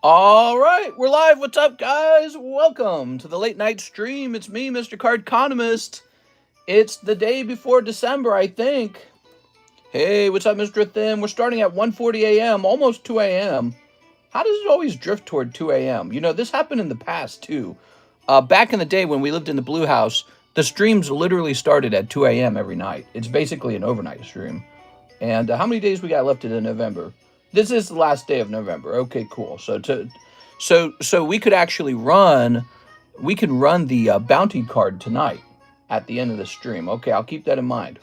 All right, we're live. What's up, guys? Welcome to the late night stream. It's me, Mr. Cardconomist. It's the day before December, I think. Hey, what's up, Mr. Thin? We're starting at 1:40 a.m., almost 2 a.m. How does it always drift toward 2 a.m.? You know, this happened in the past, too. Back in the day when we lived in the Blue House, the streams literally started at 2 a.m. every night. It's basically an overnight stream. And how many days we got left in November? This is the last day of November. Okay, cool. So we could actually run. We can run the bounty card tonight at the end of the stream. Okay, I'll keep that in mind.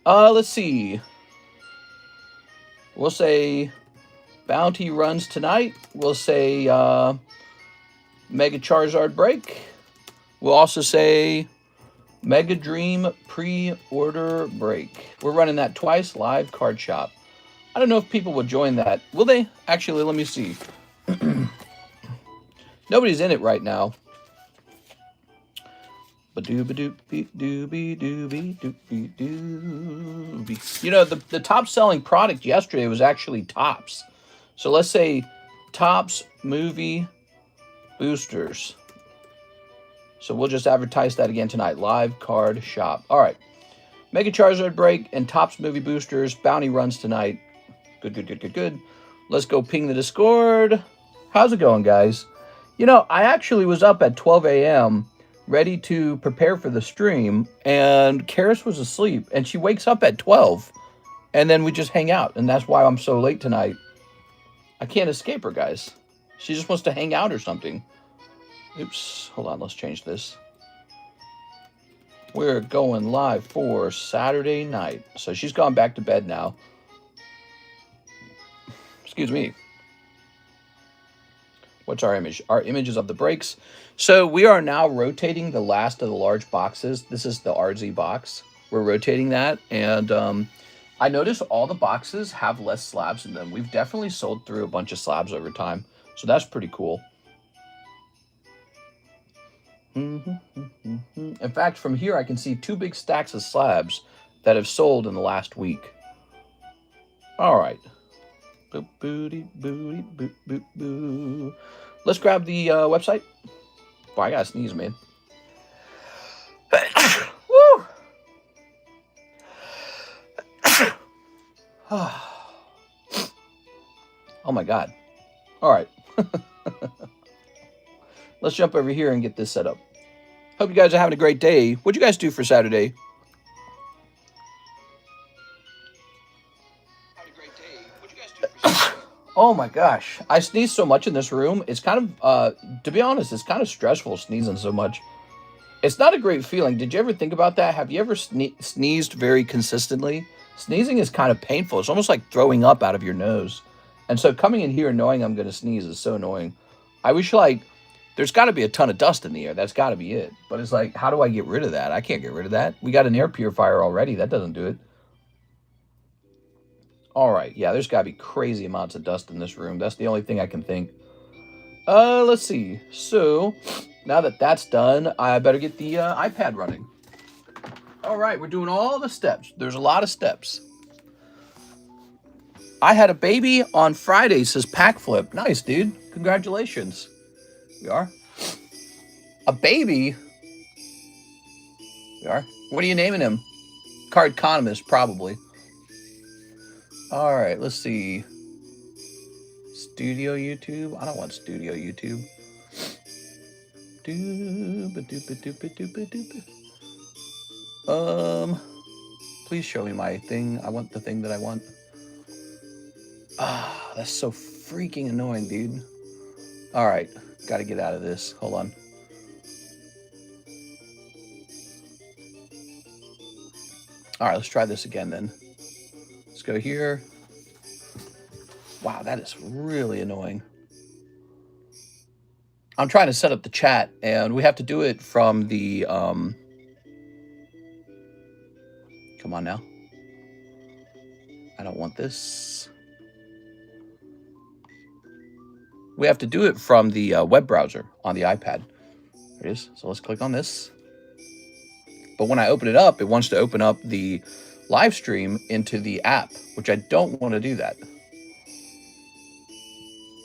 Let's see. We'll say bounty runs tonight. We'll say Mega Charizard break. We'll also say Mega Dream pre-order break. We're running that twice live card shop. I don't know if people will join that. Will they? Actually, let me see. Nobody's in it right now. You know, the top selling product yesterday was actually Tops. So let's say Tops movie boosters. So we'll just advertise that again tonight. Live card shop. All right. Mega Charizard break and Tops movie boosters. Bounty runs tonight. Good. Let's go ping the Discord. How's it going, guys? You know, I actually was up at 12 a.m. ready to prepare for the stream, and Karis was asleep, and she wakes up at 12, and then we just hang out, and that's why I'm so late tonight. I can't escape her, guys. She just wants to hang out or something. Oops, hold on, let's change this. We're going live for Saturday night, so she's gone back to bed now. Excuse me. What's our image? Our image is of the breaks. So we are now rotating the last of the large boxes. This is the RZ box. We're rotating that. And I noticed all the boxes have less slabs in them. We've definitely sold through a bunch of slabs over time. So that's pretty cool. In fact, from here, I can see 2 big stacks of slabs that have sold in the last week. All right. Boop, booty, booty, boop, boop, boo. Let's grab the website. Boy, I gotta sneeze, man. Woo! Oh my God. All right. Let's jump over here and get this set up. Hope you guys are having a great day. What'd you guys do for Saturday? Oh my gosh. I sneeze so much in this room. It's kind of, to be honest, it's kind of stressful sneezing so much. It's not a great feeling. Did you ever think about that? Have you ever sneezed very consistently? Sneezing is kind of painful. It's almost like throwing up out of your nose. And so coming in here knowing I'm going to sneeze is so annoying. I wish, like, there's got to be a ton of dust in the air. That's got to be it. But it's like, how do I get rid of that? I can't get rid of that. We got an air purifier already. That doesn't do it. All right. Yeah, there's got to be crazy amounts of dust in this room. That's the only thing I can think. Let's see. So, now that that's done, I better get the iPad running. All right, we're doing all the steps. There's a lot of steps. I had a baby on Friday, says Pack Flip. Nice, dude. Congratulations. We are. A baby? We are. What are you naming him? Cardconomist, probably. All right, let's see. Studio YouTube? I don't want Studio YouTube. Please show me my thing. I want the thing that I want. Ah, that's so freaking annoying, dude. All right, gotta get out of this. Hold on. All right, let's try this again then. Let's go here. Wow, that is really annoying. I'm trying to set up the chat, and we have to do it from the, come on now. I don't want this. We have to do it from the web browser on the iPad. There it is. So let's click on this. But when I open it up, it wants to open up the live stream into the app, which I don't want to do that.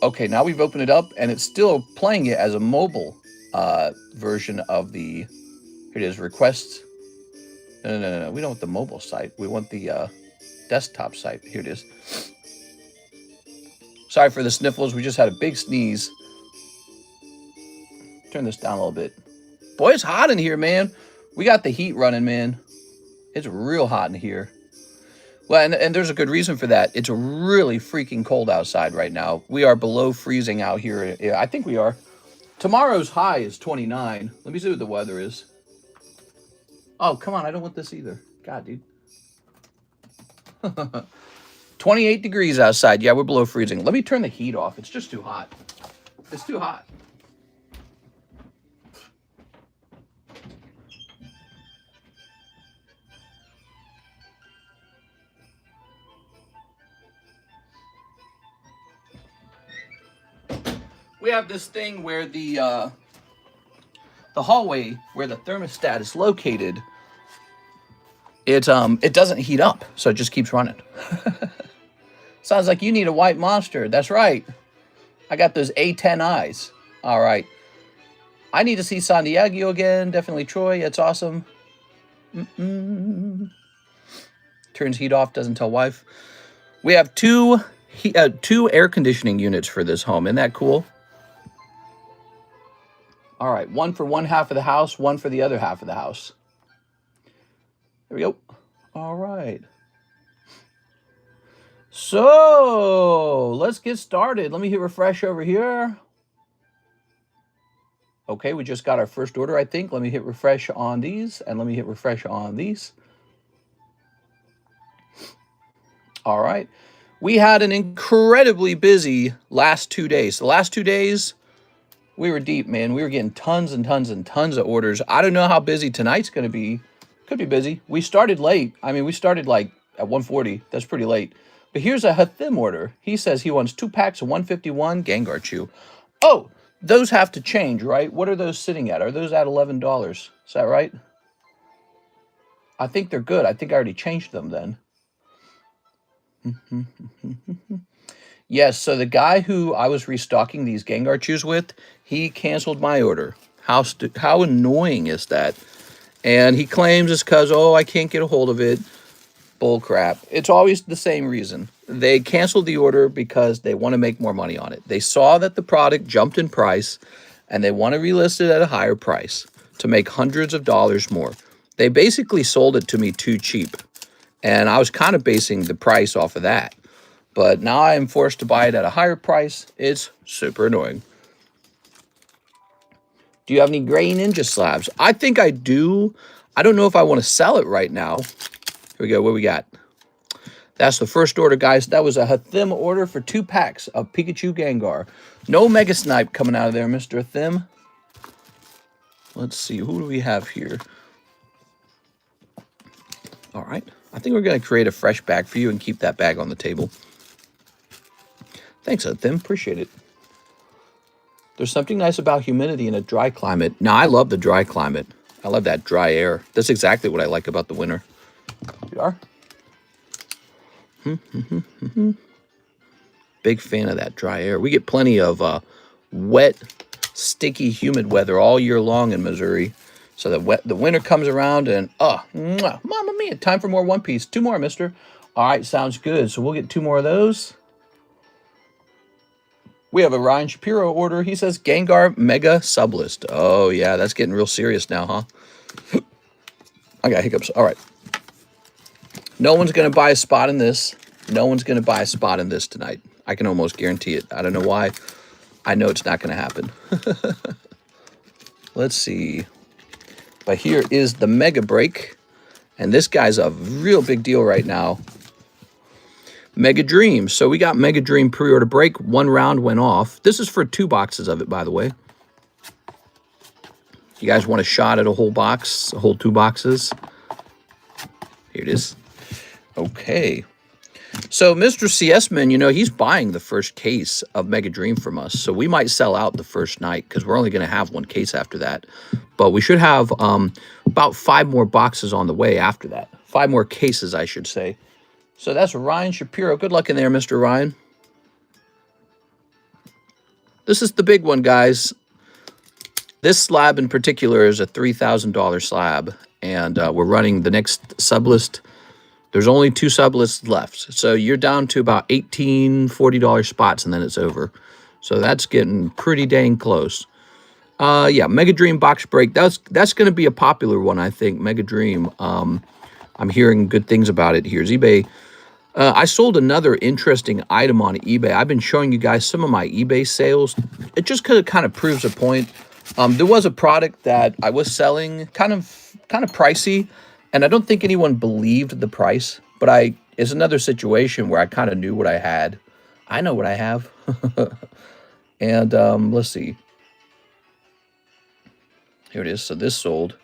Okay, now we've opened it up, and it's still playing it as a mobile version of the... Here it is, requests. No. We don't want the mobile site. We want the desktop site. Here it is. Sorry for the sniffles. We just had a big sneeze. Turn this down a little bit. Boy, it's hot in here, man. We got the heat running, man. It's real hot in here. Well, and there's a good reason for that. It's really freaking cold outside right now. We are below freezing out here. Yeah, I think we are. Tomorrow's high is 29. Let me see what the weather is. Oh, come on. I don't want this either. God, dude. 28 degrees outside. Yeah, we're below freezing. Let me turn the heat off. It's just too hot. It's too hot. We have this thing where the hallway where the thermostat is located, it doesn't heat up, so it just keeps running. Sounds like you need a white monster. That's right. I got those A10 eyes. All right. I need to see San Diego again. Definitely Troy. It's awesome. Turns heat off, doesn't tell wife. We have two air conditioning units for this home. Isn't that cool? All right, one for one half of the house, one for the other half of the house. There we go. All right. So let's get started. Let me hit refresh over here. Okay, we just got our first order, I think. Let me hit refresh on these, and let me hit refresh on these. All right. We had an incredibly busy last 2 days. The last 2 days, we were deep, man. We were getting tons and tons and tons of orders. I don't know how busy tonight's going to be. Could be busy. We started late. I mean, we started like at 1:40. That's pretty late. But here's a Hathim order. He says he wants 2 packs of 151 Gengarchu. Oh, those have to change, right? What are those sitting at? Are those at $11? Is that right? I think they're good. I think I already changed them then. Yes, so the guy who I was restocking these Gengarchus with, he canceled my order. How annoying is that? And he claims it's because, oh, I can't get a hold of it. Bull crap. It's always the same reason. They canceled the order because they want to make more money on it. They saw that the product jumped in price, and they want to relist it at a higher price to make hundreds of dollars more. They basically sold it to me too cheap, and I was kind of basing the price off of that. But now I am forced to buy it at a higher price. It's super annoying. Do you have any gray ninja slabs? I think I do. I don't know if I want to sell it right now. Here we go. What we got? That's the first order, guys. That was a Hathim order for 2 packs of Pikachu Gengar. No Mega Snipe coming out of there, Mr. Hathim. Let's see. Who do we have here? All right. I think we're going to create a fresh bag for you and keep that bag on the table. Thanks, Hathim. Appreciate it. There's something nice about humidity in a dry climate. Now, I love the dry climate. I love that dry air. That's exactly what I like about the winter. You are? Big fan of that dry air. We get plenty of wet, sticky, humid weather all year long in Missouri. So the winter comes around and, Mama mia, time for more One Piece. 2 more, mister. All right, sounds good. So we'll get 2 more of those. We have a Ryan Shapiro order. He says Gengar Mega Sublist. Oh, yeah, that's getting real serious now, huh? I got hiccups. All right. No one's going to buy a spot in this. No one's going to buy a spot in this tonight. I can almost guarantee it. I don't know why. I know it's not going to happen. Let's see. But here is the Mega Break. And this guy's a real big deal right now. Mega Dream. So we got Mega Dream pre-order break. 1 round went off. This is for 2 boxes of it, by the way. You guys want a shot at a whole box? A whole 2 boxes? Here it is. Okay. So Mr. CS-Man, you know, he's buying the first case of Mega Dream from us. So we might sell out the first night because we're only going to have 1 case after that. But we should have about 5 more boxes on the way after that. 5 more cases, I should say. So that's Ryan Shapiro. Good luck in there, Mr. Ryan. This is the big one, guys. This slab in particular is a $3,000 slab, and we're running the next sublist. There's only 2 sublists left, so you're down to about $18, $40 spots, and then it's over. So that's getting pretty dang close. Yeah, Mega Dream box break. That's going to be a popular one, I think. Mega Dream. I'm hearing good things about it. Here's eBay. I sold another interesting item on eBay. I've been showing you guys some of my eBay sales. It just kind of proves a point. There was a product that I was selling, kind of pricey, and I don't think anyone believed the price. But it's another situation where I kind of knew what I had. I know what I have. And let's see. Here it is. So this sold.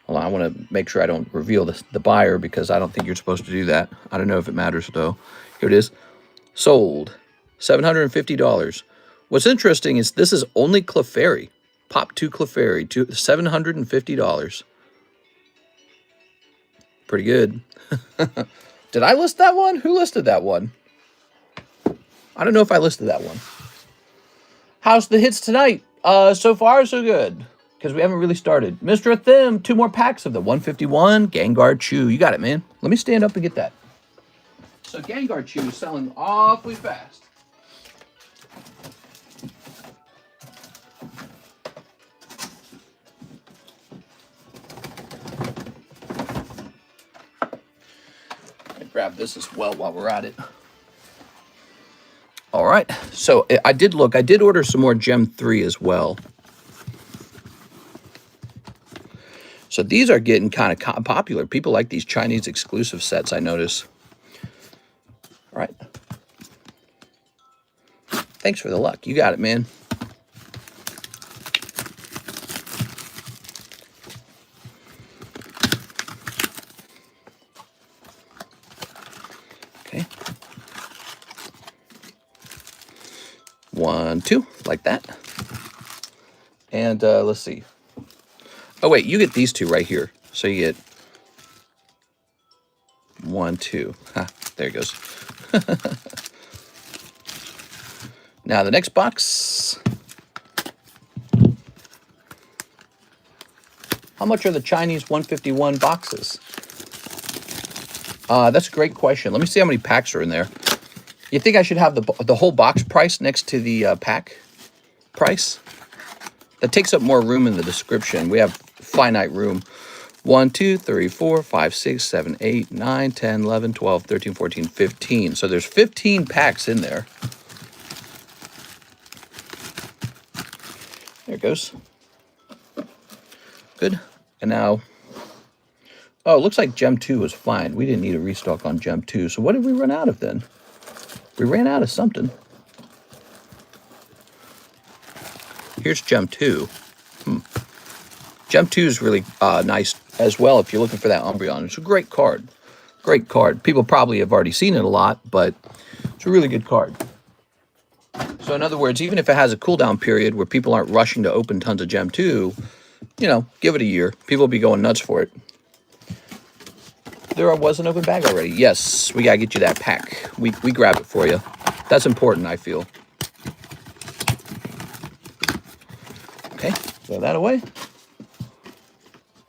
Hold on, I want to make sure I don't reveal the buyer because I don't think you're supposed to do that. I don't know if it matters, though. Here it is. Sold. $750. What's interesting is this is only Clefairy. Pop 2 Clefairy. $750. Pretty good. Did I list that one? Who listed that one? I don't know if I listed that one. How's the hits tonight? So far, so good. Because we haven't really started. Mr. Thim, 2 more packs of the 151 Gengarchu. You got it, man. Let me stand up and get that. So Gengarchu is selling awfully fast. Grab this as well while we're at it. All right. So I did order some more Gem 3 as well. So these are getting kind of popular. People like these Chinese exclusive sets, I notice. All right. Thanks for the luck. You got it, man. Okay. 1, 2, like that. And let's see. Oh, wait, you get these 2 right here. So you get 1, 2. Ha, there it goes. Now, the next box. How much are the Chinese 151 boxes? That's a great question. Let me see how many packs are in there. You think I should have the whole box price next to the pack price? That takes up more room in the description. We have finite room. 1, 2, 3, 4, 5, 6, 7, 8, 9, 10, 11, 12, 13, 14, 15. So there's 15 packs in there. There it goes. Good. And now, oh, it looks like Gem 2 was fine. We didn't need a restock on Gem 2. So what did we run out of then? We ran out of something. Here's Gem 2. Gem 2 is really nice as well if you're looking for that Umbreon. It's a great card. Great card. People probably have already seen it a lot, but it's a really good card. So in other words, even if it has a cooldown period where people aren't rushing to open tons of Gem 2, you know, give it a year. People will be going nuts for it. There was an open bag already. Yes, we got to get you that pack. We grab it for you. That's important, I feel. Okay, throw that away.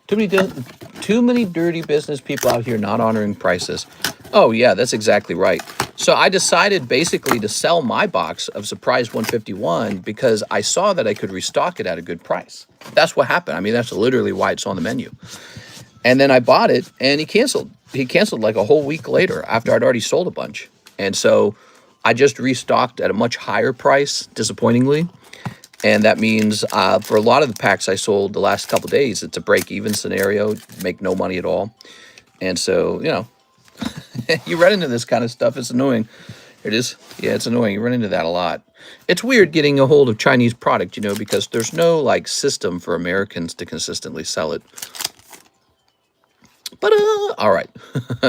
Too many dirty business people out here not honoring prices. Oh, yeah, that's exactly right. So I decided basically to sell my box of Surprise 151 because I saw that I could restock it at a good price. That's what happened. I mean, that's literally why it's on the menu. And then I bought it, and he canceled. He canceled like a whole week later after I'd already sold a bunch. And so I just restocked at a much higher price, disappointingly. And that means for a lot of the packs I sold the last couple days, it's a break-even scenario, make no money at all. And so, you know, you run into this kind of stuff. It's annoying. Here it is. Yeah, it's annoying. You run into that a lot. It's weird getting a hold of Chinese product, you know, because there's no, like, system for Americans to consistently sell it. But, all right.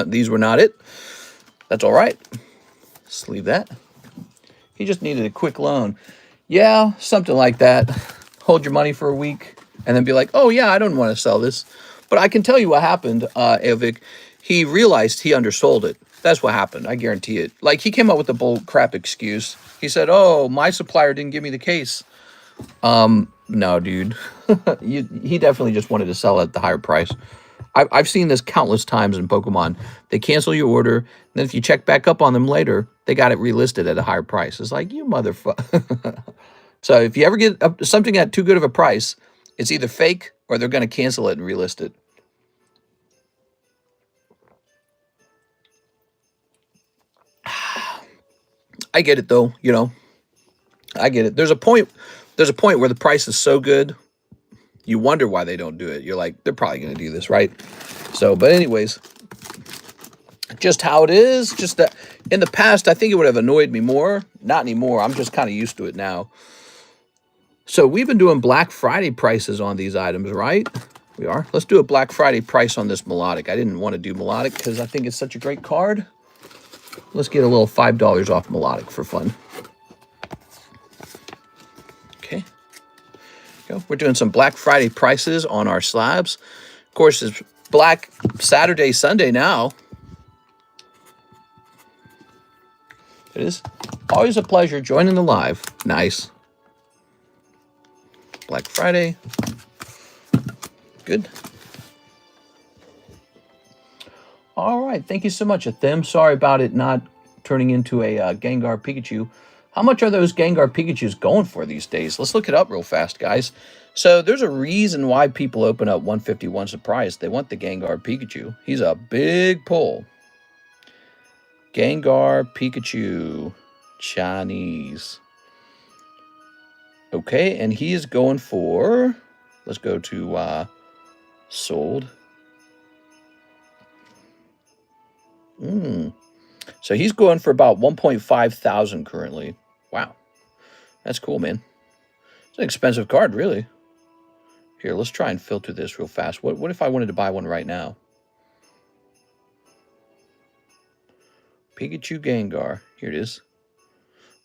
These were not it. That's all right. Just leave that. He just needed a quick loan. Yeah, something like that. Hold your money for a week and then be like, oh, yeah, I don't want to sell this. But I can tell you what happened, Avik. He realized he undersold it. That's what happened. I guarantee it. Like, he came up with a bull crap excuse. He said, oh, my supplier didn't give me the case. No, dude. He definitely just wanted to sell at the higher price. I've seen this countless times in Pokemon. They cancel your order, and then if you check back up on them later, they got it relisted at a higher price. It's like, you motherfucker. So if you ever get something at too good of a price, it's either fake or they're going to cancel it and relist it. I get it though, you know. I get it. There's a point where the price is so good, you wonder why they don't do it. You're like, they're probably going to do this, right? So, but anyways, just how it is. Just that in the past, I think it would have annoyed me more. Not anymore. I'm just kind of used to it now. So we've been doing Black Friday prices on these items, right? We are. Let's do a Black Friday price on this Melodic. I didn't want to do Melodic because I think it's such a great card. Let's get a little $5 off Melodic for fun. Okay. Go. We're doing some Black Friday prices on our slabs. Of course, it's Black Saturday, Sunday now. It is always a pleasure joining the live. Nice. Black Friday. Good. All right. Thank you so much, Athem. Sorry about it not turning into a Gengar Pikachu. How much are those Gengar Pikachus going for these days? Let's look it up real fast, guys. So there's a reason why people open up 151 Surprise. They want the Gengar Pikachu. He's a big pull. Gengar Pikachu. Chinese. Okay, and he is going for... Let's go to sold. So he's going for about 1.5 thousand currently. Wow. That's cool, man. It's an expensive card, really. Here, let's try and filter this real fast. What if I wanted to buy one right now? Pikachu Gengar. Here it is.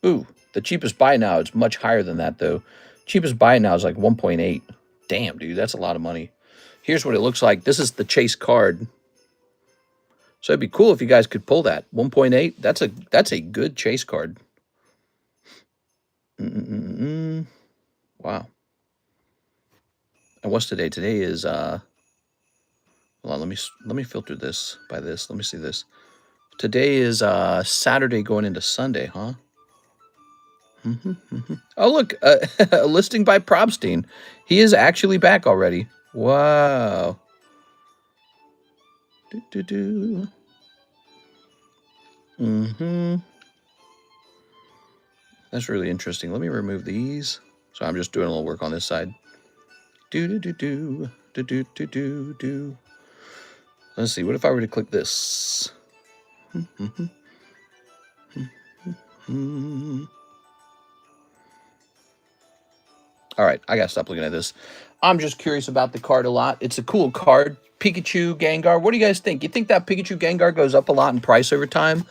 Ooh, the cheapest buy now, it's much higher than that, though. Cheapest buy now is like 1.8. Damn, dude, that's a lot of money. Here's what it looks like. This is the chase card. So it'd be cool if you guys could pull that. 1.8, that's a good chase card. Wow. And what's today? Today is hold on, let me filter this by this. Let me see this. Today is Saturday going into Sunday, huh? Oh, look, a listing by Probstein. He is actually back already. Wow. That's really interesting. Let me remove these. So I'm just doing a little work on this side. Let's see. What if I were to click this? All right, I gotta stop looking at this. I'm just curious about the card a lot. It's a cool card. Pikachu, Gengar. What do you guys think? You think that Pikachu, Gengar goes up a lot in price over time?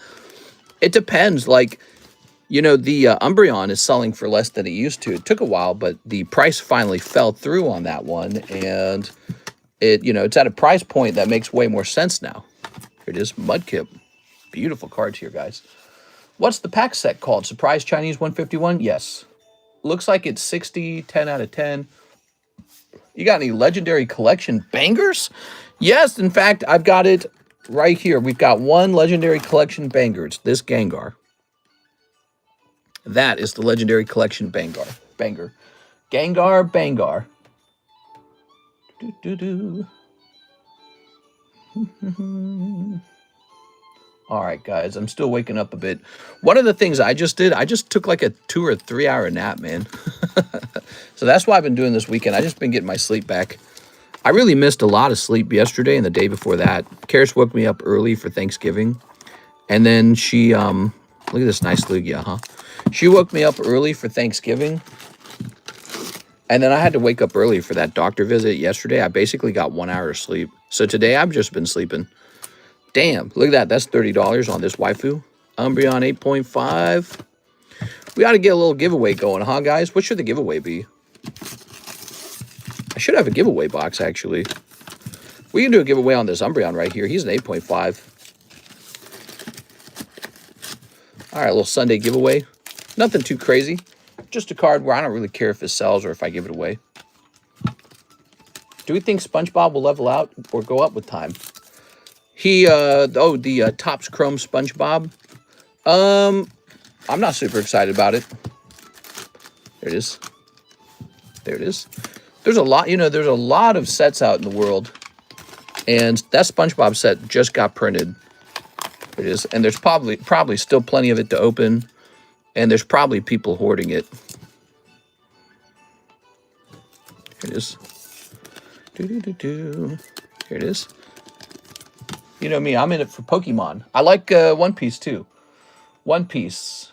It depends. Like, you know, the Umbreon is selling for less than it used to. It took a while, but the price finally fell through on that one. And it, you know, it's at a price point that makes way more sense now. Here it is, Mudkip. Beautiful cards here, guys. What's the pack set called? Surprise Chinese 151? Yes. Looks like it's 60, 10 out of 10. You got any legendary collection bangers? Yes, in fact, I've got it right here. We've got one legendary collection banger. It's this Gengar. That is the legendary collection banger. Gengar Bangar. All right, guys, I'm still waking up a bit. One of the things I just did, I just took like a 2 or 3 hour nap, man. So that's why I've been doing this weekend. I just been getting my sleep back. I really missed a lot of sleep yesterday and the day before that. Karis woke me up early for Thanksgiving. And then she, look at this nice Lugia, huh? She woke me up early for Thanksgiving. And then I had to wake up early for that doctor visit yesterday. I basically got 1 hour of sleep. So today I've just been sleeping. Damn, look at that. That's $30 on this waifu. Umbreon 8.5. We ought to get a little giveaway going, huh, guys? What should the giveaway be? I should have a giveaway box, actually. We can do a giveaway on this Umbreon right here. He's an 8.5. All right, a little Sunday giveaway. Nothing too crazy. Just a card where I don't really care if it sells or if I give it away. Do we think SpongeBob will level out or go up with time? He, the Topps Chrome SpongeBob. I'm not super excited about it. There it is. There it is. There's a lot, there's a lot of sets out in the world. And that SpongeBob set just got printed. There it is. And there's probably still plenty of it to open. And there's probably people hoarding it. Here it is. Here it is. You know me, I'm in it for Pokemon. I like One Piece too. One Piece.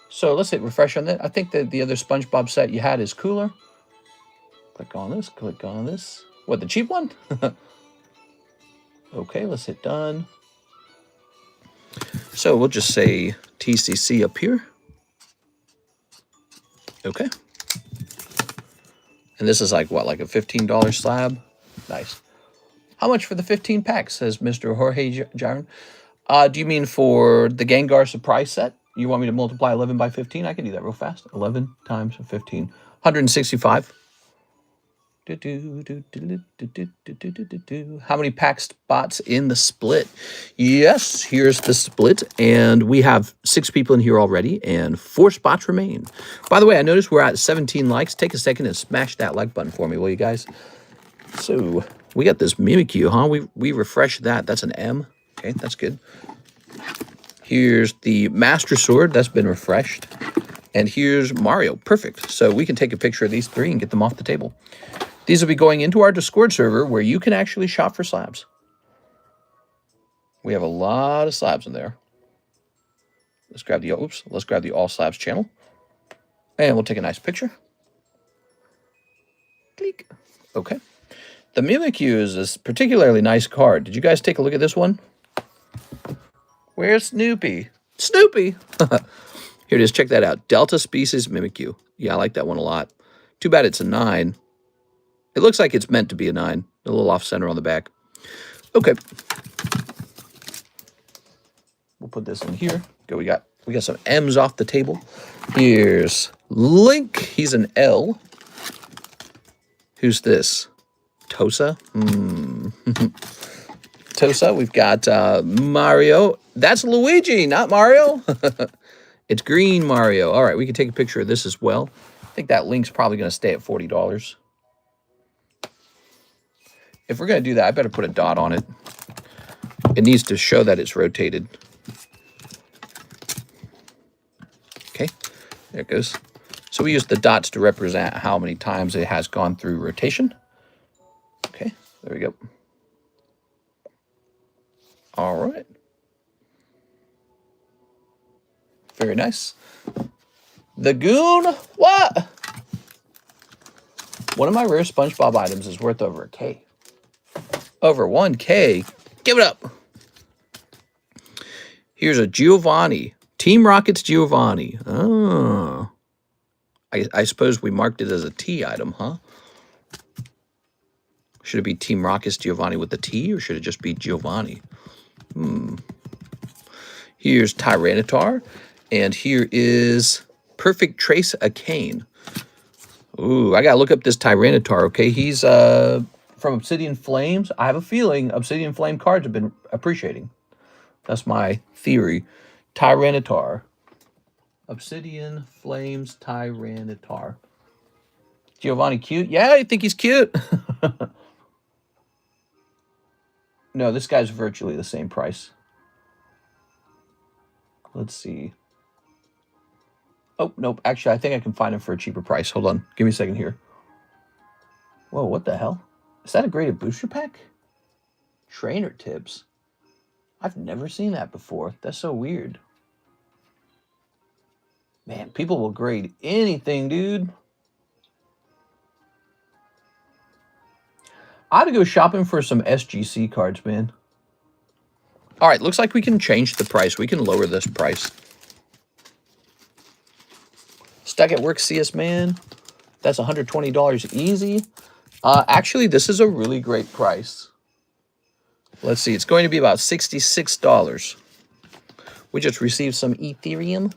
So let's hit refresh on that. I think that the other SpongeBob set you had is cooler. Click on this, click on this. What, the cheap one? Okay, let's hit done. So we'll just say TCC up here. Okay. And this is like what, like a $15 slab? Nice. How much for the 15 packs, says Mr. Jorge Jaron. Do you mean for the Gengar surprise set? You want me to multiply 11 by 15? I can do that real fast. 11 times 15. 165. How many pack spots in the split? Yes, here's the split. And we have 6 people in here already, and 4 spots remain. By the way, I noticed we're at 17 likes. Take a second and smash that like button for me, will you guys? So we got this Mimikyu, huh? We refreshed that. That's an M. Okay, that's good. Here's the Master Sword. That's been refreshed. And here's Mario. Perfect. So we can take a picture of these 3 and get them off the table. These will be going into our Discord server where you can actually shop for slabs. We have a lot of slabs in there. Let's grab the let's grab the All Slabs channel. And we'll take a nice picture. Click. Okay. The Mimikyu is a particularly nice card. Did you guys take a look at this one? Where's Snoopy? Snoopy! Here it is. Check that out. Delta Species Mimikyu. Yeah, I like that one a lot. Too bad it's a 9. It looks like it's meant to be a 9. A little off-center on the back. Okay. We'll put this in here. Go. We got some M's off the table. Here's Link. He's an L. Who's this? Tosa? Tosa. We've got Mario. That's Luigi, not Mario. It's green Mario. All right, we can take a picture of this as well. I think that Link's probably going to stay at $40. If we're going to do that, I better put a dot on it. It needs to show that it's rotated. Okay, there it goes. So we use the dots to represent how many times it has gone through rotation. Okay, there we go. All right. Very nice. The Goon, what? One of my rare SpongeBob items is worth over $1K. Over $1K. Give it up. Here's a Giovanni. Team Rocket's Giovanni. Oh. I suppose we marked it as a T item, huh? Should it be Team Rocket's Giovanni with the T, or should it just be Giovanni? Here's Tyranitar. And here is Perfect Trace Arcane. Ooh, I gotta look up this Tyranitar, okay? He's from Obsidian Flames. I have a feeling Obsidian Flame cards have been appreciating. That's my theory. Tyranitar. Obsidian Flames Tyranitar. Giovanni cute? Yeah, I think he's cute. No, this guy's virtually the same price. Let's see. Oh, nope. Actually, I think I can find him for a cheaper price. Hold on. Give me a second here. Whoa, what the hell? Is that a graded booster pack? Trainer tips. I've never seen that before. That's so weird. Man, people will grade anything, dude. I had to go shopping for some SGC cards, man. All right, looks like we can change the price. We can lower this price. Stuck at work, CS man. That's $120 easy. Actually, this is a really great price. Let's see. It's going to be about $66. We just received some Ethereum.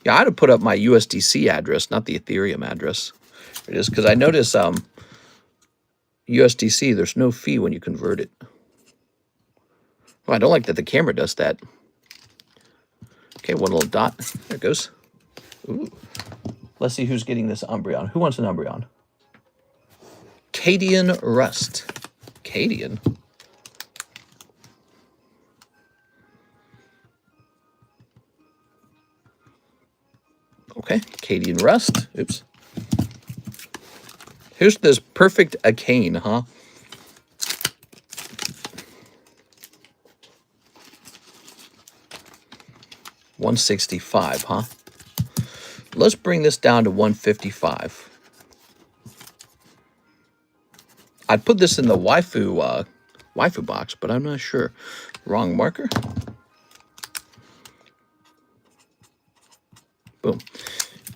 Yeah, I'd have put up my USDC address, not the Ethereum address. It is because I notice USDC, there's no fee when you convert it. Well, I don't like that the camera does that. Okay, one little dot. There it goes. Ooh. Let's see who's getting this Umbreon. Who wants an Umbreon? Cadian Rust. Cadian? Okay, Cadian Rust. Oops. Here's this perfect Arcane, huh? $165, huh? Let's bring this down to $155. I'd put this in the waifu box, but I'm not sure. Wrong marker. Boom.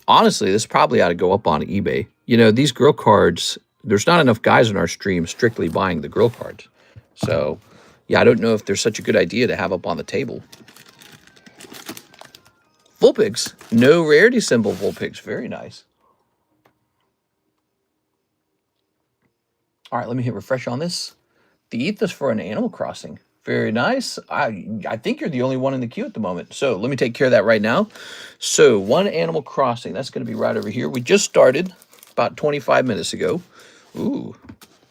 Honestly, this probably ought to go up on eBay. You know, these girl cards, there's not enough guys in our stream strictly buying the girl cards. So, yeah, I don't know if there's such a good idea to have up on the table. Vulpix. No rarity symbol Vulpix. Very nice. All right, let me hit refresh on this. The Ethos for an Animal Crossing. Very nice. I think you're the only one in the queue at the moment. So let me take care of that right now. So one Animal Crossing. That's going to be right over here. We just started about 25 minutes ago. Ooh.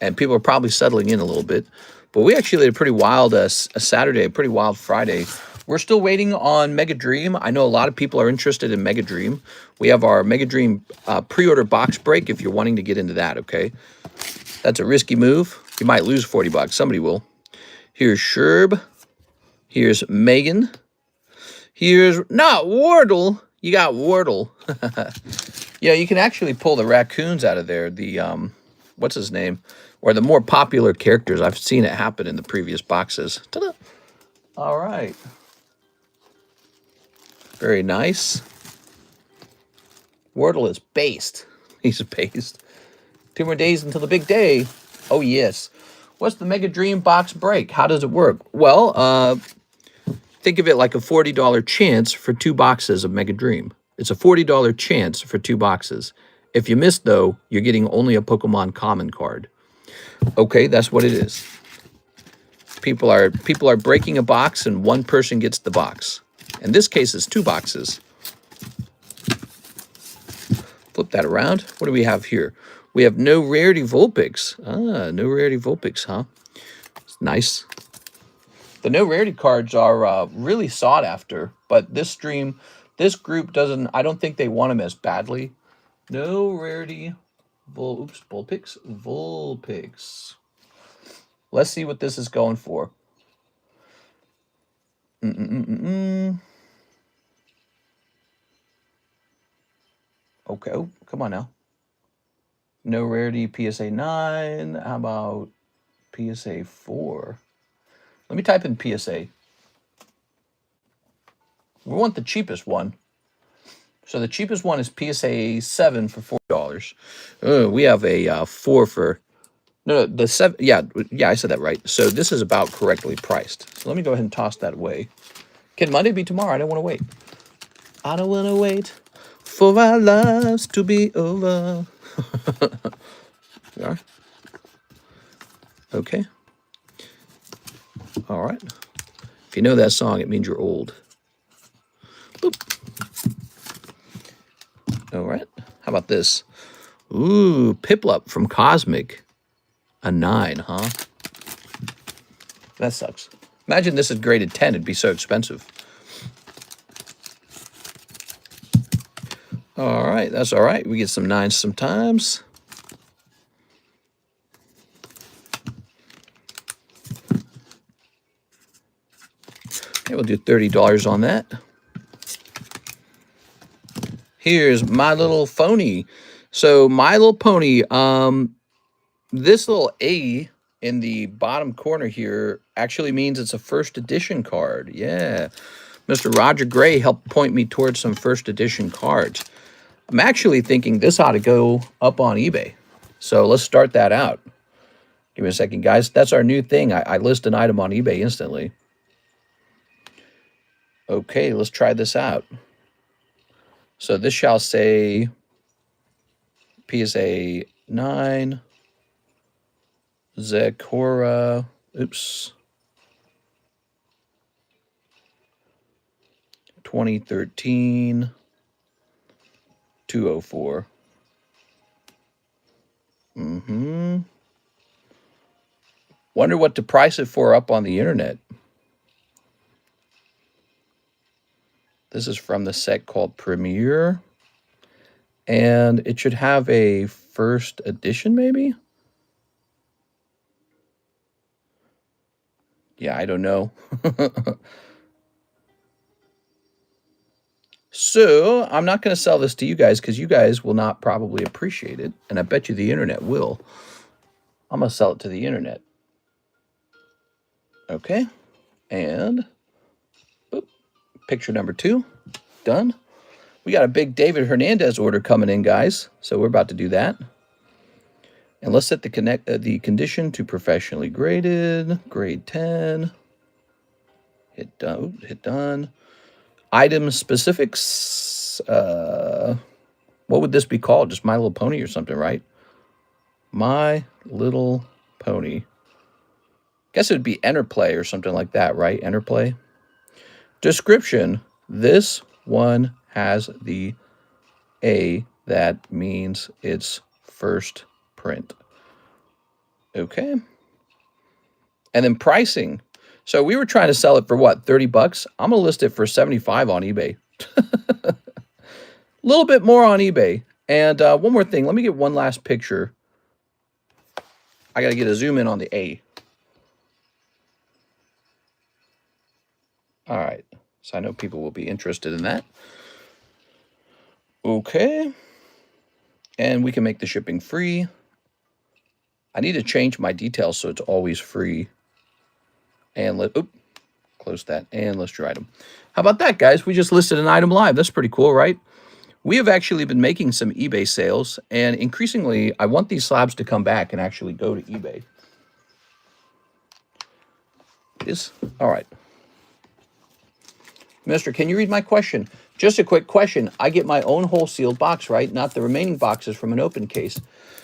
And people are probably settling in a little bit. But we actually had a pretty wild a Saturday, a pretty wild Friday. We're still waiting on Mega Dream. I know a lot of people are interested in Mega Dream. We have our Mega Dream pre-order box break if you're wanting to get into that, okay? That's a risky move. You might lose 40 bucks. Somebody will. Here's Sherb. Here's Megan. Here's not Wardle. You got Wardle. Yeah, you can actually pull the raccoons out of there. The what's his name? Or the more popular characters. I've seen it happen in the previous boxes. Ta-da! All right. Very nice. Wardle is based. He's based. 2 more days until the big day. Oh, yes. What's the Mega Dream box break? How does it work? Well, think of it like a $40 chance for 2 boxes of Mega Dream. It's a $40 chance for 2 boxes. If you miss, though, you're getting only a Pokemon common card. Okay, that's what it is. People are breaking a box, and one person gets the box. In this case, it's 2 boxes. Flip that around. What do we have here? We have no rarity Vulpix. Ah, no rarity Vulpix, huh? It's nice. The no rarity cards are really sought after, but this this group doesn't, I don't think they want them as badly. No rarity Vulpix? Vulpix. Let's see what this is going for. Okay, oh, come on now. No rarity PSA 9. How about PSA 4? Let me type in PSA. We want the cheapest one. So the cheapest one is PSA 7 for $4. We have a 4 for... No, the 7... Yeah, I said that right. So this is about correctly priced. So let me go ahead and toss that away. Can Monday be tomorrow? I don't want to wait. I don't want to wait for our lives to be over. Yeah. Okay. All right. If you know that song, it means you're old. Boop. All right. How about this? Ooh, Piplup from Cosmic. A 9, huh? That sucks. Imagine this is graded 10. It'd be so expensive. All right. That's all right. We get some 9s sometimes. Okay, we'll do $30 on that. Here's My Little Pony. So My Little Pony, this little A in the bottom corner here actually means it's a first edition card. Yeah. Mr. Roger Gray helped point me towards some first edition cards. I'm actually thinking this ought to go up on eBay. So let's start that out. Give me a second, guys. That's our new thing. I list an item on eBay instantly. Okay, let's try this out. So this shall say PSA 9, Zekora, oops, 2013, 204. Wonder what to price it for up on the internet. This is from the set called Premiere. And it should have a first edition, maybe? Yeah, I don't know. So, I'm not going to sell this to you guys because you guys will not probably appreciate it. And I bet you the internet will. I'm going to sell it to the internet. Okay. And boop, picture number 2. Done. We got a big David Hernandez order coming in, guys. So we're about to do that. And let's set the condition to professionally graded, grade 10. Hit done. Hit done. Item specifics. What would this be called? Just My Little Pony or something, right? My Little Pony. Guess it would be Enterplay or something like that, right? Enterplay. Description. This one has the A. That means it's first print. Okay. And then pricing. So we were trying to sell it for what, 30 bucks? I'm going to list it for 75 on eBay. A little bit more on eBay. And one more thing. Let me get one last picture. I got to get a zoom in on the A. All right. So I know people will be interested in that. Okay. And we can make the shipping free. I need to change my details so it's always free. And close that. And list your item. How about that, guys? We just listed an item live. That's pretty cool, right? We have actually been making some eBay sales, and increasingly, I want these slabs to come back and actually go to eBay. All right. Mister, can you read my question? Just a quick question. I get my own whole sealed box, right? Not the remaining boxes from an open case.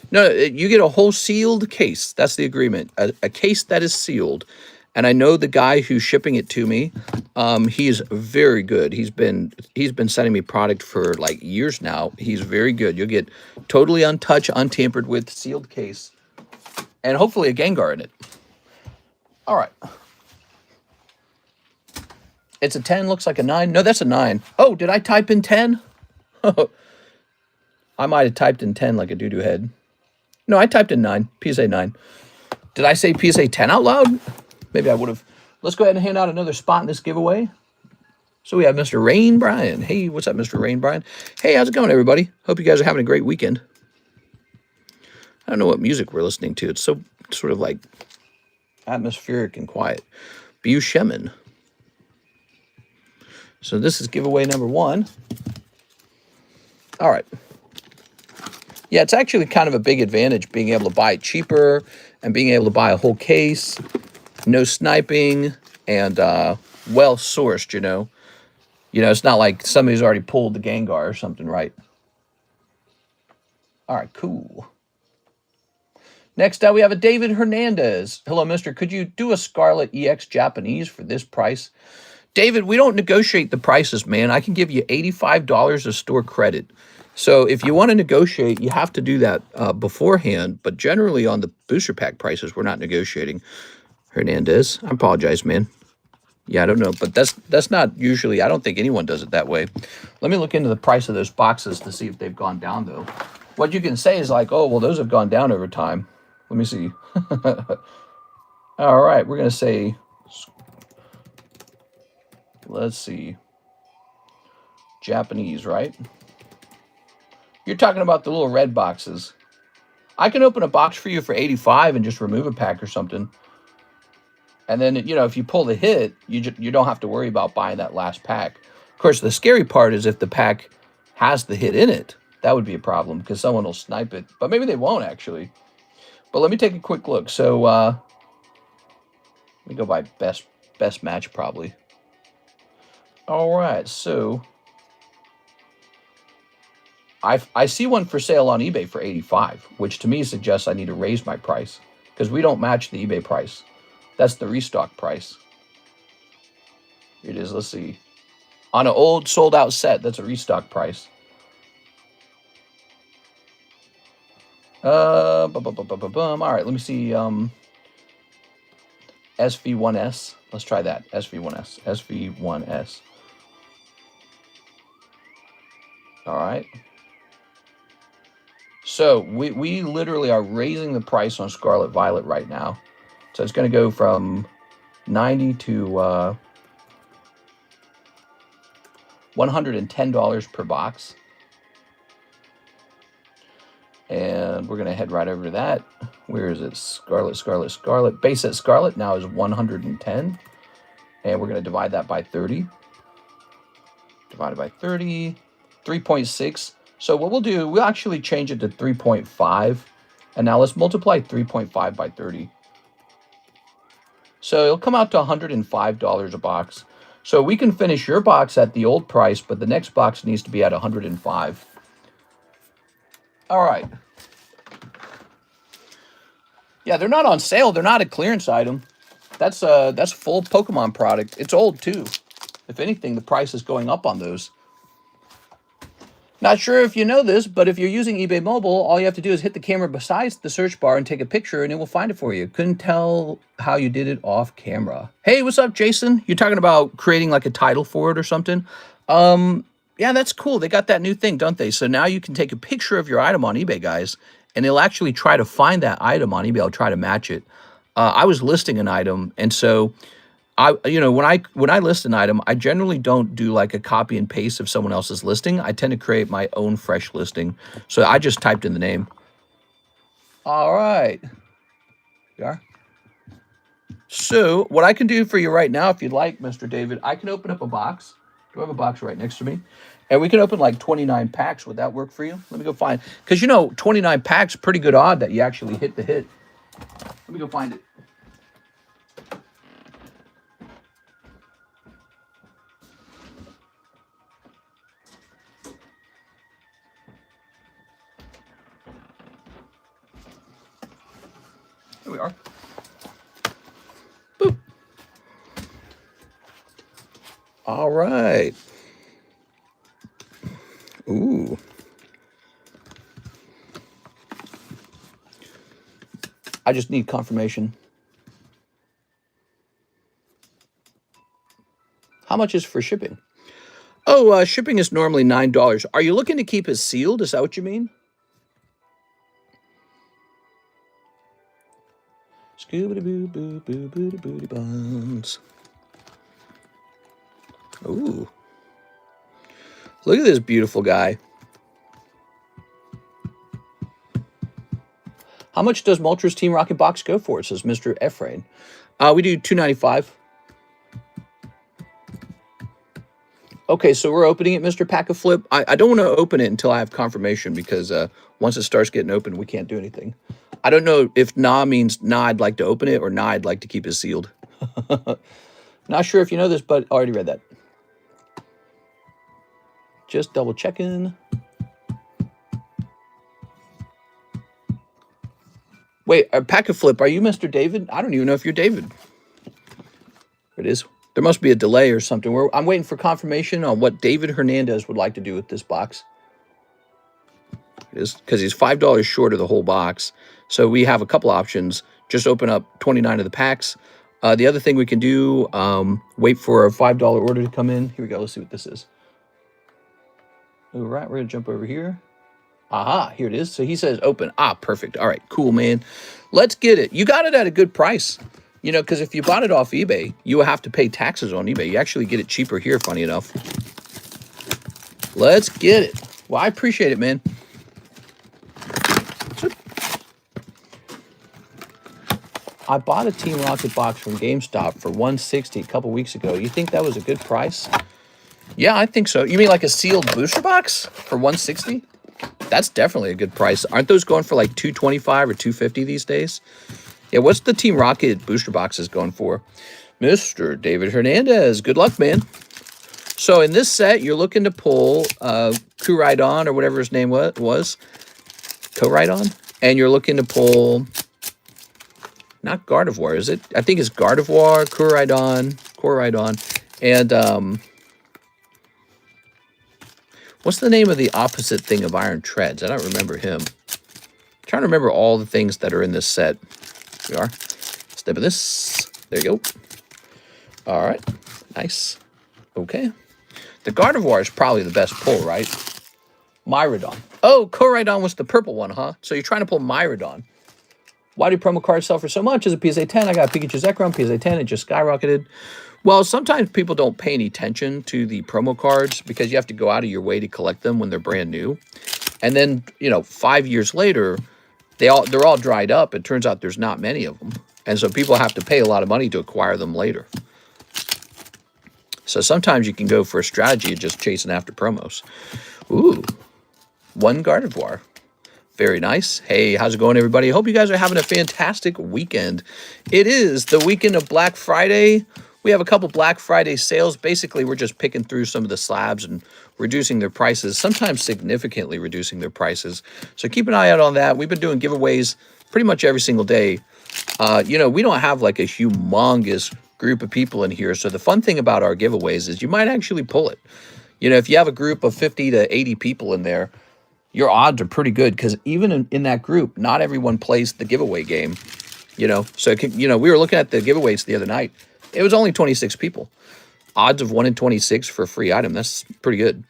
No, you get a whole sealed case. That's the agreement. A case that is sealed. And I know the guy who's shipping it to me. He is very good. He's been sending me product for like years now. He's very good. You'll get totally untouched, untampered with sealed case, and hopefully a Gengar in it. All right. It's a 10. Looks like a 9. No, that's a 9. Oh, did I type in 10? I might have typed in 10 like a doo-doo head. No, I typed in 9. PSA 9. Did I say PSA 10 out loud? Maybe I would have. Let's go ahead and hand out another spot in this giveaway. So we have Mr. Rain Brian. Hey, what's up, Mr. Rain Brian? Hey, how's it going, everybody? Hope you guys are having a great weekend. I don't know what music we're listening to. It's so sort of like atmospheric and quiet. Bushemin. So this is giveaway number 1. All right. Yeah, it's actually kind of a big advantage being able to buy it cheaper and being able to buy a whole case. No sniping, and well-sourced, you know. You know, it's not like somebody's already pulled the Gengar or something, right? All right, cool. Next up, we have a David Hernandez. Hello, mister. Could you do a Scarlet EX Japanese for this price? David, we don't negotiate the prices, man. I can give you $85 of store credit. So if you want to negotiate, you have to do that beforehand. But generally on the booster pack prices, we're not negotiating. Hernandez, I apologize, man. Yeah, I don't know, but that's not usually, I don't think anyone does it that way. Let me look into the price of those boxes to see if they've gone down, though. What you can say is like, oh, well, those have gone down over time. Let me see. All right, we're going to say, let's see, Japanese, right? You're talking about the little red boxes. I can open a box for you for 85 and just remove a pack or something. And then, you know, if you pull the hit, you don't have to worry about buying that last pack. Of course, the scary part is if the pack has the hit in it. That would be a problem because someone will snipe it. But maybe they won't, actually. But let me take a quick look. So, let me go by best match, probably. All right, so I see one for sale on eBay for 85, which to me suggests I need to raise my price because we don't match the eBay price. That's the restock price. Here it is. Let's see. On an old sold out set, that's a restock price. All right, let me see. SV1S. Let's try that. SV1S. SV1S. All right. So we literally are raising the price on Scarlet Violet right now. So it's going to go from 90 to $110 per box. And we're going to head right over to that. Where is it? Scarlet. Base set Scarlet now is 110. And we're going to divide that by 30. Divided by 30. 3.6. So what we'll do, we'll actually change it to 3.5. And now let's multiply 3.5 by 30. So it'll come out to $105 a box. So we can finish your box at the old price, but the next box needs to be at 105. All right. Yeah, they're not on sale. They're not a clearance item. That's full Pokemon product. It's old too. If anything, the price is going up on those. Not sure if you know this, but if you're using eBay Mobile, all you have to do is hit the camera beside the search bar and take a picture, and it will find it for you. Couldn't tell how you did it off camera. Hey, what's up, Jason? You're talking about creating like a title for it or something? Yeah, that's cool. They got that new thing, don't they? So now you can take a picture of your item on eBay, guys, and it'll actually try to find that item on eBay. I'll try to match it. I was listing an item, and so when I list an item, I generally don't do like a copy and paste of someone else's listing. I tend to create my own fresh listing. So I just typed in the name. All right. Yeah. So what I can do for you right now, if you'd like, Mr. David, I can open up a box. Do I have a box right next to me? And we can open like 29 packs. Would that work for you? Let me go find, because 29 packs, pretty good odd that you actually hit the hit. Let me go find it. Here we are. Boop. All right. Ooh. I just need confirmation. How much is for shipping? Oh, shipping is normally $9. Are you looking to keep it sealed? Is that what you mean? Scooby-doo-boo-boo-boo-boo-boo buns. Ooh. Look at this beautiful guy. How much does Moltres Team Rocket box go for? It says Mr. Ephraim. We do $2.95. Okay, so we're opening it, Mr. Pack-a-Flip. I don't want to open it until I have confirmation because once it starts getting open, we can't do anything. I don't know if nah means nah, I'd like to open it, or nah, I'd like to keep it sealed. Not sure if you know this, but already read that. Just double checking. Wait, Pack-a-Flip, are you Mr. David? I don't even know if you're David. There it is. There must be a delay or something. I'm waiting for confirmation on what David Hernandez would like to do with this box. It is because he's $5 short of the whole box. So we have a couple options. Just open up 29 of the packs. The other thing we can do, wait for a $5 order to come in. Here we go. Let's see what this is. All right, we're going to jump over here. Aha, here it is. So he says open. Ah, perfect. All right, cool, man. Let's get it. You got it at a good price. Because if you bought it off eBay, you have to pay taxes on eBay. You actually get it cheaper here, funny enough. Let's get it. Well, I appreciate it, man. I bought a Team Rocket box from GameStop for $160 a couple weeks ago. You think that was a good price? Yeah, I think so. You mean like a sealed booster box for $160? That's definitely a good price. Aren't those going for like $225 or $250 these days? Yeah, what's the Team Rocket booster boxes going for? Mr. David Hernandez, good luck, man. So in this set, you're looking to pull Koraidon or whatever his name was. Koraidon? And you're looking to pull, not Gardevoir, is it? I think it's Gardevoir, Koraidon, and what's the name of the opposite thing of Iron Treads? I don't remember him. I'm trying to remember all the things that are in this set. Here we are. Snip of this. There you go. All right. Nice. Okay. The Gardevoir is probably the best pull, right? Miraidon. Oh, Koraidon was the purple one, huh? So you're trying to pull Miraidon. Why do promo cards sell for so much? As a PSA 10, I got Pikachu Zekrom, PSA 10, it just skyrocketed. Well, sometimes people don't pay any attention to the promo cards because you have to go out of your way to collect them when they're brand new. And then, you know, 5 years later, they're all dried up. It turns out there's not many of them. And so people have to pay a lot of money to acquire them later. So sometimes you can go for a strategy of just chasing after promos. Ooh, one Gardevoir. Very nice. Hey, how's it going, everybody? I hope you guys are having a fantastic weekend. It is the weekend of Black Friday. We have a couple Black Friday sales. Basically, we're just picking through some of the slabs and reducing their prices, sometimes significantly reducing their prices. So keep an eye out on that. We've been doing giveaways pretty much every single day. You know, we don't have like a humongous group of people in here. So the fun thing about our giveaways is you might actually pull it. You know, if you have a group of 50 to 80 people in there, your odds are pretty good because even in that group, not everyone plays the giveaway game, you know. So, you know, we were looking at the giveaways the other night. It was only 26 people. Odds of 1 in 26 for a free item. That's pretty good.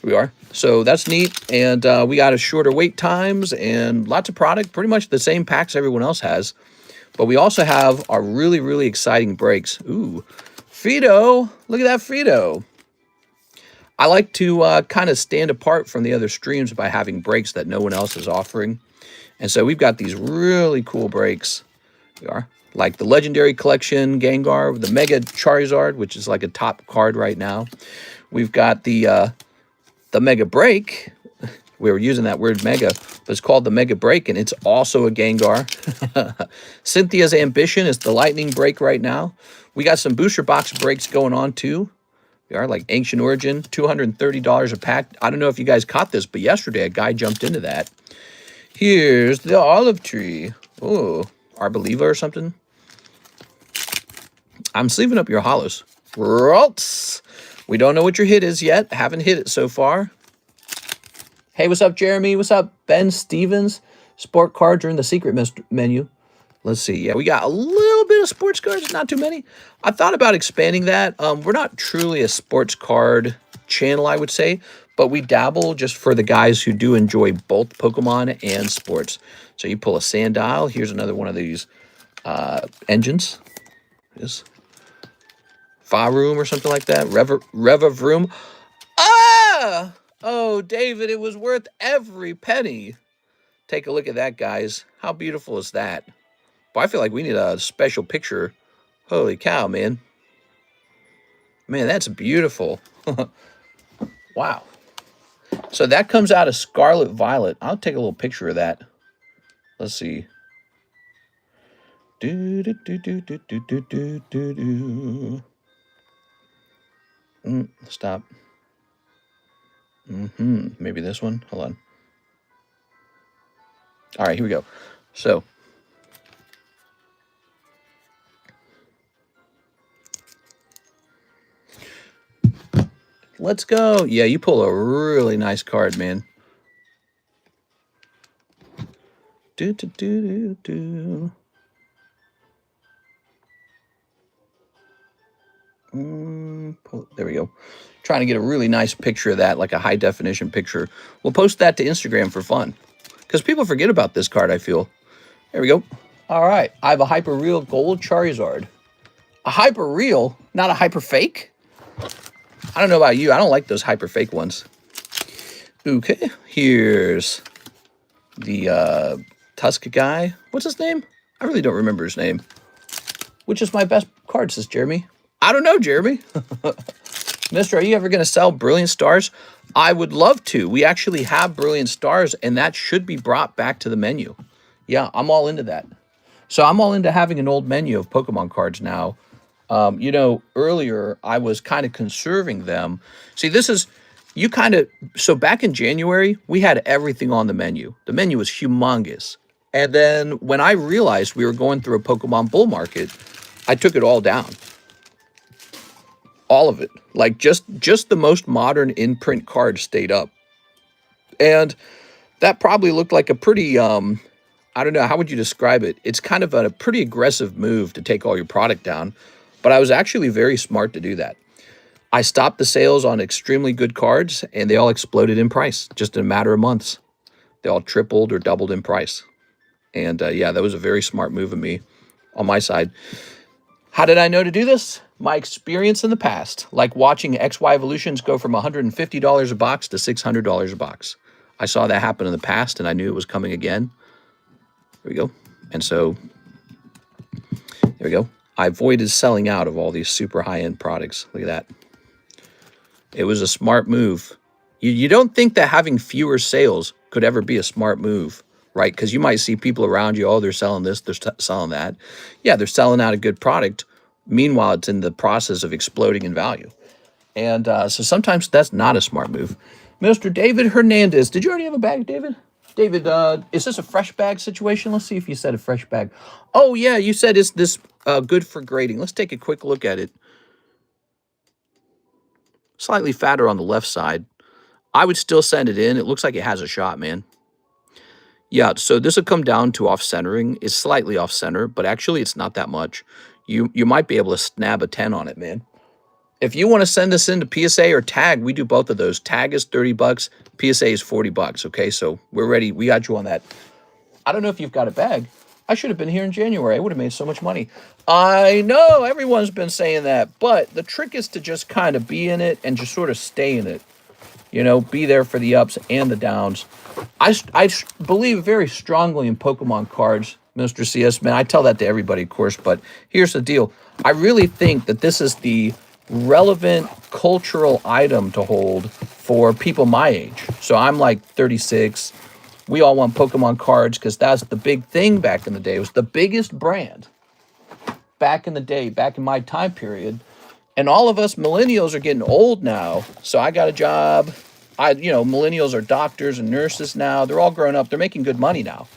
Here we are. So that's neat. And we got a shorter wait times and lots of product. Pretty much the same packs everyone else has. But we also have our really, really exciting breaks. Ooh, Frito. Look at that Frito. I like to kind of stand apart from the other streams by having breaks that no one else is offering. And so we've got these really cool breaks. We are like the Legendary Collection Gengar, the Mega Charizard, which is like a top card right now. We've got the Mega Break. We were using that word Mega, but it's called the Mega Break, and it's also a Gengar. Cynthia's Ambition is the Lightning Break right now. We got some booster box breaks going on too. We are like Ancient Origin, $230 a pack. I don't know if you guys caught this, but yesterday a guy jumped into that. Here's the Olive Tree. Oh, Arboliva or something. I'm sleeving up your hollows. Ralts. We don't know what your hit is yet. Haven't hit it so far. Hey, what's up, Jeremy? What's up, Ben Stevens? Sport cards are in the secret menu. Let's see. Yeah, we got a little bit of sports cards, not too many. I thought about expanding that. We're not truly a sports card channel, I would say, but we dabble just for the guys who do enjoy both Pokemon and sports. So you pull a Sandile. Here's another one of these engines. This Faroom or something like that. Revavroom. Ah! Oh, David, it was worth every penny. Take a look at that, guys. How beautiful is that? But I feel like we need a special picture. Holy cow, man. Man, that's beautiful. Wow. So that comes out of Scarlet Violet. I'll take a little picture of that. Let's see. Stop. Maybe this one. Hold on. All right, here we go. So let's go. Yeah, you pull a really nice card, man. There we go. Trying to get a really nice picture of that, like a high definition picture. We'll post that to Instagram for fun. Because people forget about this card, I feel. There we go. All right. I have a Hyper Real Gold Charizard. A Hyper Real, not a Hyper Fake? I don't know about you. I don't like those Hyper Fake ones. Okay. Here's the Tusk guy. What's his name? I really don't remember his name. Which is my best card, says Jeremy. I don't know, Jeremy. Mister, are you ever going to sell Brilliant Stars? I would love to. We actually have Brilliant Stars, and that should be brought back to the menu. Yeah, I'm all into that. So I'm all into having an old menu of Pokemon cards now. You know, earlier I was kind of conserving them. See, this is, you kind of, so back in January, we had everything on the menu. The menu was humongous. And then when I realized we were going through a Pokemon bull market, I took it all down. All of it. Like just the most modern in-print cards stayed up. And that probably looked like a pretty, I don't know, how would you describe it? It's kind of a pretty aggressive move to take all your product down, but I was actually very smart to do that. I stopped the sales on extremely good cards, and they all exploded in price just in a matter of months. They all tripled or doubled in price. And yeah, that was a very smart move of me on my side. How did I know to do this? My experience in the past, like watching XY Evolutions go from $150 a box to $600 a box. I saw that happen in the past, and I knew it was coming again. There we go. And so, there we go. I avoided selling out of all these super high-end products. Look at that. It was a smart move. You don't think that having fewer sales could ever be a smart move, right? Because you might see people around you, oh, they're selling this, they're selling that. Yeah, they're selling out a good product. Meanwhile, it's in the process of exploding in value. And so sometimes that's not a smart move. Mr. David Hernandez. Did you already have a bag, David? David, is this a fresh bag situation? Let's see if you said a fresh bag. Oh, yeah, you said is this good for grading. Let's take a quick look at it. Slightly fatter on the left side. I would still send it in. It looks like it has a shot, man. Yeah, so this will come down to off-centering. It's slightly off-center, but actually it's not that much. You might be able to snab a 10 on it, man. If you want to send this into PSA or tag, we do both of those. Tag is 30 bucks, PSA is 40 bucks, okay? So we're ready. We got you on that. I don't know if you've got a bag. I should have been here in January. I would have made so much money. I know everyone's been saying that, but the trick is to just kind of be in it and just sort of stay in it. You know, be there for the ups and the downs. I believe very strongly in Pokemon cards, Mr. CS. Man, I tell that to everybody, of course, but here's the deal. I really think that this is the relevant cultural item to hold for people my age. So I'm like 36. We all want Pokemon cards because that's the big thing back in the day. It was the biggest brand back in the day, back in my time period. And all of us millennials are getting old now. So I got a job. Millennials are doctors and nurses now. They're all grown up. They're making good money now.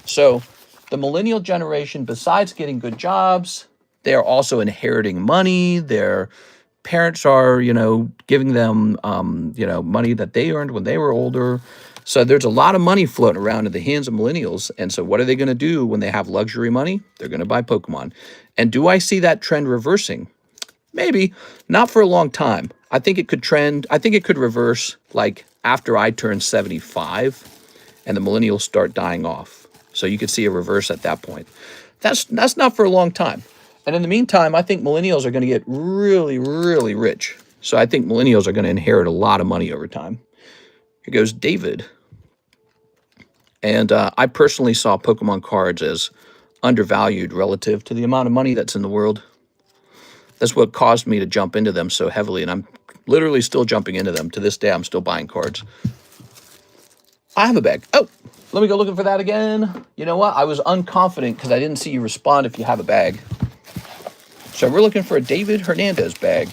So the millennial generation, besides getting good jobs, they're also inheriting money. Their parents are, giving them, money that they earned when they were older. So there's a lot of money floating around in the hands of millennials. And so what are they going to do when they have luxury money? They're going to buy Pokemon. And do I see that trend reversing? Maybe. Not for a long time. I think it could trend. I think it could reverse like after I turn 75 and the millennials start dying off. So you could see a reverse at that point. That's not for a long time. And in the meantime, I think millennials are going to get really, really rich. So I think millennials are going to inherit a lot of money over time. Here goes David. And I personally saw Pokemon cards as undervalued relative to the amount of money that's in the world. That's what caused me to jump into them so heavily, and I'm literally still jumping into them. To this day, I'm still buying cards. I have a bag. Oh, let me go looking for that again. You know what? I was unconfident because I didn't see you respond if you have a bag. So we're looking for a David Hernandez bag.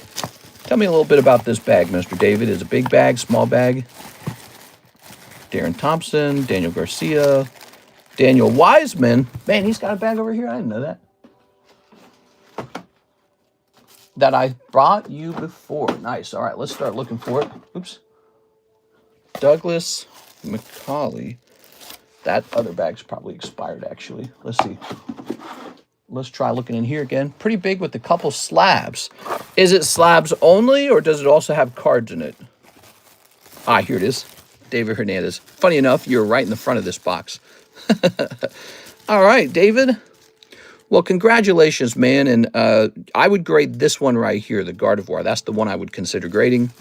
Tell me a little bit about this bag, Mr. David. Is it a big bag, small bag? Darren Thompson, Daniel Garcia, Daniel Wiseman. Man, he's got a bag over here. I didn't know that. That I brought you before. Nice. All right, let's start looking for it. Oops. Douglas McCauley. That other bag's probably expired, actually. Let's see. Let's try looking in here again. Pretty big with a couple slabs. Is it slabs only, or does it also have cards in it? Ah, here it is. David Hernandez. Funny enough, you're right in the front of this box. All right, David. Well, congratulations, man. And I would grade this one right here, the Gardevoir. That's the one I would consider grading.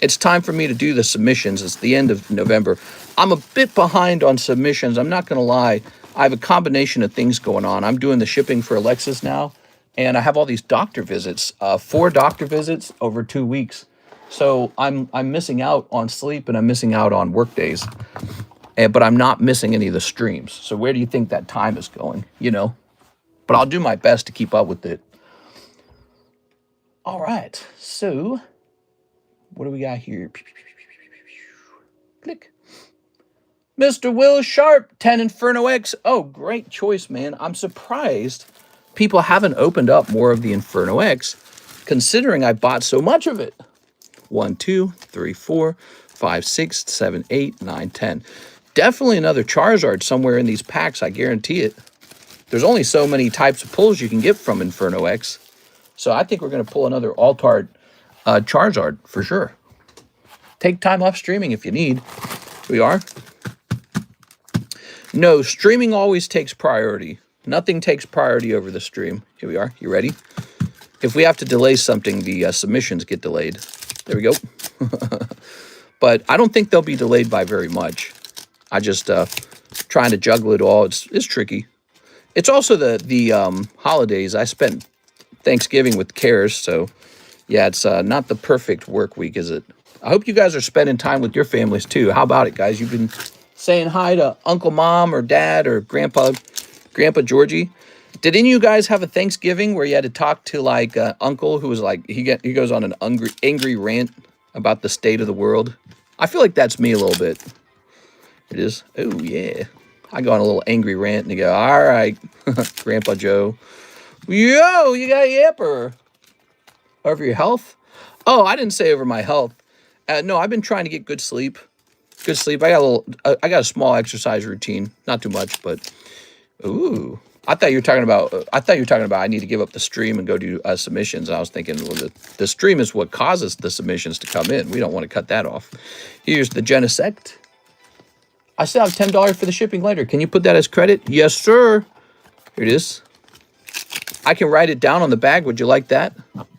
It's time for me to do the submissions. It's the end of November. I'm a bit behind on submissions. I'm not going to lie. I have a combination of things going on. I'm doing the shipping for Alexis now, and I have all these doctor visits, 4 doctor visits over 2 weeks. So I'm missing out on sleep, and I'm missing out on work days. But I'm not missing any of the streams. So where do you think that time is going, But I'll do my best to keep up with it. All right. So, what do we got here? Click. Mr. Will Sharp, 10 Inferno X. Oh, great choice, man. I'm surprised people haven't opened up more of the Inferno X, considering I bought so much of it. 1, 2, 3, 4, 5, 6, 7, 8, 9, 10. Definitely another Charizard somewhere in these packs, I guarantee it. There's only so many types of pulls you can get from Inferno X. So I think we're going to pull another Altart Charizard for sure. Take time off streaming if you need. We are. No, streaming always takes priority. Nothing takes priority over the stream. Here we are. You ready? If we have to delay something, the submissions get delayed. There we go. But I don't think they'll be delayed by very much. I just trying to juggle it all. It's tricky. It's also the holidays. I spent Thanksgiving with Cares, so yeah, it's not the perfect work week, is it? I hope you guys are spending time with your families too. How about it, guys? You've been saying hi to Uncle Mom or Dad or Grandpa Georgie. Did any of you guys have a Thanksgiving where you had to talk to like Uncle who was like he goes on an angry rant about the state of the world? I feel like that's me a little bit. It is. Oh yeah, I go on a little angry rant and they go, "All right, Grandpa Joe, yo, you got a yipper over your health." Oh, I didn't say over my health. No, I've been trying to get good sleep. Good sleep. I got a small exercise routine, not too much, but ooh. I thought you were talking about. I need to give up the stream and go do submissions. I was thinking, well, the stream is what causes the submissions to come in. We don't want to cut that off. Here's the Genesect. I still have $10 for the shipping later. Can you put that as credit? Yes, sir. Here it is. I can write it down on the bag. Would you like that?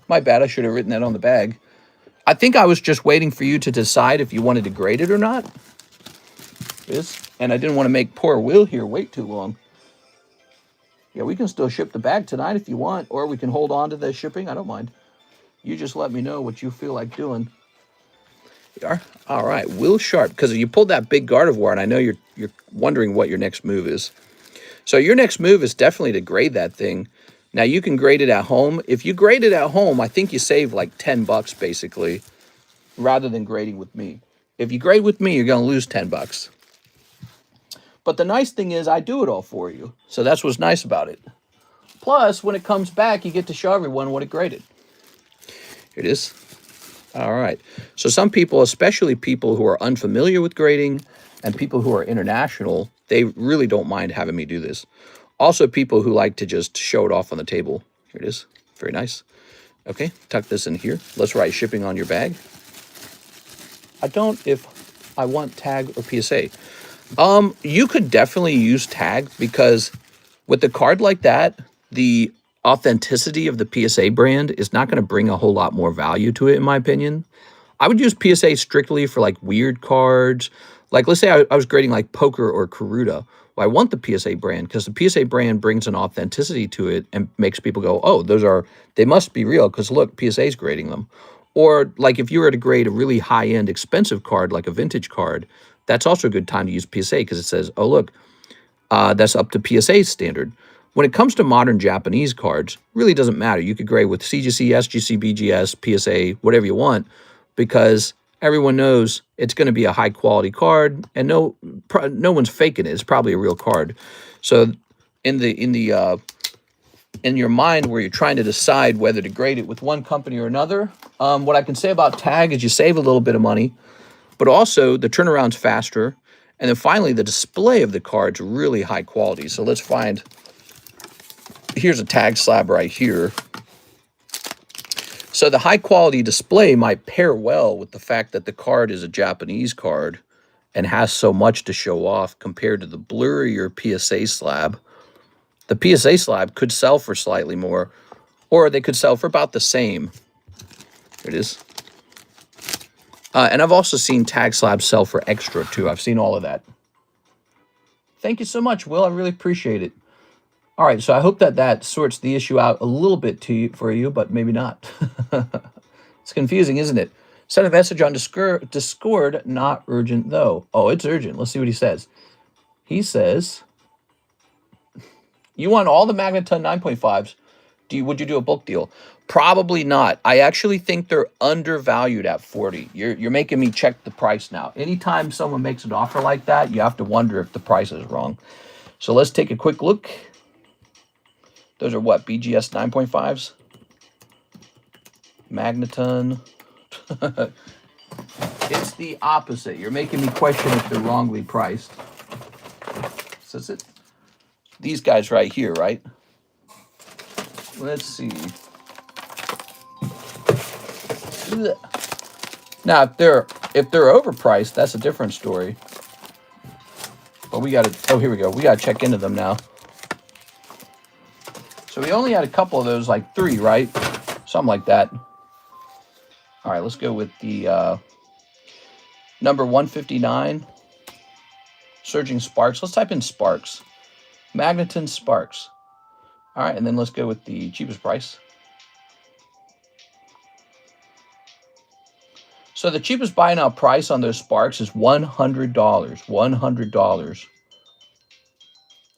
My bad. I should have written that on the bag. I think I was just waiting for you to decide if you wanted to grade it or not. And I didn't want to make poor Will here wait too long. Yeah, we can still ship the bag tonight if you want, or we can hold on to the shipping. I don't mind. You just let me know what you feel like doing. You are? All right, Will Sharp, because you pulled that big Gardevoir, and I know you're wondering what your next move is. So your next move is definitely to grade that thing. Now, you can grade it at home. If you grade it at home, I think you save like $10 basically, rather than grading with me. If you grade with me, you're going to lose $10. But the nice thing is I do it all for you. So that's what's nice about it. Plus, when it comes back, you get to show everyone what it graded. Here it is. All right. So some people, especially people who are unfamiliar with grading and people who are international, they really don't mind having me do this. Also, people who like to just show it off on the table. Here it is. Very nice. Okay, tuck this in here. Let's write shipping on your bag. I don't if I want tag or PSA. You could definitely use tag because with a card like that, the authenticity of the PSA brand is not going to bring a whole lot more value to it, in my opinion. I would use PSA strictly for like weird cards. Like, let's say I was grading like Poker or Karuta. Well, I want the PSA brand because the PSA brand brings an authenticity to it and makes people go, oh, they must be real because look, PSA's grading them. Or like if you were to grade a really high-end expensive card, like a vintage card, that's also a good time to use PSA because it says, oh, look, that's up to PSA standard. When it comes to modern Japanese cards, really doesn't matter. You could grade with CGC, SGC, BGS, PSA, whatever you want, because everyone knows it's going to be a high-quality card, and no one's faking it. It's probably a real card. So in your mind where you're trying to decide whether to grade it with one company or another, what I can say about tag is you save a little bit of money, but also the turnaround's faster. And then finally, the display of the card's really high quality. So let's find, here's a tag slab right here. So the high quality display might pair well with the fact that the card is a Japanese card and has so much to show off compared to the blurrier PSA slab. The PSA slab could sell for slightly more, or they could sell for about the same. Here it is. And I've also seen tag slabs sell for extra, too. I've seen all of that. Thank you so much, Will. I really appreciate it. All right, so I hope that sorts the issue out a little bit for you, but maybe not. It's confusing, isn't it? Send a message on Discord, not urgent, though. Oh, it's urgent. Let's see what he says. He says, you want all the Magneton 9.5s. Would you do a bulk deal? Probably not. I actually think they're undervalued at 40. You're making me check the price now. Anytime someone makes an offer like that, you have to wonder if the price is wrong. So let's take a quick look. Those are what? BGS 9.5s? Magneton. It's the opposite. You're making me question if they're wrongly priced. So is it these guys right here, right? Let's see. Now, if they're overpriced, that's a different story. But we gotta, oh, here we go. We gotta check into them now. So we only had a couple of those, like 3, right? Something like that. All right, let's go with the number 159. Surging Sparks. Let's type in Sparks. Magneton Sparks. All right, and then let's go with the cheapest price. So the cheapest buy now price on those Sparks is $100. $100.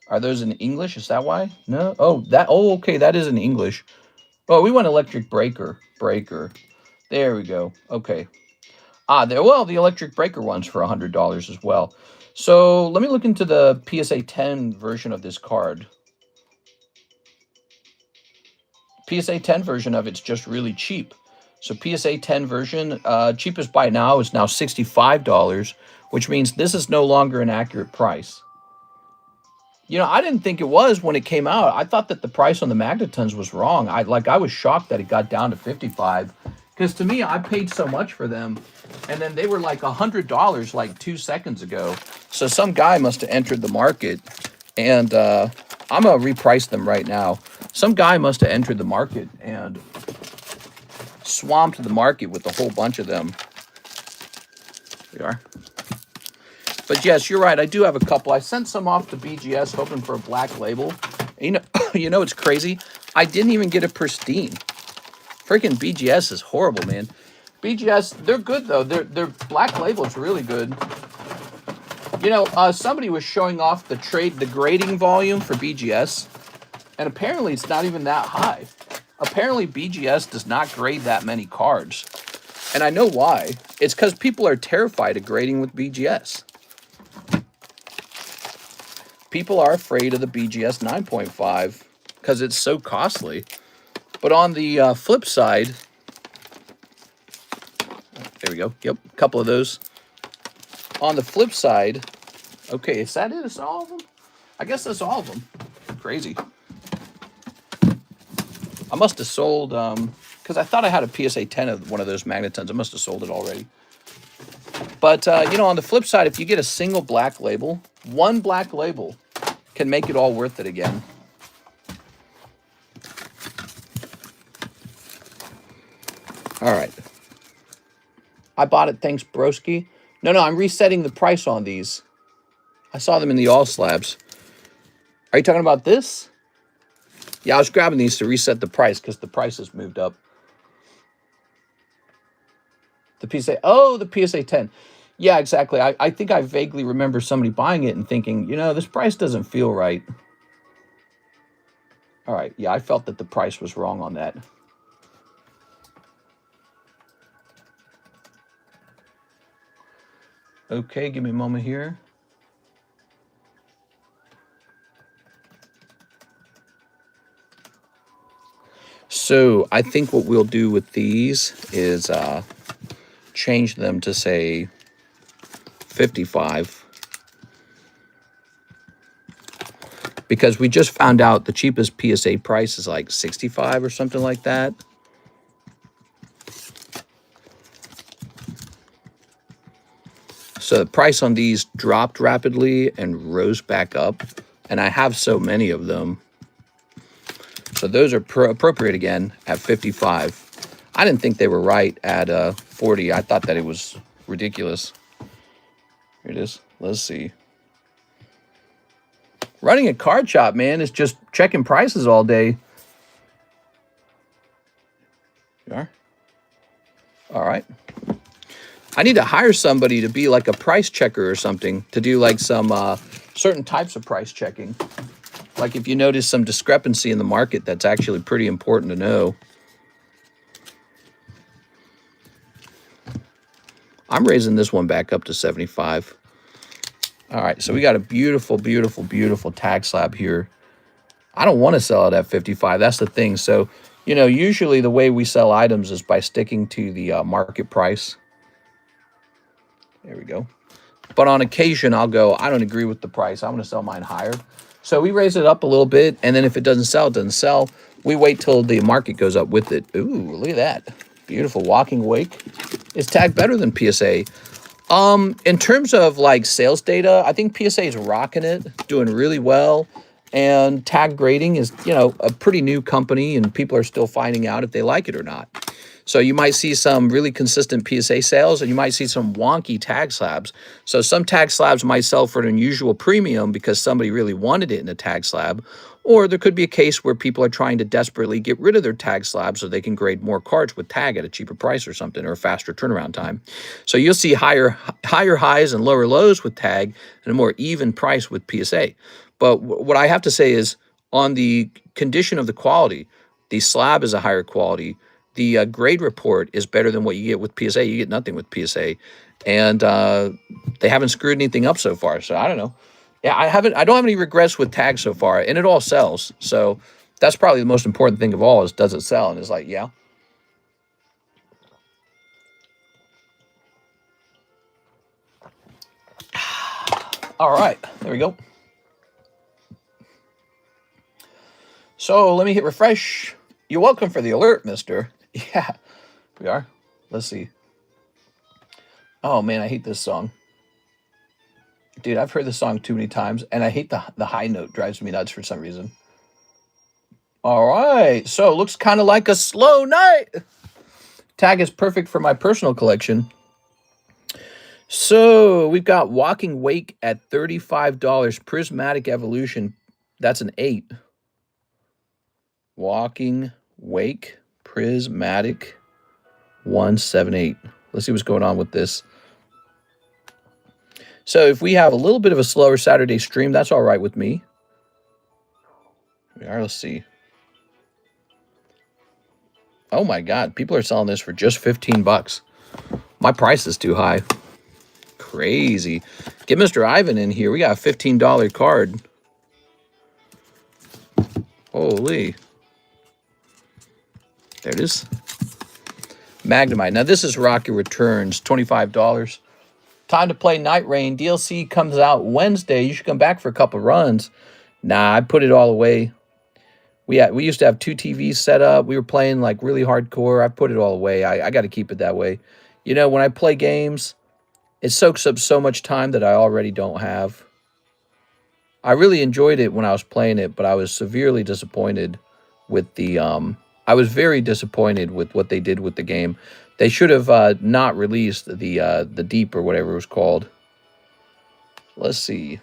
Are those in English? Is that why? No? Oh, okay, that is in English. Oh, we want Electric Breaker. There we go. Okay. Well, the Electric Breaker one's for $100 as well. So let me look into the PSA 10 version of this card. PSA 10 version of it's just really cheap. So PSA 10 version, cheapest buy now is now $65, which means this is no longer an accurate price. You know, I didn't think it was when it came out. I thought that the price on the Magnetons was wrong. I was shocked that it got down to $55. Because to me, I paid so much for them. And then they were like $100 like 2 seconds ago. So some guy must have entered the market. And I'm going to reprice them right now. Some guy must have entered the market and swamped the market with a whole bunch of them. There we are. But yes, you're right. I do have a couple. I sent some off to BGS hoping for a black label. And you know, it's crazy. I didn't even get a pristine. Freaking BGS is horrible, man. BGS, they're good though. Their black label is really good. You know, somebody was showing off the grading volume for BGS, and apparently it's not even that high. Apparently BGS does not grade that many cards. And I know why. It's because people are terrified of grading with BGS. People are afraid of the BGS 9.5 because it's so costly. But on the flip side, there we go. Yep, a couple of those. On the flip side, okay, is that it? Is that all of them? I guess that's all of them. Crazy. I must have sold, because I thought I had a PSA 10 of one of those Magnetons. I must have sold it already. But, you know, on the flip side, if you get a single black label, one black label can make it all worth it again. All right. I bought it, thanks, broski. No, I'm resetting the price on these. I saw them in the all slabs. Are you talking about this? Yeah, I was grabbing these to reset the price because the price has moved up. The PSA, oh, the PSA 10. Yeah, exactly. I think I vaguely remember somebody buying it and thinking, you know, this price doesn't feel right. All right, yeah, I felt that the price was wrong on that. Okay, give me a moment here. So I think what we'll do with these is change them to, say, 55. Because we just found out the cheapest PSA price is like 65 or something like that. So the price on these dropped rapidly and rose back up. And I have so many of them. So those are appropriate again at 55. I didn't think they were right at 40. I thought that it was ridiculous. Here it is. Let's see. Running a card shop, man, is just checking prices all day. You are? All right. I need to hire somebody to be like a price checker or something, to do like some certain types of price checking. Like if you notice some discrepancy in the market, that's actually pretty important to know. I'm raising this one back up to 75. All right, so we got a beautiful, beautiful, beautiful tag slab here. I don't want to sell it at 55. That's the thing. So, you know, usually the way we sell items is by sticking to the market price. There we go. But on occasion, I'll go, I don't agree with the price. I'm going to sell mine higher. So we raise it up a little bit, and then if it doesn't sell, it doesn't sell. We wait till the market goes up with it. Ooh, look at that. Beautiful walking wake. Is tagged better than PSA. In terms of like sales data, I think PSA is rocking it, doing really well. And Tag Grading is, you know, a pretty new company, and people are still finding out if they like it or not. So you might see some really consistent PSA sales, and you might see some wonky tag slabs. So some tag slabs might sell for an unusual premium because somebody really wanted it in a tag slab. Or there could be a case where people are trying to desperately get rid of their tag slabs so they can grade more cards with tag at a cheaper price or something, or a faster turnaround time. So you'll see higher highs and lower lows with tag and a more even price with PSA. But what I have to say is, on the condition of the quality, the slab is a higher quality. The grade report is better than what you get with PSA. You get nothing with PSA. And they haven't screwed anything up so far. So I don't know. Yeah, I don't have any regrets with tags so far, and it all sells. So that's probably the most important thing of all, is does it sell? And it's like, yeah. All right, there we go. So let me hit refresh. You're welcome for the alert, mister. Yeah, we are. Let's see. Oh man, I hate this song. Dude, I've heard this song too many times, and I hate the high note. Drives me nuts for some reason. All right, so it looks kind of like a slow night. Tag is perfect for my personal collection. So we've got Walking Wake at $35. Prismatic Evolution, that's an 8. Walking Wake, Prismatic, 178. Let's see what's going on with this. So if we have a little bit of a slower Saturday stream, that's all right with me. All right, let's see. Oh my God, people are selling this for just 15 bucks. My price is too high. Crazy. Get Mr. Ivan in here. We got a $15 card. Holy. There it is. Magnemite. Now this is Rocky Returns, $25. Time to play Night Rain. DLC comes out Wednesday. You should come back for a couple runs. Nah, I put it all away. We used to have 2 TVs set up. We were playing like really hardcore. I put it all away. I got to keep it that way. You know, when I play games, it soaks up so much time that I already don't have. I really enjoyed it when I was playing it, but I was severely disappointed with the I was very disappointed with what they did with the game. They should have not released the Deep or whatever it was called. Let's see.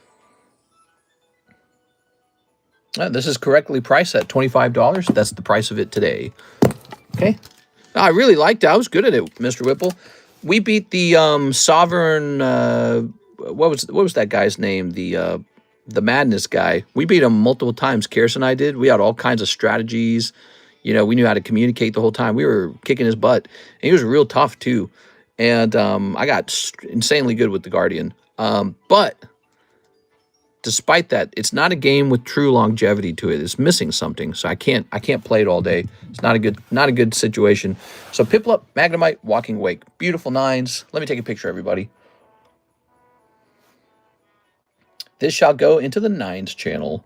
This is correctly priced at $25. That's the price of it today. Okay. I really liked it. I was good at it, Mr. Whipple. We beat the Sovereign. What was that guy's name? The Madness guy. We beat him multiple times. Karis and I did. We had all kinds of strategies. You know, we knew how to communicate the whole time. We were kicking his butt. And he was real tough too. And I got insanely good with the Guardian. But despite that, it's not a game with true longevity to it. It's missing something, so I can't play it all day. It's not a good situation. So Piplup, Magnemite, Walking Wake, beautiful 9s. Let me take a picture, everybody. This shall go into the 9s channel.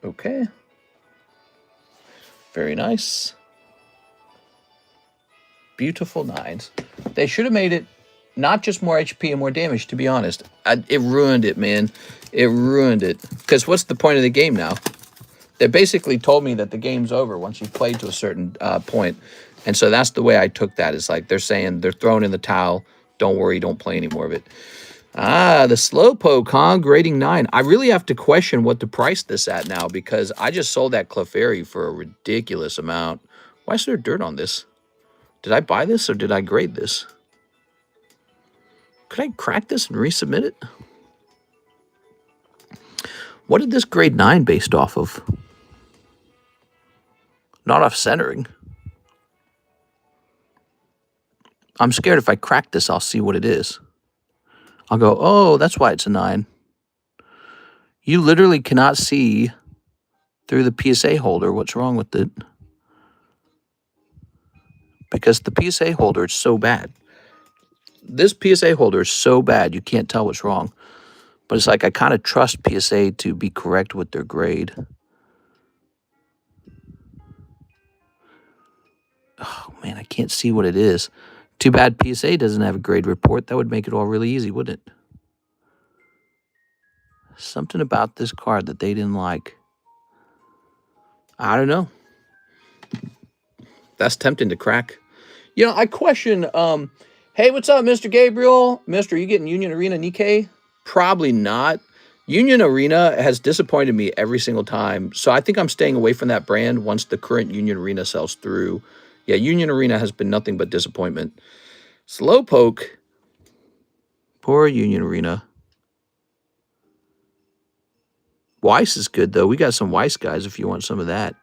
Okay. Very nice. Beautiful 9s. They should have made it not just more HP and more damage, to be honest. It ruined it, man. It ruined it. Because what's the point of the game now? They basically told me that the game's over once you've played to a certain point. And so that's the way I took that. It's like they're saying they're throwing in the towel. Don't worry, don't play any more of it. Ah, the Slowpoke, huh? Grading 9. I really have to question what to price this at now, because I just sold that Clefairy for a ridiculous amount. Why is there dirt on this? Did I buy this or did I grade this? Could I crack this and resubmit it? What did this grade 9 based off of? Not off centering. I'm scared if I crack this, I'll see what it is. I'll go, oh, that's why it's a 9. You literally cannot see through the PSA holder what's wrong with it. Because the PSA holder is so bad. This PSA holder is so bad, you can't tell what's wrong. But it's like I kind of trust PSA to be correct with their grade. Oh, man, I can't see what it is. Too bad PSA doesn't have a grade report. That would make it all really easy, wouldn't it? Something about this card that they didn't like. I don't know. That's tempting to crack. You know, I question, hey, what's up, Mr. Gabriel? Mister, you getting Union Arena Nikkei? Probably not. Union Arena has disappointed me every single time. So I think I'm staying away from that brand once the current Union Arena sells through. Yeah, Union Arena has been nothing but disappointment. Slowpoke. Poor Union Arena. Weiss is good, though. We got some Weiss guys if you want some of that.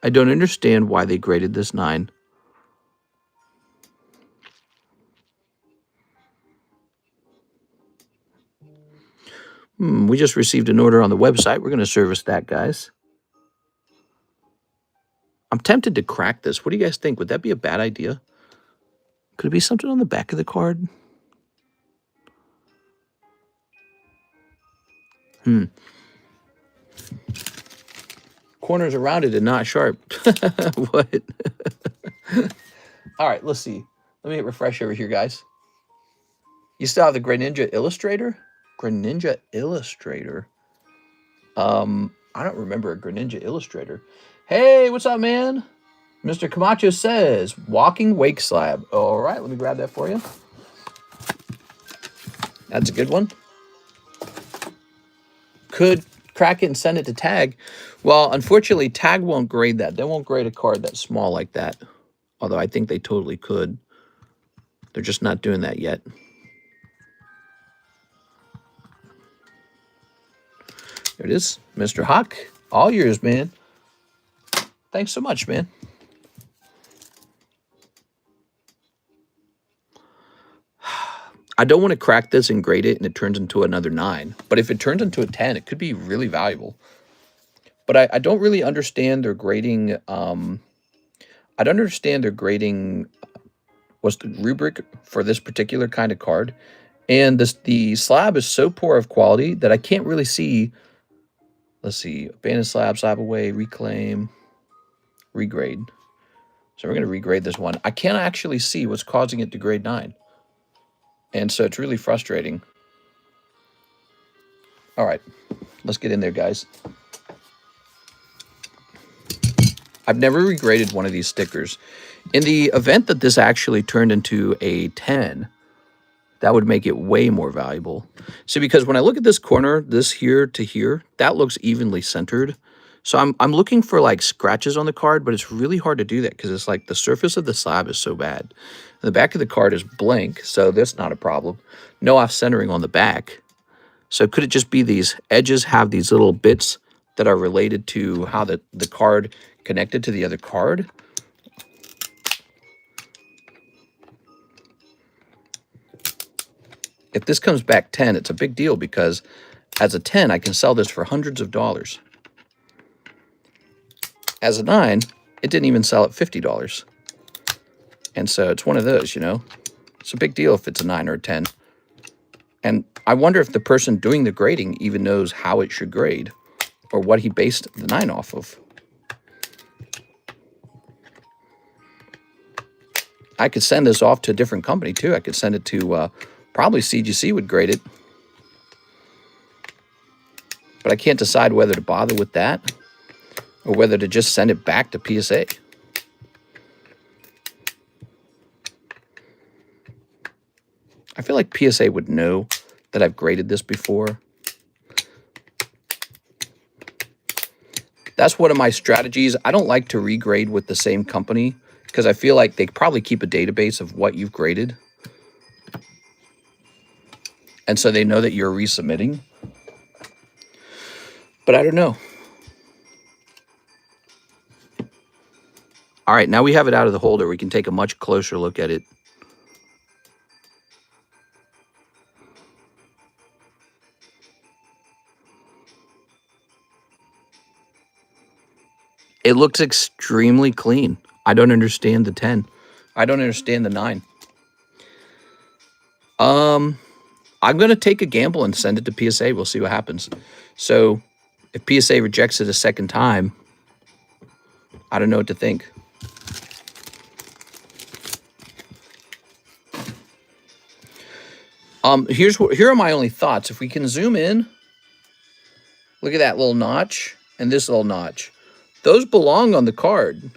I don't understand why they graded this 9. We just received an order on the website. We're going to service that, guys. I'm tempted to crack this. What do you guys think? Would that be a bad idea? Could it be something on the back of the card? Corners are rounded and not sharp. What? All right, let's see. Let me hit refresh over here, guys. You still have the Greninja Illustrator? Greninja Illustrator? I don't remember a Greninja Illustrator. Hey, what's up, man? Mr. Camacho says, Walking Wake Slab. All right, let me grab that for you. That's a good one. Could crack it and send it to Tag. Well, unfortunately, Tag won't grade that. They won't grade a card that's small like that. Although I think they totally could. They're just not doing that yet. There it is. Mr. Hawk. All yours, man. Thanks so much, man. I don't want to crack this and grade it and it turns into another 9. But if it turns into a 10, it could be really valuable. But I don't really understand their grading. I don't understand their grading. What's the rubric for this particular kind of card? And the slab is so poor of quality that I can't really see. Let's see. Abandoned slab, slab away, reclaim, regrade. So we're going to regrade this one. I can't actually see what's causing it to grade 9. And so it's really frustrating. All right, let's get in there, guys. I've never regraded one of these stickers. In the event that this actually turned into a 10, that would make it way more valuable. See, because when I look at this corner, this here to here, that looks evenly centered. So I'm looking for like scratches on the card, but it's really hard to do that because it's like the surface of the slab is so bad. The back of the card is blank, so that's not a problem. No off-centering on the back. So could it just be these edges have these little bits that are related to how the card connected to the other card? If this comes back 10, it's a big deal because as a 10, I can sell this for hundreds of dollars. As a 9, it didn't even sell at $50. And so it's one of those, you know. It's a big deal if it's a 9 or a 10. And I wonder if the person doing the grading even knows how it should grade or what he based the 9 off of. I could send this off to a different company, too. I could send it to, probably CGC would grade it. But I can't decide whether to bother with that or whether to just send it back to PSA. I feel like PSA would know that I've graded this before. That's one of my strategies. I don't like to regrade with the same company because I feel like they probably keep a database of what you've graded. And so they know that you're resubmitting. But I don't know. All right, now we have it out of the holder. We can take a much closer look at it. It looks extremely clean. I don't understand the 10. I don't understand the 9. I'm going to take a gamble and send it to PSA. We'll see what happens. So if PSA rejects it a second time, I don't know what to think. Here are my only thoughts. If we can zoom in, look at that little notch and this little notch. Those belong on the card.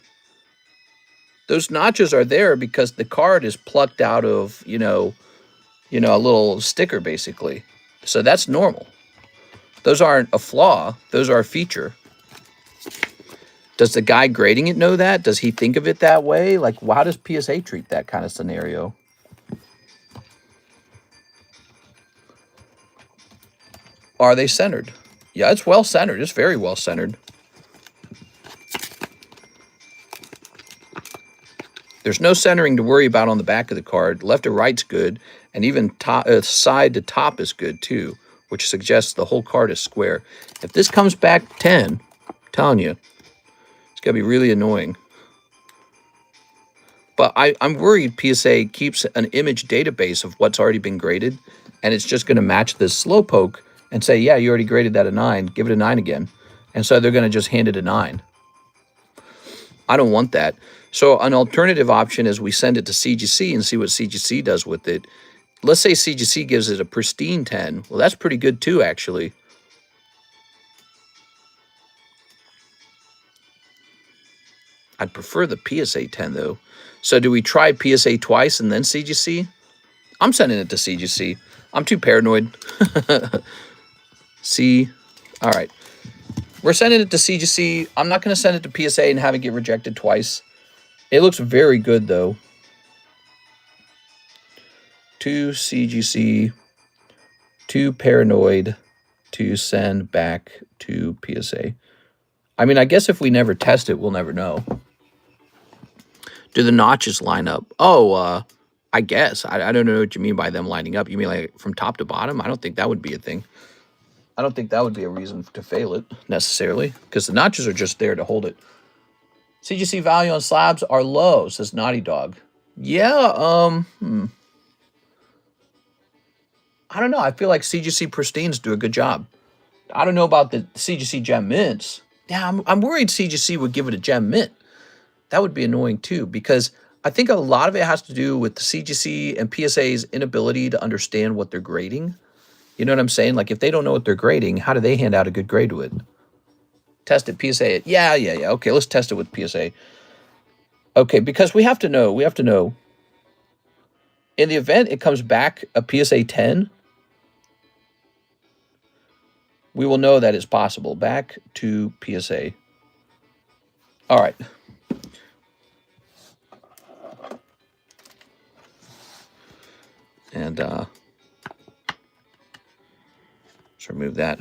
Those notches are there because the card is plucked out of, you know, a little sticker basically. So that's normal. Those aren't a flaw. Those are a feature. Does the guy grading it know that? Does he think of it that way? Like, how does PSA treat that kind of scenario? Are they centered? Yeah, it's well centered. It's very well centered. There's no centering to worry about on the back of the card. Left to right's good, and even side to top is good too, which suggests the whole card is square. If this comes back 10, I'm telling you, it's going to be really annoying. But I'm worried PSA keeps an image database of what's already been graded, and it's just going to match this slowpoke and say, yeah, you already graded that a 9. Give it a 9 again. And so they're going to just hand it a 9. I don't want that. So an alternative option is we send it to CGC and see what CGC does with it. Let's say CGC gives it a pristine 10. Well, that's pretty good too, actually. I'd prefer the PSA 10, though. So do we try PSA twice and then CGC? I'm sending it to CGC. I'm too paranoid. See? All right. We're sending it to CGC. I'm not going to send it to PSA and have it get rejected twice. It looks very good, though. To CGC. Too paranoid to send back to PSA. I mean, I guess if we never test it, we'll never know. Do the notches line up? Oh, I guess. I don't know what you mean by them lining up. You mean like from top to bottom? I don't think that would be a thing. I don't think that would be a reason to fail it, necessarily, because the notches are just there to hold it. CGC value on slabs are low, says Naughty Dog. Yeah, I don't know. I feel like CGC Pristines do a good job. I don't know about the CGC Gem Mints. Yeah, I'm worried CGC would give it a Gem Mint. That would be annoying too, because I think a lot of it has to do with the CGC and PSA's inability to understand what they're grading. You know what I'm saying? Like, if they don't know what they're grading, how do they hand out a good grade to it? Test it, PSA it. Yeah. Okay, let's test it with PSA. Okay, because we have to know. We have to know. In the event it comes back a PSA 10, we will know that it's possible. Back to PSA. All right. And let's remove that.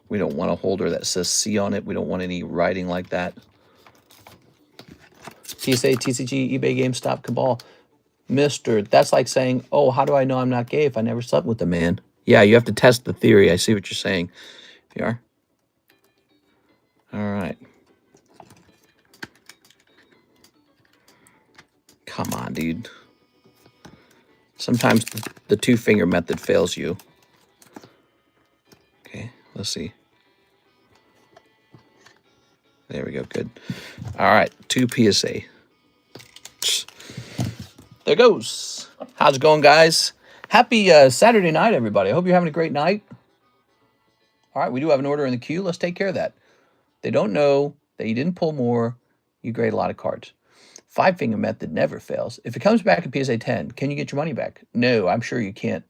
We don't want a holder that says C on it. We don't want any writing like that. PSA, TCG, eBay, GameStop, Cabal. Mister, that's like saying, oh, how do I know I'm not gay if I never slept with a man? Yeah, you have to test the theory. I see what you're saying. You are? All right. Come on, dude. Sometimes the two-finger method fails you. Okay, let's see. There we go, good. All right, 2 PSA. There goes. How's it going, guys? Happy Saturday night, everybody. I hope you're having a great night. All right, we do have an order in the queue. Let's take care of that. They don't know that you didn't pull more. You grade a lot of cards. 5-finger method never fails. If it comes back at PSA 10, can you get your money back? No, I'm sure you can't.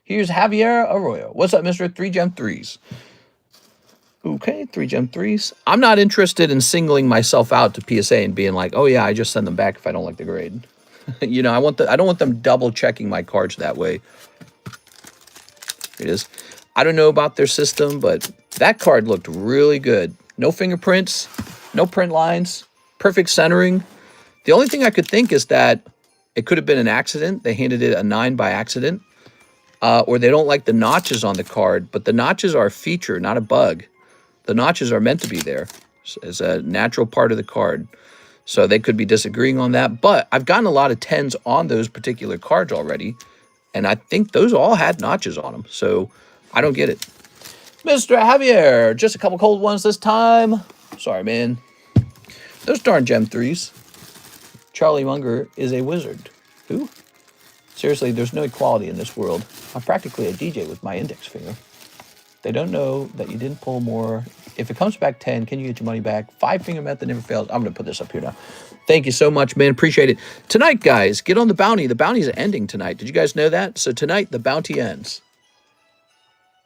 Here's Javier Arroyo. What's up, Mr. 3-Gem 3s? Okay, 3-Gem 3s. I'm not interested in singling myself out to PSA and being like, oh yeah, I just send them back if I don't like the grade. You know, I don't want them double checking my cards that way. It is. I don't know about their system, but that card looked really good. No fingerprints. No print lines. Perfect centering. The only thing I could think is that it could have been an accident. They handed it a 9 by accident. Or they don't like the notches on the card. But the notches are a feature, not a bug. The notches are meant to be there as a natural part of the card. So they could be disagreeing on that. But I've gotten a lot of 10s on those particular cards already. And I think those all had notches on them. So I don't get it. Mr. Javier, just a couple cold ones this time. Sorry, man. Those darn Gem 3s. Charlie Munger is a wizard. Who? Seriously, there's no equality in this world. I'm practically a DJ with my index finger. They don't know that you didn't pull more. If it comes back 10, can you get your money back? 5-finger method never fails. I'm going to put this up here now. Thank you so much, man. Appreciate it. Tonight, guys, get on the bounty. The bounties are ending tonight. Did you guys know that? So tonight, the bounty ends.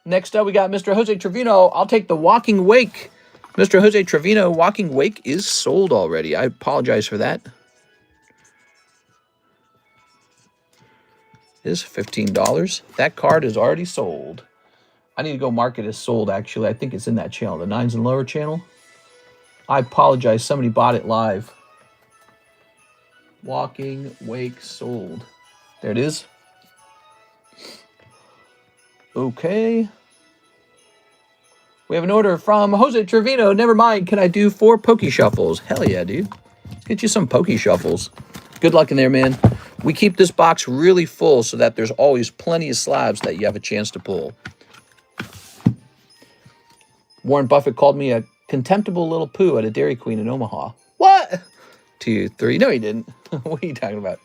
Next up, we got Mr. Jose Trevino. I'll take the Walking Wake. Mr. Jose Trevino, Walking Wake is sold already. I apologize for that. It is $15. That card is already sold. I need to go mark it as sold, actually. I think it's in that channel, the 9s and lower channel. I apologize. Somebody bought it live. Walking Wake sold. There it is. Okay. We have an order from Jose Trevino. Never mind. Can I do 4 Poke Shuffles? Hell yeah, dude. Let's get you some Poke Shuffles. Good luck in there, man. We keep this box really full so that there's always plenty of slabs that you have a chance to pull. Warren Buffett called me a contemptible little poo at a Dairy Queen in Omaha. What? 2, 3. No, he didn't. What are you talking about?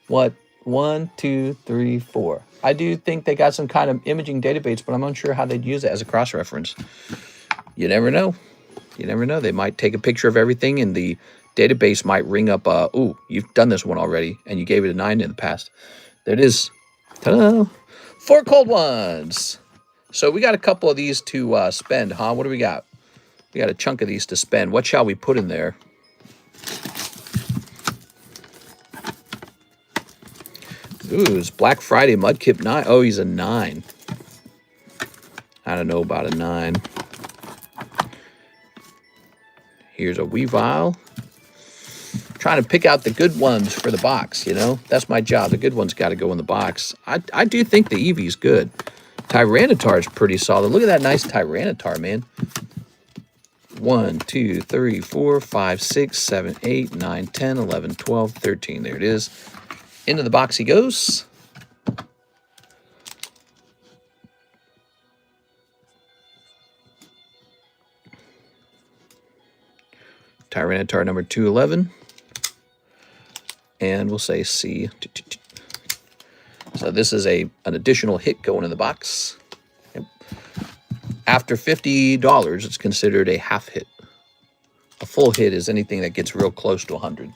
What? 1, 2, 3, 4. I do think they got some kind of imaging database, but I'm unsure how they'd use it as a cross-reference. You never know. You never know. They might take a picture of everything, and the database might ring up, ooh, you've done this one already, and you gave it a 9 in the past. There it is. Ta-da! 4 cold ones. So we got a couple of these to spend, huh? What do we got? We got a chunk of these to spend. What shall we put in there? Ooh, it's Black Friday Mudkip 9. Oh, he's a 9. I don't know about a 9. Here's a Weavile. Trying to pick out the good ones for the box, you know? That's my job. The good ones got to go in the box. I do think the Eevee's good. Tyranitar is pretty solid. Look at that nice Tyranitar, man. 1, 2, 3, 4, 5, 6, 7, 8, 9, 10, 11, 12, 13. There it is. Into the box he goes. Tyranitar number 211. And we'll say C. So this is an additional hit going in the box. Yep. After $50, it's considered a half hit. A full hit is anything that gets real close to 100.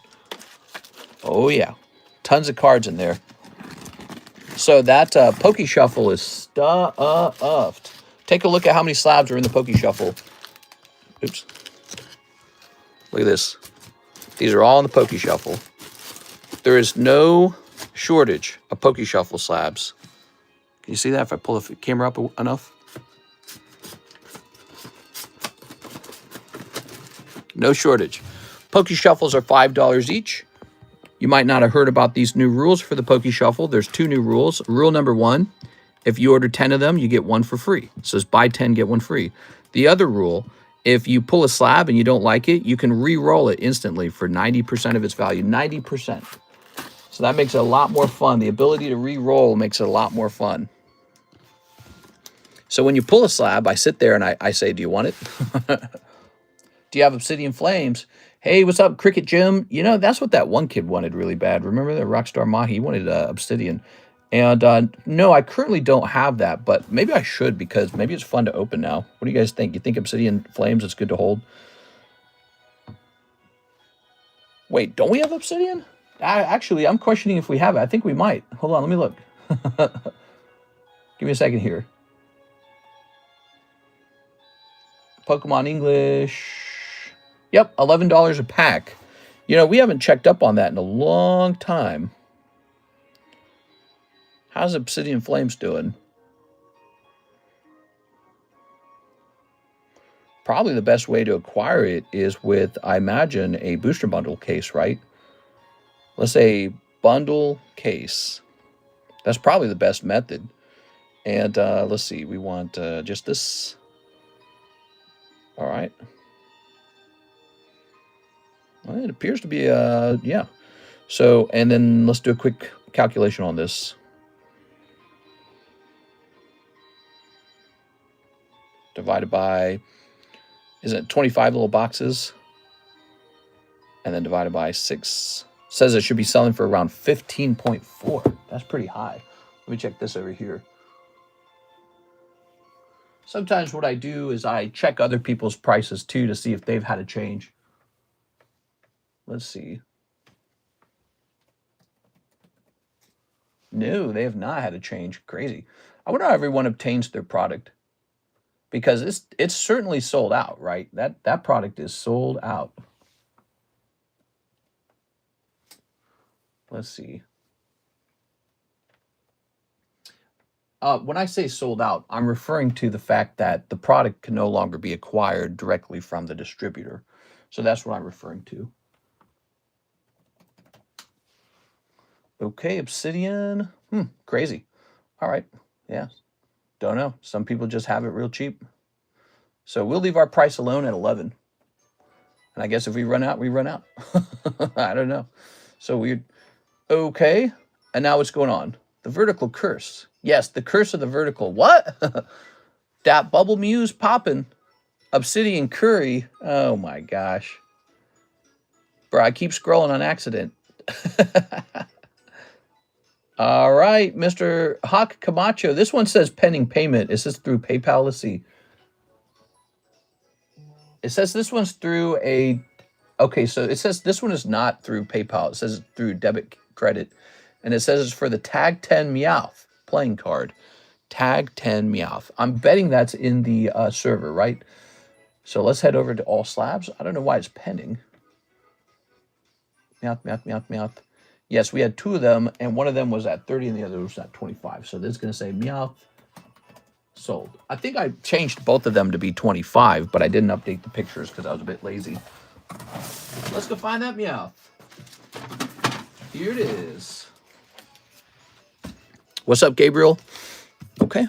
Oh, yeah. Tons of cards in there. So that Poke Shuffle is stuffed. Take a look at how many slabs are in the Poke Shuffle. Oops. Look at this. These are all in the Poke Shuffle. There is no shortage of Poke Shuffle slabs. Can you see that if I pull the camera up enough? No shortage. Poke Shuffles are $5 each. You might not have heard about these new rules for the Poke Shuffle. There's 2 new rules. Rule number 1, if you order 10 of them, you get 1 for free. It says buy 10, get 1 free. The other rule, if you pull a slab and you don't like it, you can re-roll it instantly for 90% of its value. 90%. So that makes it a lot more fun. The ability to re-roll makes it a lot more fun. So when you pull a slab, I sit there and I say, do you want it? Do you have Obsidian Flames? Hey, what's up, Cricket Jim? You know, that's what that one kid wanted really bad. Remember that Rockstar Mahi? He wanted Obsidian. And no, I currently don't have that, but maybe I should because maybe it's fun to open now. What do you guys think? You think Obsidian Flames is good to hold? Wait, don't we have Obsidian? Actually, I'm questioning if we have it. I think we might. Hold on, let me look. Give me a second here. Pokemon English. Yep, $11 a pack. You know, we haven't checked up on that in a long time. How's Obsidian Flames doing? probably the best way to acquire it is with, I imagine, a booster bundle case, right? Let's say bundle case. That's probably the best method. And let's see, we want just this. All right. Well, it appears to be, yeah. So, and then let's do a quick calculation on this. Divided by, is it 25 little boxes? And then divided by 6. Says it should be selling for around 15.4. That's pretty high. Let me check this over here. Sometimes what I do is I check other people's prices too to see if they've had a change. Let's see. No, they have not had a change. Crazy. I wonder how everyone obtains their product. Because it's certainly sold out, right? That product is sold out. Let's see. When I say sold out, I'm referring to the fact that the product can no longer be acquired directly from the distributor. So that's what I'm referring to. Okay, Obsidian. Crazy. All right. Yeah. Don't know. Some people just have it real cheap. So we'll leave our price alone at 11. And I guess if we run out, we run out. I don't know. So weird. Okay. And now what's going on? The vertical curse. Yes, the curse of the vertical. What? That Bubble Muse popping. Obsidian Curry. Oh my gosh. Bro, I keep scrolling on accident. All right, Mr. Hawk Camacho. This one says pending payment. Is this through PayPal? Let's see. It says this one's through a... Okay, so it says this one is not through PayPal. It says it's through debit credit. And it says it's for the Tag 10 Meowth playing card. Tag 10 Meowth. I'm betting that's in the server, right? So let's head over to all slabs. I don't know why it's pending. Meowth, Meowth, Meowth, Meowth. Yes, we had 2 of them, and one of them was at 30 and the other was at 25. So this is going to say Meowth sold. I think I changed both of them to be 25, but I didn't update the pictures because I was a bit lazy. Let's go find that Meowth. Here it is. What's up, Gabriel? Okay.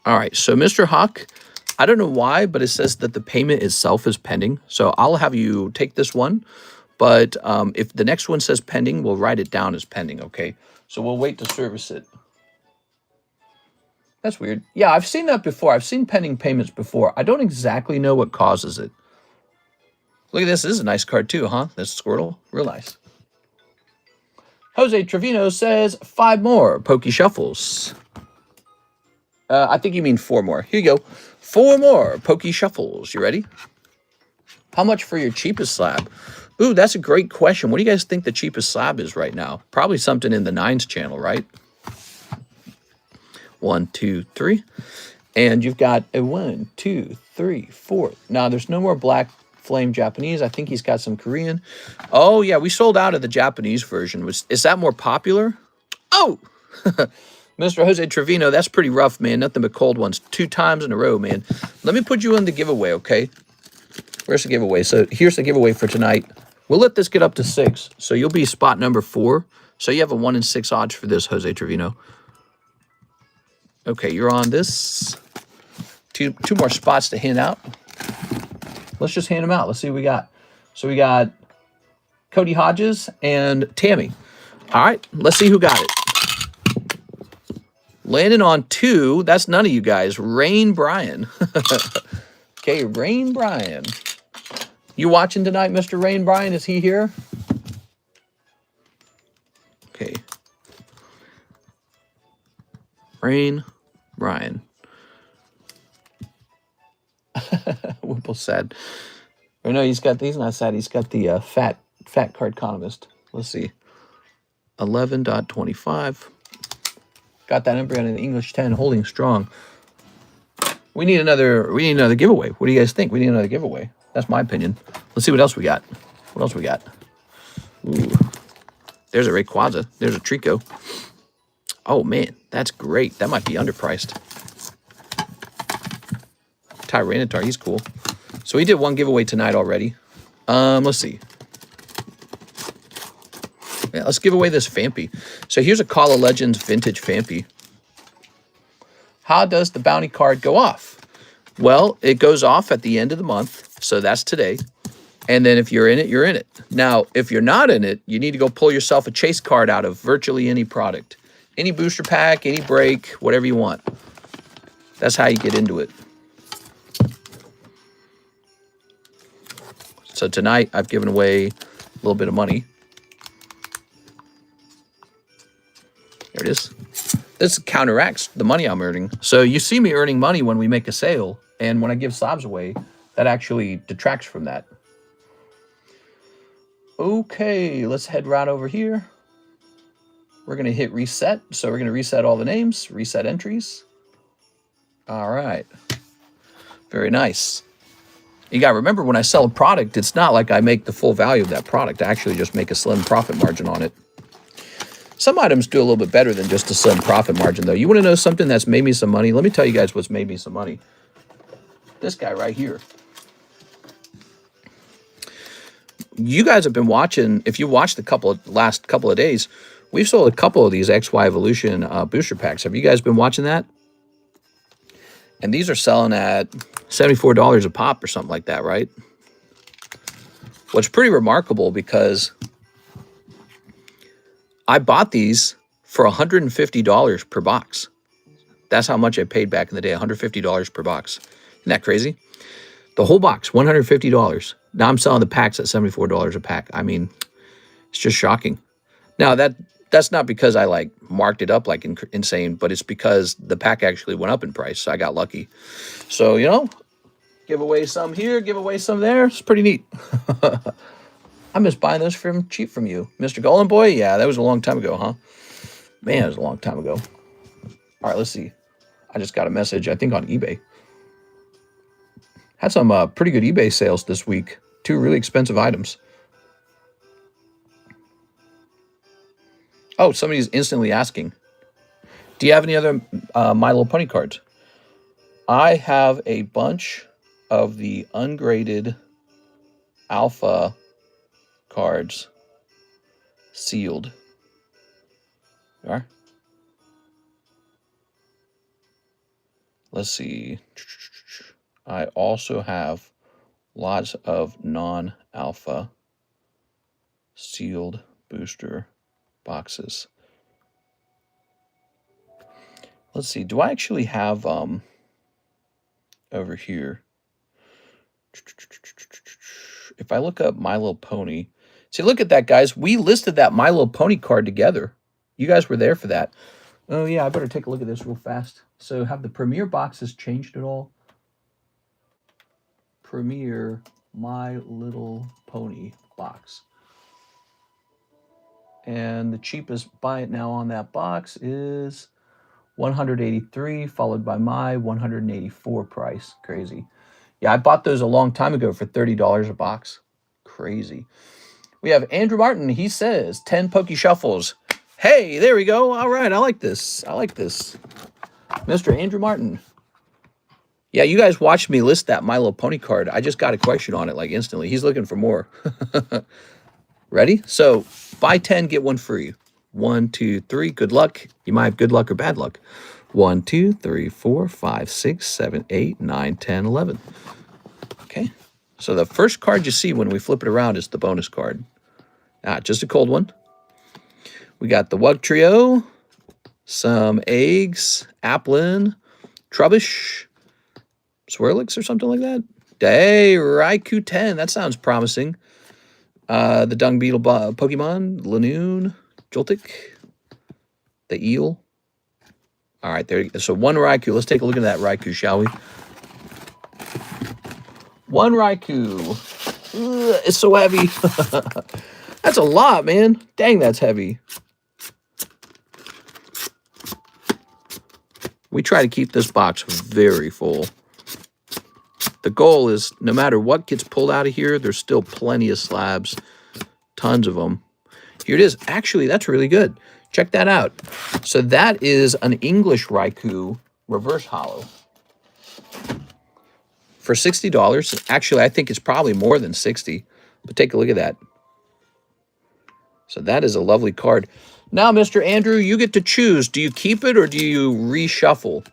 All right, so Mr. Hawk, I don't know why, but it says that the payment itself is pending. So I'll have you take this one. But if the next one says pending, we'll write it down as pending, okay? So we'll wait to service it. That's weird. Yeah, I've seen that before. I've seen pending payments before. I don't exactly know what causes it. Look at this. This is a nice card too, huh? This Squirtle. Real nice. Jose Trevino says 5 more Poke Shuffles. I think you mean 4 more. Here you go. 4 more Poke Shuffles. You ready? How much for your cheapest slab? Ooh, that's a great question. What do you guys think the cheapest slab is right now? Probably something in the 9s channel, right? 1, 2, 3. And you've got a 1, 2, 3, 4. Now, there's no more Black Flame Japanese. I think he's got some Korean. Oh, yeah, we sold out of the Japanese version. Is that more popular? Oh! Mr. Jose Trevino, that's pretty rough, man. Nothing but cold ones. 2 times in a row, man. Let me put you in the giveaway, okay? Where's the giveaway? So here's the giveaway for tonight. We'll let this get up to 6. So you'll be spot number 4. So you have a 1 in 6 odds for this, Jose Trevino. Okay, you're on this. Two more spots to hand out. Let's just hand them out. Let's see what we got. So we got Cody Hodges and Tammy. All right, let's see who got it. Landing on 2. That's none of you guys. Rain Brian. Okay, Rain Brian. You watching tonight, Mr. Rain Brian? Is he here? Okay. Rain Brian. Whipple sad. Or no, he's not sad. He's got the fat Cardconomist. Let's see. 11.25. Got that Umbreon in the English 10, holding strong. We need another giveaway. What do you guys think? We need another giveaway. That's my opinion. Let's see what else we got. What else we got? Ooh. There's a Rayquaza. There's a Trico. Oh, man, that's great. That might be underpriced. Tyranitar, he's cool. So we did one giveaway tonight already. Let's see. Yeah, let's give away this Fampy. So here's a Call of Legends vintage Fampy. How does the bounty card go off? Well, it goes off at the end of the month. So that's today. And then if you're in it, you're in it. Now, if you're not in it, you need to go pull yourself a chase card out of virtually any product. Any booster pack, any break, whatever you want. That's how you get into it. So tonight, I've given away a little bit of money. There it is. This counteracts the money I'm earning. So you see me earning money when we make a sale. And when I give slabs away, that actually detracts from that. Okay, let's head right over here. We're going to hit reset. So we're going to reset all the names, reset entries. All right. Very nice. You got to remember, when I sell a product, it's not like I make the full value of that product. I actually just make a slim profit margin on it. Some items do a little bit better than just a slim profit margin, though. You want to know something that's made me some money? Let me tell you guys what's made me some money. This guy right here. You guys have been watching, if you watched the last couple of days, we've sold a couple of these XY Evolution booster packs. Have you guys been watching that? And these are selling at $74 a pop or something like that, right? What's pretty remarkable, because I bought these for $150 per box. That's how much I paid back in the day, $150 per box. Isn't that crazy? The whole box, $150. Now I'm selling the packs at $74 a pack. I mean, it's just shocking. Now, that's not because I, like, marked it up like insane, but it's because the pack actually went up in price, so I got lucky. So, you know, give away some here, give away some there. It's pretty neat. I miss buying those cheap from you. Mr. Golden Boy? Yeah, that was a long time ago, huh? Man, it was a long time ago. All right, let's see. I just got a message, I think, on eBay. Had some pretty good eBay sales this week. 2 really expensive items. Oh, somebody's instantly asking, do you have any other My Little Pony cards? I have a bunch of the ungraded alpha cards sealed. There are. Let's see. I also have lots of non-alpha sealed booster boxes. Let's see. Do I actually have over here? If I look up My Little Pony, see, look at that, guys. We listed that My Little Pony card together. You guys were there for that. Oh yeah, I better take a look at this real fast. So, have the Premier boxes changed at all? Premier My Little Pony box. And the cheapest buy it now on that box is $183, followed by my $184 price. Crazy. Yeah, I bought those a long time ago for $30 a box. Crazy. We have Andrew Martin. He says 10 Poke Shuffles. Hey, there we go. All right, I like this. I like this. Mr. Andrew Martin. Yeah, you guys watched me list that My Little Pony card. I just got a question on it, like, instantly. He's looking for more. Ready? So, buy 10, get 1 free. 1, 2, 3. Good luck. You might have good luck or bad luck. 1, 2, 3, 4, 5, 6, 7, 8, 9, 10, 11. Okay. So, the first card you see when we flip it around is the bonus card. Just a cold one. We got the Wug Trio, some eggs, Applin, Trubbish, Swirlix or something like that. Hey, Raikou 10. That sounds promising. The Dung Beetle Pokemon, Lanoon, Joltik, the Eel. All right, there you go. So 1 Raikou. Let's take a look at that Raikou, shall we? 1 Raikou. Ugh, it's so heavy. That's a lot, man. Dang, that's heavy. We try to keep this box very full. The goal is, no matter what gets pulled out of here, there's still plenty of slabs. Tons of them. Here it is. Actually, that's really good. Check that out. So that is an English Raikou reverse holo. For $60. Actually, I think it's probably more than 60. But take a look at that. So that is a lovely card. Now, Mr. Andrew, you get to choose. Do you keep it or do you reshuffle?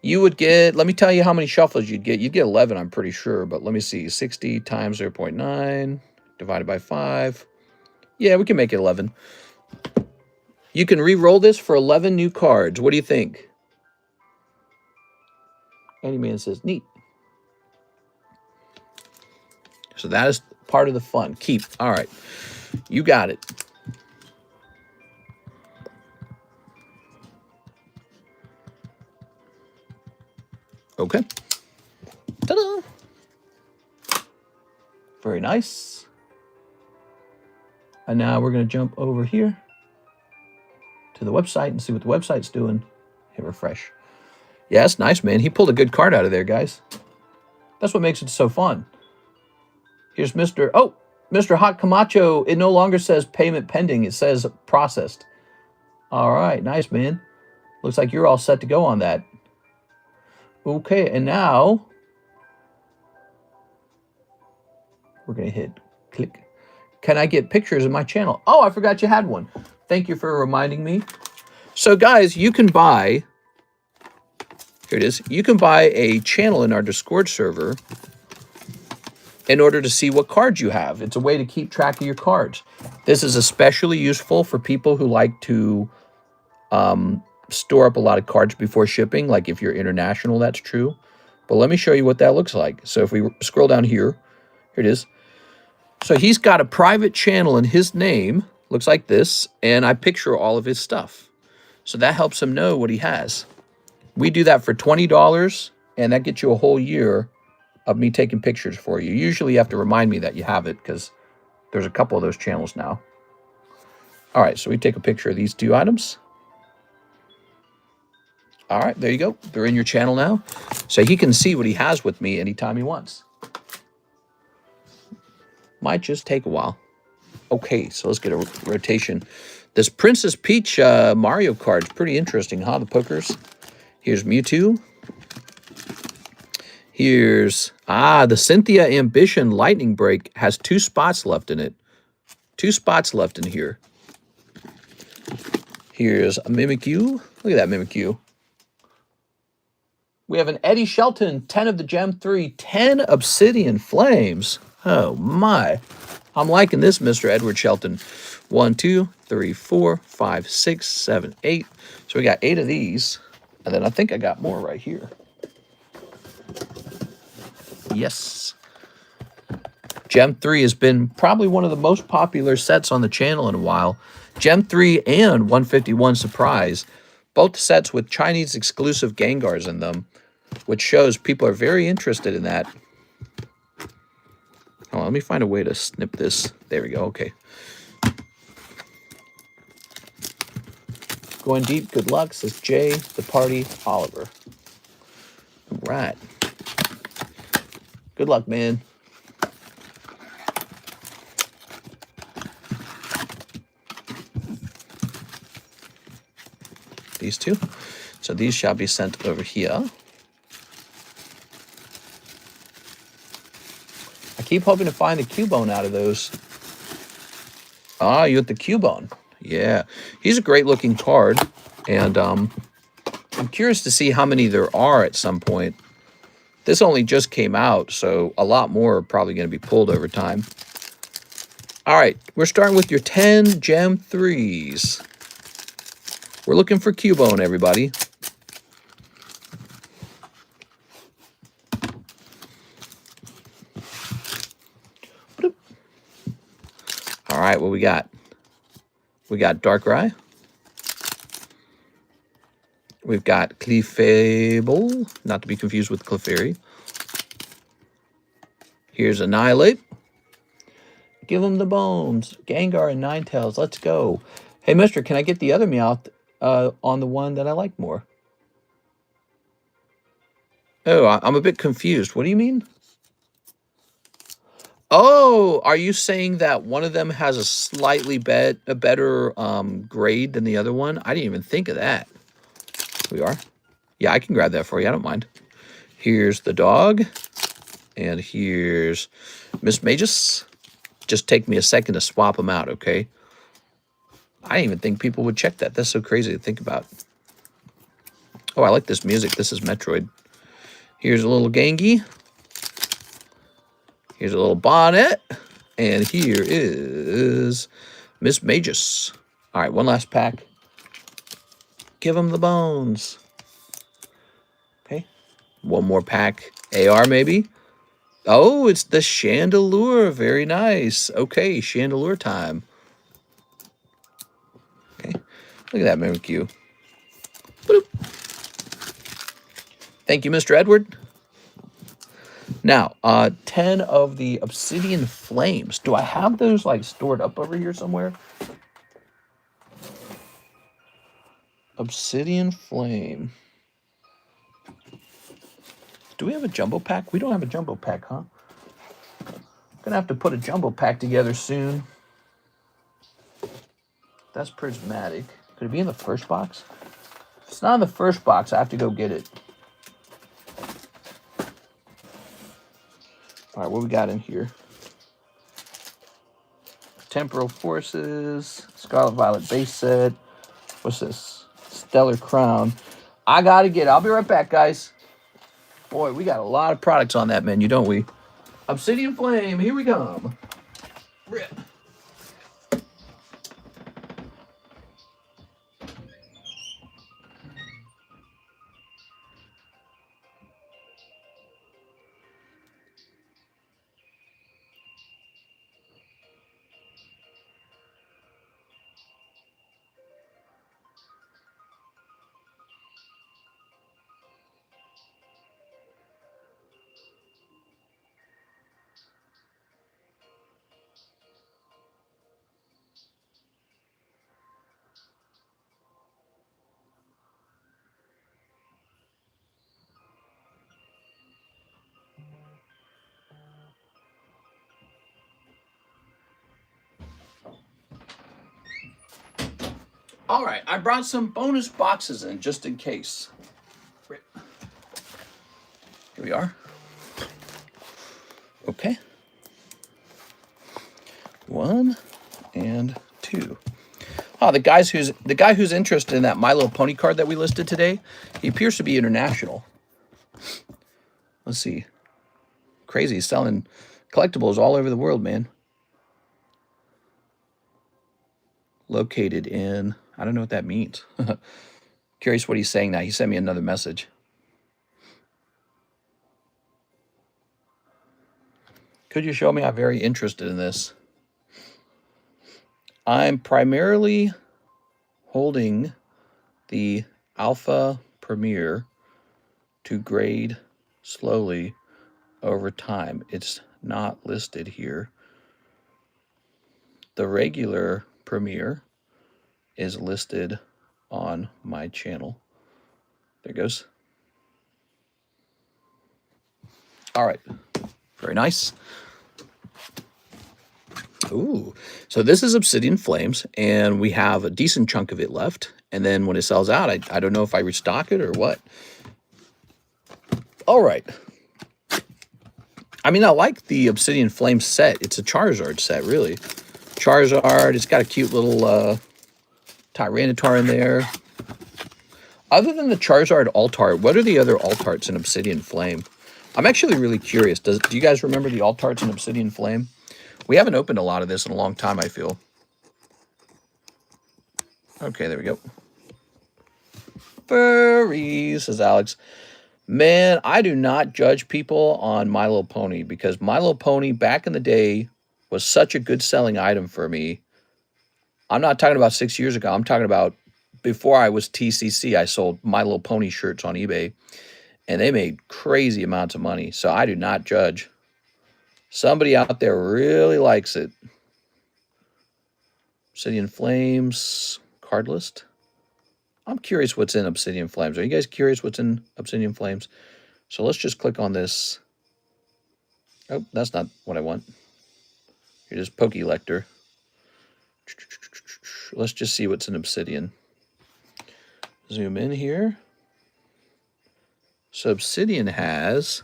You would get, let me tell you how many shuffles you'd get. You'd get 11, I'm pretty sure. But let me see. 60 times 0.9 divided by 5. Yeah, we can make it 11. You can re-roll this for 11 new cards. What do you think? Andy Man says, neat. So that is part of the fun. Keep. All right. You got it. Okay. Ta-da! Very nice. And now we're going to jump over here to the website and see what the website's doing. Hit refresh. Yeah, that's nice, man. He pulled a good card out of there, guys. That's what makes it so fun. Here's Mr. Oh, Mr. Hot Camacho. It no longer says payment pending. It says processed. All right, nice, man. Looks like you're all set to go on that. Okay, and now we're going to hit click. Can I get pictures of my channel? Oh, I forgot you had one. Thank you for reminding me. So, guys, you can buy, here it is, you can buy a channel in our Discord server in order to see what cards you have. It's a way to keep track of your cards. This is especially useful for people who like to store up a lot of cards before shipping, like if you're international, that's true. But let me show you what that looks like. So if we scroll down here, here it is. So he's got a private channel in his name, looks like this, and I picture all of his stuff. So that helps him know what he has. We do that for $20, and that gets you a whole year of me taking pictures for you. Usually you have to remind me that you have it because there's a couple of those channels now. All right, so we take a picture of these two items. All right, there you go. They're in your channel now. So he can see what he has with me anytime he wants. Might just take a while. Okay, so let's get a rotation. This Princess Peach Mario card's pretty interesting, huh? The pokers. Here's Mewtwo. Here's, the Cynthia Ambition Lightning Break has 2 spots left in it. 2 spots left in here. Here's a Mimikyu. Look at that Mimikyu. We have an Eddie Shelton, 10 of the Gem 3, 10 Obsidian Flames. Oh, my. I'm liking this, Mr. Edward Shelton. 1, 2, 3, 4, 5, 6, 7, 8. So we got 8 of these. And then I think I got more right here. Yes. Gem 3 has been probably one of the most popular sets on the channel in a while. Gem 3 and 151 Surprise. Both sets with Chinese exclusive Gengars in them, which shows people are very interested in that. Oh, let me find a way to snip this. There we go. Okay. Going deep. Good luck, says Jay, the party, Oliver. All right. Good luck, man. These two. So these shall be sent over here. I keep hoping to find the Cubone out of those. Ah, you get the Cubone. Yeah. He's a great looking card. And I'm curious to see how many there are at some point. This only just came out, so a lot more are probably going to be pulled over time. All right, we're starting with your 10 Gem 3s. We're looking for Cubone, everybody. All right, what we got? We got Darkrai. We've got Clefable, not to be confused with Clefairy. Here's Annihilate. Give him the bones. Gengar and Ninetales, let's go. Hey, mister, can I get the other Meowth on the one that I like more? Oh, I'm a bit confused. What do you mean? Oh, are you saying that one of them has a slightly better grade than the other one? I didn't even think of that. Here we are. Yeah, I can grab that for you. I don't mind. Here's the dog. And here's Miss Magus. Just take me a second to swap them out, okay? I didn't even think people would check that. That's so crazy to think about. Oh, I like this music. This is Metroid. Here's a little Gengi. Here's a little Bonnet. And here is Miss Magus. All right, one last pack. Give him the bones. Okay. One more pack. AR maybe. Oh, it's the Chandelure. Very nice. Okay, Chandelure time. Okay. Look at that Mimikyu. Boop. Thank you, Mr. Edward. Now, 10 of the Obsidian Flames. Do I have those, like, stored up over here somewhere? Obsidian Flame. Do we have a jumbo pack? We don't have a jumbo pack, huh? Gonna have to put a jumbo pack together soon. That's prismatic. Could it be in the first box? If it's not in the first box, I have to go get it. All right, what we got in here? Temporal Forces, Scarlet Violet base set. What's this? Stellar Crown. I gotta get it. I'll be right back, guys. Boy, we got a lot of products on that menu, don't we? Obsidian Flame, here we come. Rip. All right, I brought some bonus boxes in just in case. Here we are. Okay. 1 and 2. Oh, the guy who's interested in that My Little Pony card that we listed today, he appears to be international. Let's see. Crazy, he's selling collectibles all over the world, man. Located in, I don't know what that means. Curious what he's saying now. He sent me another message. Could you show me? I'm very interested in this. I'm primarily holding the Alpha Premier to grade slowly over time. It's not listed here. The regular Premier is listed on my channel. There it goes. All right. Very nice. Ooh. So this is Obsidian Flames, and we have a decent chunk of it left. And then when it sells out, I don't know if I restock it or what. All right. I mean, I like the Obsidian Flames set. It's a Charizard set, really. Charizard. It's got a cute little Tyranitar in there. Other than the Charizard Altart, what are the other Altarts in Obsidian Flame? I'm actually really curious. Do you guys remember the Altarts in Obsidian Flame? We haven't opened a lot of this in a long time, I feel. Okay, there we go. Furries, says Alex. Man, I do not judge people on My Little Pony because My Little Pony back in the day was such a good selling item for me. I'm not talking about 6 years ago. I'm talking about before I was TCC. I sold My Little Pony shirts on eBay, and they made crazy amounts of money. So I do not judge. Somebody out there really likes it. Obsidian Flames card list. I'm curious what's in Obsidian Flames. Are you guys curious what's in Obsidian Flames? So let's just click on this. Oh, that's not what I want. Here's Pokelector. Let's just see what's in Obsidian. Zoom in here. So Obsidian has...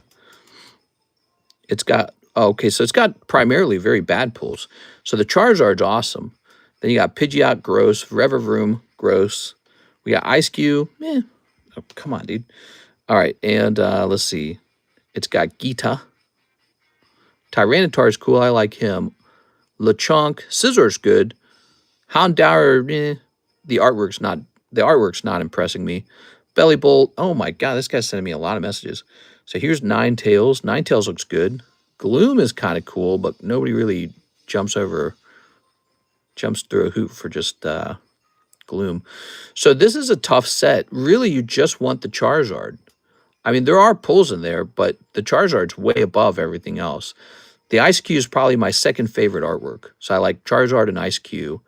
It's got... Oh, okay, so it's got primarily very bad pulls. So the Charizard's awesome. Then you got Pidgeot, gross. Revavroom, gross. We got Ice Cube. Oh, come on, dude. All right, and let's see. It's got Gita. Tyranitar is cool. I like him. Lechonk. Scissor's good. Houndour, the artwork's not impressing me. Bellybolt. Oh my god, this guy's sending me a lot of messages. So here's Ninetales. Ninetales looks good. Gloom is kind of cool, but nobody really jumps through a hoop for just Gloom. So this is a tough set. Really, you just want the Charizard. I mean, there are pulls in there, but the Charizard's way above everything else. The Ice Cube is probably my second favorite artwork. So I like Charizard and Ice Cube,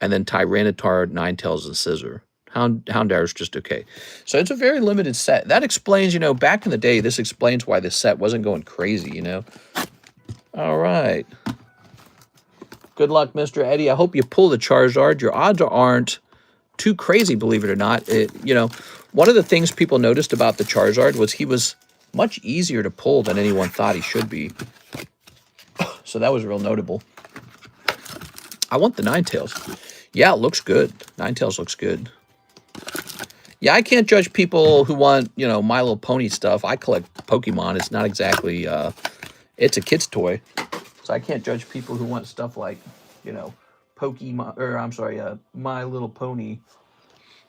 and then Tyranitar, Ninetales, and Scizor. Houndour is just okay. So it's a very limited set. That explains, back in the day, this explains why this set wasn't going crazy, All right. Good luck, Mr. Eddie. I hope you pull the Charizard. Your odds aren't too crazy, believe it or not. One of the things people noticed about the Charizard was he was much easier to pull than anyone thought he should be. So that was real notable. I want the Ninetales. Yeah, it looks good. Ninetales looks good. Yeah, I can't judge people who want, My Little Pony stuff. I collect Pokemon. It's not exactly, it's a kid's toy. So I can't judge people who want stuff like, Pokemon, or I'm sorry, My Little Pony.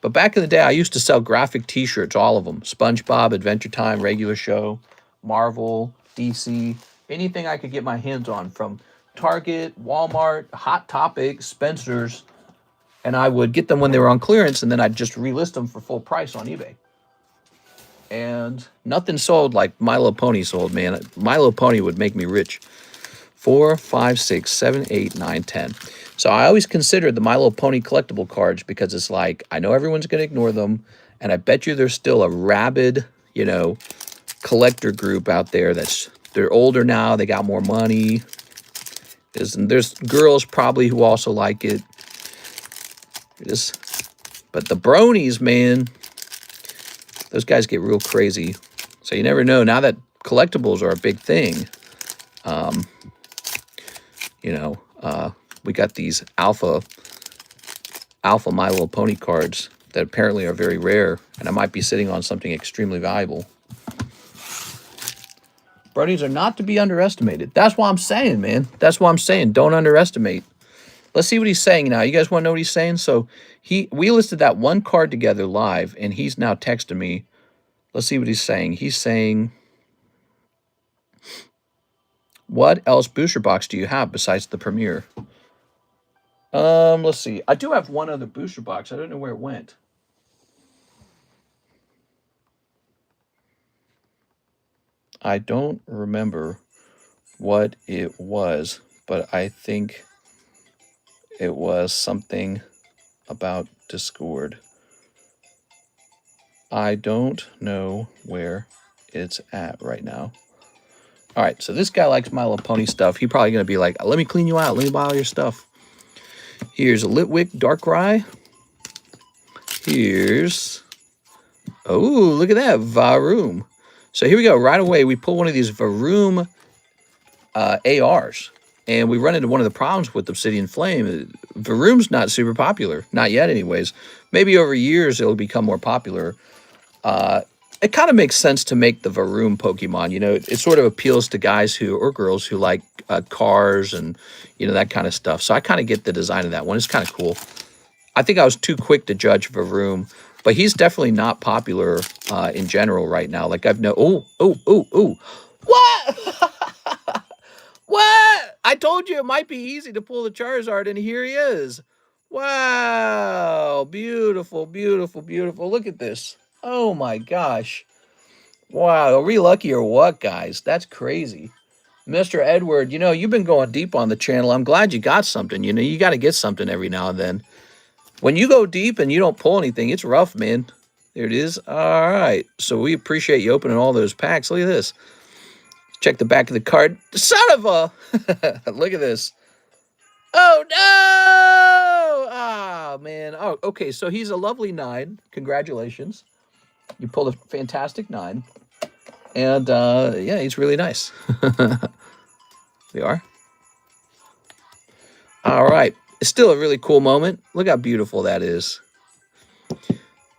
But back in the day, I used to sell graphic t-shirts, all of them. SpongeBob, Adventure Time, Regular Show, Marvel, DC, anything I could get my hands on from Target, Walmart, Hot Topic, Spencer's. And I would get them when they were on clearance, and then I'd just relist them for full price on eBay. And nothing sold like My Little Pony sold, man. My Little Pony would make me rich. 4, 5, 6, 7, 8, 9, 10. So I always considered the My Little Pony collectible cards because it's like, I know everyone's going to ignore them, and I bet you there's still a rabid, collector group out there they're older now, they got more money. There's girls probably who also like it. But the bronies, man, those guys get real crazy. So you never know. Now that collectibles are a big thing, we got these alpha My Little Pony cards that apparently are very rare, and I might be sitting on something extremely valuable. Bronies are not to be underestimated. That's what I'm saying, man. That's what I'm saying. Don't underestimate. Let's see what he's saying now. You guys want to know what he's saying? So we listed that one card together live, and he's now texting me. Let's see what he's saying. He's saying, what else booster box do you have besides the Premier? Let's see. I do have one other booster box. I don't know where it went. I don't remember what it was, but I think it was something about Discord. I don't know where it's at right now. All right, so this guy likes My Little Pony stuff. He's probably going to be like, let me clean you out. Let me buy all your stuff. Here's a Litwick Darkrai. Here's... Oh, look at that. Varoom. So here we go. Right away, we pull one of these Varoom ARs. And we run into one of the problems with Obsidian Flame. Varoom's not super popular. Not yet, anyways. Maybe over years, it'll become more popular. It kind of makes sense to make the Varoom Pokemon. It sort of appeals to guys or girls who like cars and, that kind of stuff. So I kind of get the design of that one. It's kind of cool. I think I was too quick to judge Varoom. But he's definitely not popular in general right now. Like oh. What? What? I told you it might be easy to pull the Charizard, and here he is. Wow. Beautiful, beautiful, beautiful. Look at this. Oh, my gosh. Wow. Are we lucky or what, guys? That's crazy. Mr. Edward, you've been going deep on the channel. I'm glad you got something. You got to get something every now and then. When you go deep and you don't pull anything, it's rough, man. There it is. All right. So we appreciate you opening all those packs. Look at this. Check the back of the card. Son of a... Look at this. Oh, no! Ah, man. Oh, okay. So he's a lovely 9. Congratulations. You pulled a fantastic 9. And, yeah, he's really nice. We are. All right. It's still a really cool moment. Look how beautiful that is.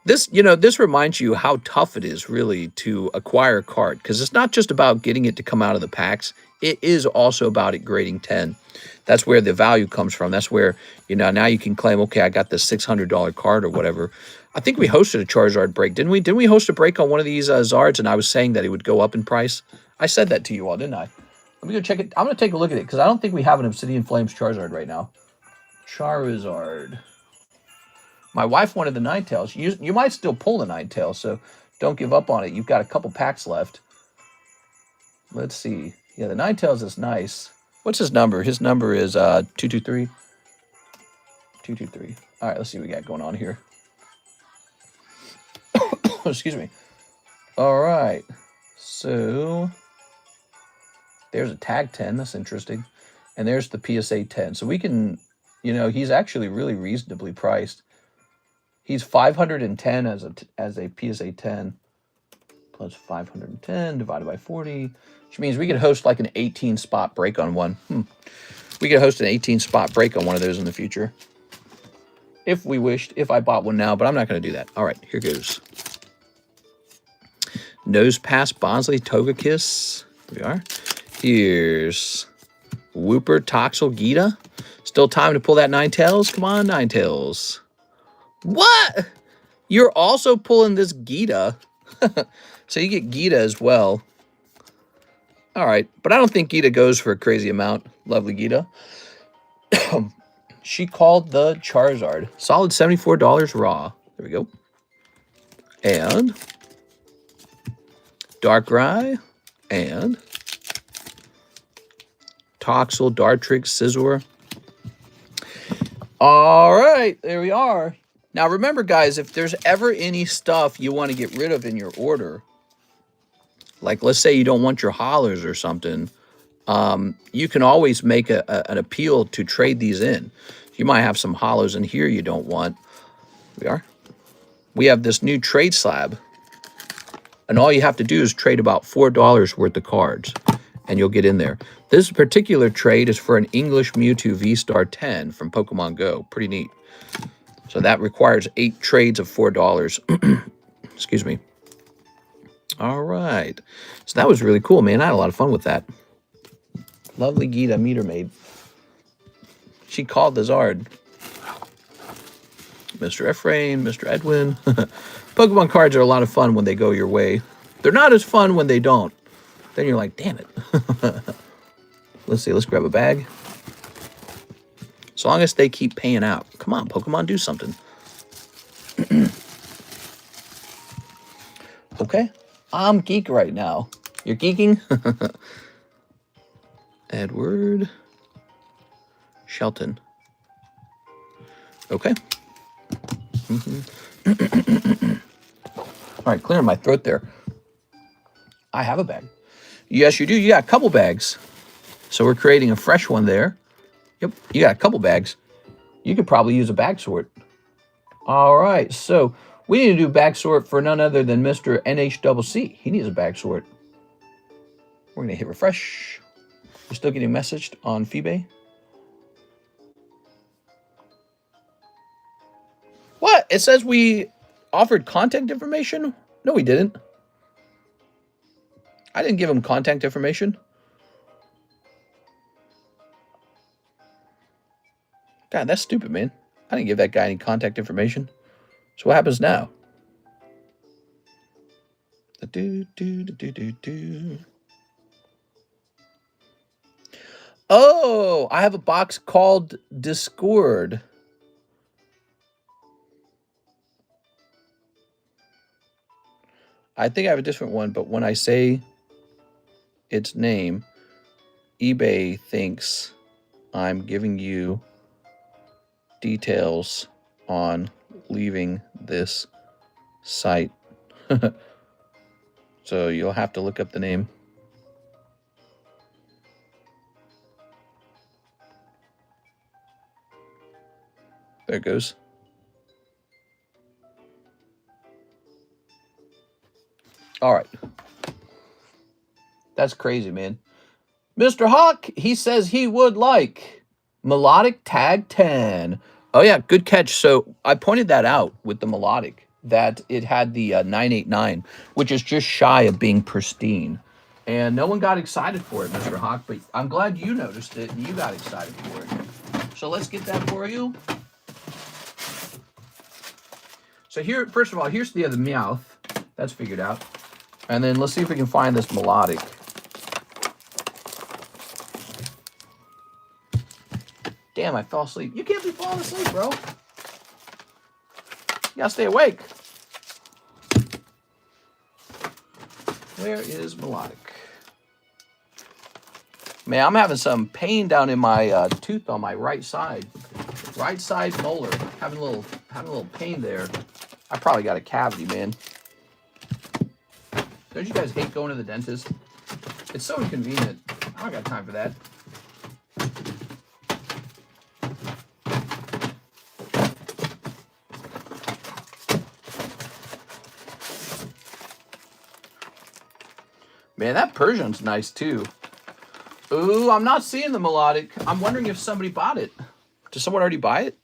This, this reminds you how tough it is really to acquire a card, because it's not just about getting it to come out of the packs. It is also about it grading 10. That's where the value comes from. That's where, now you can claim, okay, I got this $600 card or whatever. I think we hosted a Charizard break, didn't we? Didn't we host a break on one of these Zards, and I was saying that it would go up in price? I said that to you all, didn't I? Let me go check it. I'm going to take a look at it, because I don't think we have an Obsidian Flames Charizard right now. Charizard. My wife wanted the Ninetales. You might still pull the Ninetales, so don't give up on it. You've got a couple packs left. Let's see. Yeah, the Ninetales is nice. What's his number? His number is 223. 223. All right, let's see what we got going on here. Excuse me. All right. So there's a tag 10. That's interesting. And there's the PSA 10. So we can, he's actually really reasonably priced. He's 510 as a PSA 10 plus 510 divided by 40, which means we could host like an 18 spot break on one. We could host an 18 spot break on one of those in the future. If we wished, if I bought one now, but I'm not going to do that. All right, here goes. Nose Pass, Bonsley, Togekiss. Here we are. Here's Wooper, Toxel, Gita. Still time to pull that Ninetales. Come on, Ninetales. What? You're also pulling this Gita. So you get Gita as well. All right. But I don't think Gita goes for a crazy amount. Lovely Gita. She called the Charizard. Solid $74 raw. There we go. And Darkrai. And Toxel, Dartrix, Scizor. All right. There we are. Now, remember, guys, if there's ever any stuff you want to get rid of in your order, like let's say you don't want your hollers or something, you can always make an appeal to trade these in. You might have some hollows in here you don't want. Here we have this new trade slab, and all you have to do is trade about $4 worth of cards, and you'll get in there. This particular trade is for an English Mewtwo V-Star 10 from Pokemon Go. Pretty neat. So that requires 8 trades of $4. Excuse me. All right. So that was really cool, man. I had a lot of fun with that. Lovely Gita Meter Maid. She called the Zard. Mr. Ephraim, Mr. Edwin. Pokemon cards are a lot of fun when they go your way. They're not as fun when they don't. Then you're like, damn it. Let's see. Let's grab a bag. As long as they keep paying out. Come on, Pokemon, do something. Okay. I'm geek right now. You're geeking? Edward. Shelton. Okay. All right, clearing my throat there. I have a bag. Yes, you do. You got a couple bags. So we're creating a fresh one there. Yep, you got a couple bags. You could probably use a bag sort. All right, so we need to do bag sort for none other than Mr. NHCC. He needs a bag sort. We're going to hit refresh. You're still getting messaged on Phoebe. What? It says we offered contact information? No, we didn't. I didn't give him contact information. God, that's stupid, man. I didn't give that guy any contact information. So what happens now? Oh, I have a box called Discord. I think I have a different one, but when I say its name, eBay thinks I'm giving you details on leaving this site. So you'll have to look up the name. There it goes. All right. That's crazy, man. Mr. Hawk, he says he would like Melodic Tag 10. Oh, yeah, good catch. So I pointed that out with the Melodic, that it had the 989, which is just shy of being pristine. And no one got excited for it, Mr. Hawk, but I'm glad you noticed it and you got excited for it. So let's get that for you. So here, first of all, here's the other Meowth. That's figured out. And then let's see if we can find this Melodic. Damn, I fell asleep. You can't be falling asleep, bro. You gotta stay awake. Where is Melodic? Man, I'm having some pain down in my tooth on my right side. Right side molar. Having a little pain there. I probably got a cavity, man. Don't you guys hate going to the dentist? It's so inconvenient. I don't got time for that. Man, that Persian's nice too. Ooh, I'm not seeing the Melodic. I'm wondering if somebody bought it. Did someone already buy it?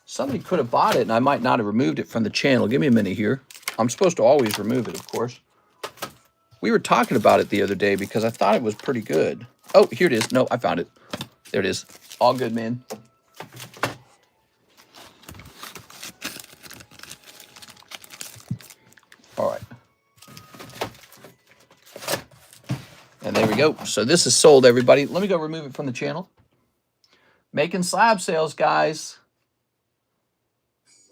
Somebody could have bought it, and I might not have removed it from the channel. Give me a minute here. I'm supposed to always remove it, of course. We were talking about it the other day because I thought it was pretty good. Oh, here it is. No, I found it. There it is. All good, man. All right. And there we go. So this is sold, everybody. Let me go remove it from the channel. Making slab sales, guys.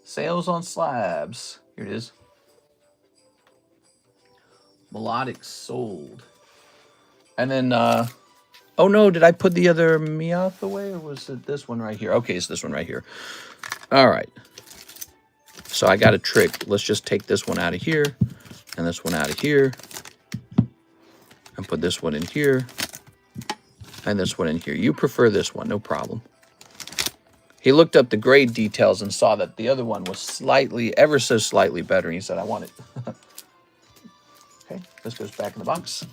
Sales on slabs. Here it is. Melodic sold. And then, oh no, did I put the other Meowth away, or was it this one right here? Okay, it's this one right here. All right. So I got a trick. Let's just take this one out of here, and this one out of here, and put this one in here, and this one in here. You prefer this one, no problem. He looked up the grade details and saw that the other one was slightly, ever so slightly better, and he said, I want it. Okay, this goes back in the box.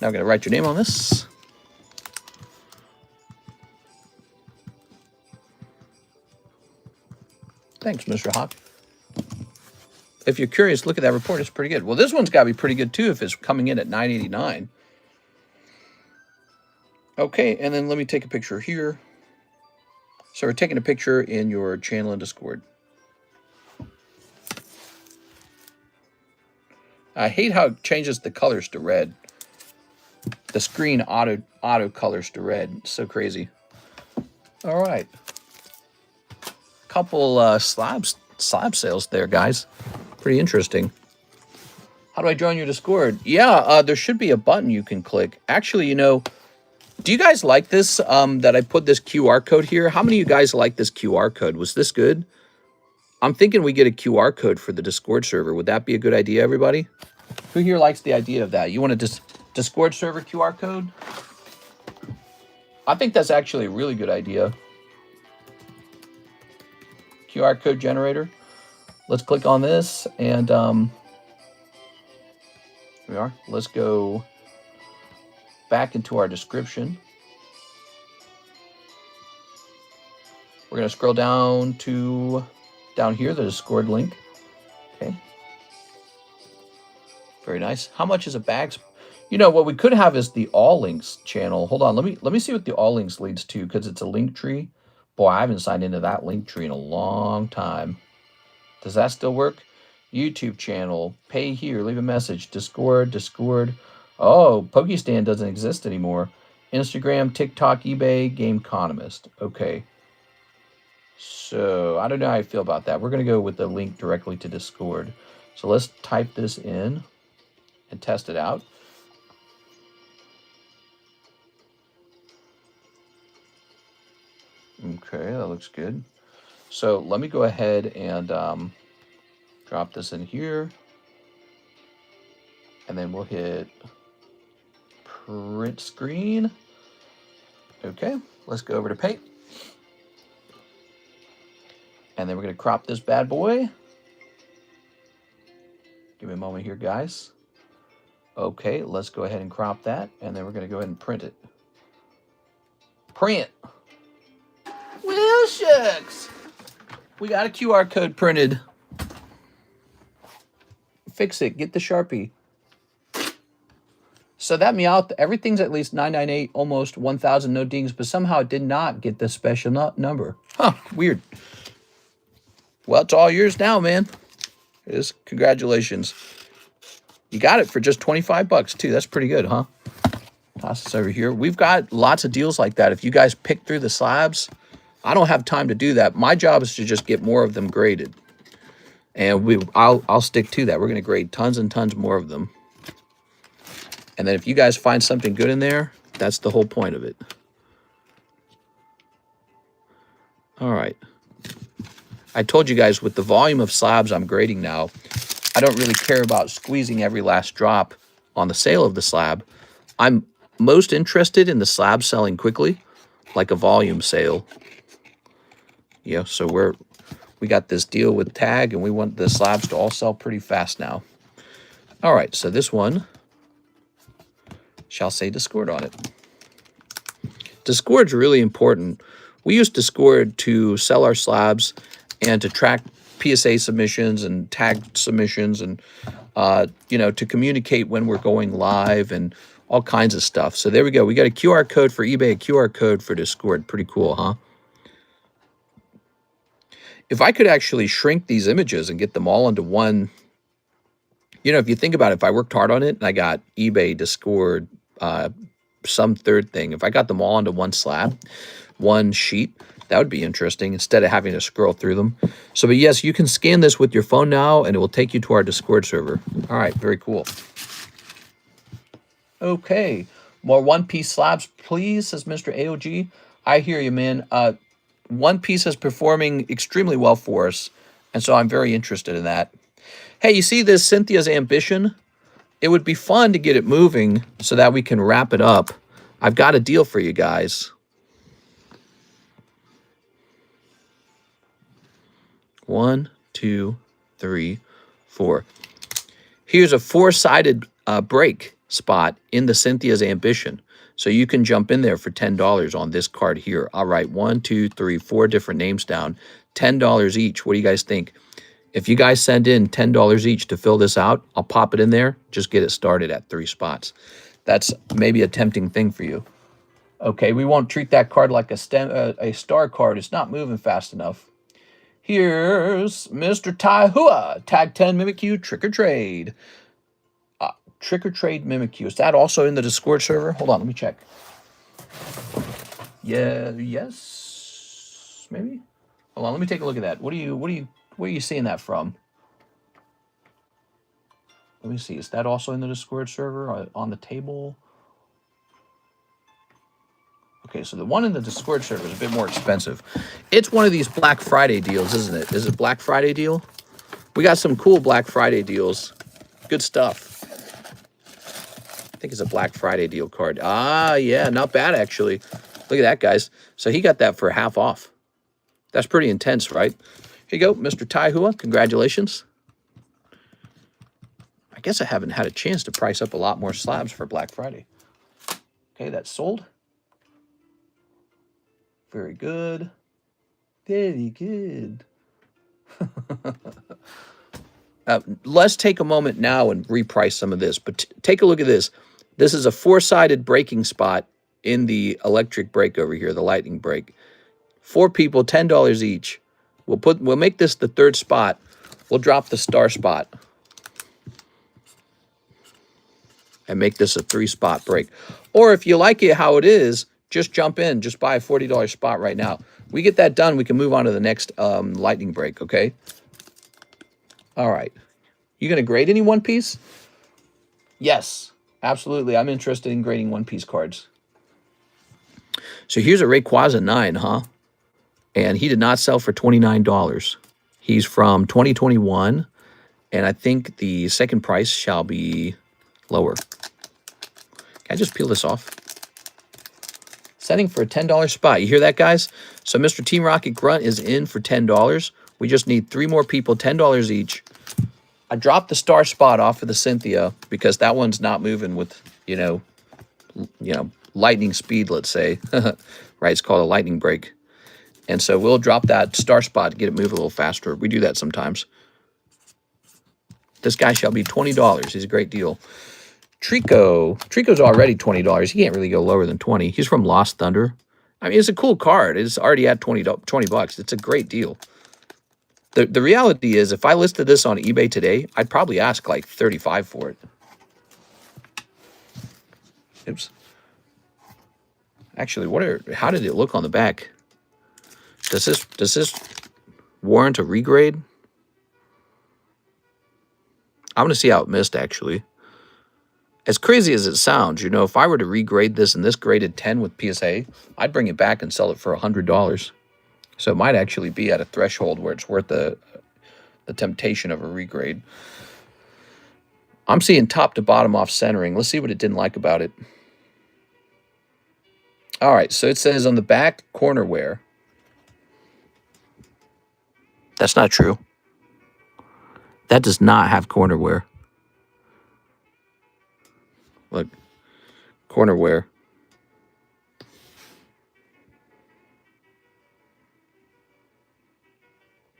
Now I'm going to write your name on this. Thanks, Mr. Hawk. If you're curious, look at that report. It's pretty good. Well, this one's got to be pretty good, too, if it's coming in at 989. Okay, and then let me take a picture here. So we're taking a picture in your channel in Discord. I hate how it changes the colors to red. The screen auto colors to red. It's so crazy. All right. Couple slab sales there, guys. Pretty interesting. How do I join your Discord? Yeah, there should be a button you can click. Actually, you know, do you guys like this, that I put this QR code here? How many of you guys like this QR code? Was this good? I'm thinking we get a QR code for the Discord server. Would that be a good idea, everybody? Who here likes the idea of that? You want a Discord server QR code? I think that's actually a really good idea. QR code generator. Let's click on this, and here we are. Let's go back into our description. We're going to scroll down to down here, the Discord link. Okay. Very nice. How much is a bag? You know, what we could have is the all links channel. Hold on. Let me see what the all links leads to, because it's a link tree. Boy, I haven't signed into that link tree in a long time. Does that still work? YouTube channel. Pay here. Leave a message. Discord. Oh, Pokestand doesn't exist anymore. Instagram, TikTok, eBay, GameConomist. Okay. So, I don't know how I feel about that. We're going to go with the link directly to Discord. So, let's type this in and test it out. Okay, that looks good. So, let me go ahead and drop this in here. And then we'll hit print screen. Okay, let's go over to paint. And then we're going to crop this bad boy. Give me a moment here, guys. Okay, let's go ahead and crop that. And then we're going to go ahead and print it. Print. Well, shucks. We got a QR code printed. Fix it. Get the Sharpie. So that Meowth, everything's at least 998, almost 1,000, no dings, but somehow it did not get the special number. Huh, weird. Well, it's all yours now, man. It is. Congratulations. You got it for just 25 bucks, too. That's pretty good, huh? Toss this over here. We've got lots of deals like that. If you guys pick through the slabs, I don't have time to do that. My job is to just get more of them graded. And I'll stick to that. We're going to grade tons and tons more of them. And then if you guys find something good in there, that's the whole point of it. All right. I told you guys with the volume of slabs I'm grading now, I don't really care about squeezing every last drop on the sale of the slab. I'm most interested in the slab selling quickly, like a volume sale. Yeah, so we got this deal with Tag, and we want the slabs to all sell pretty fast now. All right, so this one shall say Discord on it. Discord's really important. We use Discord to sell our slabs and to track PSA submissions and tag submissions and, you know, to communicate when we're going live and all kinds of stuff. So there we go. We got a QR code for eBay, a QR code for Discord. Pretty cool, huh? If I could actually shrink these images and get them all into one, you know, if you think about it, if I worked hard on it and I got eBay, Discord, some third thing, if I got them all into one slab, one sheet, that would be interesting instead of having to scroll through them. So, but yes, you can scan this with your phone now and it will take you to our Discord server. All right, very cool. Okay, more One Piece slabs, please, says Mr. AOG. I hear you, man. One Piece is performing extremely well for us, and so I'm very interested in that. Hey, you see this Cynthia's Ambition? It would be fun to get it moving so that we can wrap it up. I've got a deal for you guys. 1, 2, 3, 4. Here's a four-sided break spot in the Cynthia's Ambition. So you can jump in there for $10 on this card here. All right, 1, 2, 3, 4 different names down. $10 each. What do you guys think? If you guys send in $10 each to fill this out, I'll pop it in there. Just get it started at 3 spots. That's maybe a tempting thing for you. Okay, we won't treat that card like a star card. It's not moving fast enough. Here's Mr. Taihua. Tag 10 Mimikyu Trick or Trade. Trick or Trade Mimikyu. Is that also in the Discord server? Hold on, let me check. Yeah, yes, maybe. Hold on, let me take a look at that. Where are you seeing that from? Let me see. Is that also in the Discord server or on the table? Okay, so the one in the Discord server is a bit more expensive. It's one of these Black Friday deals, isn't it? Is it Black Friday deal? We got some cool Black Friday deals. Good stuff. I think it's a Black Friday deal card. Ah, yeah, not bad, actually. Look at that, guys. So he got that for half off. That's pretty intense, right? Here you go, Mr. Taihua. Congratulations. I guess I haven't had a chance to price up a lot more slabs for Black Friday. Okay, that's sold. Very good. Very good. Let's take a moment now and reprice some of this. But take a look at this. This is a four-sided breaking spot in the electric break over here, the lightning break. 4 people, $10 each. We'll make this the 3rd spot. We'll drop the star spot and make this a 3-spot break. Or if you like it how it is, just jump in. Just buy a $40 spot right now. We get that done, we can move on to the next lightning break, okay? All right. You going to grade any One Piece? Yes, absolutely. I'm interested in grading One Piece cards. So here's a Rayquaza 9, huh? And he did not sell for $29. He's from 2021, and I think the second price shall be lower. Can I just peel this off? Setting for a $10 spot. You hear that, guys? So Mr. Team Rocket Grunt is in for $10. We just need 3 more people, $10 each. I dropped the star spot off of the Cynthia because that one's not moving with, you know, lightning speed, let's say. Right, it's called a lightning break. And so we'll drop that star spot to get it moving a little faster. We do that sometimes. This guy shall be $20. He's a great deal. Trico's already $20. He can't really go lower than 20. He's from Lost Thunder. I mean, it's a cool card. It's already at 20 bucks. It's a great deal. The reality is, if I listed this on eBay today, I'd probably ask like 35 for it. Oops. Actually, how did it look on the back? Does this warrant a regrade? I'm going to see how it missed, actually. As crazy as it sounds, you know, if I were to regrade this and this graded 10 with PSA, I'd bring it back and sell it for $100. So it might actually be at a threshold where it's worth the temptation of a regrade. I'm seeing top to bottom off centering. Let's see what it didn't like about it. All right, so it says on the back, corner wear. That's not true. That does not have corner wear. Look, corner wear.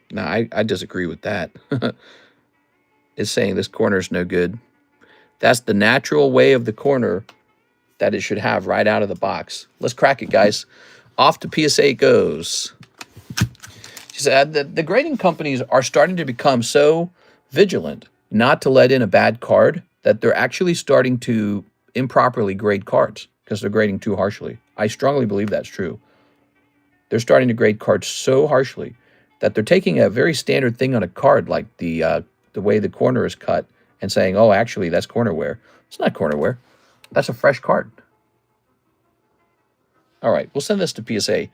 No, I disagree with that. It's saying this corner is no good. That's the natural way of the corner that it should have right out of the box. Let's crack it, guys. Off to PSA goes. She said the grading companies are starting to become so vigilant not to let in a bad card that they're actually starting to improperly grade cards because they're grading too harshly. I strongly believe that's true. They're starting to grade cards so harshly that they're taking a very standard thing on a card, like the way the corner is cut, and saying, oh, actually, that's corner wear. It's not corner wear. That's a fresh card. All right, we'll send this to PSA.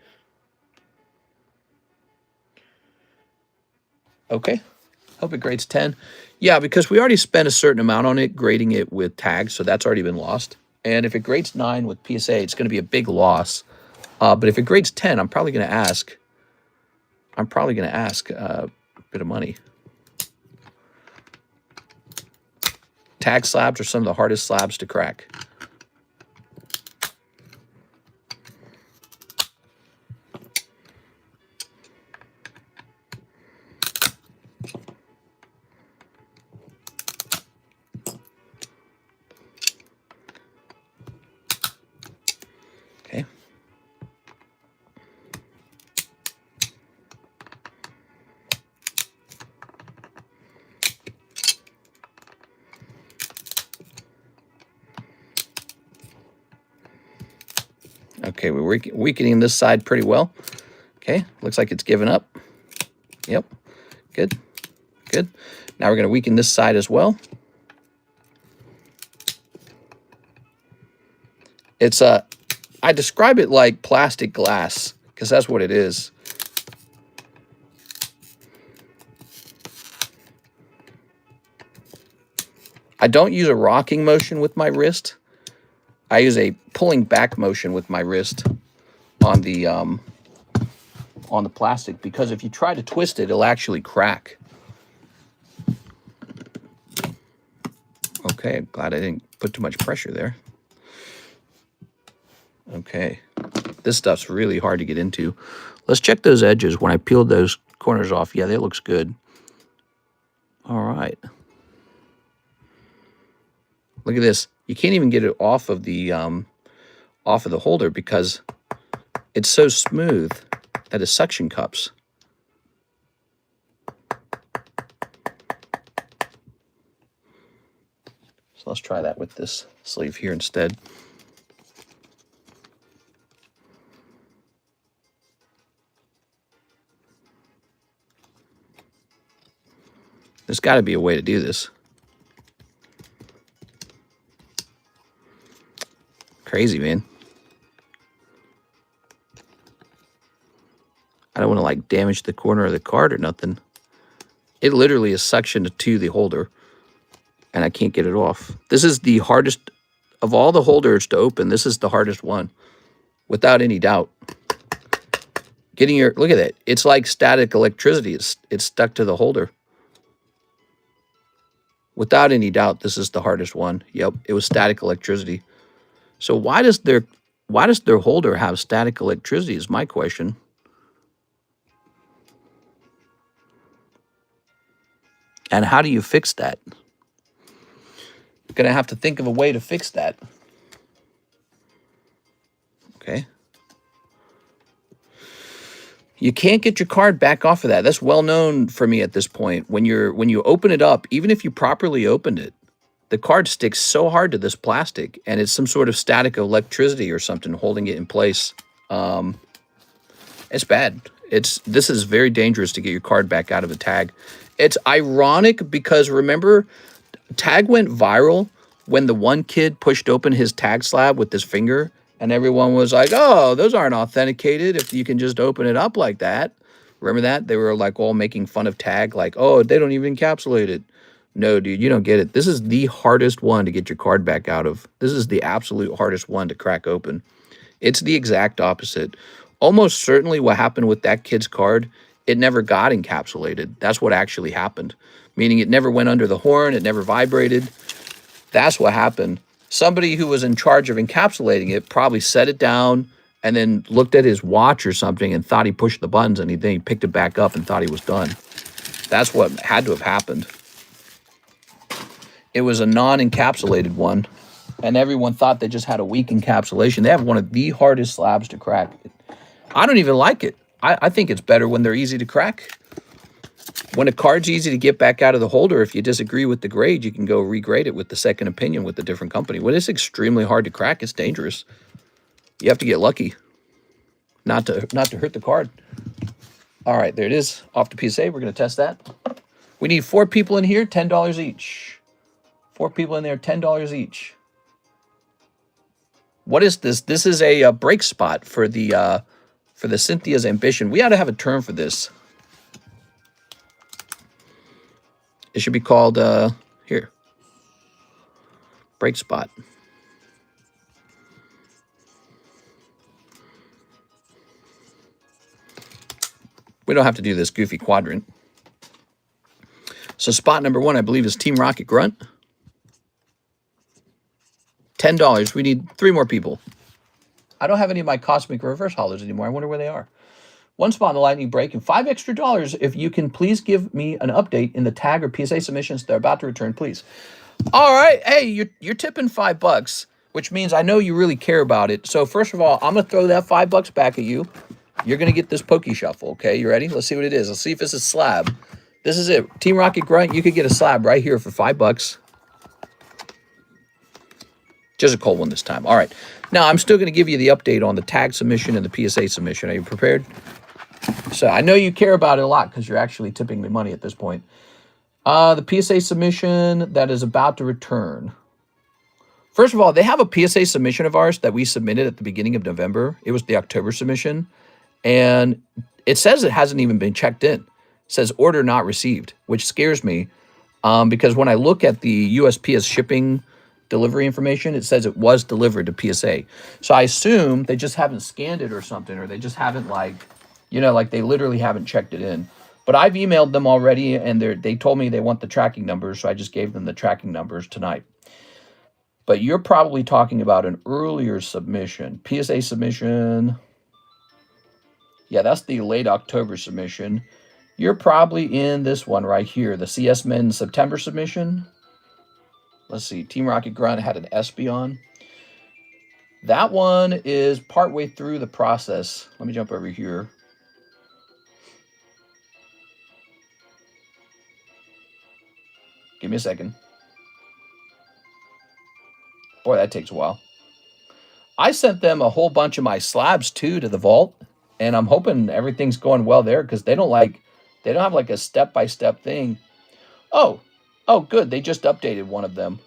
Okay. Hope it grades 10. Yeah, because we already spent a certain amount on it, grading it with tags, so that's already been lost. And if it grades 9 with PSA, it's going to be a big loss. But if it grades 10, I'm probably going to ask a bit of money. Tag slabs are some of the hardest slabs to crack. Okay. Okay, we're weakening this side pretty well. Okay, looks like it's given up. Yep, good, good. Now we're going to weaken this side as well. It's I describe it like plastic glass because that's what it is. I don't use a rocking motion with my wrist. I use a pulling back motion with my wrist on the plastic, because if you try to twist it, it'll actually crack. Okay, I'm glad I didn't put too much pressure there. Okay, this stuff's really hard to get into. Let's check those edges. When I peeled those corners off, yeah, that looks good. All right. Look at this. You can't even get it off of the holder because it's so smooth that it suction cups. So let's try that with this sleeve here instead. There's got to be a way to do this. Crazy, man. I don't want to like damage the corner of the card or nothing. It literally is suctioned to the holder and I can't get it off. This is the hardest of all the holders to open. This is the hardest one. without any doubt. Getting your, look at it. It's like static electricity. It's stuck to the holder. Without any doubt, this is the hardest one. Yep, it was static electricity. So why does their holder have static electricity is my question. And how do you fix that? Gonna have to think of a way to fix that. Okay. You can't get your card back off of that. That's well known for me at this point. When you open it up, even if you properly opened it, the card sticks so hard to this plastic, and it's some sort of static electricity or something holding it in place. It's bad. This is very dangerous to get your card back out of a tag. It's ironic because remember, tag went viral when the one kid pushed open his tag slab with his finger, and everyone was like, oh, those aren't authenticated if you can just open it up like that. Remember that? They were like all making fun of tag, like, oh, they don't even encapsulate it. No, dude, you don't get it. This is the hardest one to get your card back out of. This is the absolute hardest one to crack open. It's the exact opposite. Almost certainly what happened with that kid's card, it never got encapsulated. That's what actually happened. Meaning it never went under the horn, it never vibrated. That's what happened. Somebody who was in charge of encapsulating it probably set it down and then looked at his watch or something and thought he pushed the buttons, and then he picked it back up and thought he was done. That's what had to have happened. It was a non-encapsulated one, and everyone thought they just had a weak encapsulation. They have one of the hardest slabs to crack. I don't even like it. I think it's better when they're easy to crack. When a card's easy to get back out of the holder, if you disagree with the grade, you can go regrade it with the second opinion with a different company. When it's extremely hard to crack, it's dangerous. You have to get lucky not to hurt the card. All right, there it is. Off to PSA. We're going to test that. We need 4 people in here, $10 each. 4 people in there, $10 each. What is this? This is a break spot for the Cynthia's Ambition. We ought to have a term for this. It should be called, here, break spot. We don't have to do this goofy quadrant. So spot number 1, I believe, is Team Rocket Grunt. $10. We need 3 more people. I don't have any of my Cosmic Reverse Hollers anymore. I wonder where they are. 1 spot in the lightning break and $5 extra if you can please give me an update in the tag or PSA submissions they're about to return, please. All right. Hey, you're tipping $5, which means I know you really care about it. So first of all, I'm going to throw that $5 back at you. You're going to get this Poke Shuffle, okay? You ready? Let's see what it is. Let's see if it's a slab. This is it. Team Rocket Grunt, you could get a slab right here for $5. Just a cold one this time. All right. Now, I'm still going to give you the update on the tag submission and the PSA submission. Are you prepared? So I know you care about it a lot because you're actually tipping me money at this point. The PSA submission that is about to return. First of all, they have a PSA submission of ours that we submitted at the beginning of November. It was the October submission. And it says it hasn't even been checked in. It says order not received, which scares me because when I look at the USPS shipping delivery information, it says it was delivered to PSA. So I assume they just haven't scanned it or something, or they just haven't like they literally haven't checked it in. But I've emailed them already, and they told me they want the tracking numbers, so I just gave them the tracking numbers tonight. But you're probably talking about an earlier submission. PSA submission. Yeah, that's the late October submission. You're probably in this one right here, the CS Men September submission. Let's see, Team Rocket Grunt had an SB on. That one is partway through the process. Let me jump over here. Give me a second. Boy, that takes a while. I sent them a whole bunch of my slabs too to the vault, and I'm hoping everything's going well there because they don't have like a step-by-step thing. Oh, good. They just updated one of them.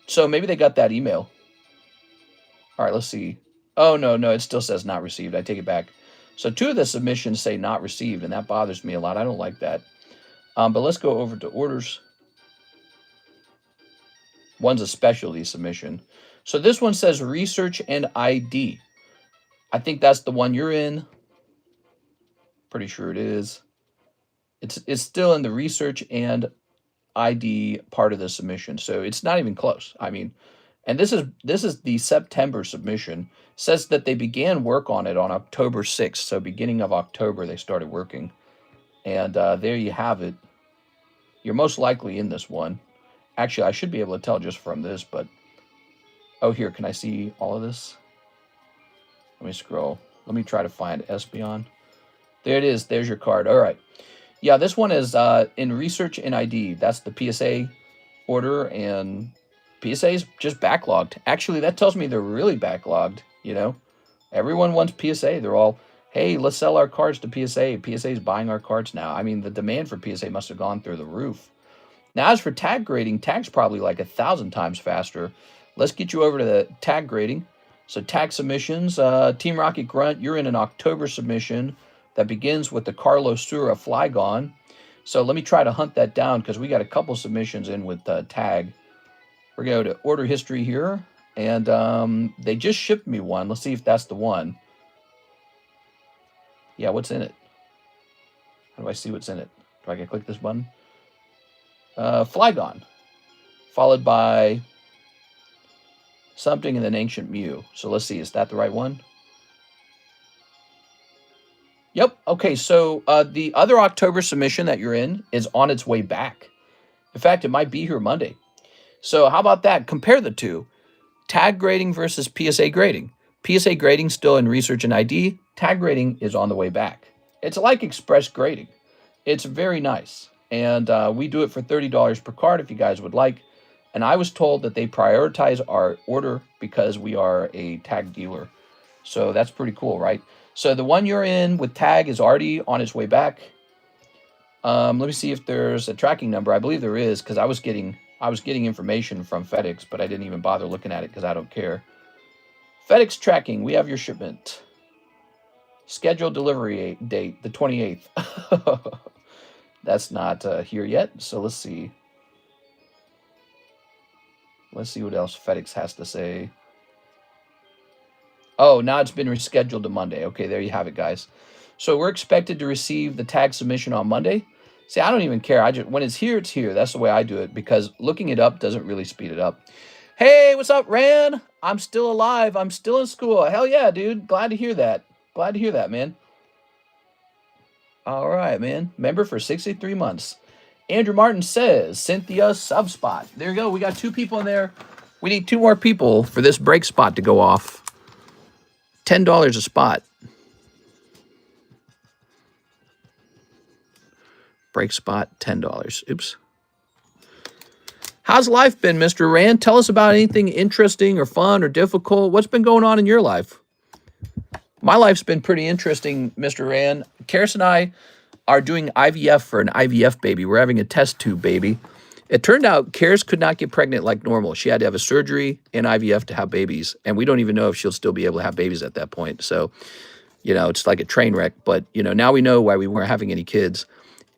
So maybe they got that email. All right, let's see. Oh, no, it still says not received. I take it back. So 2 of the submissions say not received, and that bothers me a lot. I don't like that. But let's go over to orders. One's a specialty submission. So this one says research and ID. I think that's the one you're in. Pretty sure it is. It's still in the research and ID part of the submission, so it's not even close. I mean, and this is the September submission. Says that they began work on it on October 6th, so beginning of October they started working. And there you have it. You're most likely in this one. Actually, I should be able to tell just from this, but oh, here, can I see all of this? Let me scroll. Let me try to find Espeon. There it is. There's your card. All right. Yeah, this one is in research and ID. That's the PSA order, and PSA is just backlogged. Actually, that tells me they're really backlogged, you know? Everyone wants PSA. They're all, hey, let's sell our cards to PSA. PSA is buying our cards now. I mean, the demand for PSA must have gone through the roof. Now, as for tag grading, tag's probably like 1,000 times faster. Let's get you over to the tag grading. So tag submissions, Team Rocket Grunt, you're in an October submission that begins with the Carlosura Flygon. So let me try to hunt that down because we got a couple submissions in with tag. We're going to go to order history here, and they just shipped me one. Let's see if that's the one. Yeah, what's in it? How do I see what's in it? Do I get to click this button? Flygon, followed by something and then Ancient Mew. So let's see, is that the right one? Yep. Okay, so the other October submission that you're in is on its way back. In fact, it might be here Monday. So how about that? Compare the two. Tag grading versus PSA grading. PSA grading still in research and ID. Tag grading is on the way back. It's like express grading. It's very nice. And we do it for $30 per card if you guys would like. And I was told that they prioritize our order because we are a tag dealer. So that's pretty cool, right? So the one you're in with tag is already on its way back. Let me see if there's a tracking number. I believe there is because I was getting information from FedEx, but I didn't even bother looking at it because I don't care. FedEx tracking, we have your shipment. Scheduled delivery date, the 28th. That's not here yet, so let's see. Let's see what else FedEx has to say. Oh, now it's been rescheduled to Monday. Okay, there you have it, guys. So we're expected to receive the tag submission on Monday. See, I don't even care. When it's here, it's here. That's the way I do it because looking it up doesn't really speed it up. Hey, what's up, Ran? I'm still alive. I'm still in school. Hell yeah, dude. Glad to hear that. Glad to hear that, man. All right, man. Member for 63 months. Andrew Martin says, Cynthia Subspot. There you go. We got 2 people in there. We need 2 more people for this break spot to go off. $10 a spot. Break spot, $10. Oops. How's life been, Mr. Rand? Tell us about anything interesting or fun or difficult. What's been going on in your life? My life's been pretty interesting, Mr. Rand. Karis and I are doing IVF for an IVF baby. We're having a test tube baby. It turned out Karis could not get pregnant like normal. She had to have a surgery and IVF to have babies. And we don't even know if she'll still be able to have babies at that point. So, you know, it's like a train wreck. But, you know, now we know why we weren't having any kids.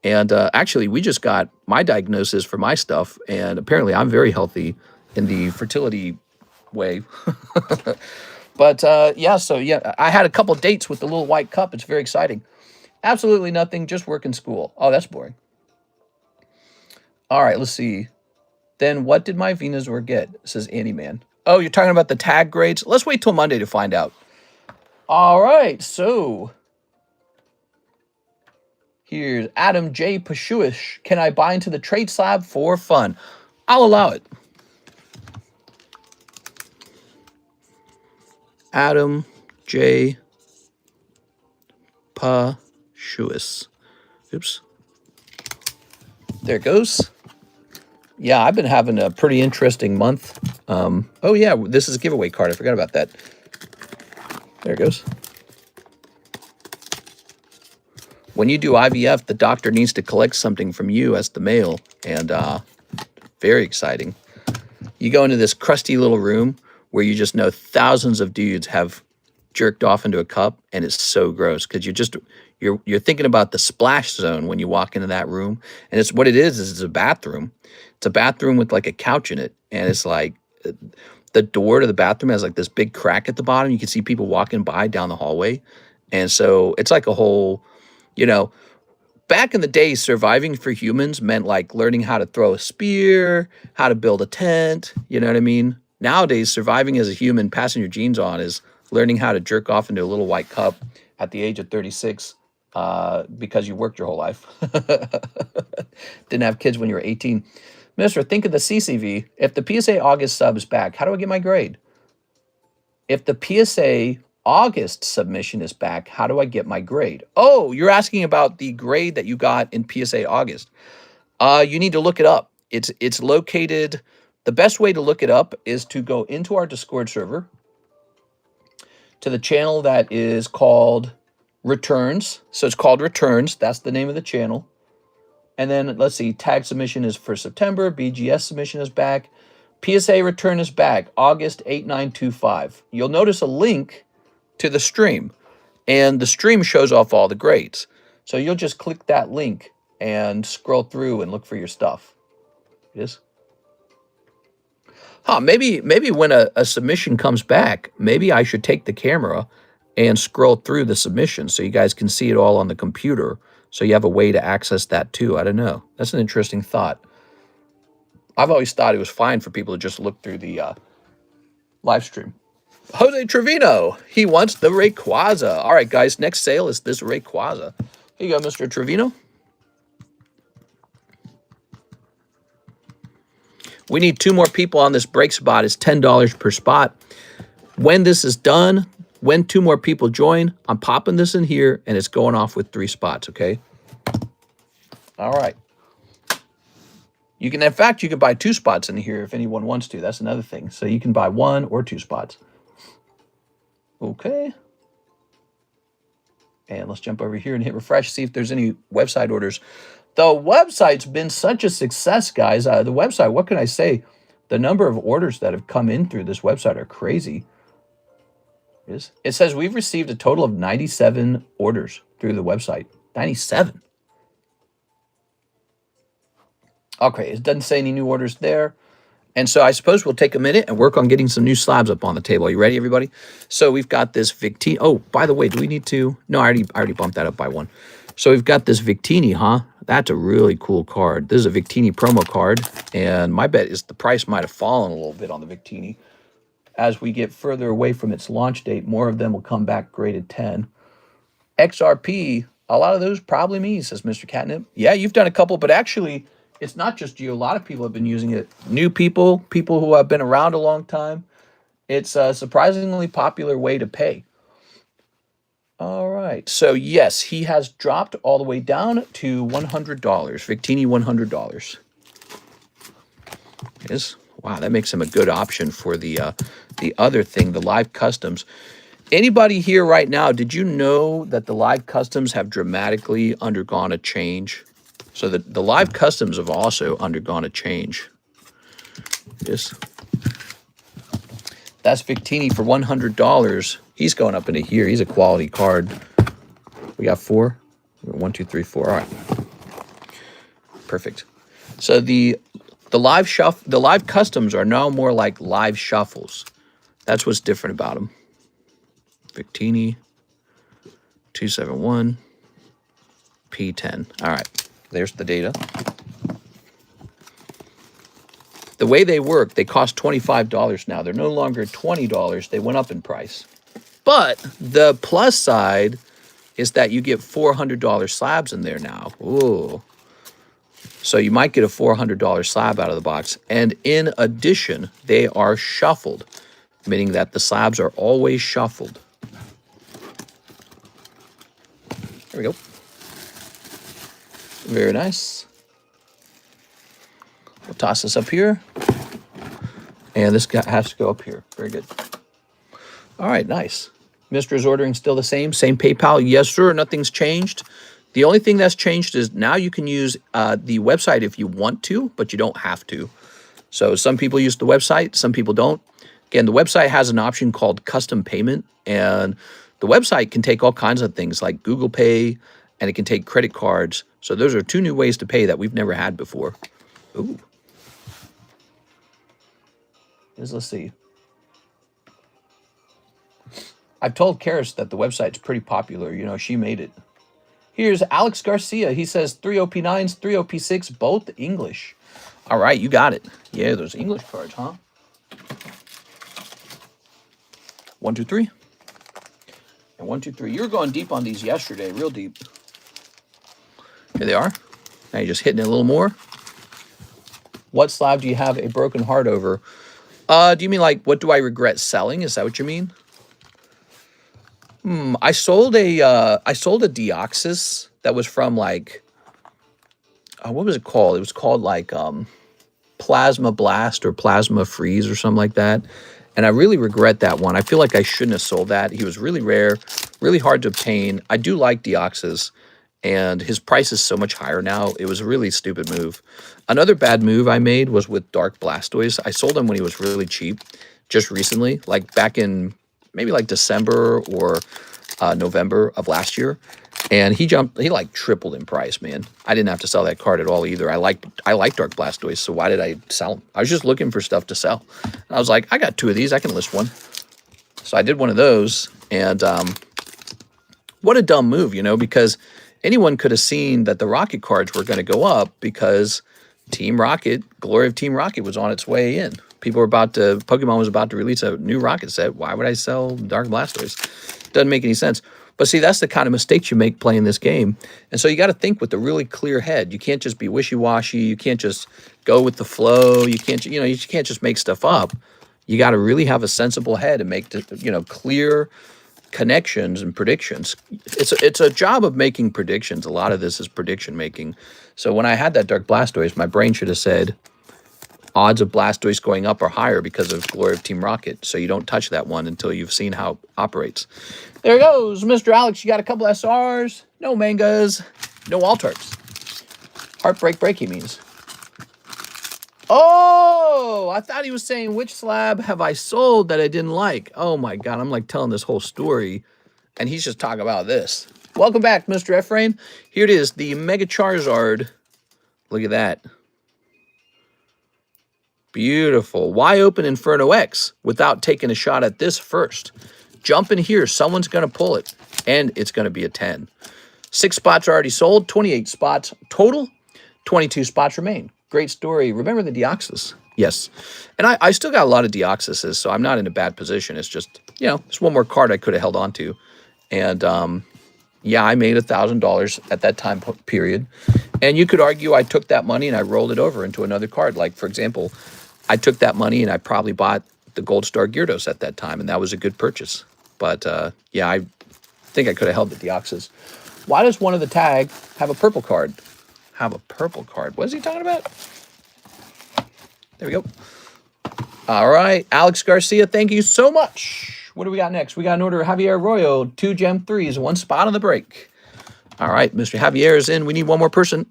And actually, we just got my diagnosis for my stuff. And apparently, I'm very healthy in the fertility way. But, yeah, so, yeah, I had a couple dates with the little white cup. It's very exciting. Absolutely nothing. Just work in school. Oh, that's boring. All right, let's see. Then what did my Venusaur get? Says Annie Man. Oh, you're talking about the tag grades? Let's wait till Monday to find out. All right, so here's Adam J. Pashuish. Can I buy into the trade slab for fun? I'll allow it. Adam J. Pashuish. Oops. There it goes. Yeah, I've been having a pretty interesting month. Oh, yeah, this is a giveaway card. I forgot about that. There it goes. When you do IVF, the doctor needs to collect something from you as the male. And very exciting. You go into this crusty little room where you just know thousands of dudes have jerked off into a cup, and it's so gross because you're thinking about the splash zone when you walk into that room. And it's what it is it's a bathroom. It's a bathroom with like a couch in it. And it's like the door to the bathroom has like this big crack at the bottom. You can see people walking by down the hallway. And so it's like a whole, you know, back in the day, surviving for humans meant like learning how to throw a spear, how to build a tent. You know what I mean? Nowadays, surviving as a human, passing your genes on, is learning how to jerk off into a little white cup at the age of 36 because you worked your whole life. Didn't have kids when you were 18. Mister, think of the CCV. If the PSA August sub is back, how do I get my grade? If the PSA August submission is back, how do I get my grade? Oh, you're asking about the grade that you got in PSA August. You need to look it up. It's located. The best way to look it up is to go into our Discord server, to the channel that is called Returns. So it's called Returns. That's the name of the channel. And then let's see, tag submission is for September. BGS submission is back. PSA return is back, August 8925. You'll notice a link to the stream, and the stream shows off all the grades. So you'll just click that link and scroll through and look for your stuff. It is. Maybe when a submission comes back, maybe I should take the camera and scroll through the submission so you guys can see it all on the computer. So you have a way to access that too. I don't know. That's an interesting thought. I've always thought it was fine for people to just look through the live stream. Jose Trevino, he wants the Rayquaza. All right, guys, next sale is this Rayquaza. Here you go, Mr. Trevino. We need 2 more people on this break spot. It's $10 per spot. When this is done, when 2 more people join, I'm popping this in here, and it's going off with 3 spots, okay? All right. You can, in fact, you can buy 2 spots in here if anyone wants to. That's another thing. So you can buy 1 or 2 spots. Okay. And let's jump over here and hit refresh, see if there's any website orders. The website's been such a success, guys. The website, what can I say? The number of orders that have come in through this website are crazy. It says we've received a total of 97 orders through the website. 97. Okay, it doesn't say any new orders there. And so I suppose we'll take a minute and work on getting some new slabs up on the table. Are you ready, everybody? So we've got this Victini. Oh, by the way, do we need to? No, I already bumped that up by 1. So we've got this Victini, huh? That's a really cool card. This is a Victini promo card. And my bet is the price might have fallen a little bit on the Victini. As we get further away from its launch date, more of them will come back graded 10. XRP, a lot of those probably me, says Mr. Catnip. Yeah, you've done a couple, but actually, it's not just you. A lot of people have been using it. New people, people who have been around a long time. It's a surprisingly popular way to pay. All right. So, yes, he has dropped all the way down to $100. Victini, $100. Yes. Wow, that makes him a good option for the other thing, the live customs. Anybody here right now, did you know that the live customs have dramatically undergone a change? So the live customs have also undergone a change. Yes. That's Victini for $100. He's going up into here. He's a quality card. We got 4. 1, 2, 3, 4. All right. Perfect. So the live customs are now more like live shuffles. That's what's different about them. Victini 271 P10. All right. There's the data. The way they work, they cost $25 now. They're no longer $20. They went up in price. But the plus side is that you get $400 slabs in there now. Ooh. So you might get a $400 slab out of the box. And in addition, they are shuffled, meaning that the slabs are always shuffled. There we go. Very nice. We'll toss this up here. And this guy has to go up here. Very good. All right, nice. Mr. is ordering still the same PayPal? Yes, sir. Nothing's changed. The only thing that's changed is now you can use the website if you want to, but you don't have to. So some people use the website, some people don't. Again, the website has an option called custom payment, and the website can take all kinds of things like Google Pay, and it can take credit cards. So those are 2 new ways to pay that we've never had before. Ooh. Let's see. I've told Karis that the website's pretty popular. You know, she made it. Here's Alex Garcia. He says 3 OP9s, 3 OP6, both English. All right, you got it. Yeah, those English cards, huh? 1, 2, 3. And 1, 2, 3. You were going deep on these yesterday, real deep. Here they are. Now you're just hitting it a little more. What slab do you have a broken heart over? Do you mean like, what do I regret selling? Is that what you mean? I sold a Deoxys that was from like, what was it called? It was called like Plasma Blast or Plasma Freeze or something like that. And I really regret that one. I feel like I shouldn't have sold that. He was really rare, really hard to obtain. I do like Deoxys, and his price is so much higher now. It was a really stupid move. Another bad move I made was with Dark Blastoise. I sold him when he was really cheap, just recently, like back in maybe like December or November of last year. And he like tripled in price, man. I didn't have to sell that card at all either. I like Dark Blastoise, so why did I sell him? I was just looking for stuff to sell. And I was like, I got 2 of these, I can list one. So I did one of those, and what a dumb move, you know, because anyone could have seen that the Rocket cards were going to go up because Team Rocket, Glory of Team Rocket was on its way in. Pokemon was about to release a new Rocket set. Why would I sell Dark Blastoise? Doesn't make any sense. But see, that's the kind of mistakes you make playing this game. And so you got to think with a really clear head. You can't just be wishy-washy. You can't just go with the flow. You can't just make stuff up. You got to really have a sensible head and make, clear connections and predictions. It's a job of making predictions. A lot of this is prediction making. So when I had that Dark Blastoise, my brain should have said, odds of Blastoise going up or higher because of Glory of Team Rocket. So you don't touch that one until you've seen how it operates. There goes, Mr. Alex. You got a couple SRs, no mangas, no Altarks. Heartbreak break, he means. Oh, I thought he was saying, which slab have I sold that I didn't like? Oh my God, I'm like telling this whole story, and he's just talking about this. Welcome back, Mr. Ephraim. Here it is, the Mega Charizard. Look at that. Beautiful. Why open Inferno X without taking a shot at this first? Jump in here. Someone's going to pull it, and it's going to be a 10. 6 spots are already sold. 28 spots total. 22 spots remain. Great story. Remember the Deoxys? Yes. And I still got a lot of Deoxyses, so I'm not in a bad position. It's just, it's one more card I could have held on to. And, yeah, I made $1,000 at that time period. And you could argue I took that money and I rolled it over into another card. Like, for example, I took that money and I probably bought the Gold Star Gyarados at that time, and that was a good purchase. But, yeah, I think I could have held the Deoxys. Why does one of the tag have a purple card? Have a purple card. What is he talking about? There we go. All right, Alex Garcia, thank you so much. What do we got next? We got an order of Javier Arroyo, 2 Gem 3s, 1 spot on the break. All right, Mr. Javier is in. We need one more person.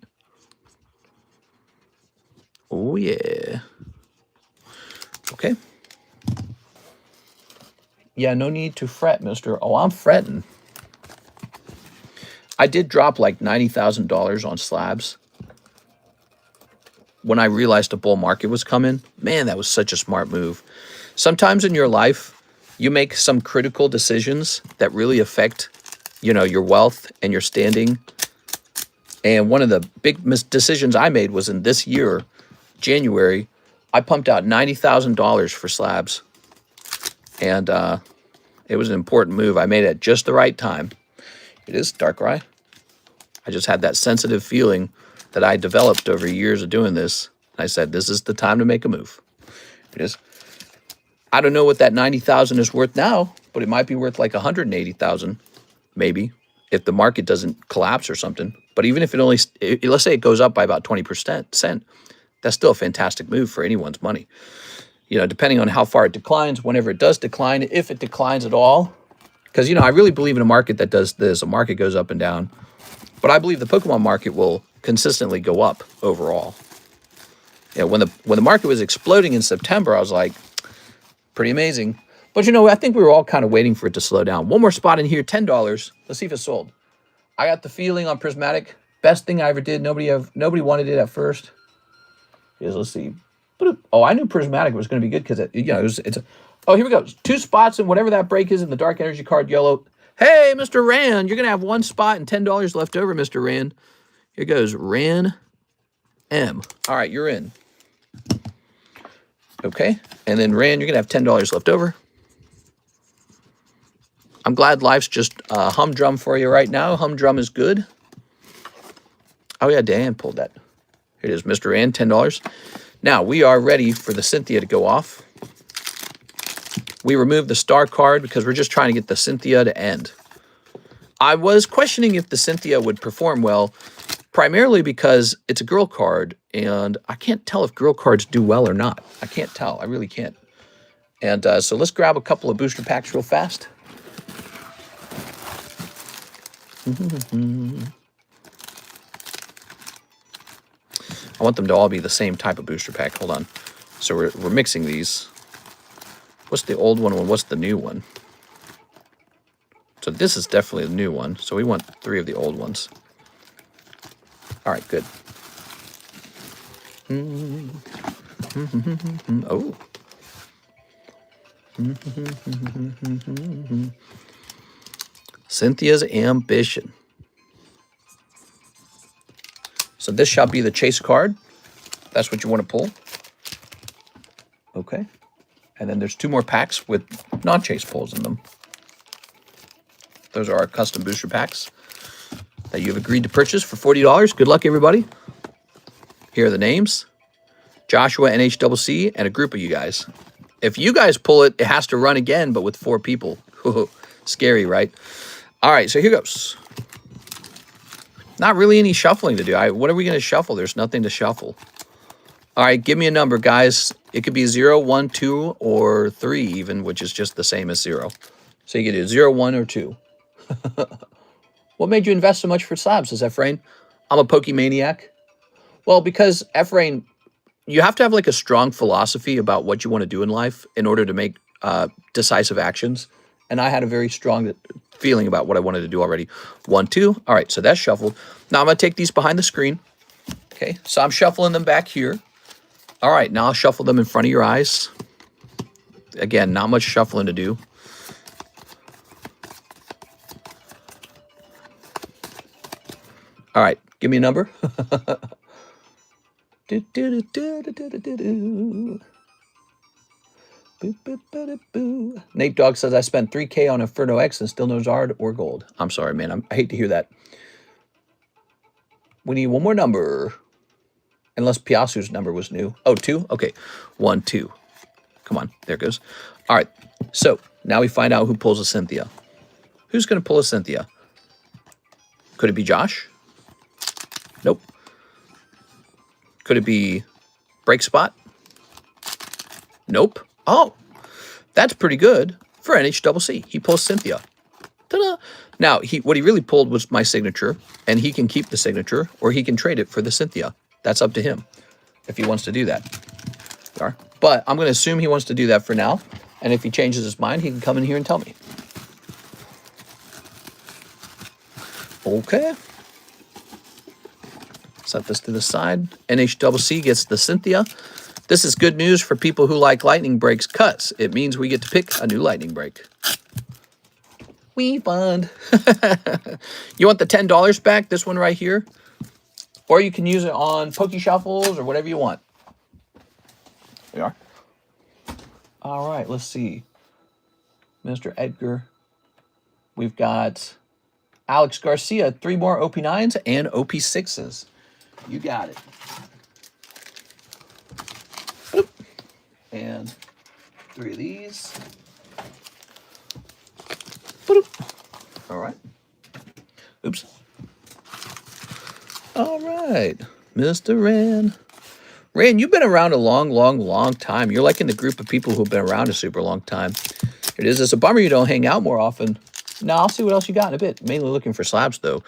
Oh, yeah. Okay. Yeah, no need to fret, mister. Oh, I'm fretting. I did drop like $90,000 on slabs when I realized the bull market was coming. Man, that was such a smart move. Sometimes in your life, you make some critical decisions that really affect, your wealth and your standing. And one of the big decisions I made was in this year, January, I pumped out $90,000 for slabs. And it was an important move. I made it at just the right time. It is Darkrai. I just had that sensitive feeling that I developed over years of doing this. And I said, this is the time to make a move. It is. I don't know what that 90,000 is worth now, but it might be worth like 180,000, maybe, if the market doesn't collapse or something. But even if let's say it goes up by about 20%, that's still a fantastic move for anyone's money. Depending on how far it declines, whenever it does decline, if it declines at all. Because, I really believe in a market that does this. A market goes up and down. But I believe the Pokemon market will consistently go up overall. When the market was exploding in September, I was like, pretty amazing. But, I think we were all kind of waiting for it to slow down. One more spot in here, $10. Let's see if it's sold. I got the feeling on Prismatic. Best thing I ever did. Nobody wanted it at first. Let's see. Oh, I knew Prismatic was going to be good because it's Oh, here we go. 2 spots and whatever that break is in the Dark Energy card, yellow. Hey, Mr. Rand, you're going to have 1 spot and $10 left over, Mr. Rand. Here goes Ran M. All right, you're in. Okay, and then Rand, you're going to have $10 left over. I'm glad life's just humdrum for you right now. Humdrum is good. Oh, yeah, Dan pulled that. Here it is, Mr. Rand, $10. Now, we are ready for the Cynthia to go off. We removed the star card because we're just trying to get the Cynthia to end. I was questioning if the Cynthia would perform well, primarily because it's a girl card, and I can't tell if girl cards do well or not. I can't tell. I really can't. And so let's grab a couple of booster packs real fast. I want them to all be the same type of booster pack. Hold on. So we're mixing these. What's the old one and what's the new one? So this is definitely the new one. So we want 3 of the old ones. All right, good. Oh. Cynthia's Ambition. So this shall be the chase card. That's what you want to pull. Okay. And then there's 2 more packs with non-chase pulls in them. Those are our custom booster packs that you've agreed to purchase for $40. Good luck, everybody. Here are the names. Joshua, NHCC, and a group of you guys. If you guys pull it, it has to run again, but with 4 people. Scary, right? All right, so here goes. Not really any shuffling to do. What are we going to shuffle? There's nothing to shuffle. All right, give me a number, guys. It could be 0, 1, 2, or 3 even, which is just the same as 0. So you can do 0, 1, or 2. What made you invest so much for slabs, says Ephraim? I'm a Pokemaniac. Well, because, Ephraim, you have to have like a strong philosophy about what you want to do in life in order to make decisive actions. And I had a very strong feeling about what I wanted to do already. 1, 2. All right, so that's shuffled. Now I'm going to take these behind the screen. Okay, so I'm shuffling them back here. All right, now I'll shuffle them in front of your eyes. Again, not much shuffling to do. All right, give me a number. Nate Dogg says, I spent $3K on Inferno X and still no Zard or gold. I'm sorry, man. I hate to hear that. We need one more number. Unless Piasu's number was new. Oh, 2? Okay. 1, 2. Come on. There it goes. All right. So now we find out who pulls a Cynthia. Who's going to pull a Cynthia? Could it be Josh? Nope. Could it be Break Spot? Nope. Oh, that's pretty good for NHCC. He pulls Cynthia. Ta-da! Now, what he really pulled was my signature, and he can keep the signature, or he can trade it for the Cynthia. That's up to him if he wants to do that. But I'm going to assume he wants to do that for now, and if he changes his mind, he can come in here and tell me. Okay. Set this to the side. NHCC gets the Cynthia. This is good news for people who like lightning breaks, because it means we get to pick a new lightning break. We fund. You want the $10 back? This one right here? Or you can use it on Poke Shuffles or whatever you want. There we are. All right, let's see. Mr. Edgar. We've got Alex Garcia, 3 more OP9s and OP6s. You got it. Boop. And 3 of these. Boop. All right. Oops. All right, Mr. Ran. Ran, you've been around a long time. You're like in the group of people who've been around a super long time. It is. It's a bummer you don't hang out more often. No, I'll see what else you got in a bit. Mainly looking for slabs, though.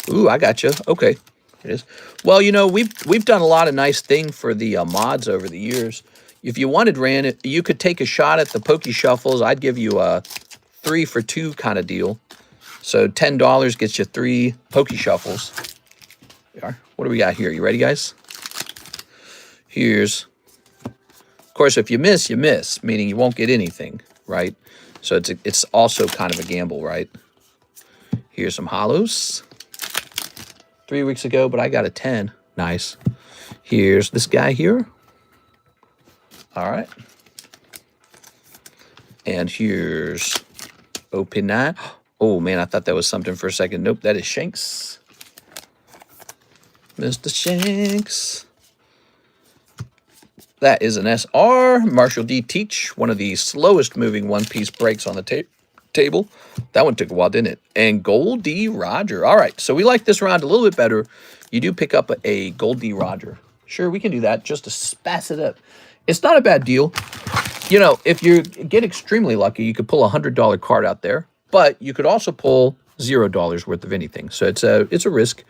Ooh, I got you. Okay, it is. Well, you know, we've done a lot of nice things for the mods over the years. If you wanted, Ran, you could take a shot at the Poke Shuffles. I'd give you a 3 for 2 kind of deal. So $10 gets you 3 Poke Shuffles. There we are. What do we got here? You ready, guys? Here's Of course, if you miss, meaning you won't get anything, right? So it's also kind of a gamble, right? Here's some hollows. 3 weeks ago, but I got a 10. Nice. Here's this guy here. All right. And here's OP9. Oh, man, I thought that was something for a second. Nope, that is Shanks. Mr. Shanks. That is an SR. Marshall D. Teach, one of the slowest moving one-piece breaks on the table. That one took a while, didn't it? And Gold D. Roger. All right, so we like this round a little bit better. You do pick up a Gold D. Roger. Sure, we can do that just to spice it up. It's not a bad deal. You know, if you get extremely lucky, you could pull a $100 card out there, but you could also pull $0 worth of anything. So it's a risk.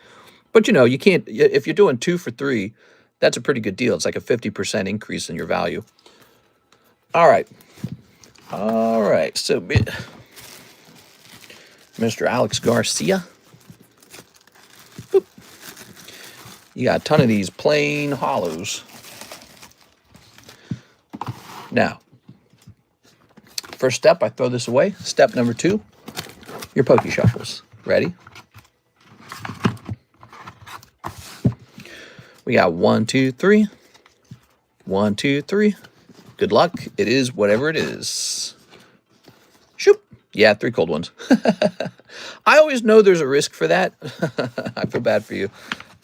But, you know, you can't, if you're doing 2 for 3, that's a pretty good deal. It's like a 50% increase in your value. All right. All right. So, Mr. Alex Garcia. Boop. You got a ton of these plain hollows. Now, first step, I throw this away. Step number 2, your Poke Shuffles. Ready? We got 1, 2, 3. 1, 2, 3. Good luck. It is whatever it is. Shoop. Yeah, 3 cold ones. I always know there's a risk for that. I feel bad for you.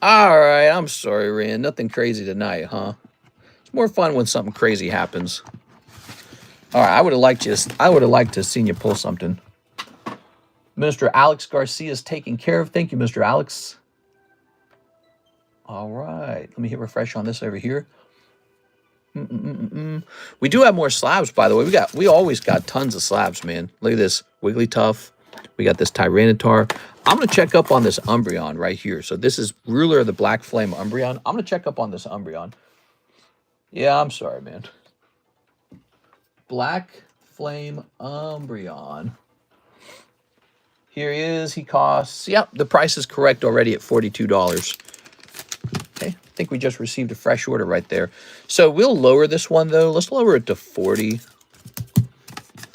All right, I'm sorry, Rand. Nothing crazy tonight, huh? It's more fun when something crazy happens. All right, I would have liked to have seen you pull something. Mr. Alex Garcia is taken care of. Thank you, Mr. Alex. All right, let me hit refresh on this over here. We do have more slabs, by the way. We always got tons of slabs, man. Look at this Wigglytuff. We got this Tyranitar. I'm going to check up on this Umbreon right here. So this is Ruler of the Black Flame Umbreon. I'm going to check up on this Umbreon. Yeah, I'm sorry, man. Black Flame Umbreon. Here he is. He costs, yep, the price is correct already at $42. Okay, I think we just received a fresh order right there. So we'll lower this one, though. Let's lower it to 40.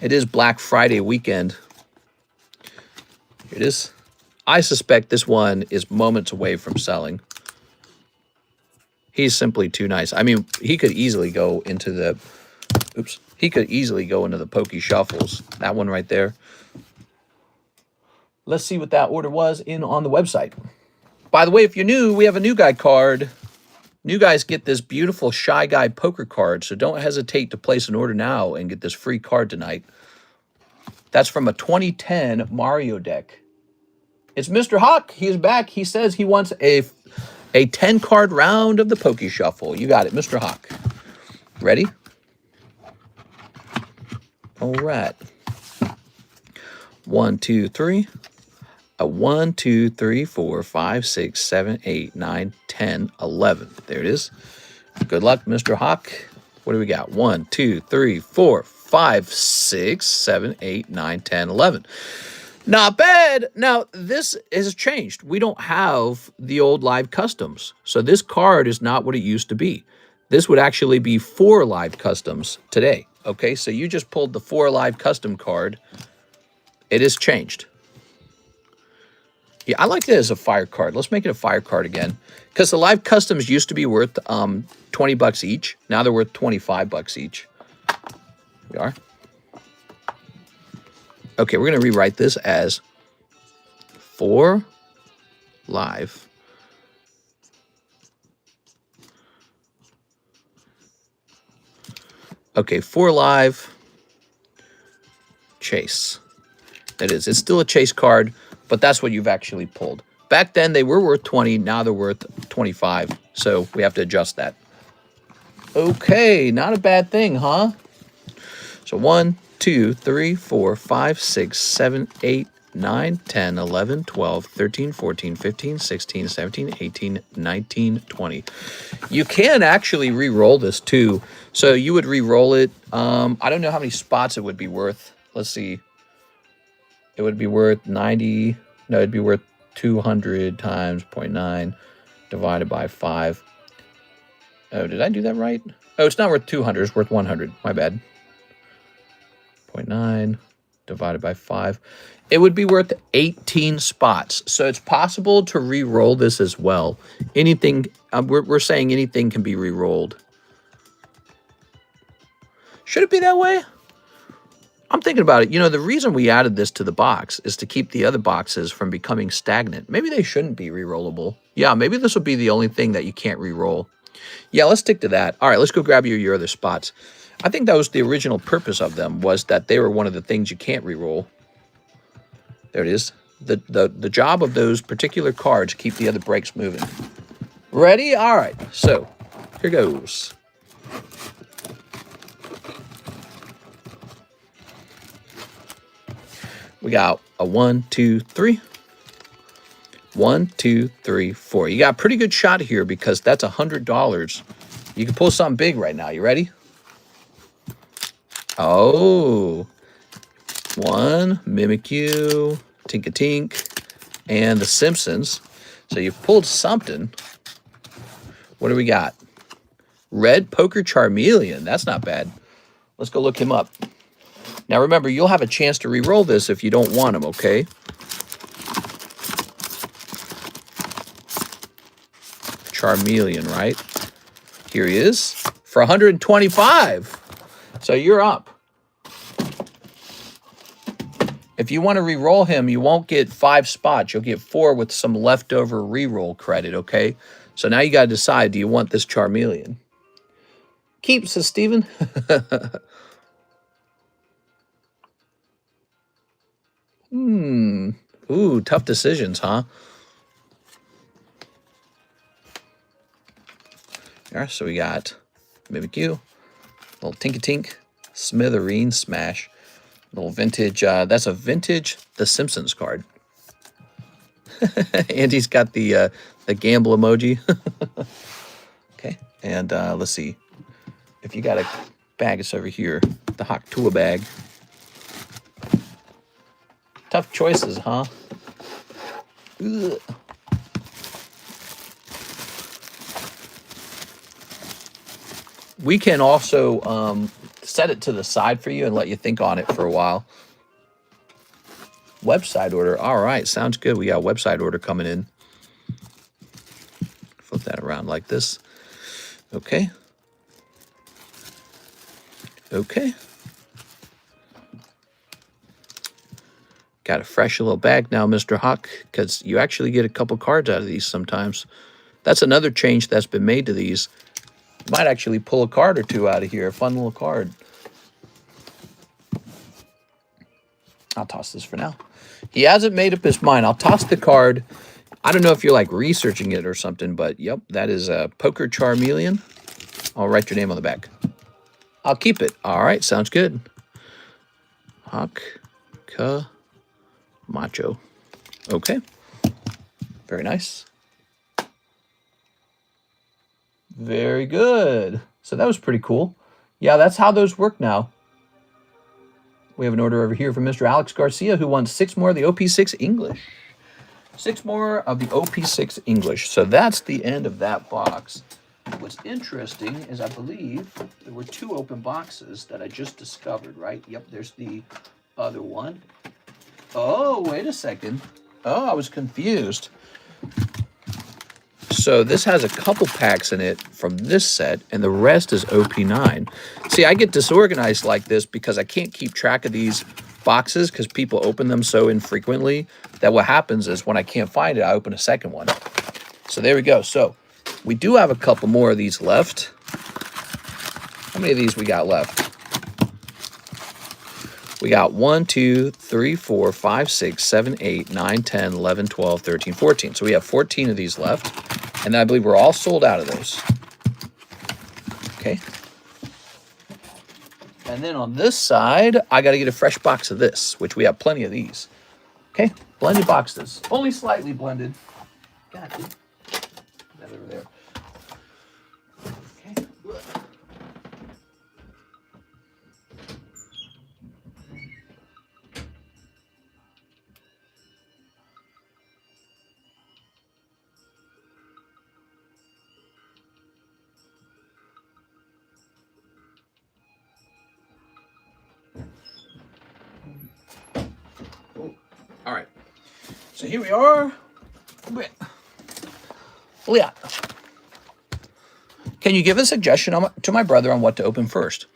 It is Black Friday weekend. Here it is. I suspect this one is moments away from selling. He's simply too nice. I mean, he could easily go into the... Oops. He could easily go into the Poke Shuffles. That one right there. Let's see what that order was on the website. By the way, if you're new, we have a new guy card. New guys get this beautiful Shy Guy poker card, so don't hesitate to place an order now and get this free card tonight. That's from a 2010 Mario deck. It's Mr. Hawk. He's back. He says he wants a 10-card round of the Poke Shuffle. You got it, Mr. Hawk. Ready? All right. 1, 2, 3. A 1, 2, 3, 4, 5, 6, 7, 8, 9, 10, 11. There it is. Good luck, Mr. Hawk. What do we got? 1, 2, 3, 4, 5, 6, 7, 8, 9, 10, 11. Not bad. Now, this has changed. We don't have the old live customs. So this card is not what it used to be. This would actually be 4 live customs today. Okay, so you just pulled the 4 live custom card. It has changed. Yeah, I like it as a fire card. Let's make it a fire card again. Because the live customs used to be worth 20 bucks each. Now they're worth 25 bucks each. Here we are. Okay, we're going to rewrite this as 4 live. Okay, 4 live chase. It is. It's still a chase card, but that's what you've actually pulled. Back then, they were worth 20. Now they're worth 25. So we have to adjust that. Okay, not a bad thing, huh? So 1, 2, 3, 4, 5, 6, 7, 8, 9, 10, 11, 12, 13, 14, 15, 16, 17, 18, 19, 20. You can actually re-roll this too. So you would re-roll it. I don't know how many spots it would be worth. Let's see. It would be worth 90. No, it'd be worth 200 times 0.9 divided by 5. Oh, did I do that right? Oh, it's not worth 200. It's worth 100. My bad. 0.9 divided by 5. It would be worth 18 spots. So it's possible to re-roll this as well. Anything, we're saying anything can be re-rolled. Should it be that way? I'm thinking about it. You know, the reason we added this to the box is to keep the other boxes from becoming stagnant. Maybe they shouldn't be re-rollable. Yeah, maybe this will be the only thing that you can't re-roll. Yeah, let's stick to that. All right, let's go grab your other spots. I think that was the original purpose of them, was that they were one of the things you can't re-roll. There it is. The job of those particular cards, keep the other breaks moving. Ready? All right, so here goes. We got a 1, 2, 3. 1, 2, 3, 4. You got a pretty good shot here because that's $100. You can pull something big right now. You ready? Oh, 1, Mimikyu, Tink-a-Tink, and the Simpsons. So you've pulled something. What do we got? Red Poker Charmeleon. That's not bad. Let's go look him up. Now remember, you'll have a chance to re-roll this if you don't want him, okay? Charmeleon, right? Here he is for 125. So you're up. If you want to re-roll him, you won't get 5 spots. You'll get 4 with some leftover re-roll credit, okay? So now you got to decide, do you want this Charmeleon? Keep, says Steven. Ooh, tough decisions, huh? All right, so we got Mimikyu, little Tink-a-Tink, Smithereen Smash, little vintage, that's a vintage The Simpsons card. And he's got the gamble emoji. Okay, and let's see. If you got a bag, it's over here. The Haktua bag. Tough choices, huh? Ugh. We can also set it to the side for you and let you think on it for a while. Website order. All right, sounds good. We got a website order coming in. Flip that around like this. Okay. Okay. Got a fresh little bag now, Mr. Hawk, because you actually get a couple cards out of these sometimes. That's another change that's been made to these. You might actually pull a card or two out of here. A fun little card. I'll toss this for now. He hasn't made up his mind. I'll toss the card. I don't know if you're like researching it or something, but yep, that is a Poker Charmeleon. I'll write your name on the back. I'll keep it. All right, sounds good. Hawk, Macho. Okay. Very nice. Very good. So that was pretty cool. Yeah, that's how those work now. We have an order over here from Mr. Alex Garcia, who wants 6 more of the OP6 English. 6 more of the OP6 English. So that's the end of that box. What's interesting is I believe there were 2 open boxes that I just discovered, right? Yep, there's the other one. Oh, wait a second. Oh, I was confused. So this has a couple packs in it from this set, and the rest is OP9. See, I get disorganized like this because I can't keep track of these boxes because people open them so infrequently that what happens is when I can't find it, I open a second one. So there we go. So we do have a couple more of these left. How many of these we got left? We got 1, 2, 3, 4, 5, 6, 7, 8, 9, 10, 11, 12, 13, 14. So we have 14 of these left. And I believe we're all sold out of those. Okay. And then on this side, I got to get a fresh box of this, which we have plenty of these. Okay. Blended boxes. Only slightly blended. God, dude. Put that over there. Okay. All right. So here we are. Leah, can you give a suggestion to my brother on what to open first?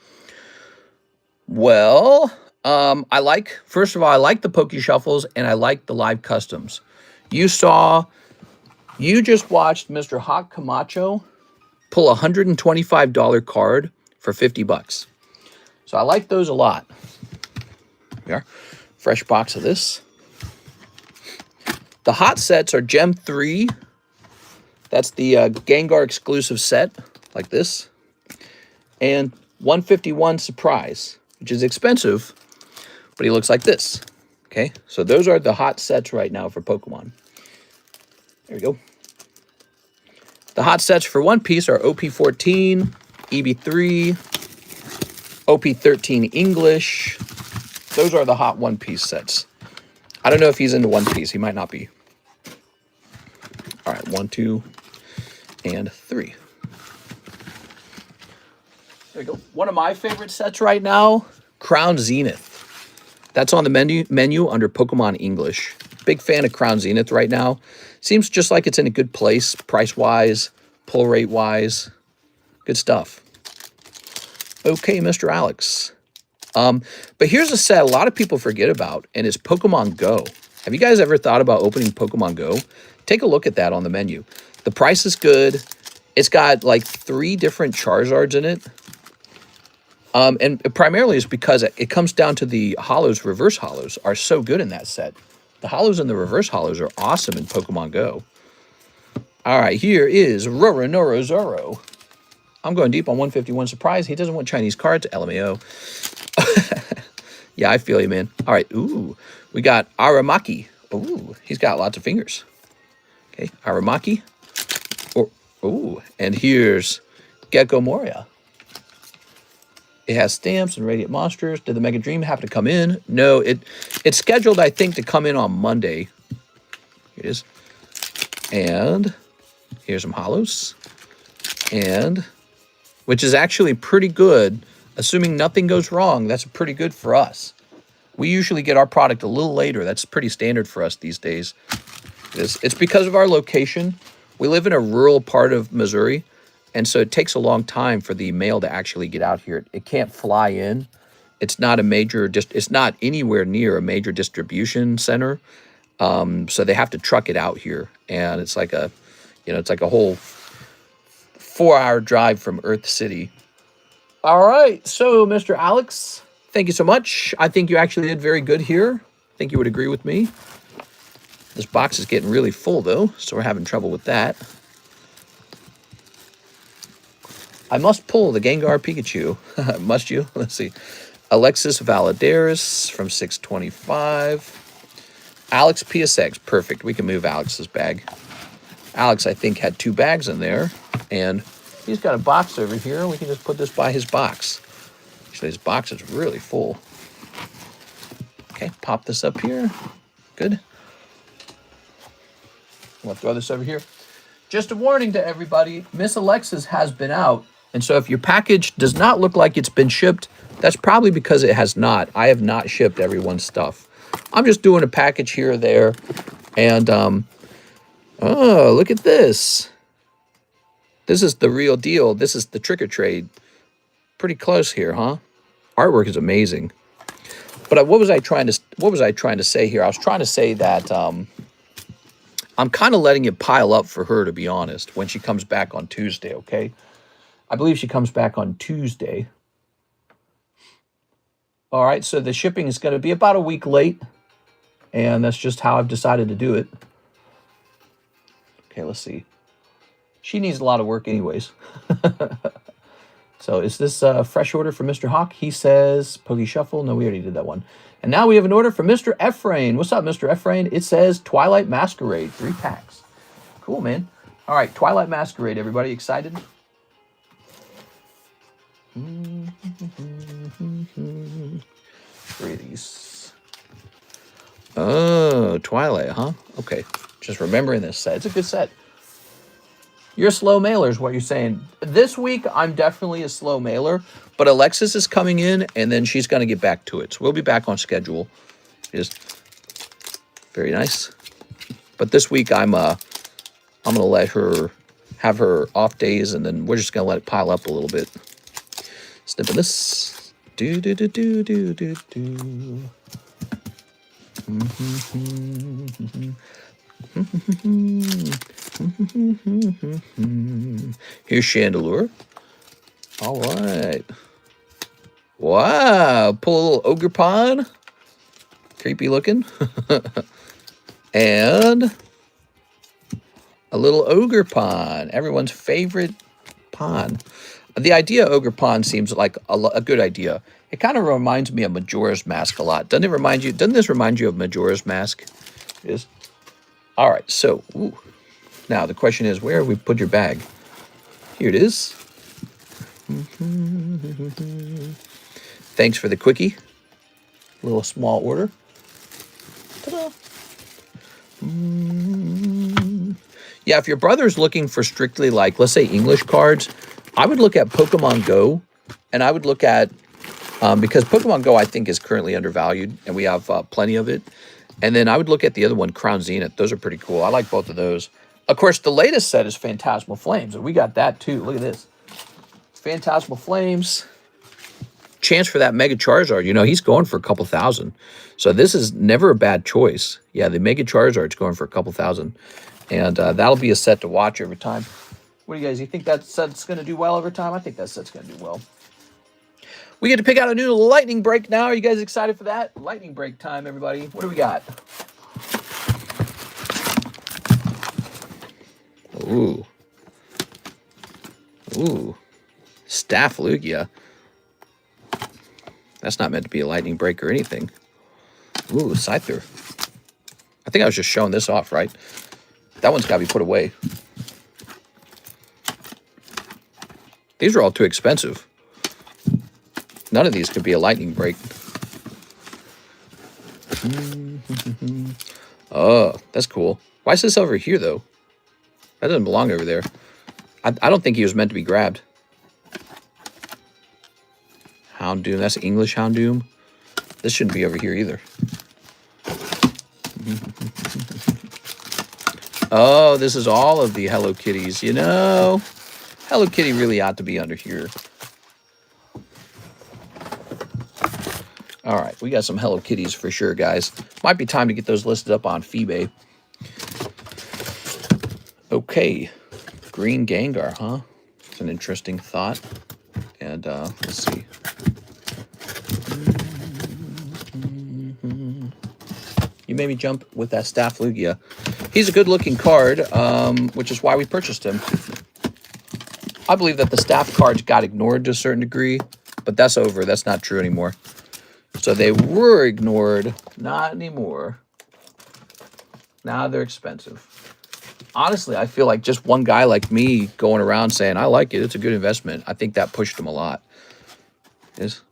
Well, first of all, I like the Poke Shuffles and I like the live customs. You just watched Mr. Hawk Camacho pull a $125 card for 50 bucks. So I like those a lot. Here we are. Fresh box of this. The hot sets are Gem 3. That's the Gengar exclusive set, like this. And 151 Surprise, which is expensive, but he looks like this. Okay, so those are the hot sets right now for Pokemon. There we go. The hot sets for One Piece are OP14, EB3, OP13 English. Those are the hot One Piece sets. I don't know if he's into One Piece. He might not be. All right, 1, 2, and 3. There we go. One of my favorite sets right now, Crown Zenith. That's on the menu under Pokemon English. Big fan of Crown Zenith right now. Seems just like it's in a good place, price-wise, pull rate-wise. Good stuff. Okay, Mr. Alex. But here's a set a lot of people forget about, and it's Pokemon Go. Have you guys ever thought about opening Pokemon Go? Take a look at that on the menu. The price is good. It's got like 3 different Charizards in it. And primarily it's because it comes down to the holos, reverse holos are so good in that set. The holos and the reverse holos are awesome in Pokemon Go. All right, here is Roronoa Zoro. I'm going deep on 151 Surprise. He doesn't want Chinese cards, LMAO. Yeah, I feel you, man. All right, ooh, we got Aramaki. Ooh, he's got lots of fingers. Okay, Aramaki. Ooh, and here's Gecko Moria. It has stamps and Radiant Monsters. Did the Mega Dream happen to come in? No, it's scheduled, I think, to come in on Monday. Here it is. And here's some holos. And, which is actually pretty good. Assuming nothing goes wrong, that's pretty good for us. We usually get our product a little later. That's pretty standard for us these days. It's because of our location. We live in a rural part of Missouri. And so it takes a long time for the mail to actually get out here. It can't fly in. It's not it's not anywhere near a major distribution center. So they have to truck it out here. And it's like it's like a whole 4-hour drive from Earth City. All right. So, Mr. Alex, thank you so much. I think you actually did very good here. I think you would agree with me. This box is getting really full, though, so we're having trouble with that. I must pull the Gengar Pikachu. Must you? Let's see. Alexis Valadares from 625. Alex PSX. Perfect. We can move Alex's bag. Alex, I think, had 2 bags in there. And he's got a box over here. We can just put this by his box. Actually, his box is really full. Okay, pop this up here. Good. We'll throw this over here. Just a warning to everybody. Miss Alexis has been out. And so if your package does not look like it's been shipped, that's probably because it has not. I have not shipped everyone's stuff. I'm just doing a package here or there. And, oh, look at this. This is the real deal. This is the trick or trade. Pretty close here, huh? Artwork is amazing. But what was I trying to say here? I was trying to say that I'm kind of letting it pile up for her, to be honest, when she comes back on Tuesday, okay? I believe she comes back on Tuesday. All right, so the shipping is going to be about a week late, and that's just how I've decided to do it. Okay, let's see. She needs a lot of work anyways. So is this a fresh order for Mr. Hawk? He says Poke Shuffle. No, we already did that one. And now we have an order for Mr. Ephraim. What's up, Mr. Ephraim? It says Twilight Masquerade, 3 packs. Cool, man. All right, Twilight Masquerade. Everybody excited? 3 of these. Oh, Twilight, huh? Okay. Just remembering this set. It's a good set. You're a slow mailer is what you're saying. This week, I'm definitely a slow mailer, but Alexis is coming in, and then she's going to get back to it. So we'll be back on schedule. Just very nice. But this week, I'm going to let her have her off days, and then we're just going to let it pile up a little bit. Snipping this. Do, do, do, do, do, do, do. Here's Chandelure. All right. Wow. Pull a little Ogre Pond. Creepy looking. And a little Ogre Pond. Everyone's favorite pond. The idea of Ogre Pond seems like a good idea. It kind of reminds me of Majora's Mask a lot. Doesn't this remind you of Majora's Mask? It is. All right, so, now the question is, where have we put your bag? Here it is. Thanks for the quickie. A little small order. Ta-da. Yeah, if your brother's looking for strictly, like, let's say English cards, I would look at Pokemon Go, and I would look at, because Pokemon Go, I think, is currently undervalued, and we have plenty of it. And then I would look at the other one, Crown Zenith. Those are pretty cool. I like both of those. Of course, the latest set is Phantasmal Flames, and we got that too. Look at this. Phantasmal Flames. Chance for that Mega Charizard. You know, he's going for a couple thousand. So this is never a bad choice. Yeah, the Mega Charizard's going for a couple thousand. And that'll be a set to watch every time. What do you guys, you think that set's going to do well over time? I think that set's going to do well. We get to pick out a new lightning break now. Are you guys excited for that? Lightning break time, everybody. What do we got? Ooh. Ooh. Stafflugia. That's not meant to be a lightning break or anything. Ooh, Scyther. I think I was just showing this off, right? That one's got to be put away. These are all too expensive. None of these could be a lightning break. Oh, that's cool. Why is this over here, though? That doesn't belong over there. I don't think he was meant to be grabbed. Houndoom. That's English Houndoom. This shouldn't be over here either. Oh, this is all of the Hello Kitties. You know, Hello Kitty really ought to be under here. All right, we got some Hello Kitties for sure, guys. Might be time to get those listed up on Feebay. Okay, green Gengar, huh? It's an interesting thought. And let's see. You made me jump with that Stafflugia. He's a good-looking card, which is why we purchased him. I believe that the staff cards got ignored to a certain degree, but that's over. That's not true anymore. So they were ignored, not anymore. Now they're expensive. Honestly, I feel like just one guy like me going around saying, I like it, it's a good investment. I think that pushed him a lot. What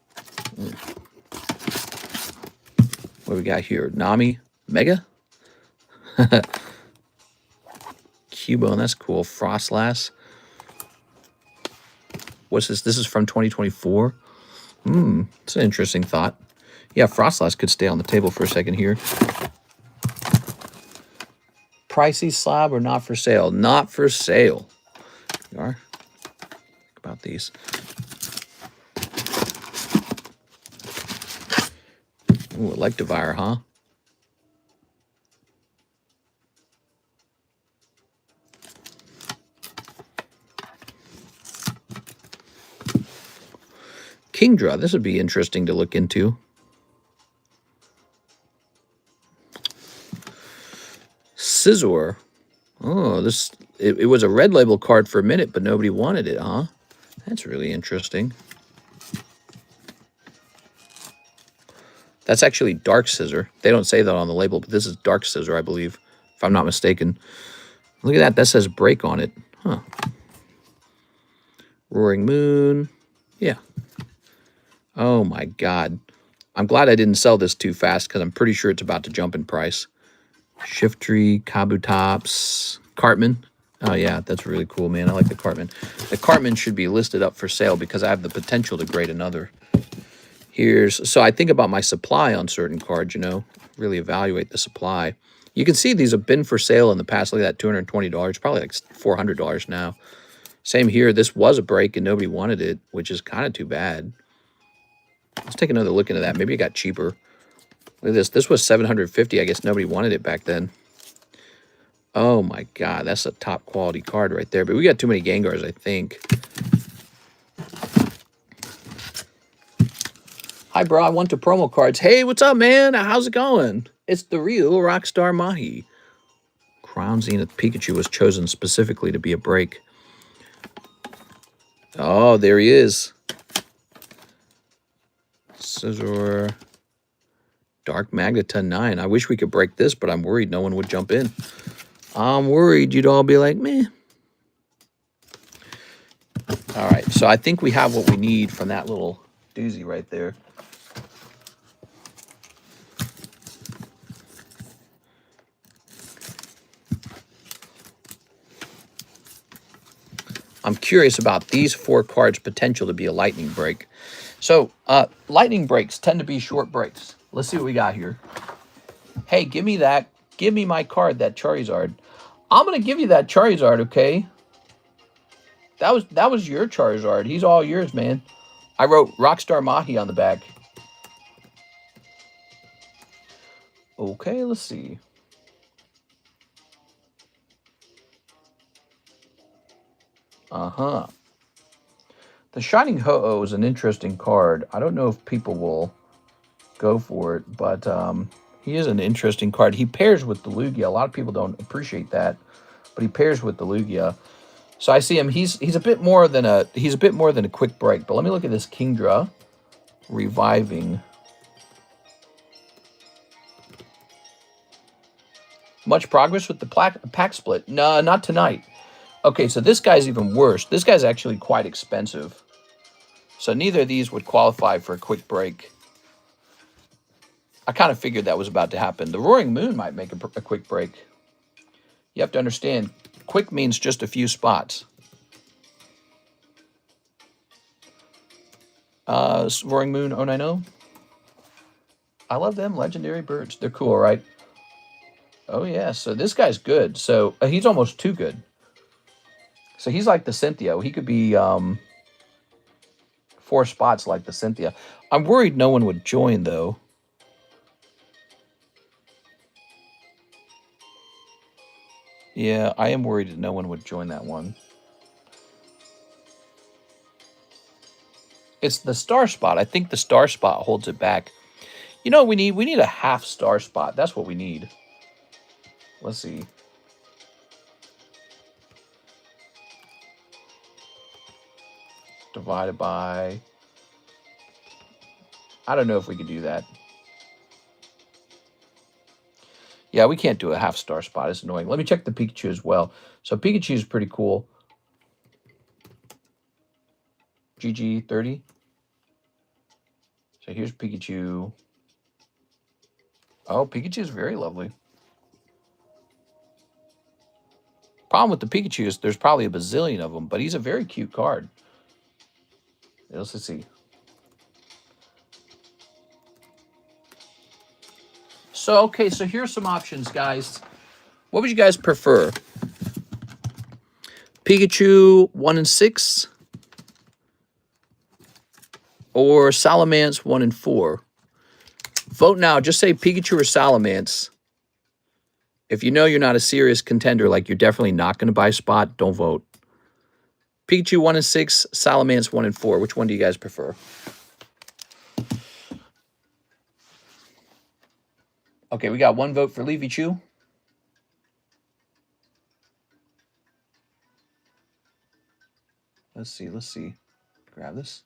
do we got here? Nami? Mega? Cubone, that's cool. Frostlass. What's this? This is from 2024. It's an interesting thought. Yeah, Frostlass could stay on the table for a second here. Pricey Slab or not for sale? Not for sale. You are? Think about these. Ooh, Electivire, huh? Kingdra, this would be interesting to look into. Scizor. Oh, it was a red label card for a minute, but nobody wanted it, huh? That's really interesting. That's actually Dark Scizor. They don't say that on the label, but this is Dark Scizor, I believe, if I'm not mistaken. Look at that. That says break on it. Huh. Roaring Moon. Yeah. Oh, my God. I'm glad I didn't sell this too fast because I'm pretty sure it's about to jump in price. Shiftry, Kabutops, Cartman. Oh, yeah, that's really cool, man. I like the Cartman. The Cartman should be listed up for sale because I have the potential to grade another. So I think about my supply on certain cards, you know, really evaluate the supply. You can see these have been for sale in the past. Look at that, $220, probably like $400 now. Same here. This was a break and nobody wanted it, which is kind of too bad. Let's take another look into that. Maybe it got cheaper. Look at this. This was $750. I guess nobody wanted it back then. Oh my God, that's a top quality card right there. But we got too many Gengars, I think. Hi, bro. I want the promo cards. Hey, what's up, man? How's it going? It's the real Rockstar Mahi. Crown Zenith Pikachu was chosen specifically to be a break. Oh, there he is. Scizor. Dark Magneton 9. I wish we could break this, but I'm worried no one would jump in. I'm worried you'd all be like, meh. All right, so I think we have what we need from that little doozy right there. I'm curious about these 4 cards' potential to be a lightning break. So, lightning breaks tend to be short breaks. Let's see what we got here. Hey, give me that. Give me my card, that Charizard. I'm going to give you that Charizard, okay? That was your Charizard. He's all yours, man. I wrote Rockstar Mahi on the back. Okay, let's see. Uh-huh. The Shining Ho-Oh is an interesting card. I don't know if people will go for it, but he is an interesting card. He pairs with the Lugia. A lot of people don't appreciate that, but he pairs with the Lugia. So I see him. He's a bit more than a quick break. But let me look at this Kingdra reviving. Much progress with the pack split? No, not tonight. Okay, so this guy's even worse. This guy's actually quite expensive. So neither of these would qualify for a quick break. I kind of figured that was about to happen. The Roaring Moon might make a quick break. You have to understand, quick means just a few spots. Roaring Moon 090. I love them legendary birds. They're cool, right? Oh, yeah. So this guy's good. So he's almost too good. So he's like the Cynthia. He could be 4 spots like the Cynthia. I'm worried no one would join, though. Yeah, I am worried that no one would join that one. It's the star spot. I think the star spot holds it back. You know what we need? We need a half star spot. That's what we need. Let's see. Divided by... I don't know if we could do that. Yeah, we can't do a half star spot. It's annoying. Let me check the Pikachu as well. So Pikachu is pretty cool. GG 30. So here's Pikachu. Oh, Pikachu is very lovely. Problem with the Pikachu is there's probably a bazillion of them, but he's a very cute card. Let's see. So, okay, so here's some options, guys. What would you guys prefer? Pikachu 1 and 6 or Salamence 1 and 4? Vote now. Just say Pikachu or Salamence. If you know you're not a serious contender, like you're definitely not going to buy spot, don't vote. Pikachu 1 and 6, Salamence 1 and 4. Which one do you guys prefer? Okay, we got 1 vote for Leafy Chew. Let's see. Grab this.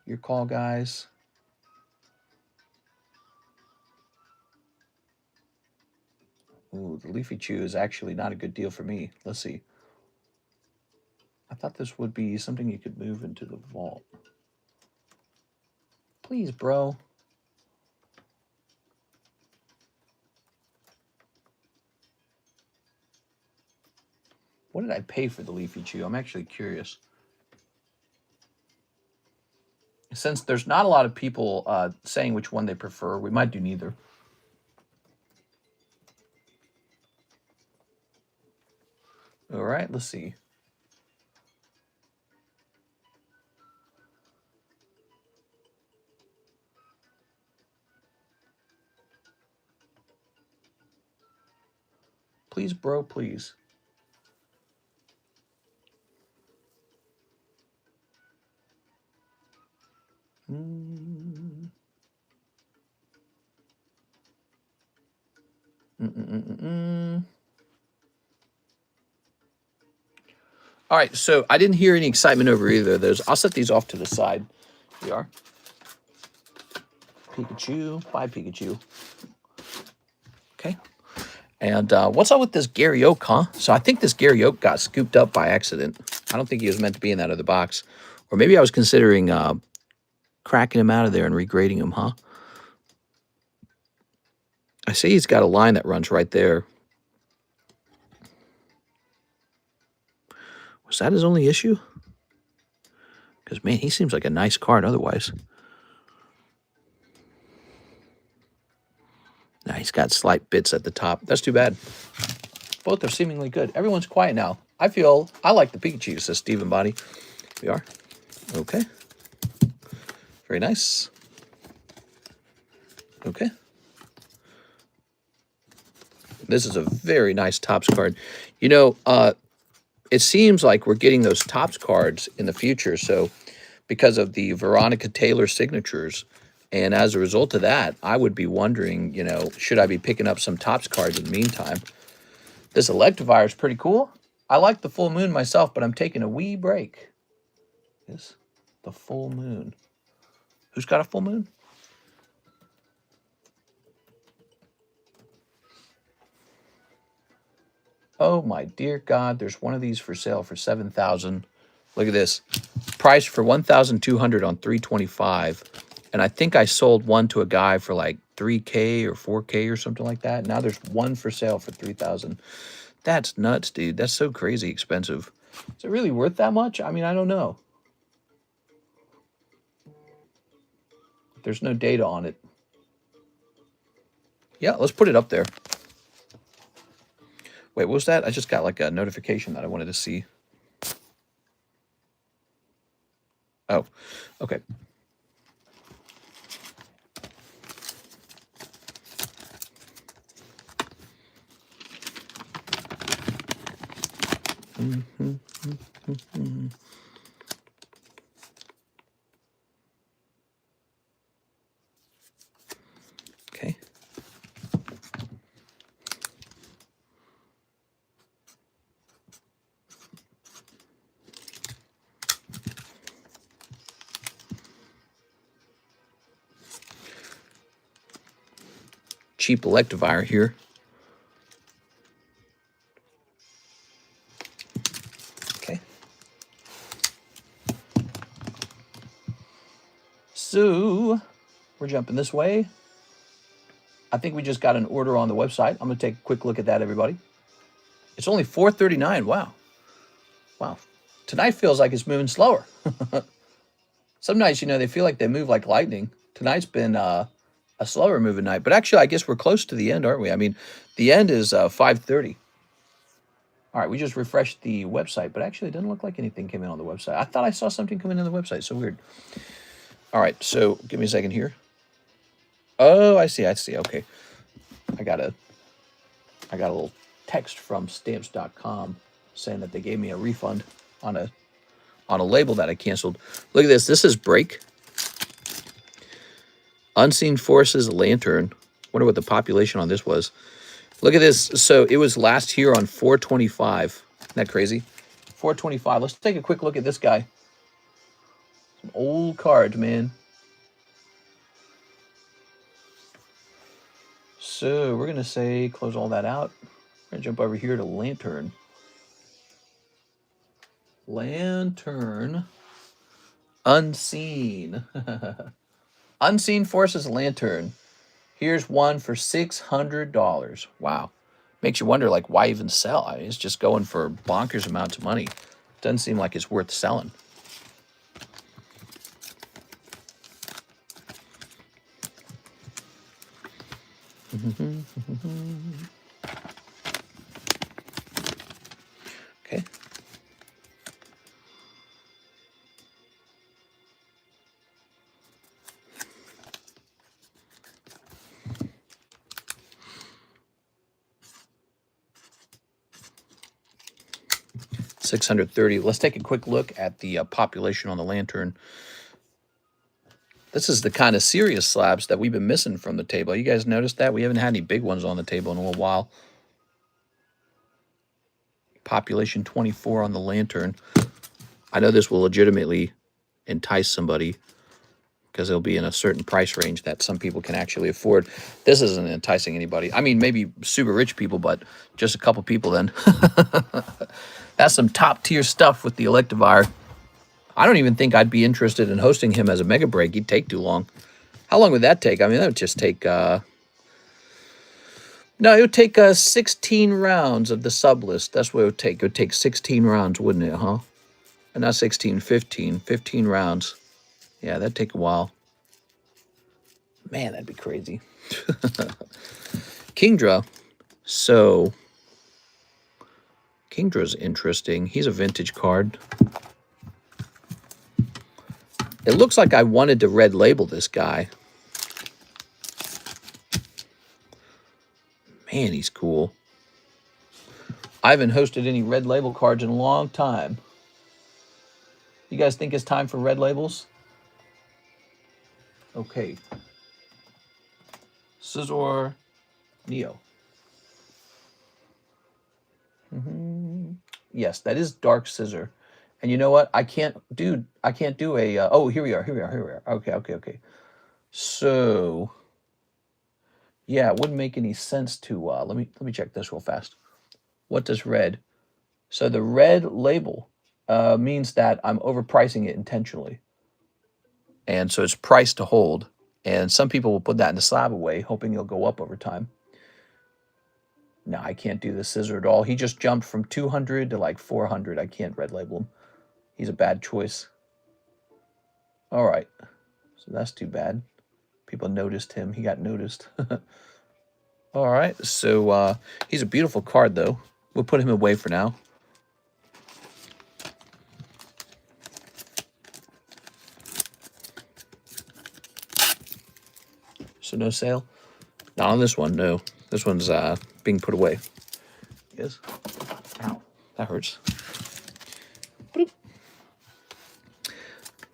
Your call, guys. Ooh, the Leafy Chew is actually not a good deal for me. Let's see. I thought this would be something you could move into the vault. Please, bro. What did I pay for the Leafy Chew? I'm actually curious. Since there's not a lot of people saying which one they prefer, we might do neither. All right, let's see. Please, bro, please. All right, so I didn't hear any excitement over either of those. I'll set these off to the side. Here we are. Pikachu, bye Pikachu. Okay. And what's up with this Gary Oak, huh? So I think this Gary Oak got scooped up by accident. I don't think he was meant to be in that other box. Or maybe I was considering cracking him out of there and regrading him, huh? I see he's got a line that runs right there. Was that his only issue? Because, man, he seems like a nice card otherwise. Nah, he's got slight bits at the top. That's too bad. Both are seemingly good. Everyone's quiet now. I like the Pikachu, says Stephen Body. We are. Okay. Very nice. Okay. This is a very nice Topps card. You know, it seems like we're getting those Topps cards in the future. So because of the Veronica Taylor signatures, and as a result of that, I would be wondering, you know, should I be picking up some Topps cards in the meantime? This Electivire is pretty cool. I like the full moon myself, but I'm taking a wee break. Yes, the full moon. Who's got a full moon? Oh my dear God, there's one of these for sale for $7,000. Look at this. Price for $1,200 on 325. And I think I sold one to a guy for like 3K or 4K or something like that. Now there's one for sale for 3,000. That's nuts, dude. That's so crazy expensive. Is it really worth that much? I mean, I don't know. There's no data on it. Yeah, let's put it up there. Wait, what was that? I just got like a notification that I wanted to see. Oh, okay. Okay. Cheap Electivire here. Okay. So we're jumping this way. I think we just got an order on the website. I'm going to take a quick look at that, everybody. It's only $4.39. Wow. Wow. Tonight feels like it's moving slower. Some nights, you know, they feel like they move like lightning. Tonight's been a slower moving night. But actually, I guess we're close to the end, aren't we? I mean, the end is 5:30. All right, we just refreshed the website, but actually it doesn't look like anything came in on the website. I thought I saw something come in on the website. So weird. All right, so give me a second here. Oh, I see. Okay. I got a little text from stamps.com saying that they gave me a refund on a label that I canceled. Look at this. This is Break. Unseen Forces Lantern. Wonder what the population on this was. Look at this. So it was last here on 425. Isn't that crazy? 425. Let's take a quick look at this guy. Some old cards, man. So we're going to say close all that out. We're going to jump over here to Lantern. Lantern. Unseen. Unseen Forces Lantern. Here's one for $600. Wow. Makes you wonder, like, why even sell? I mean, it's just going for bonkers amounts of money. Doesn't seem like it's worth selling. Okay. $630. Let's take a quick look at the population on the lantern. This is the kind of serious slabs that we've been missing from the table. You guys noticed that? We haven't had any big ones on the table in a little while. Population 24 on the lantern. I know this will legitimately entice somebody because it'll be in a certain price range that some people can actually afford. This isn't enticing anybody. I mean, maybe super rich people, but just a couple people then. That's some top tier stuff with the Electivire. I don't even think I'd be interested in hosting him as a Mega Break. He'd take too long. How long would that take? I mean, that would just take... no, it would take 16 rounds of the sub list. That's what it would take. It would take 16 rounds, wouldn't it, huh? And not 16, 15. 15 rounds. Yeah, that'd take a while. Man, that'd be crazy. Kingdra. So, Kingdra's interesting. He's a vintage card. It looks like I wanted to red label this guy. Man, he's cool. I haven't hosted any red label cards in a long time. You guys think it's time for red labels? Okay. Scizor Neo. Yes, that is Dark Scizor. And you know what? I can't do a... oh, here we are. Okay. So, yeah, it wouldn't make any sense to... let me check this real fast. What does red? So the red label means that I'm overpricing it intentionally. And so it's priced to hold. And some people will put that in the slab away, hoping it'll go up over time. No, I can't do the Scizor at all. He just jumped from 200 to like 400. I can't red label him. He's a bad choice. All right. So that's too bad. People noticed him. He got noticed. All right. So he's a beautiful card, though. We'll put him away for now. So no sale? Not on this one, no. This one's being put away. Yes. Ow, that hurts. Boop.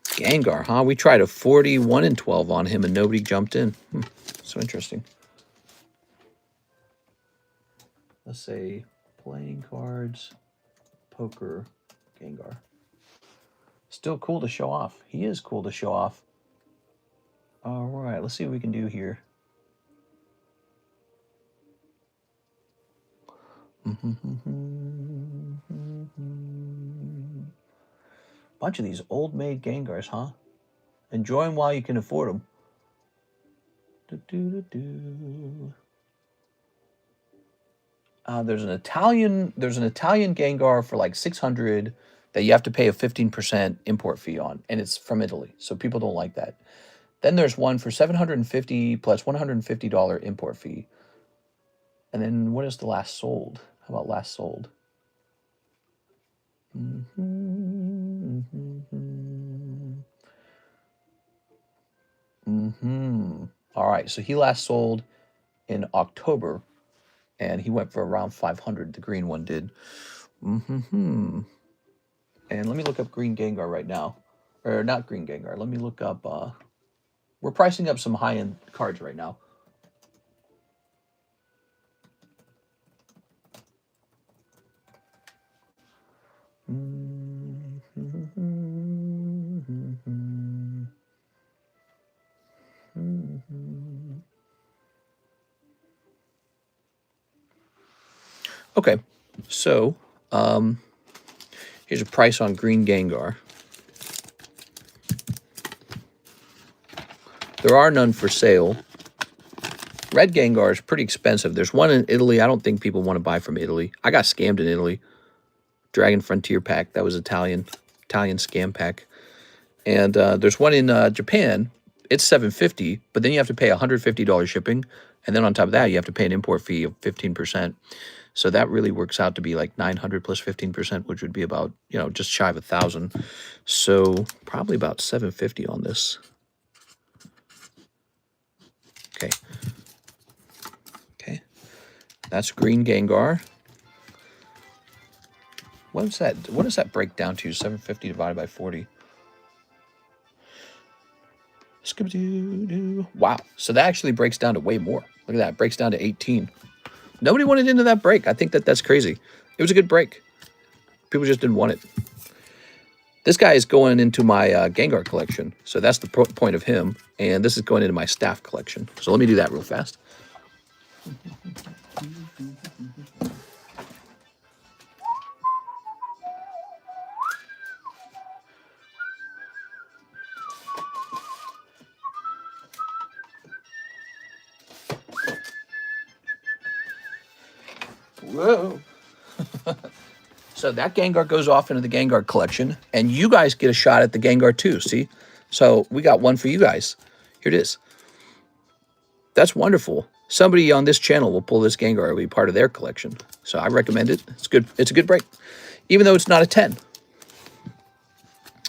Gengar, huh? We tried a 41 and 12 on him and nobody jumped in. So interesting. Let's say playing cards, poker, Gengar. Still cool to show off. He is cool to show off. All right, let's see what we can do here. Bunch of these old-made Gengars, huh? Enjoy them while you can afford them. There's an Italian Gengar for like 600 that you have to pay a 15% import fee on, and it's from Italy, so people don't like that. Then there's one for $750 plus $150 import fee. And then what is the last sold? How about last sold? All right, so he last sold in October, and he went for around 500. The green one did. And let me look up green Gengar right now. Or not green Gengar. Let me look up... we're pricing up some high-end cards right now. Okay, so here's a price on green Gengar. There are none for sale. Red Gengar is pretty expensive. There's one in Italy. I don't think people want to buy from Italy. I got scammed in Italy. Dragon Frontier pack. That was Italian scam pack. And there's one in Japan. It's $750, but then you have to pay $150 shipping. And then on top of that, you have to pay an import fee of 15%. So that really works out to be like $900 plus 15%, which would be about, you know, just shy of $1,000. So probably about $750 on this. Okay. Okay. That's green Gengar. What is that? What does that break down to? 750 divided by 40. Wow. So that actually breaks down to way more. Look at that. It breaks down to 18. Nobody wanted into that break. I think that's crazy. It was a good break. People just didn't want it. This guy is going into my Gengar collection. So that's the point of him. And this is going into my staff collection. So let me do that real fast. Whoa. So that Gengar goes off into the Gengar collection, and you guys get a shot at the Gengar too, see? So we got one for you guys. Here it is. That's wonderful. Somebody on this channel will pull this Gengar. It'll be part of their collection. So I recommend it. It's good. It's a good break. Even though it's not a 10.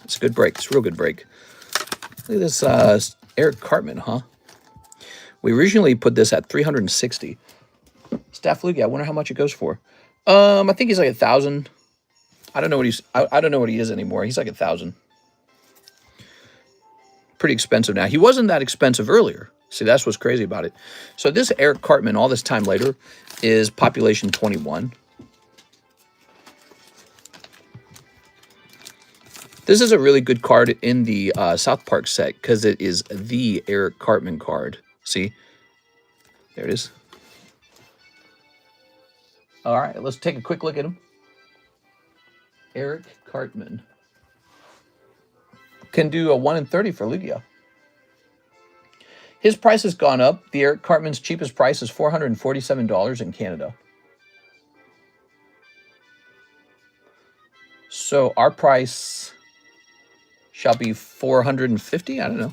It's a good break. It's a real good break. Look at this Eric Cartman, huh? We originally put this at 360. Staff Lugia, I wonder how much it goes for. I think he's like 1,000. I don't know what he's. I don't know what he is anymore. He's like 1,000. Pretty expensive now. He wasn't that expensive earlier. See, that's what's crazy about it. So this Eric Cartman, all this time later, is population 21. This is a really good card in the South Park set because it is the Eric Cartman card. See, there it is. All right, let's take a quick look at him. Eric Cartman. Can do a 1 in 30 for Lugia. His price has gone up. The Eric Cartman's cheapest price is $447 in Canada. So our price shall be $450. I don't know.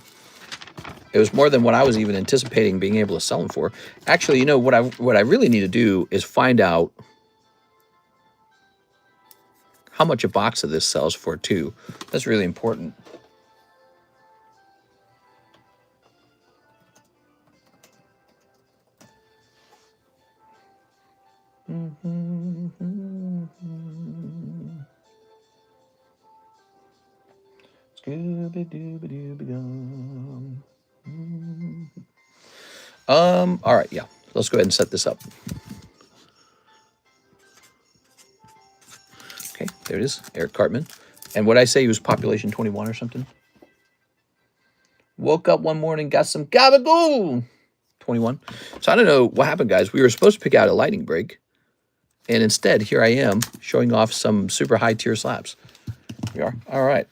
It was more than what I was even anticipating being able to sell him for. Actually, you know what I really need to do is find out how much a box of this sells for too. That's really important. Scooby-Dooby-Dooby-Dum. All right, yeah. Let's go ahead and set this up. Okay, there it is, Eric Cartman. And what I say, he was population 21 or something. Woke up one morning, got some gabagoo. 21. So I don't know what happened, guys. We were supposed to pick out a lightning break. And instead, here I am showing off some super high tier slabs. Here we are. All right.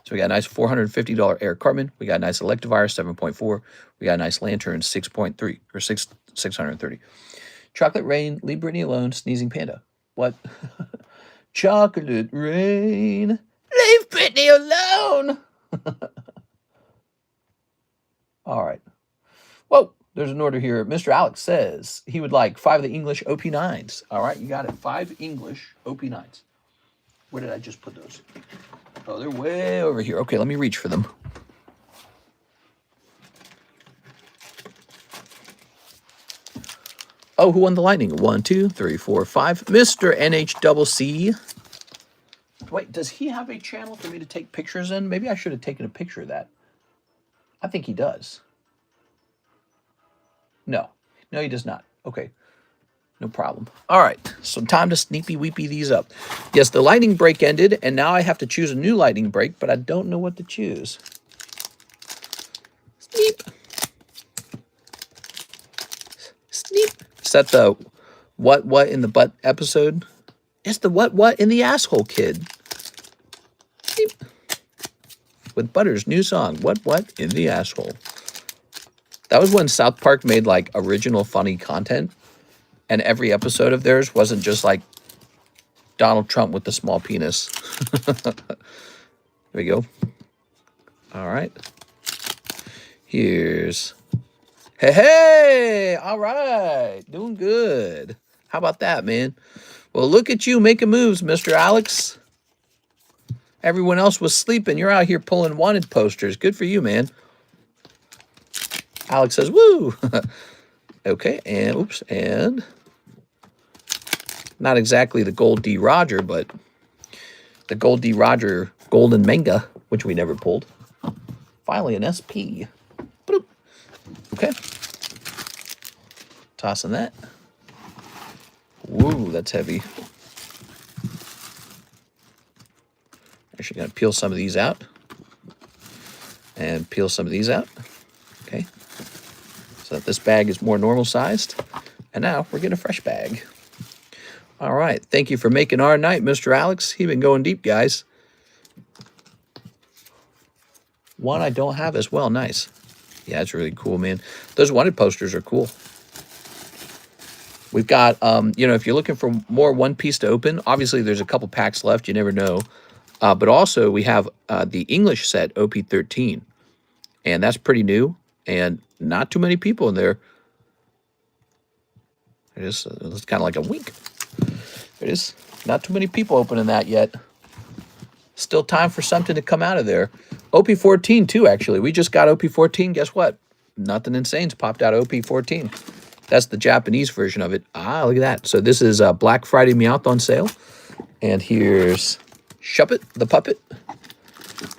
So we got a nice $450 Eric Cartman. We got a nice Electivire, 7.4. We got a nice Lantern, 6.3, or 630. Chocolate Rain, Leave Britney Alone, Sneezing Panda. What? Chocolate Rain, leave Britney alone. All right. Whoa, there's an order here. Mr. Alex says he would like 5 of the English OP9s. All right, you got it. 5 English OP9s. Where did I just put those? Oh, they're way over here. Okay, let me reach for them. Oh, who won the lightning? 1, 2, 3, 4, 5. Mr. NHCC. Wait, does he have a channel for me to take pictures in? Maybe I should have taken a picture of that. I think he does. No, he does not. Okay, no problem. All right, so time to sneepy weepy these up. Yes, the lightning break ended, and now I have to choose a new lightning break, but I don't know what to choose. Sneep. Sneep. Is that the what in the butt episode? It's the what in the asshole kid. Sneep. With Butter's new song, what in the asshole. That was when South Park made like original funny content, and every episode of theirs wasn't just like Donald Trump with the small penis. There we go. All right. Here's... Hey, all right. Doing good. How about that, man? Well, look at you making moves, Mr. Alex. Everyone else was sleeping. You're out here pulling wanted posters. Good for you, man. Alex says, woo. Okay, and oops, and not exactly the Gold D. Roger, but the Gold D. Roger Golden Manga, which we never pulled. Finally, an SP. Bloop. Okay. Tossing that. Woo, that's heavy. Actually, going to peel some of these out. And peel some of these out. Okay. So that this bag is more normal sized. And now we're getting a fresh bag. All right. Thank you for making our night, Mr. Alex. He's been going deep, guys. One I don't have as well. Nice. Yeah, it's really cool, man. Those wanted posters are cool. We've got, you know, if you're looking for more One Piece to open, obviously there's a couple packs left. You never know. But also we have the English set, OP13. And that's pretty new. And not too many people in there. It's kind of like a wink. There it is. Not too many people opening that yet. Still time for something to come out of there. OP14 too, actually. We just got OP14. Guess what? Nothing Insane's popped out of OP14. That's the Japanese version of it. Ah, look at that. So this is Black Friday Meowth on sale. And here's Shuppet, the puppet.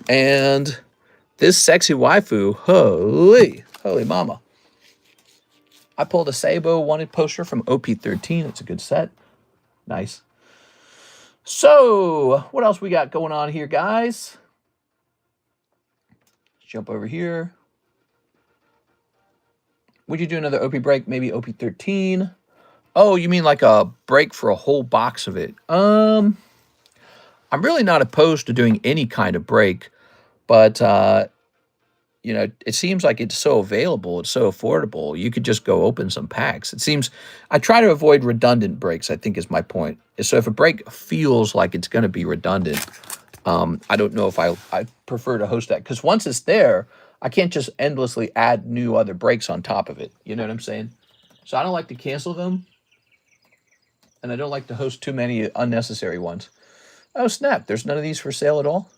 And this sexy waifu. Holy mama. I pulled a Sabo wanted poster from OP13. It's a good set. Nice. So, what else we got going on here, guys? Let's jump over here. Would you do another OP break? Maybe OP13? Oh, you mean like a break for a whole box of it? I'm really not opposed to doing any kind of break, but you know, it seems like it's so available, it's so affordable. You could just go open some packs. It seems I try to avoid redundant breaks, I think is my point. So if a break feels like it's going to be redundant, I don't know if I prefer to host that, because once it's there, I can't just endlessly add new other breaks on top of it. You know what I'm saying? So I don't like to cancel them, and I don't like to host too many unnecessary ones. Oh, snap. There's none of these for sale at all?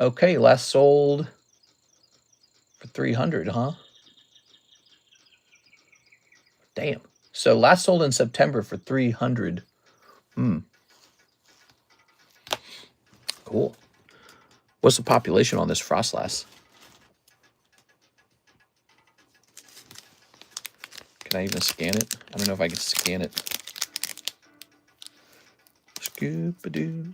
Okay, last sold for 300, huh? Damn. So last sold in September for 300. Cool. What's the population on this Frostlass? Can I even scan it? I don't know if I can scan it. Scoop-a-doo.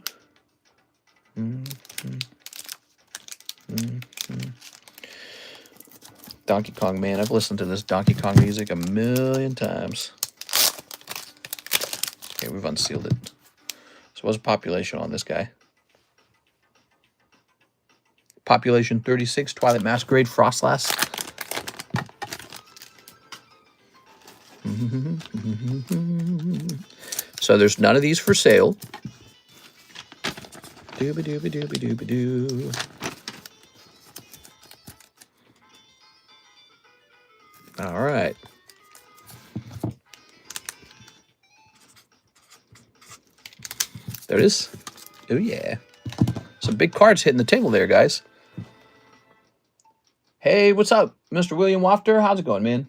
Donkey Kong, man. I've listened to this Donkey Kong music a million times. Okay, we've unsealed it. So what's the population on this guy? Population 36, Twilight Masquerade, Frostlass. So there's none of these for sale. Dooba-dooba-dooba-dooba-doo. All right. There it is. Oh, yeah. Some big cards hitting the table there, guys. Hey, what's up, Mr. William Wafter? How's it going, man?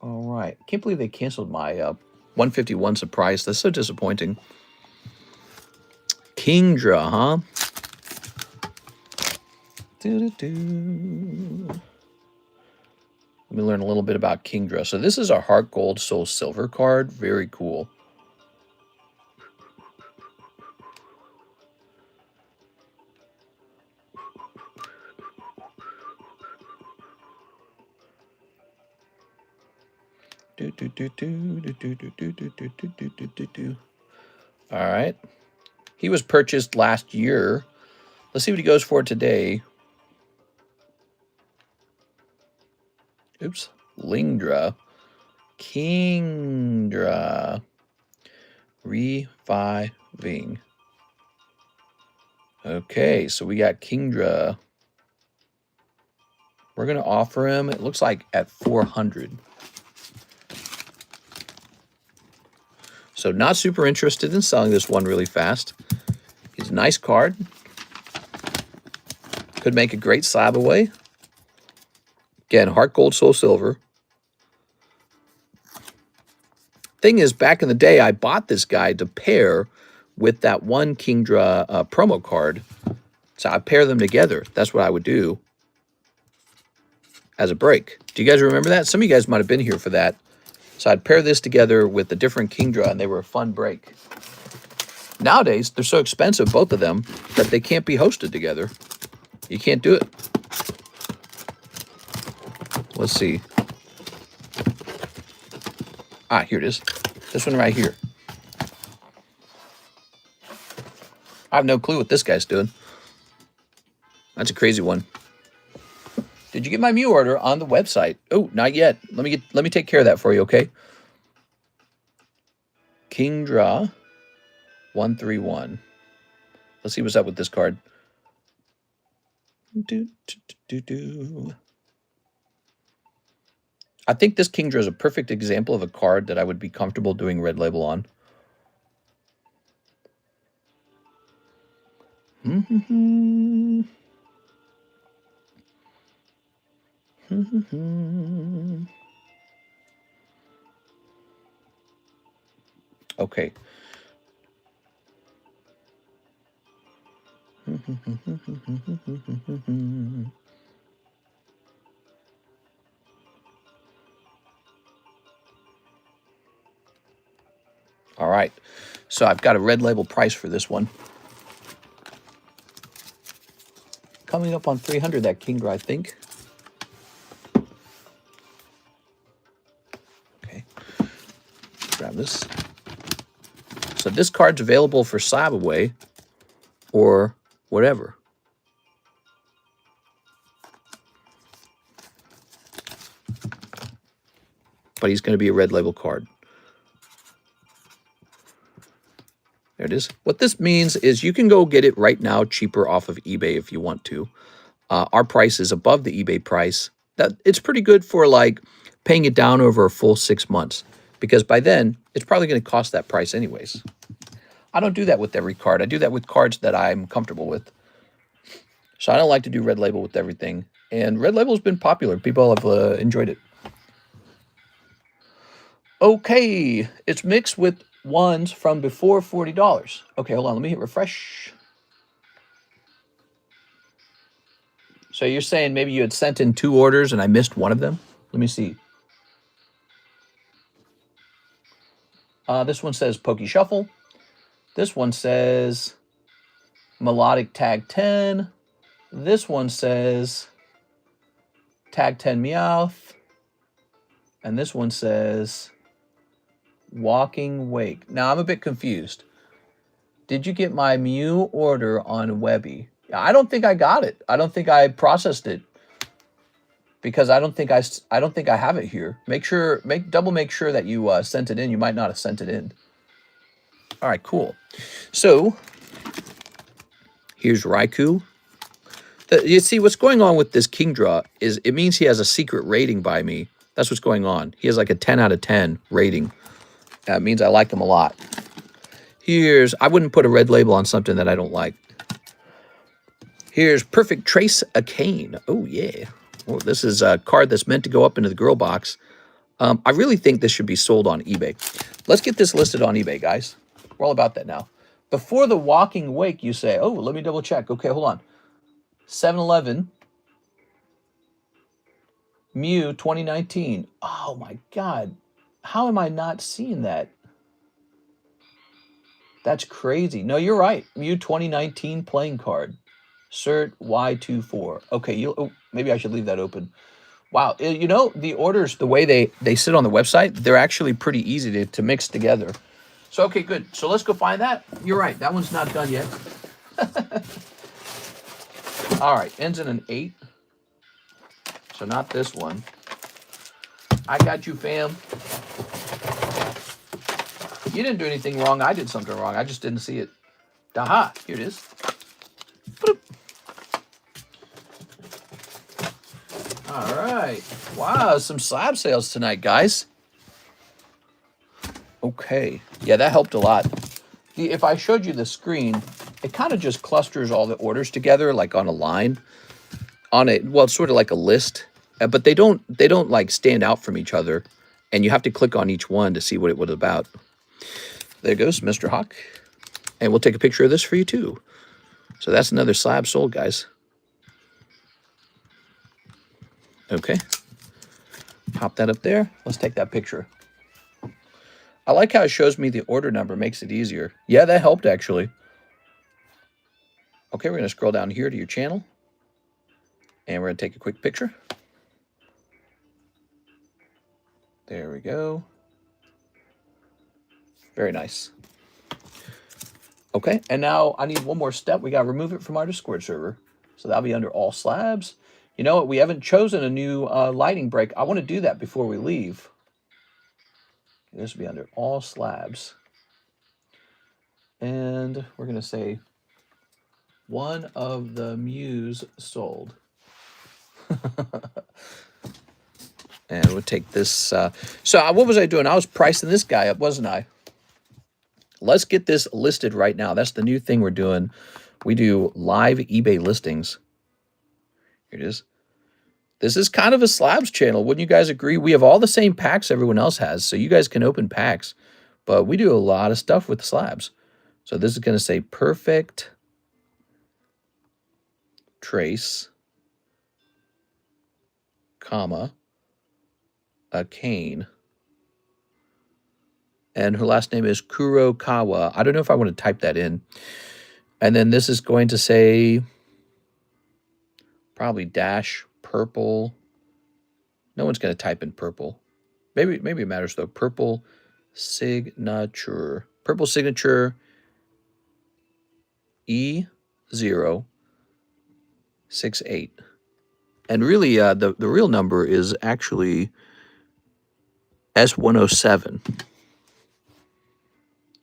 All right. Can't believe they canceled my 151 surprise. That's so disappointing. Kingdra, huh? Let me learn a little bit about Kingdra. So this is our Heart Gold Soul Silver card. Very cool. All right. He was purchased last year. Let's see what he goes for today. Oops. Lingdra. Kingdra. Reviving. Okay, so we got Kingdra. We're going to offer him, it looks like, at 400. So not super interested in selling this one really fast. He's a nice card. Could make a great slab away. Again, Heart Gold, Soul Silver. Thing is, back in the day, I bought this guy to pair with that one Kingdra promo card. So I pair them together. That's what I would do as a break. Do you guys remember that? Some of you guys might have been here for that. So I'd pair this together with a different Kingdra, and they were a fun break. Nowadays, they're so expensive, both of them, that they can't be hosted together. You can't do it. Let's see. Ah, here it is. This one right here. I have no clue what this guy's doing. That's a crazy one. Did you get my Mew order on the website? Oh, not yet. Let me take care of that for you, okay? Kingdra 131. Let's see what's up with this card. I think this Kingdra is a perfect example of a card that I would be comfortable doing red label on. Okay. All right. So I've got a red label price for this one. Coming up on 300, that Kingdra, I think. Okay. Grab this. So this card's available for slab away or whatever. But he's going to be a red label card. There it is. What this means is you can go get it right now cheaper off of eBay if you want to. Our price is above the eBay price. It's pretty good for like paying it down over a full 6 months, because by then it's probably going to cost that price anyways. I don't do that with every card. I do that with cards that I'm comfortable with. So I don't like to do red label with everything. And red label has been popular. People have enjoyed it. Okay, it's mixed with ones from before $40. Okay, hold on. Let me hit refresh. So you're saying maybe you had sent in 2 orders and I missed one of them? Let me see. This one says Poke Shuffle. This one says Melodic Tag 10. This one says Tag 10 Meowth. And this one says Walking Wake. Now, I'm a bit confused. Did you get my Mew order on Webby? I don't think I got it. I don't think I processed it, because I don't think I have it here. Make sure that you sent it in. You might not have sent it in. All right, cool. So here's Raikou. You see, what's going on with this Kingdra is it means he has a secret rating by me. That's what's going on. He has like a 10 out of 10 rating. That means I like him a lot. I wouldn't put a red label on something that I don't like. Here's Perfect Trace Arcane. Oh, yeah. Well, this is a card that's meant to go up into the girl box. I really think this should be sold on eBay. Let's get this listed on eBay, guys. We're all about that now. Before the Walking Wake, you say, oh, let me double check. Okay, hold on. 7-Eleven. Mew 2019. Oh, my God. How am I not seeing that? That's crazy. No, you're right. Mew 2019 playing card. Cert Y24. Okay, maybe I should leave that open. Wow, you know, the orders, the way they sit on the website, they're actually pretty easy to mix together. So, okay, good. So let's go find that. You're right. That one's not done yet. All right. Ends in an 8. So not this one. I got you, fam. You didn't do anything wrong. I did something wrong. I just didn't see it. Aha. Here it is. Boop. All right. Wow. Some slab sales tonight, guys. Okay. Yeah, that helped a lot. If I showed you the screen, it kind of just clusters all the orders together, like on a line. Well, it's sort of like a list, but they don't like stand out from each other, and you have to click on each one to see what it was about. There goes Mr. Hawk, and we'll take a picture of this for you too. So that's another slab sold, guys. Okay, pop that up there. Let's take that picture. I like how it shows me the order number, makes it easier. Yeah, that helped actually. Okay, we're going to scroll down here to your channel, and we're going to take a quick picture. There we go. Very nice. Okay, and now I need one more step. We got to remove it from our Discord server. So that'll be under all slabs. You know what? We haven't chosen a new lighting break. I want to do that before we leave. This will be under all slabs. And we're going to say one of the Mews sold. And we'll take this. So what was I doing? I was pricing this guy up, wasn't I? Let's get this listed right now. That's the new thing we're doing. We do live eBay listings. Here it is. This is kind of a slabs channel. Wouldn't you guys agree? We have all the same packs everyone else has, so you guys can open packs. But we do a lot of stuff with slabs. So this is going to say perfect trace, comma, a cane. And her last name is Kurokawa. I don't know if I want to type that in. And then this is going to say probably dash purple. No one's going to type in purple. Maybe it matters though. Purple signature. Purple signature E068. And really, the real number is actually S107.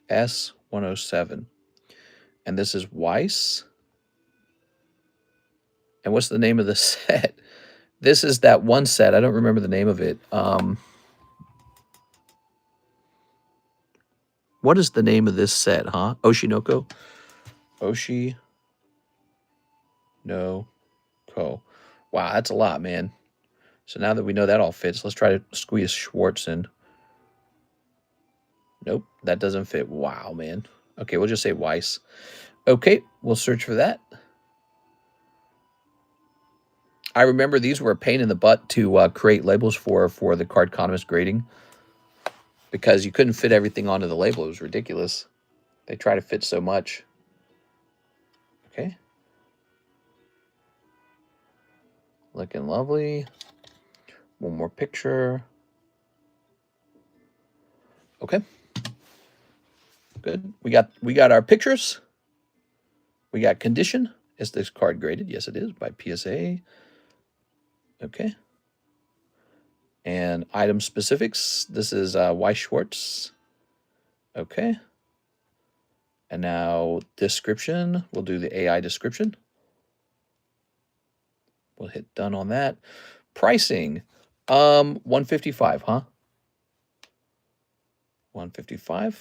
S107. And this is Weiss. And what's the name of the set? This is that one set. I don't remember the name of it. What is the name of this set, huh? Oshinoko? Oshinoko. Wow, that's a lot, man. So now that we know that all fits, let's try to squeeze Schwartz in. Nope, that doesn't fit. Wow, man. Okay, we'll just say Weiss. Okay, we'll search for that. I remember these were a pain in the butt to create labels for the Cardconomist grading because you couldn't fit everything onto the label. It was ridiculous. They try to fit so much. Okay. Looking lovely. One more picture. Okay. Good. We got our pictures. We got condition. Is this card graded? Yes, it is by PSA. Okay. And item specifics. This is Weiss Schwartz. Okay. And now description. We'll do the AI description. We'll hit done on that. Pricing. $155, huh? $155.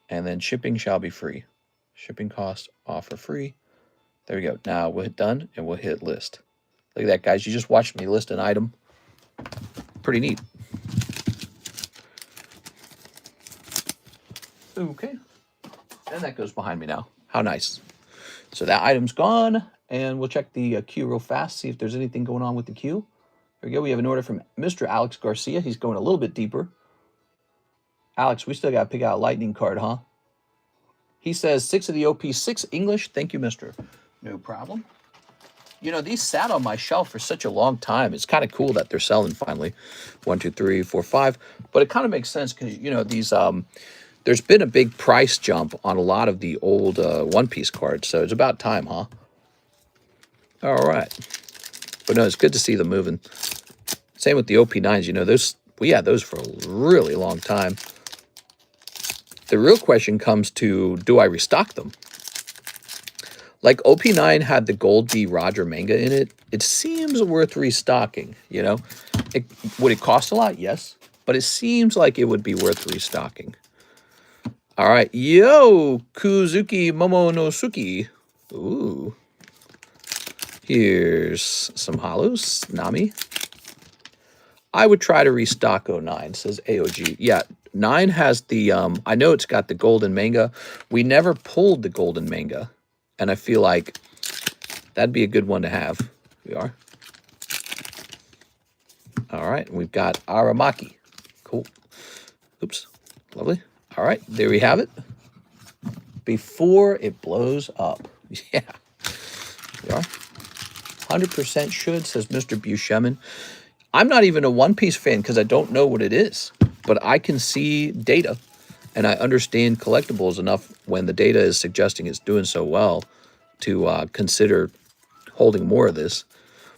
And then shipping shall be free. Shipping cost offer free. There we go. Now we'll hit done and we'll hit list. Look at that, guys. You just watched me list an item. Pretty neat. Okay. And that goes behind me now. How nice. So that item's gone. And we'll check the queue real fast, see if there's anything going on with the queue. There we go. We have an order from Mr. Alex Garcia. He's going a little bit deeper. Alex, we still got to pick out a lightning card, huh? He says 6 of the OP, 6 English. Thank you, mister. No problem. You know, these sat on my shelf for such a long time. It's kind of cool that they're selling finally. 1, 2, 3, 4, 5. But it kind of makes sense because, you know, these there's been a big price jump on a lot of the old One Piece cards. So it's about time, huh? All right. But no, it's good to see them moving. Same with the OP9s. You know, those we had those for a really long time. The real question comes to, do I restock them? Like OP9 had the Gold B Roger manga in it. It seems worth restocking, you know? Would it cost a lot? Yes. But it seems like it would be worth restocking. All right. Yo, Kuzuki Momonosuke. Ooh. Here's some holos. Nami. I would try to restock 09, says AOG. Yeah, 9 has the, I know it's got the golden manga. We never pulled the golden manga. And I feel like that'd be a good one to have. We are. All right, we've got Aramaki. Cool. Oops, lovely. All right, there we have it. Before it blows up. Yeah, we are. 100% should, says Mr. Bushemin. I'm not even a One Piece fan because I don't know what it is. But I can see data, and I understand collectibles enough when the data is suggesting it's doing so well to consider holding more of this.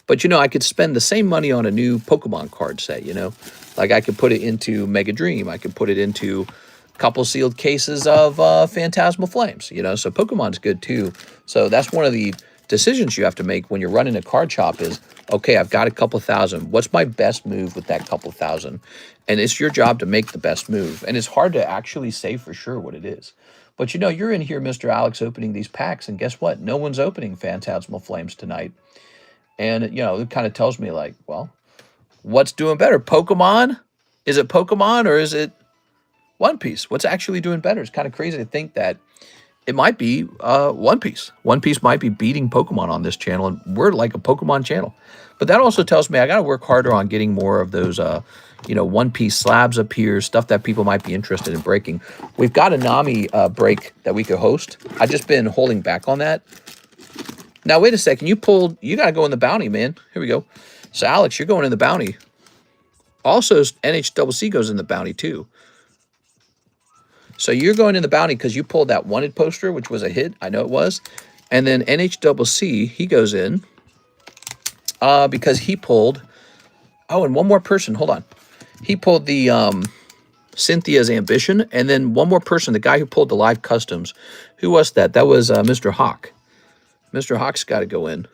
But, you know, I could spend the same money on a new Pokemon card set, you know? Like, I could put it into Mega Dream. I could put it into a couple sealed cases of Phantasmal Flames, you know? So Pokemon's good, too. So that's one of the decisions you have to make when you're running a card shop is, okay, I've got a couple thousand. What's my best move with that couple thousand? And it's your job to make the best move. And it's hard to actually say for sure what it is. But, you know, you're in here, Mr. Alex, opening these packs, and guess what? No one's opening Phantasmal Flames tonight. And, you know, it kind of tells me, like, well, what's doing better? Pokemon? Is it Pokemon or is it One Piece? What's actually doing better? It's kind of crazy to think that it might be One Piece. One Piece might be beating Pokemon on this channel, and we're like a Pokemon channel. But that also tells me I got to work harder on getting more of those, you know, One Piece slabs up here, stuff that people might be interested in breaking. We've got a Nami break that we could host. I've just been holding back on that. Now, wait a second. You got to go in the bounty, man. Here we go. So, Alex, you're going in the bounty. Also, NHCC goes in the bounty, too. So, you're going in the bounty because you pulled that wanted poster, which was a hit. I know it was. And then NHCC, he goes in because he pulled... Oh, and one more person. Hold on. He pulled the Cynthia's Ambition. And then one more person, the guy who pulled the live customs. Who was that? That was Mr. Hawk. Mr. Hawk's got to go in.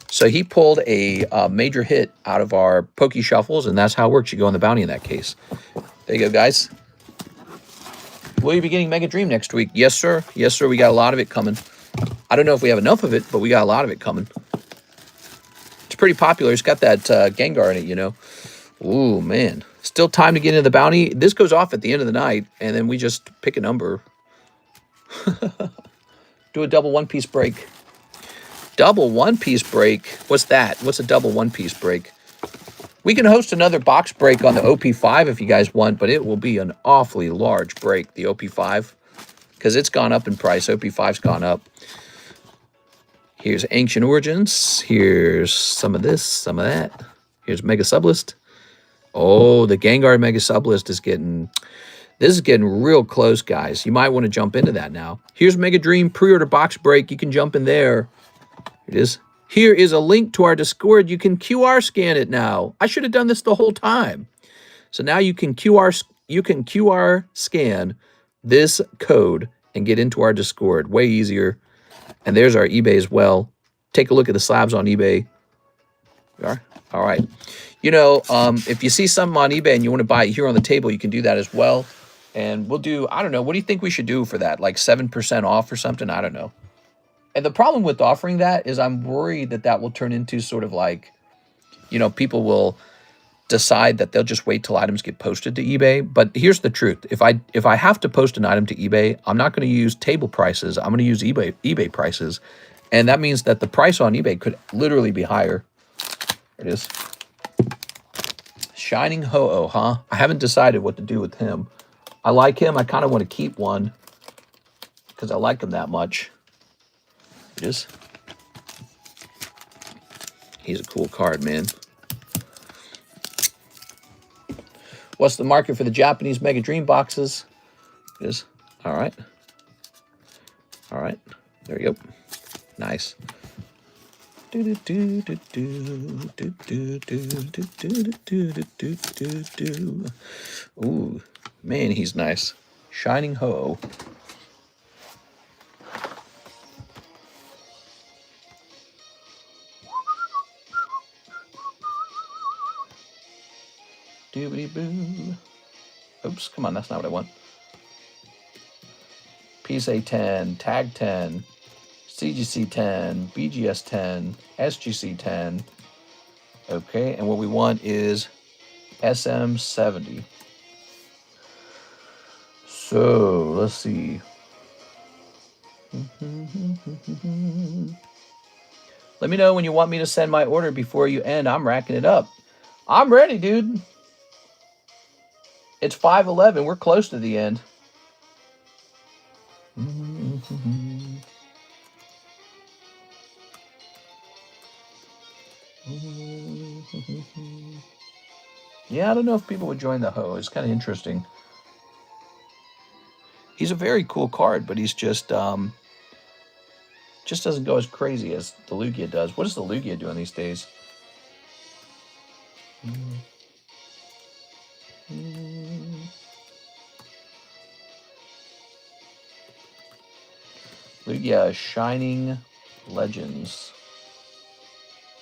So he pulled a major hit out of our Poke Shuffles, and that's how it works. You go in the bounty in that case. There you go, guys. Will you be getting Mega Dream next week? Yes, sir. Yes, sir. We got a lot of it coming. I don't know if we have enough of it, but we got a lot of it coming. It's pretty popular. It's got that Gengar in it, you know. Ooh, man. Still time to get into the bounty. This goes off at the end of the night, and then we just pick a number. Do a double One Piece break. Double One Piece break? What's that? What's a double One Piece break? We can host another box break on the OP5 if you guys want, but it will be an awfully large break, the OP5, because it's gone up in price. OP5's gone up. Here's Ancient Origins. Here's some of this, some of that. Here's Mega Sublist. Oh, the Gengar Mega Sublist is getting... This is getting real close, guys. You might want to jump into that now. Here's Mega Dream pre-order box break. You can jump in there. It is. Here is a link to our Discord. You can QR scan it now. I should have done this the whole time. So now you can QR scan this code and get into our Discord. Way easier. And there's our eBay as well. Take a look at the slabs on eBay. We are. All right. You know, if you see something on eBay and you want to buy it here on the table, you can do that as well. And we'll do, I don't know, what do you think we should do for that? Like 7% off or something? I don't know. And the problem with offering that is I'm worried that that will turn into sort of like, you know, people will decide that they'll just wait till items get posted to eBay. But here's the truth. If I have to post an item to eBay, I'm not going to use table prices. I'm going to use eBay prices. And that means that the price on eBay could literally be higher. There it is. Shining Ho-Oh, huh? I haven't decided what to do with him. I like him. I kind of want to keep one because I like him that much. It is. He's a cool card, man. What's the market for the Japanese Mega Dream boxes? Is all right. All right. There you go. Nice. Ooh, man, he's nice. Shining Ho. Doobity boo. Oops, come on, that's not what I want. PSA 10, Tag 10, CGC 10, BGS 10, SGC 10. Okay, and what we want is SM 70. So, let's see. Let me know when you want me to send my order before you end. I'm racking it up. I'm ready, dude. It's 5:11. We're close to the end. Yeah, I don't know if people would join the Ho. It's kind of interesting. He's a very cool card, but he's just doesn't go as crazy as the Lugia does. What is the Lugia doing these days? Lugia Shining Legends.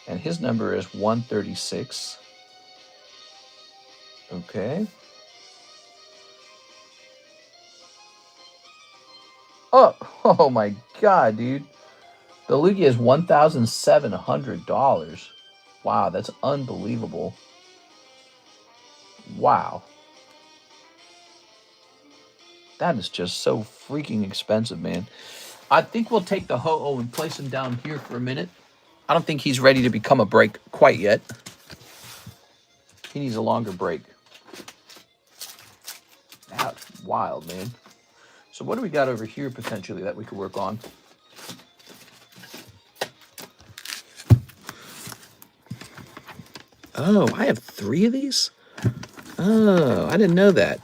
And his number is 136. Okay. Oh my God, dude. The Lugia is $1,700. Wow, that's unbelievable. Wow. That is just so freaking expensive, man. I think we'll take the Ho-Oh and place him down here for a minute. I don't think he's ready to become a break quite yet. He needs a longer break. That's wild, man. So what do we got over here potentially that we could work on? Oh, I have 3 of these? Oh, I didn't know that.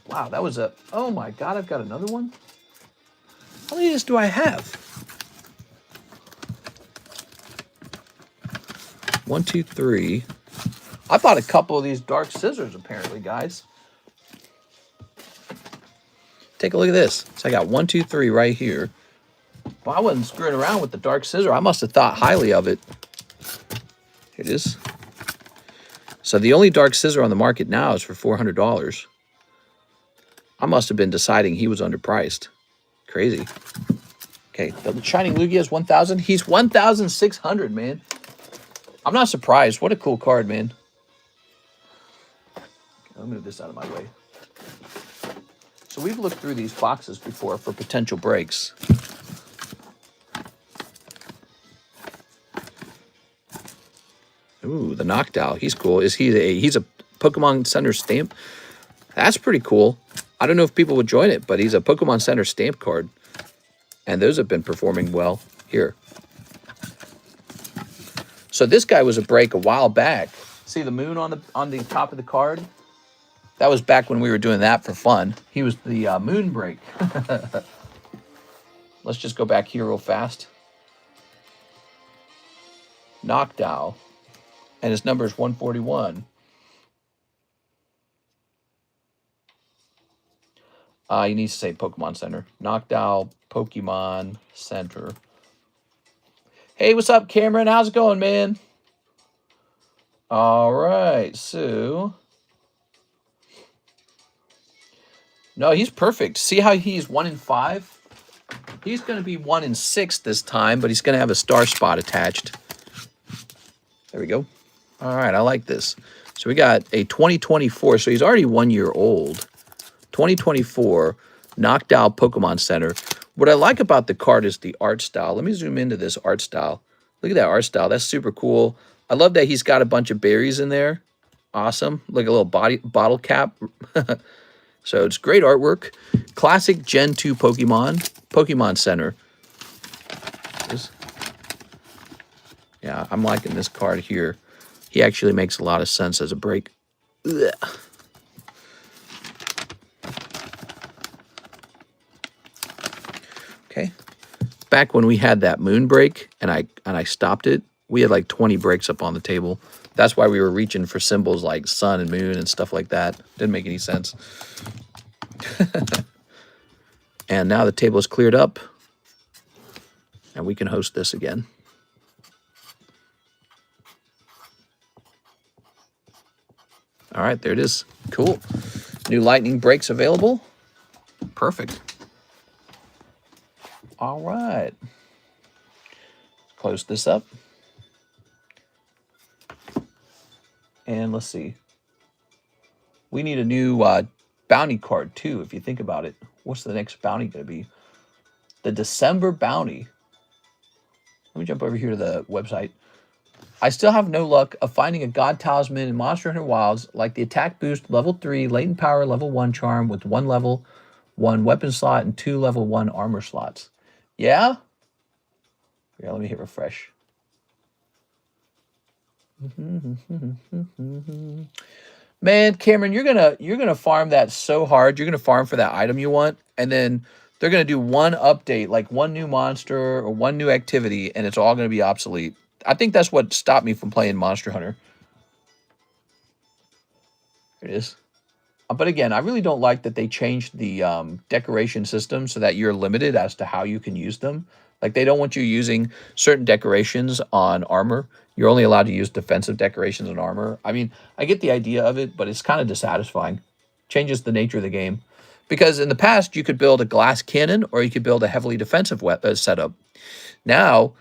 Wow, that was a... Oh my God, I've got another one? How many of these do I have? 1, 2, 3. I bought a couple of these dark scissors, apparently, guys. Take a look at this. So I got 1, 2, 3 right here. Well, I wasn't screwing around with the dark scissor. I must have thought highly of it. Here it is. So the only dark scissor on the market now is for $400. I must have been deciding he was underpriced. Crazy. Okay, the Shining Lugia is 1,000. He's 1,600, man. I'm not surprised. What a cool card, man. Okay, I'll move this out of my way. So we've looked through these boxes before for potential breaks. Ooh, the Noctowl. He's cool. He's a Pokemon Center stamp? That's pretty cool. I don't know if people would join it, but he's a Pokemon Center stamp card. And those have been performing well here. So this guy was a break a while back. See the moon on the top of the card? That was back when we were doing that for fun. He was the moon break. Let's just go back here real fast. Noctowl. And his number is 141. You need to say Pokemon Center. Noctowl, Pokemon Center. Hey, what's up, Cameron? How's it going, man? All right, so... No, he's perfect. See how he's 1 in 5? He's going to be 1 in 6 this time, but he's going to have a star spot attached. There we go. All right, I like this. So we got a 2024. So he's already 1 year old. 2024 Noctowl Pokemon Center. What I like about the card is the art style. Let me zoom into this art style. Look at that art style. That's super cool. I love that he's got a bunch of berries in there. Awesome. Like a little bottle cap. So it's great artwork. Classic Gen 2 Pokemon. Pokemon Center. Yeah, I'm liking this card here. He actually makes a lot of sense as a break. Ugh. Okay. Back when we had that moon break and I stopped it, we had like 20 breaks up on the table. That's why we were reaching for symbols like sun and moon and stuff like that. Didn't make any sense. And now the table is cleared up and we can host this again. All right, there it is. Cool. New lightning breaks available. Perfect. All right. Close this up. And let's see. We need a new bounty card, too, if you think about it. What's the next bounty going to be? The December bounty. Let me jump over here to the website. I still have no luck of finding a God Talisman in Monster Hunter Wilds, like the attack boost level 3, latent power level 1 charm with 1 level 1 weapon slot and 2 level 1 armor slots. Yeah? Yeah, let me hit refresh. Man, Cameron, you're gonna farm that so hard. You're gonna farm for that item you want, and then they're gonna do one update, like one new monster or one new activity, and it's all gonna be obsolete. I think that's what stopped me from playing Monster Hunter. Here it is. But again, I really don't like that they changed the decoration system so that you're limited as to how you can use them. Like, they don't want you using certain decorations on armor. You're only allowed to use defensive decorations on armor. I mean, I get the idea of it, but it's kind of dissatisfying. Changes the nature of the game. Because in the past, you could build a glass cannon or you could build a heavily defensive setup. Now,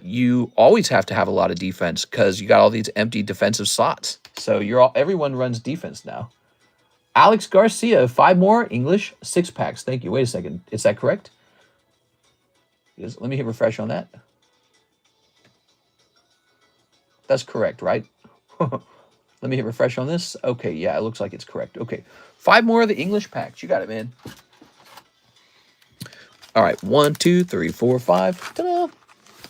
you always have to have a lot of defense because you got all these empty defensive slots. So everyone runs defense now. Alex Garcia, 5 more English 6-packs. Thank you. Wait a second. Is that correct? Yes, let me hit refresh on that. That's correct, right? Let me hit refresh on this. Okay, yeah, it looks like it's correct. Okay, 5 more of the English packs. You got it, man. All right, 1, 2, 3, 4, 5. Ta-da!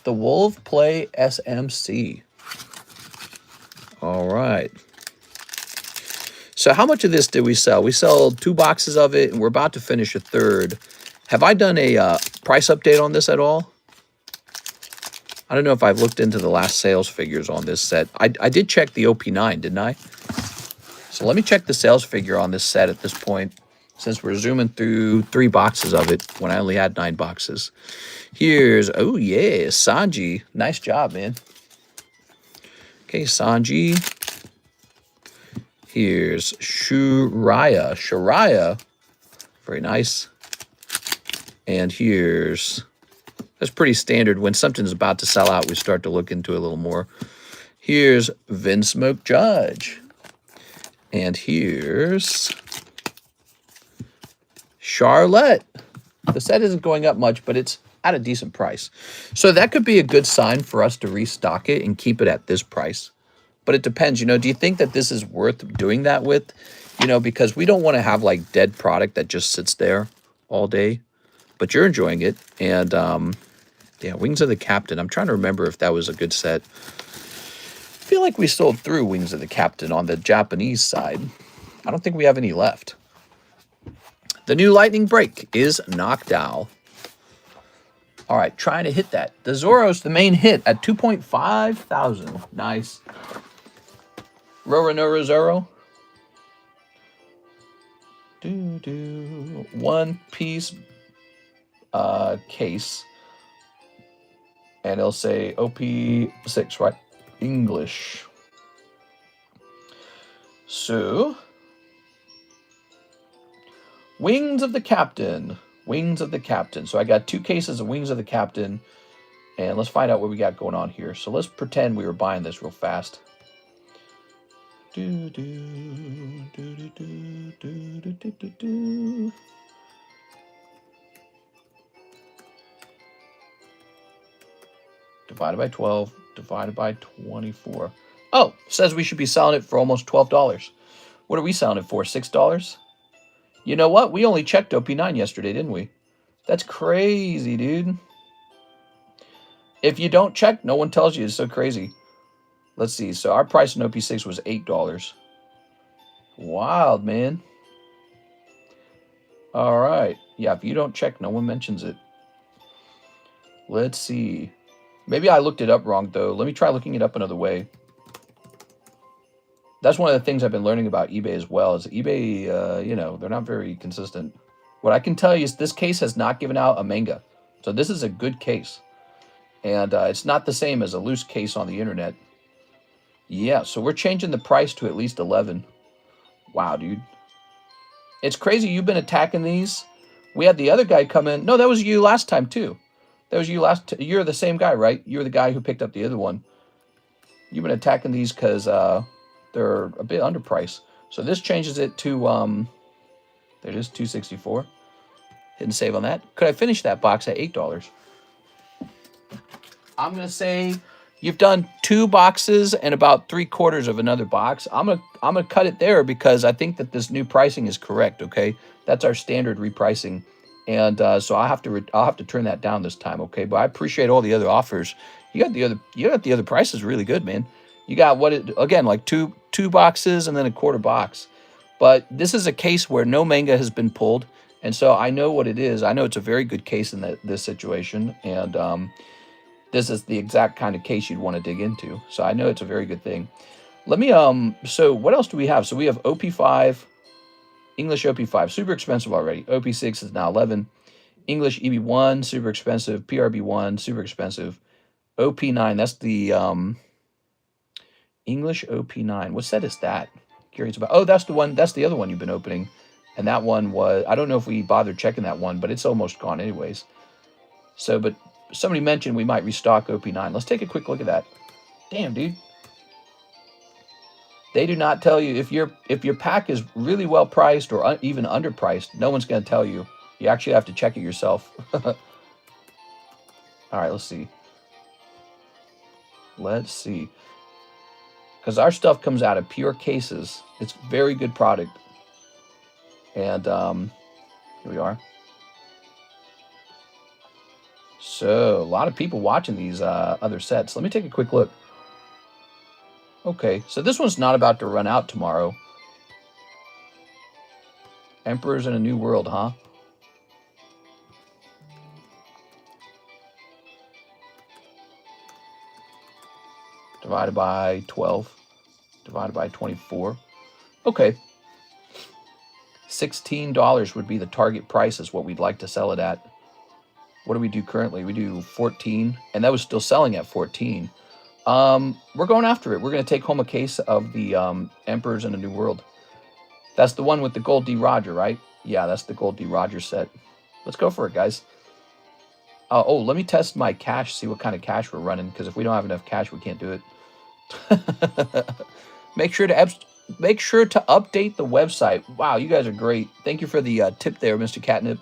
The Wolf Play SMC. All right. So how much of this did we sell? We sold 2 boxes of it, and we're about to finish a third. Have I done a price update on this at all? I don't know if I've looked into the last sales figures on this set. I did check the OP9, didn't I? So let me check the sales figure on this set at this point, since we're zooming through 3 boxes of it when I only had 9 boxes. Here's, oh yeah, Sanji. Nice job, man. Okay, Sanji. Here's Shuraya. Very nice. And here's, that's pretty standard. When something's about to sell out, we start to look into it a little more. Here's Vinsmoke Judge. And here's Charlotte. The set isn't going up much, but it's at a decent price. So that could be a good sign for us to restock it and keep it at this price. But it depends, you know, do you think that this is worth doing that with? You know, because we don't want to have like dead product that just sits there all day. But you're enjoying it. And yeah, Wings of the Captain. I'm trying to remember if that was a good set. I feel like we sold through Wings of the Captain on the Japanese side. I don't think we have any left. The new lightning break is knocked out. All right, trying to hit that. The Zoros, the main hit at 2.5 thousand. Nice. Roronoa Zoro. One piece case. And it'll say OP6, right? English. So, Wings of the Captain. Wings of the Captain. So I got 2 cases of Wings of the Captain. And let's find out what we got going on here. So let's pretend we were buying this real fast. Divided by 12, divided by 24. Oh, says we should be selling it for almost $12. What are we selling it for, $6? You know what? We only checked OP9 yesterday, didn't we? That's crazy, dude. If you don't check, no one tells you. It's so crazy. Let's see. So our price in OP6 was $8. Wild, man. All right. Yeah, if you don't check, no one mentions it. Let's see. Maybe I looked it up wrong, though. Let me try looking it up another way. That's one of the things I've been learning about eBay as well, is eBay, you know, they're not very consistent. What I can tell you is this case has not given out a manga. So this is a good case. And it's not the same as a loose case on the internet. Yeah, so we're changing the price to at least 11. Wow, dude. It's crazy you've been attacking these. We had the other guy come in. No, that was you last time, too. That was you last. You're the same guy, right? You're the guy who picked up the other one. You've been attacking these because they're a bit underpriced. So this changes it to, there it is, $264. Hidden save on that. Could I finish that box at $8? I'm going to say you've done 2 boxes and about 3/4 of another box. I'm gonna cut it there because I think that this new pricing is correct. Okay, that's our standard repricing, and so I'll have to turn that down this time. Okay, but I appreciate all the other offers. You got the other prices really good, man. You got again, like two boxes and then a quarter box. But this is a case where no manga has been pulled, and so I know what it is. I know it's a very good case in this situation, and this is the exact kind of case you'd want to dig into. So I know it's a very good thing. Let me, so what else do we have? So we have OP5, English OP5, super expensive already. OP6 is now 11. English EB1, super expensive. PRB1, super expensive. OP9, that's the English OP9. What set is that? Curious about. Oh, that's the one, that's the other one you've been opening. And that one was, I don't know if we bothered checking that one, but it's almost gone anyways. So, but somebody mentioned we might restock OP9. Let's take a quick look at that. Damn, dude. They do not tell you if your pack is really well priced or even underpriced. No one's going to tell you. You actually have to check it yourself. All right, let's see. Let's see. Because our stuff comes out of pure cases. It's very good product. And here we are. So, a lot of people watching these other sets. Let me take a quick look. Okay, so this one's not about to run out tomorrow. Emperors in a New World, huh? Divided by 12. Divided by 24. Okay. $16 would be the target price is what we'd like to sell it at. What do we do currently? We do 14, and that was still selling at 14. We're going after it. We're going to take home a case of the Emperors in a New World. That's the one with the gold D. Roger, right? Yeah, that's the gold D. Roger set. Let's go for it, guys. Oh, let me test my cash, see what kind of cash we're running, because if we don't have enough cash, we can't do it. Make sure to update the website. Wow, you guys are great. Thank you for the tip there, Mr. Catnip.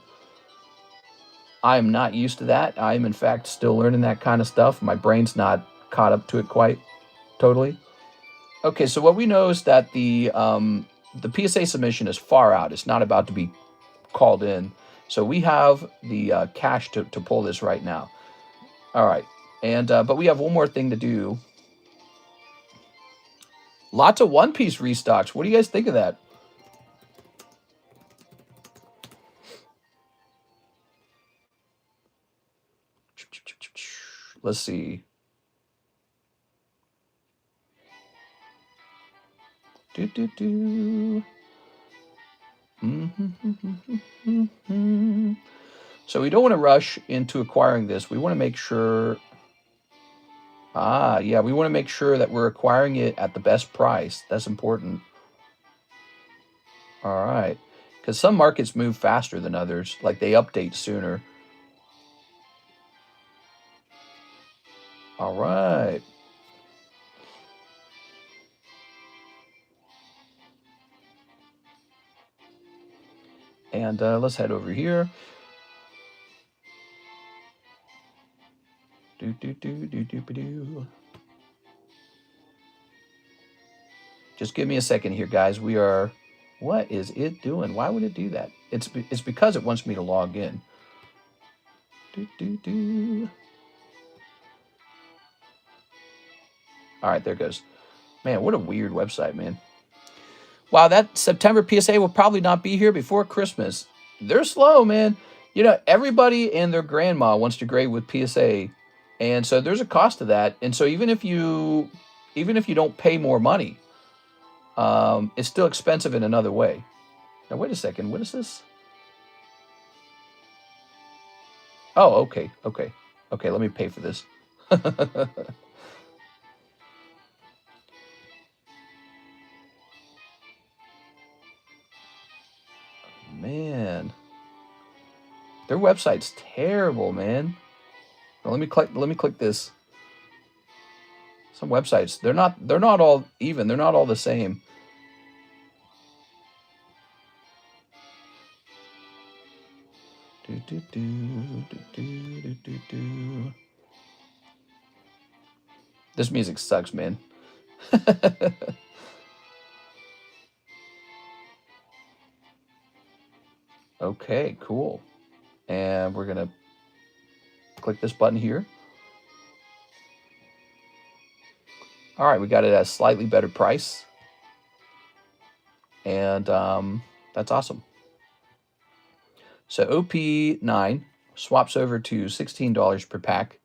I am not used to that. I am, in fact, still learning that kind of stuff. My brain's not caught up to it quite totally. Okay, so what we know is that the PSA submission is far out. It's not about to be called in. So we have the cash to pull this right now. All right, and but we have one more thing to do. Lots of One Piece restocks. What do you guys think of that? Let's see. So we don't want to rush into acquiring this. We want to make sure. Yeah, we want to make sure that we're acquiring it at the best price. That's important. All right. Because some markets move faster than others. Like they update sooner. All right. And let's head over here. Just give me a second here, guys. We are... What is it doing? Why would it do that? It's because it wants me to log in. All right, there it goes. Man, what a weird website, man. Wow, that September PSA will probably not be here before Christmas. They're slow, man. You know, everybody and their grandma wants to grade with PSA, and so there's a cost to that. And so even if you don't pay more money, it's still expensive in another way. Now wait a second, what is this? Oh, okay, okay, okay. Let me pay for this. Man, their website's terrible, man. Now, let me click this. Some websites, they're not all even. They're not all the same. This music sucks, man. Okay, cool. And we're gonna click this button here. All right, we got it at a slightly better price. And that's awesome. So OP9 swaps over to $16 per pack.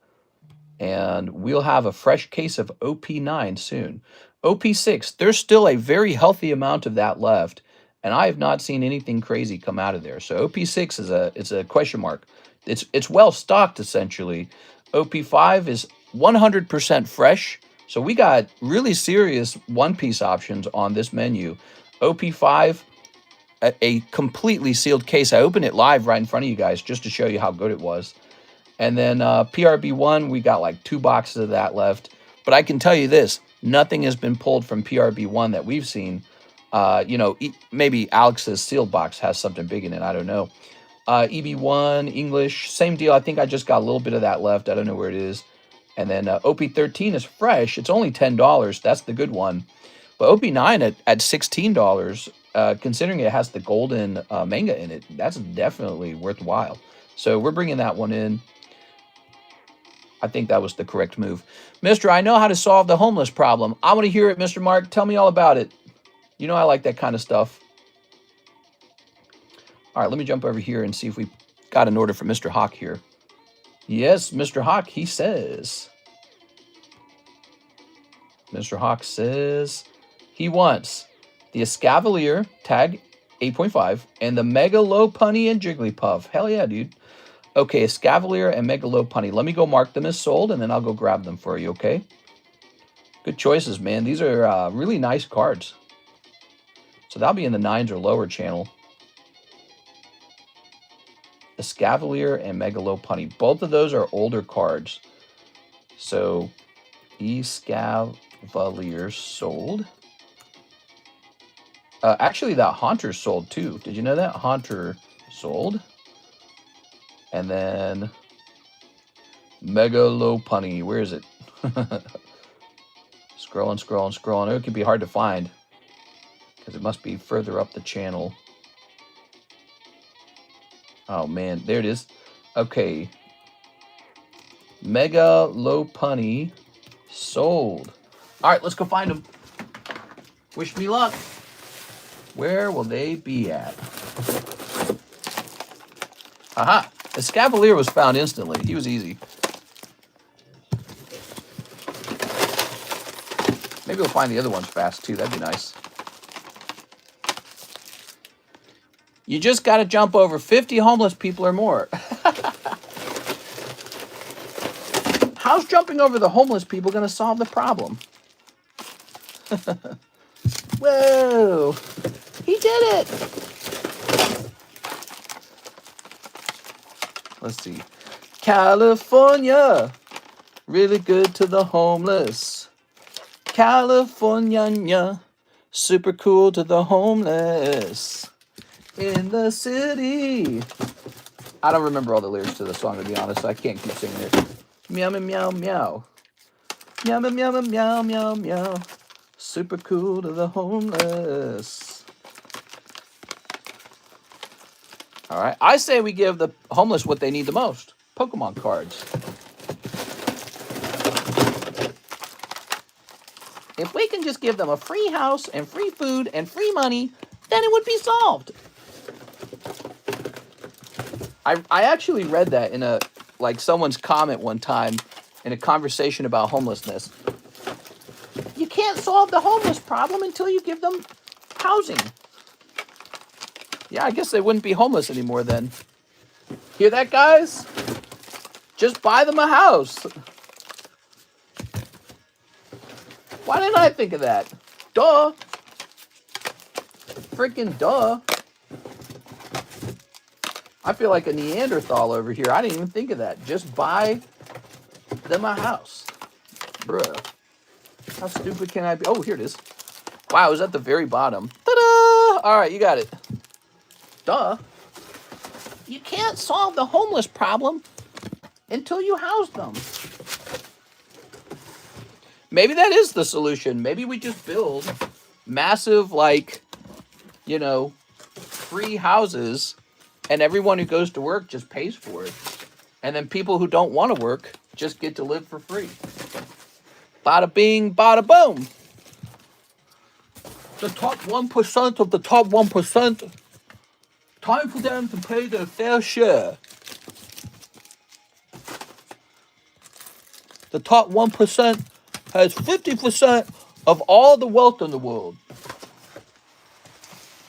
And we'll have a fresh case of OP9 soon. OP6, there's still a very healthy amount of that left. And I have not seen anything crazy come out of there. So OP6 is a question mark. It's well stocked, essentially. OP5 is 100% fresh. So we got really serious one-piece options on this menu. OP5, a completely sealed case. I opened it live right in front of you guys just to show you how good it was. And then PRB1, we got like 2 boxes of that left. But I can tell you this, nothing has been pulled from PRB1 that we've seen. You know, maybe Alex's sealed box has something big in it. I don't know. EB1, English, same deal. I think I just got a little bit of that left. I don't know where it is. And then OP13 is fresh. It's only $10. That's the good one. But OP9 at $16, considering it has the golden manga in it, that's definitely worthwhile. So we're bringing that one in. I think that was the correct move. Mister, I know how to solve the homeless problem. I want to hear it, Mr. Mark. Tell me all about it. You know I like that kind of stuff. All right, let me jump over here and see if we got an order from Mr. Hawk here. Yes, Mr. Hawk, he says. Mr. Hawk says he wants the Escavalier tag 8.5 and the Mega Lopunny and Jigglypuff. Hell yeah, dude. Okay, Escavalier and Mega Lopunny. Let me go mark them as sold, and then I'll go grab them for you, okay? Good choices, man. These are really nice cards. So that'll be in the 9s or lower channel. Escavalier and Mega Lopunny. Both of those are older cards. So, Escavalier sold. Actually, that Haunter sold too. Did you know that? Haunter sold. And then Mega Lopunny. Where is it? Scrolling. It could be hard to find because it must be further up the channel. Oh, man. There it is. Okay. Mega Lopunny sold. All right, let's go find them. Wish me luck. Where will they be at? Aha. Escavalier was found instantly. He was easy. Maybe we'll find the other ones fast, too. That'd be nice. You just got to jump over 50 homeless people or more. How's jumping over the homeless people going to solve the problem? Whoa. He did it. Let's see. California, really good to the homeless. California, super cool to the homeless. In the city. I don't remember all the lyrics to the song, to be honest, so I can't keep singing it. Meow, meow, meow, meow. Meow, meow, meow, meow, meow, meow. Super cool to the homeless. All right, I say we give the homeless what they need the most. Pokemon cards. If we can just give them a free house and free food and free money, then it would be solved. I actually read that in a someone's comment one time in a conversation about homelessness. You can't solve the homeless problem until you give them housing. Yeah, I guess they wouldn't be homeless anymore then. Hear that, guys? Just buy them a house. Why didn't I think of that? Duh. Freaking duh. I feel like a Neanderthal over here. I didn't even think of that. Just buy them a house. Bruh. How stupid can I be? Oh, here it is. Wow, it was at the very bottom. Ta-da! All right, you got it. Duh. You can't solve the homeless problem until you house them. Maybe that is the solution. Maybe we just build massive, free houses, and everyone who goes to work just pays for it. And then people who don't want to work just get to live for free. Bada bing, bada boom. The top 1% of the top 1%. Time for them to pay their fair share. The top 1% has 50% of all the wealth in the world.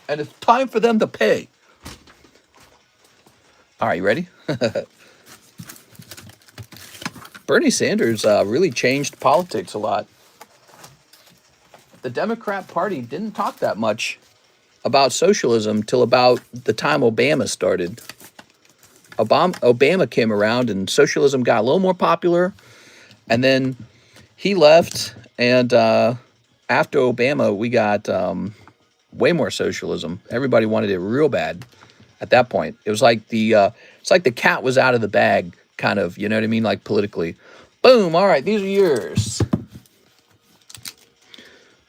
And it's time for them to pay. All right, you ready? Bernie Sanders really changed politics a lot. The Democrat Party didn't talk that much about socialism till about the time Obama started. Obama came around and socialism got a little more popular. And then he left, and after Obama, we got way more socialism. Everybody wanted it real bad at that point. It was like the cat was out of the bag, kind of, you know what I mean? Like politically. Boom, all right, these are yours.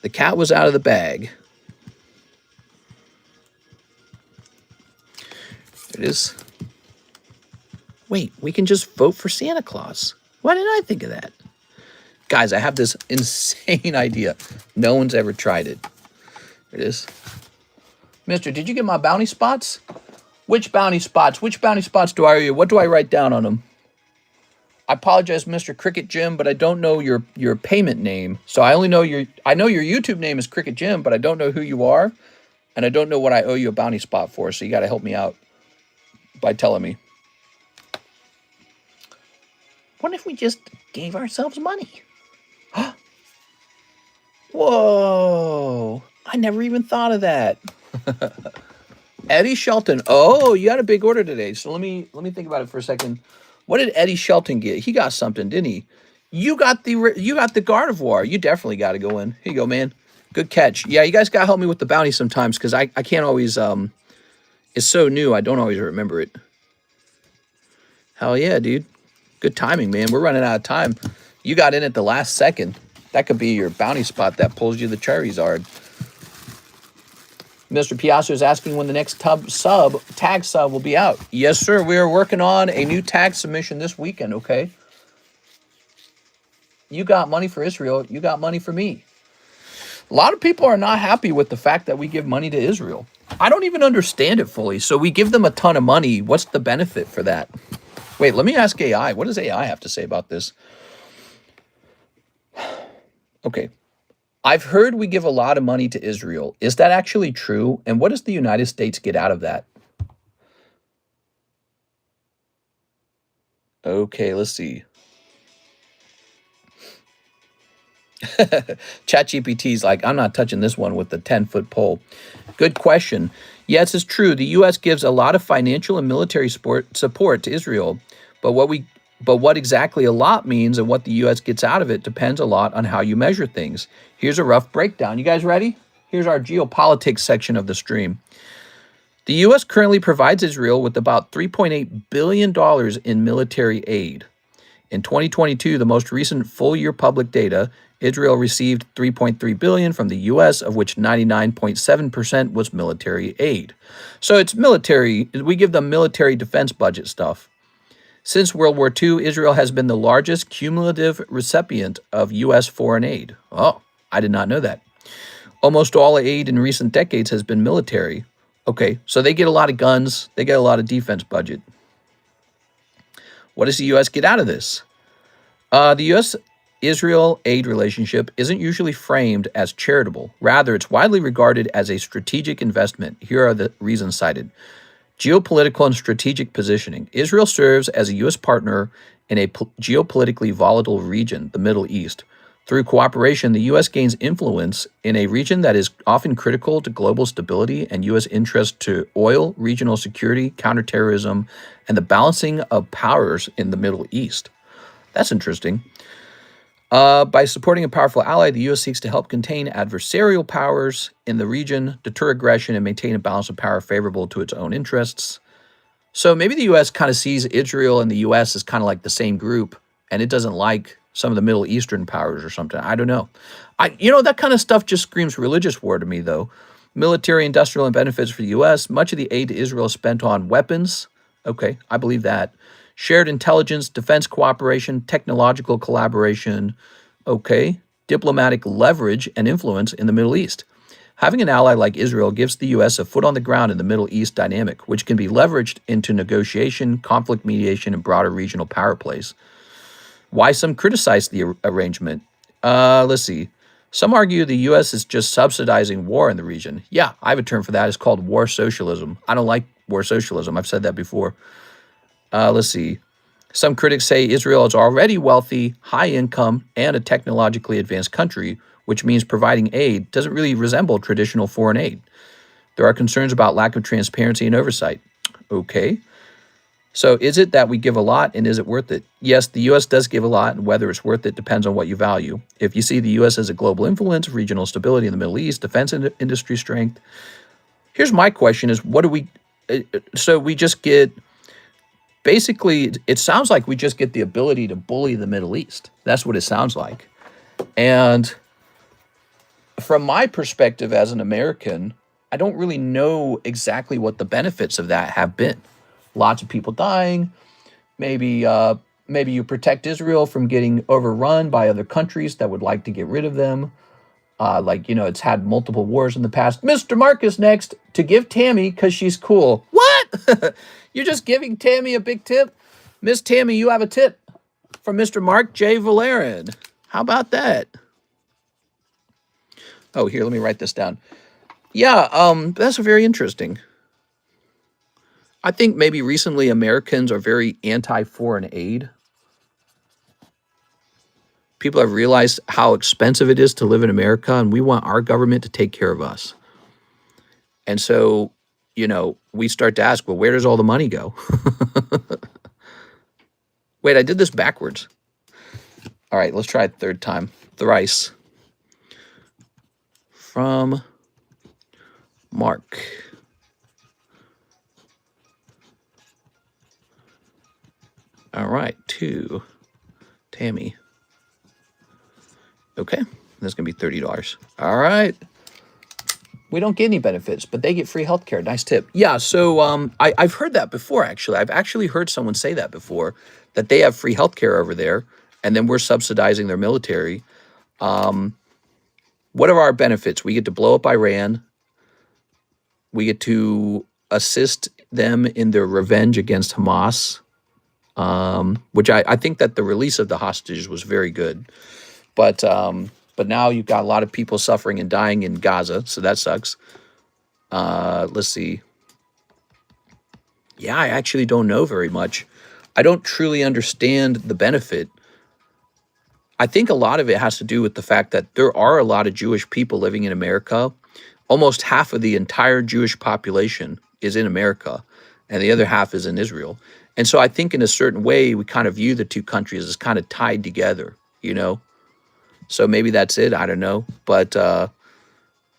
The cat was out of the bag. There it is. Wait, we can just vote for Santa Claus. Why didn't I think of that? Guys, I have this insane idea. No one's ever tried it. There it is. Mister, did you get my bounty spots? Which bounty spots? Which bounty spots do I owe you? What do I write down on them? I apologize, Mr. Cricket Jim, but I don't know your payment name. So I only know I know your YouTube name is Cricket Jim, but I don't know who you are, and I don't know what I owe you a bounty spot for. So you got to help me out by telling me. What if we just gave ourselves money? Whoa! I never even thought of that. Eddie Shelton. Oh, you had a big order today. So let me think about it for a second. What did Eddie Shelton get? He got something, didn't he? You got the Gardevoir. You definitely got to go in. Here you go, man. Good catch. Yeah, you guys got to help me with the bounty sometimes because I can't always, it's so new, I don't always remember it. Hell yeah, dude. Good timing, man. We're running out of time. You got in at the last second. That could be your bounty spot that pulls you the Charizard. Mr. Piazza is asking when the next tag sub will be out. Yes, sir. We are working on a new tag submission this weekend, okay? You got money for Israel. You got money for me. A lot of people are not happy with the fact that we give money to Israel. I don't even understand it fully. So we give them a ton of money. What's the benefit for that? Wait, let me ask AI. What does AI have to say about this? Okay. I've heard we give a lot of money to Israel. Is that actually true? And what does the United States get out of that? Okay, let's see. ChatGPT's like, I'm not touching this one with the 10-foot pole. Good question. Yes, it's true. The U.S. gives a lot of financial and military support to Israel. But what exactly a lot means and what the U.S. gets out of it depends a lot on how you measure things. Here's a rough breakdown. You guys ready? Here's our geopolitics section of the stream. The U.S. currently provides Israel with about $3.8 billion in military aid. In 2022, the most recent full-year public data, Israel received $3.3 billion from the U.S., of which 99.7% was military aid. So it's military. We give them military defense budget stuff. Since World War II, Israel has been the largest cumulative recipient of U.S. foreign aid. Oh, I did not know that. Almost all aid in recent decades has been military. Okay, so they get a lot of guns. They get a lot of defense budget. What does the U.S. get out of this? The U.S.-Israel aid relationship isn't usually framed as charitable. Rather, it's widely regarded as a strategic investment. Here are the reasons cited. Geopolitical and strategic positioning. Israel serves as a U.S. partner in a geopolitically volatile region, the Middle East. Through cooperation, the U.S. gains influence in a region that is often critical to global stability and U.S. interest to oil, regional security, counterterrorism, and the balancing of powers in the Middle East. That's interesting. By supporting a powerful ally, the U.S. seeks to help contain adversarial powers in the region, deter aggression, and maintain a balance of power favorable to its own interests. So maybe the U.S. kind of sees Israel and the U.S. as kind of like the same group, and it doesn't like some of the Middle Eastern powers or something. I don't know. That kind of stuff just screams religious war to me, though. Military, industrial, and benefits for the U.S. Much of the aid to Israel is spent on weapons. Okay, I believe that. Shared intelligence, defense cooperation, technological collaboration. Okay, diplomatic leverage and influence in the Middle East. Having an ally like Israel gives the U.S. a foot on the ground in the Middle East dynamic, which can be leveraged into negotiation, conflict mediation, and broader regional power plays. Why some criticize the arrangement? Let's see. Some argue the U.S. is just subsidizing war in the region. Yeah, I have a term for that. It's called war socialism. I don't like war socialism. I've said that before. Let's see. Some critics say Israel is already wealthy, high income, and a technologically advanced country, which means providing aid doesn't really resemble traditional foreign aid. There are concerns about lack of transparency and oversight. Okay. So is it that we give a lot, and is it worth it? Yes, the U.S. does give a lot, and whether it's worth it depends on what you value. If you see the U.S. as a global influence, regional stability in the Middle East, defense industry strength. Here's my question is, what do we... So we just get... Basically, it sounds like we just get the ability to bully the Middle East. That's what it sounds like. And from my perspective as an American, I don't really know exactly what the benefits of that have been. Lots of people dying. Maybe you protect Israel from getting overrun by other countries that would like to get rid of them. It's had multiple wars in the past. Mr. Marcus next to give Tammy because she's cool. What? You're just giving Tammy a big tip? Miss Tammy, you have a tip from Mr. Mark J. Valerian. How about that? Oh, here, let me write this down. Yeah, that's very interesting. I think maybe recently Americans are very anti-foreign aid. People have realized how expensive it is to live in America, and we want our government to take care of us. And so, we start to ask, well, where does all the money go? Wait, I did this backwards. All right, let's try it third time. Thrice. From Mark. All right, to Tammy. Okay, that's going to be $30. All right. We don't get any benefits, but they get free healthcare. Nice tip. Yeah, so I've heard that before, actually. I've actually heard someone say that before, that they have free healthcare over there, and then we're subsidizing their military. What are our benefits? We get to blow up Iran. We get to assist them in their revenge against Hamas, which I think that the release of the hostages was very good. But now you've got a lot of people suffering and dying in Gaza, so that sucks. Let's see. Yeah, I actually don't know very much. I don't truly understand the benefit. I think a lot of it has to do with the fact that there are a lot of Jewish people living in America. Almost half of the entire Jewish population is in America, and the other half is in Israel. And so I think in a certain way, we kind of view the two countries as kind of tied together, So maybe that's it. I don't know. But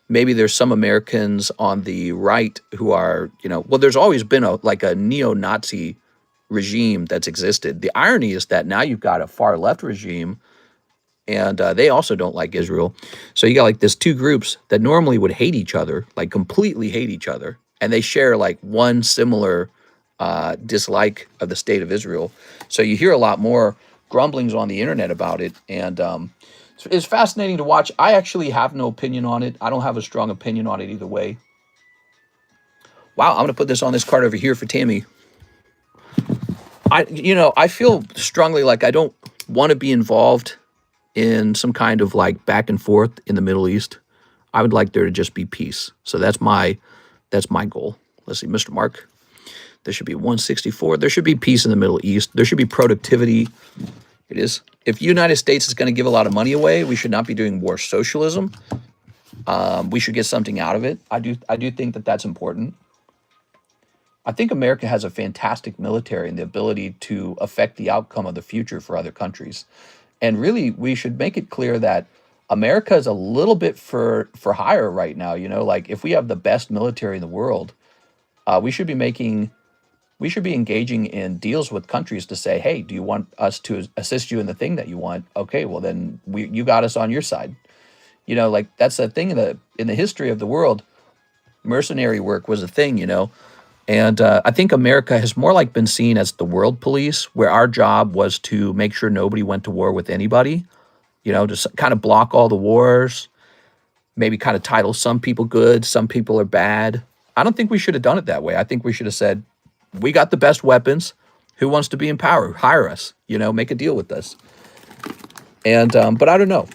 maybe there's some Americans on the right who are, there's always been a neo-Nazi regime that's existed. The irony is that now you've got a far left regime, and they also don't like Israel. So you got this two groups that normally would hate each other, completely hate each other. And they share one similar dislike of the state of Israel. So you hear a lot more grumblings on the internet about it. And It's fascinating to watch. I actually have no opinion on it. I don't have a strong opinion on it either way. Wow, I'm going to put this on this card over here for Tammy. I feel strongly like I don't want to be involved in some kind of like back and forth in the Middle East. I would like there to just be peace. So that's my goal. Let's see, Mr. Mark. There should be 164. There should be peace in the Middle East. There should be productivity. It is. If the United States is going to give a lot of money away, we should not be doing war socialism. We should get something out of it. I do think that that's important. I think America has a fantastic military and the ability to affect the outcome of the future for other countries. And really, we should make it clear that America is a little bit for hire right now. You know, like if we have the best military in the world, we should be engaging in deals with countries to say, hey, do you want us to assist you in the thing that you want? Okay, well then you got us on your side. You know, like that's a thing in the history of the world. Mercenary work was a thing, you know. And I think America has more like been seen as the world police, where our job was to make sure nobody went to war with anybody, you know, just kind of block all the wars, maybe kind of title some people good, some people are bad. I don't think we should have done it that way. I think we should have said, we got the best weapons. Who wants to be in power? Hire us, you know, make a deal with us. And, but I don't know.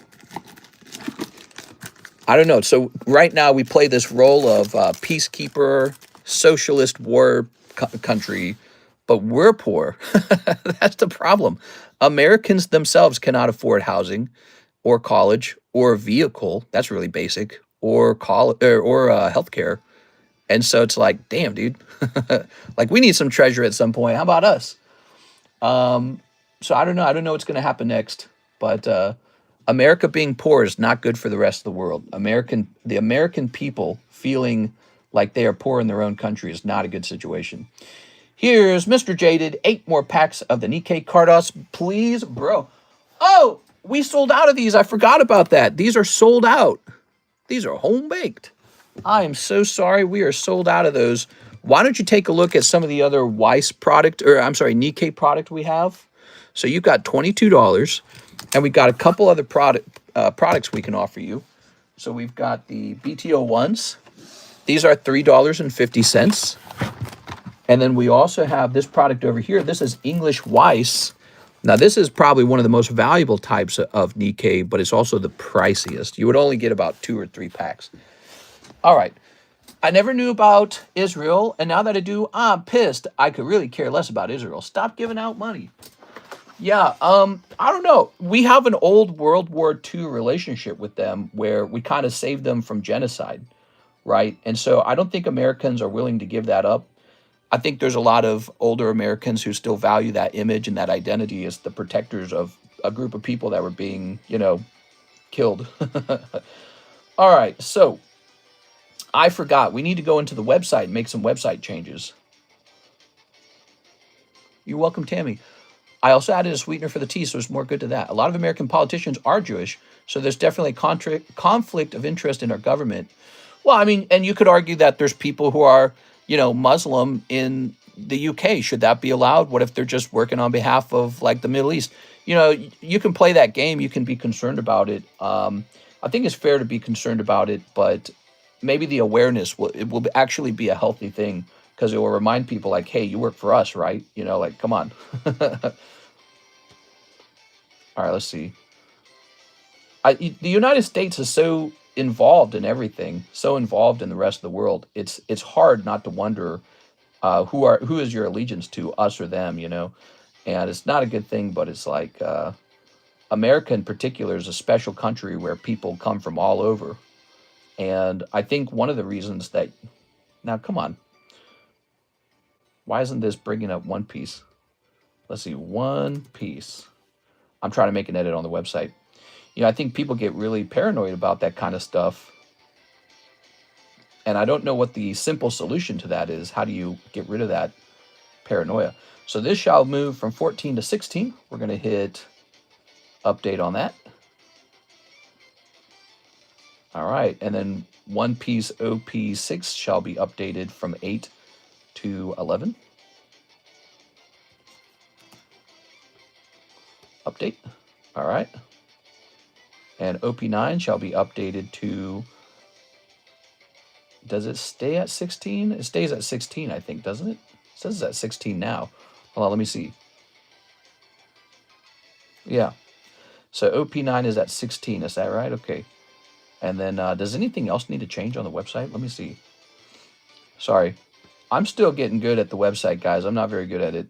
So right now we play this role of peacekeeper, socialist war country, but we're poor. That's the problem. Americans themselves cannot afford housing or college or a vehicle. That's really basic, or college or healthcare. And so it's like, damn, dude, like we need some treasure at some point. How about us? So I don't know. I don't know what's going to happen next, but America being poor is not good for the rest of the world. The American people feeling like they are poor in their own country is not a good situation. Here's Mr. Jaded. 8 more packs of the TheCardconomist, please, bro. Oh, we sold out of these. I forgot about that. These are sold out. These are home baked. I am so sorry. We are sold out of those. Why don't you take a look at some of the other Weiss product, or I'm sorry, Nikkei product we have? So you've got $22, and we've got a couple other products we can offer you. So we've got the BTO ones. These are $3.50. And then we also have this product over here. This is English Weiss. Now, this is probably one of the most valuable types of Nikkei, but it's also the priciest. You would only get about 2 or 3 packs. All right. I never knew about Israel, and now that I do, I'm pissed. I could really care less about Israel. Stop giving out money. Yeah, I don't know. We have an old World War II relationship with them where we kind of saved them from genocide, right? And so I don't think Americans are willing to give that up. I think there's a lot of older Americans who still value that image and that identity as the protectors of a group of people that were being, you know, killed. All right, so I forgot. We need to go into the website and make some website changes. You're welcome, Tammy. I also added a sweetener for the tea, so there's more good to that. A lot of American politicians are Jewish, so there's definitely a conflict of interest in our government. Well, I mean, and you could argue that there's people who are, you know, Muslim in the UK. Should that be allowed? What if they're just working on behalf of, like, the Middle East? You know, you can play that game. You can be concerned about it. I think it's fair to be concerned about it, but maybe the awareness will actually be a healthy thing, because it will remind people, like, hey, you work for us, right? You know, like, come on. All right, let's see. The United States is so involved in everything, so involved in the rest of the world. It's hard not to wonder who is your allegiance to, us or them, you know? And it's not a good thing, but it's like America in particular is a special country where people come from all over. And I think one of the reasons that, now come on, why isn't this bringing up One Piece? Let's see, One Piece. I'm trying to make an edit on the website. You know, I think people get really paranoid about that kind of stuff. And I don't know what the simple solution to that is. How do you get rid of that paranoia? So this shall move from 14 to 16. We're going to hit update on that. All right. And then One Piece OP6 shall be updated from 8 to 11. Update. All right. And OP9 shall be updated to... Does it stay at 16? It stays at 16, I think, doesn't it? It says it's at 16 now. Hold on, let me see. Yeah. So OP9 is at 16, is that right? Okay. And then does anything else need to change on the website? Let me see. Sorry. I'm still getting good at the website, guys. I'm not very good at it.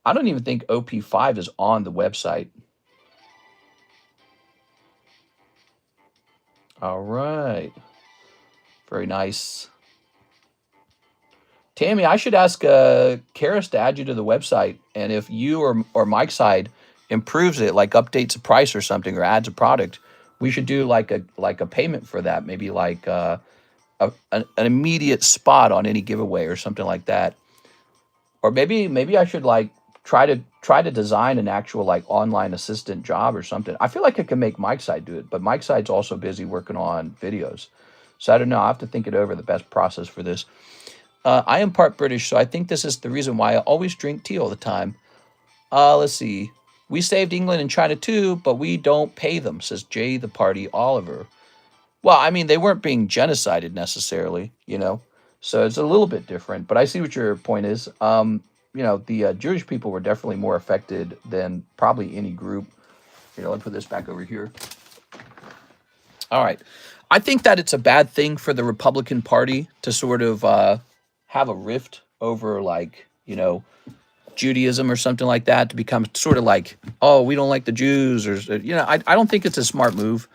I don't even think OP5 is on the website. All right. Very nice. Tammy, I should ask Karis to add you to the website. And if you or Mike's side improves it, like updates a price or something or adds a product, we should do like a payment for that. Maybe like an immediate spot on any giveaway or something like that. Or maybe I should like try to design an actual like online assistant job or something. I feel like I can make Mike's side do it, but Mike's side's also busy working on videos. So I don't know. I have to think it over, the best process for this. I am part British, so I think this is the reason why I always drink tea all the time. Let's see. We saved England and China too, but we don't pay them, says Jay the Party Oliver. Well, I mean, they weren't being genocided necessarily, you know, so it's a little bit different. But I see what your point is. You know, the Jewish people were definitely more affected than probably any group. You know, let me put this back over here. All right. I think that it's a bad thing for the Republican Party to sort of have a rift over, like, you know, Judaism or something like that, to become sort of like, oh, we don't like the Jews, or, you know, I don't think it's a smart move.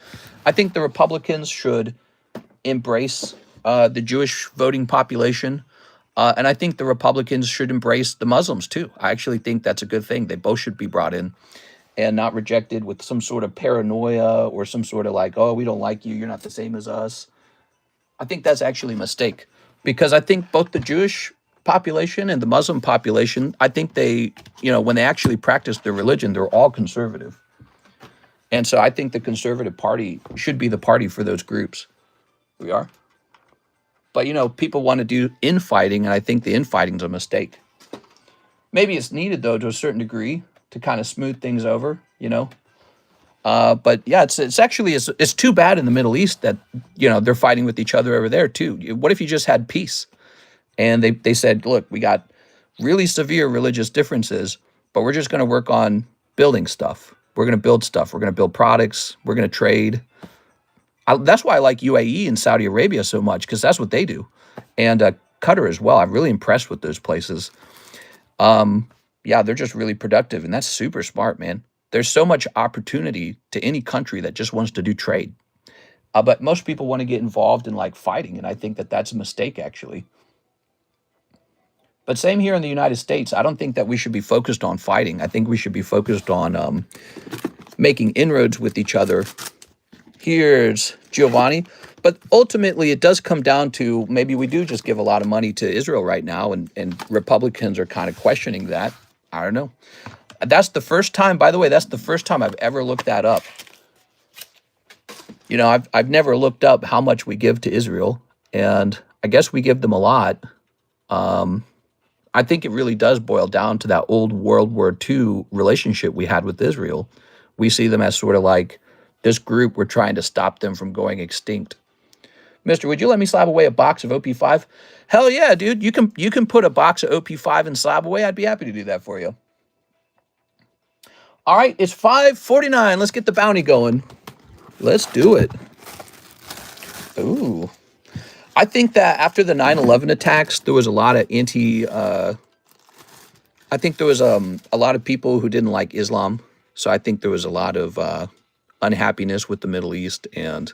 I think the Republicans should embrace the Jewish voting population, and I think the Republicans should embrace the Muslims too. I actually think that's a good thing. They both should be brought in and not rejected with some sort of paranoia or some sort of like, oh, we don't like you, you're not the same as us. I think that's actually a mistake, because I think both the Jewish population and the Muslim population, I think they, you know, when they actually practice their religion, they're all conservative. And so I think the Conservative Party should be the party for those groups. We are. But, you know, people want to do infighting, and I think the infighting's a mistake. Maybe it's needed, though, to a certain degree, to kind of smooth things over, you know. But yeah, it's actually it's too bad in the Middle East that, you know, they're fighting with each other over there too. What if you just had peace, and they said, look, we got really severe religious differences, but we're just going to work on building stuff. We're going to build stuff. We're going to build products. We're going to trade. That's why I like UAE and Saudi Arabia so much, because that's what they do, and Qatar as well. I'm really impressed with those places. Yeah, they're just really productive, and that's super smart, man. There's so much opportunity to any country that just wants to do trade. But most people want to get involved in like fighting, and I think that that's a mistake, actually. But same here in the United States. I don't think that we should be focused on fighting. I think we should be focused on making inroads with each other. Here's Giovanni. But ultimately, it does come down to maybe we do just give a lot of money to Israel right now, and Republicans are kind of questioning that. I don't know. That's the first time, by the way, that's the first time I've ever looked that up. You know, I've never looked up how much we give to Israel, and I guess we give them a lot. I think it really does boil down to that old World War II relationship we had with Israel. We see them as sort of like this group, we're trying to stop them from going extinct. Mister, would you let me slab away a box of OP5? Hell yeah, dude. You can put a box of OP5 and slab away. I'd be happy to do that for you. All right, it's 5:49. Let's get the bounty going. Let's do it. Ooh. I think that after the 9/11 attacks, there was a lot of I think there was a lot of people who didn't like Islam. So I think there was a lot of unhappiness with the Middle East and,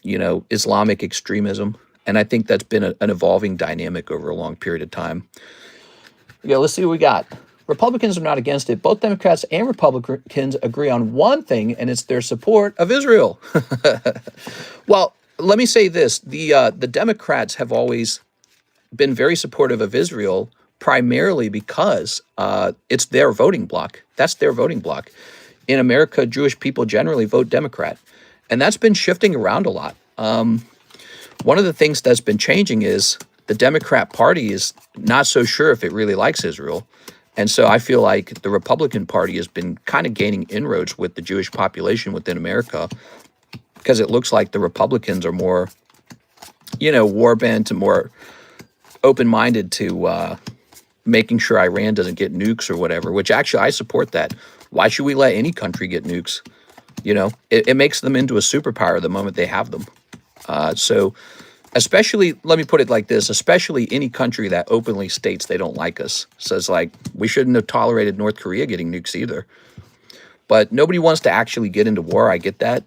you know, Islamic extremism. And I think that's been an evolving dynamic over a long period of time. Yeah, let's see what we got. Republicans are not against it. Both Democrats and Republicans agree on one thing, and it's their support of Israel. Well, let me say this. The Democrats have always been very supportive of Israel, primarily because it's their voting bloc. That's their voting bloc. In America, Jewish people generally vote Democrat, and that's been shifting around a lot. One of the things that's been changing is the Democrat Party is not so sure if it really likes Israel. And so I feel like the Republican Party has been kind of gaining inroads with the Jewish population within America, because it looks like the Republicans are more, war bent and more open-minded to making sure Iran doesn't get nukes or whatever, which actually I support that. Why should we let any country get nukes? It makes them into a superpower the moment they have them. So especially, let me put it like this, especially any country that openly states they don't like us. Says like, we shouldn't have tolerated North Korea getting nukes either. But nobody wants to actually get into war. I get that.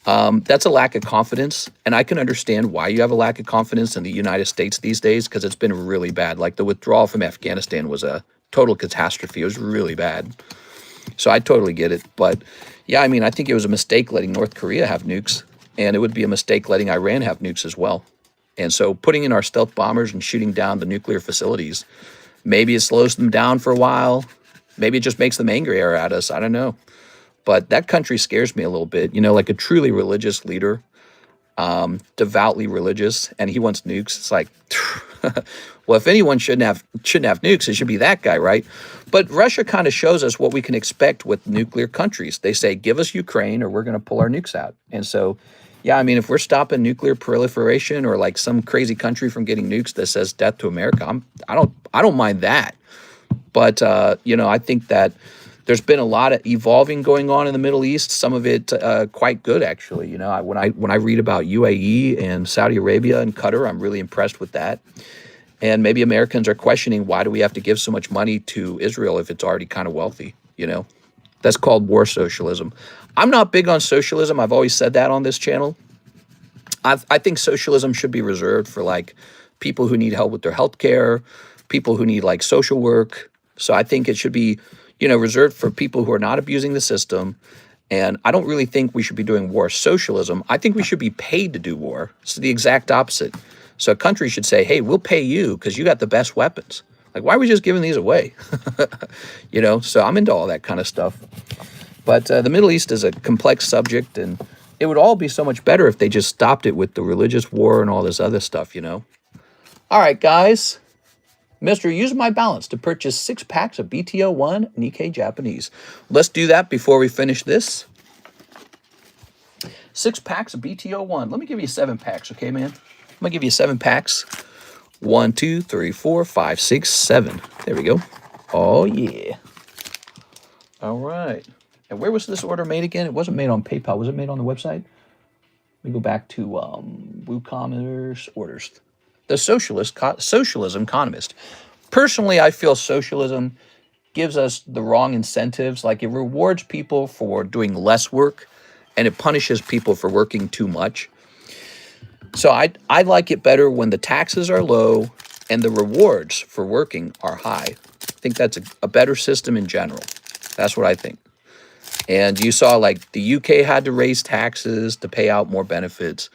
That's a lack of confidence. And I can understand why you have a lack of confidence in the United States these days, because it's been really bad. Like the withdrawal from Afghanistan was a total catastrophe. It was really bad. So I totally get it. But yeah, I mean, I think it was a mistake letting North Korea have nukes. And it would be a mistake letting Iran have nukes as well. And so putting in our stealth bombers and shooting down the nuclear facilities, maybe it slows them down for a while. Maybe it just makes them angrier at us. I don't know. But that country scares me a little bit. Like a truly religious leader, devoutly religious, and he wants nukes. It's like, well, if anyone shouldn't have nukes, it should be that guy, right? But Russia kind of shows us what we can expect with nuclear countries. They say, give us Ukraine or we're going to pull our nukes out. And so, yeah, I mean, if we're stopping nuclear proliferation or like some crazy country from getting nukes that says death to America, I don't mind that. But, I think that there's been a lot of evolving going on in the Middle East. Some of it quite good, actually. When I read about UAE and Saudi Arabia and Qatar, I'm really impressed with that. And maybe Americans are questioning, why do we have to give so much money to Israel if it's already kind of wealthy? That's called war socialism. I'm not big on socialism. I've always said that on this channel. I think socialism should be reserved for like people who need help with their health care, people who need like social work. So I think it should be reserved for people who are not abusing the system. And I don't really think we should be doing war socialism. I think we should be paid to do war. It's the exact opposite. So a country should say, hey, we'll pay you because you got the best weapons. Like, why are we just giving these away? So I'm into all that kind of stuff. But the Middle East is a complex subject, and it would all be so much better if they just stopped it with the religious war and all this other stuff, All right, guys. Mr. Use my balance to purchase 6 packs of BTO1 Nikkei Japanese. Let's do that before we finish this. 6 packs of BTO1. Let me give you 7 packs, okay, man? I'm going to give you 7 packs. 1, 2, 3, 4, 5, 6, 7. There we go. Oh, yeah. All right. And where was this order made again? It wasn't made on PayPal. Was it made on the website? Let me go back to WooCommerce orders. The Socialism Economist. Personally, I feel socialism gives us the wrong incentives. Like, it rewards people for doing less work, and it punishes people for working too much. So I like it better when the taxes are low and the rewards for working are high. I think that's a better system in general. That's what I think. And you saw like the UK had to raise taxes to pay out more benefits.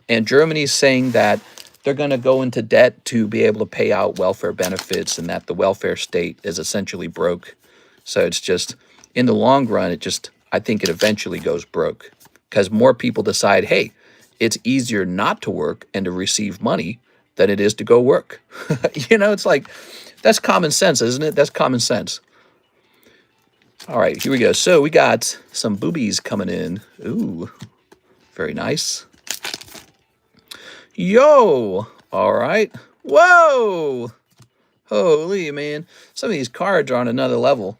And Germany's saying that they're going to go into debt to be able to pay out welfare benefits, and that the welfare state is essentially broke. So it's just, in the long run, I think it eventually goes broke, because more people decide, hey, it's easier not to work and to receive money than it is to go work. It's like, that's common sense, isn't it? That's common sense. All right, here we go. So we got some boobies coming in. Ooh, very nice. Yo, all right. Whoa, holy man. Some of these cards are on another level.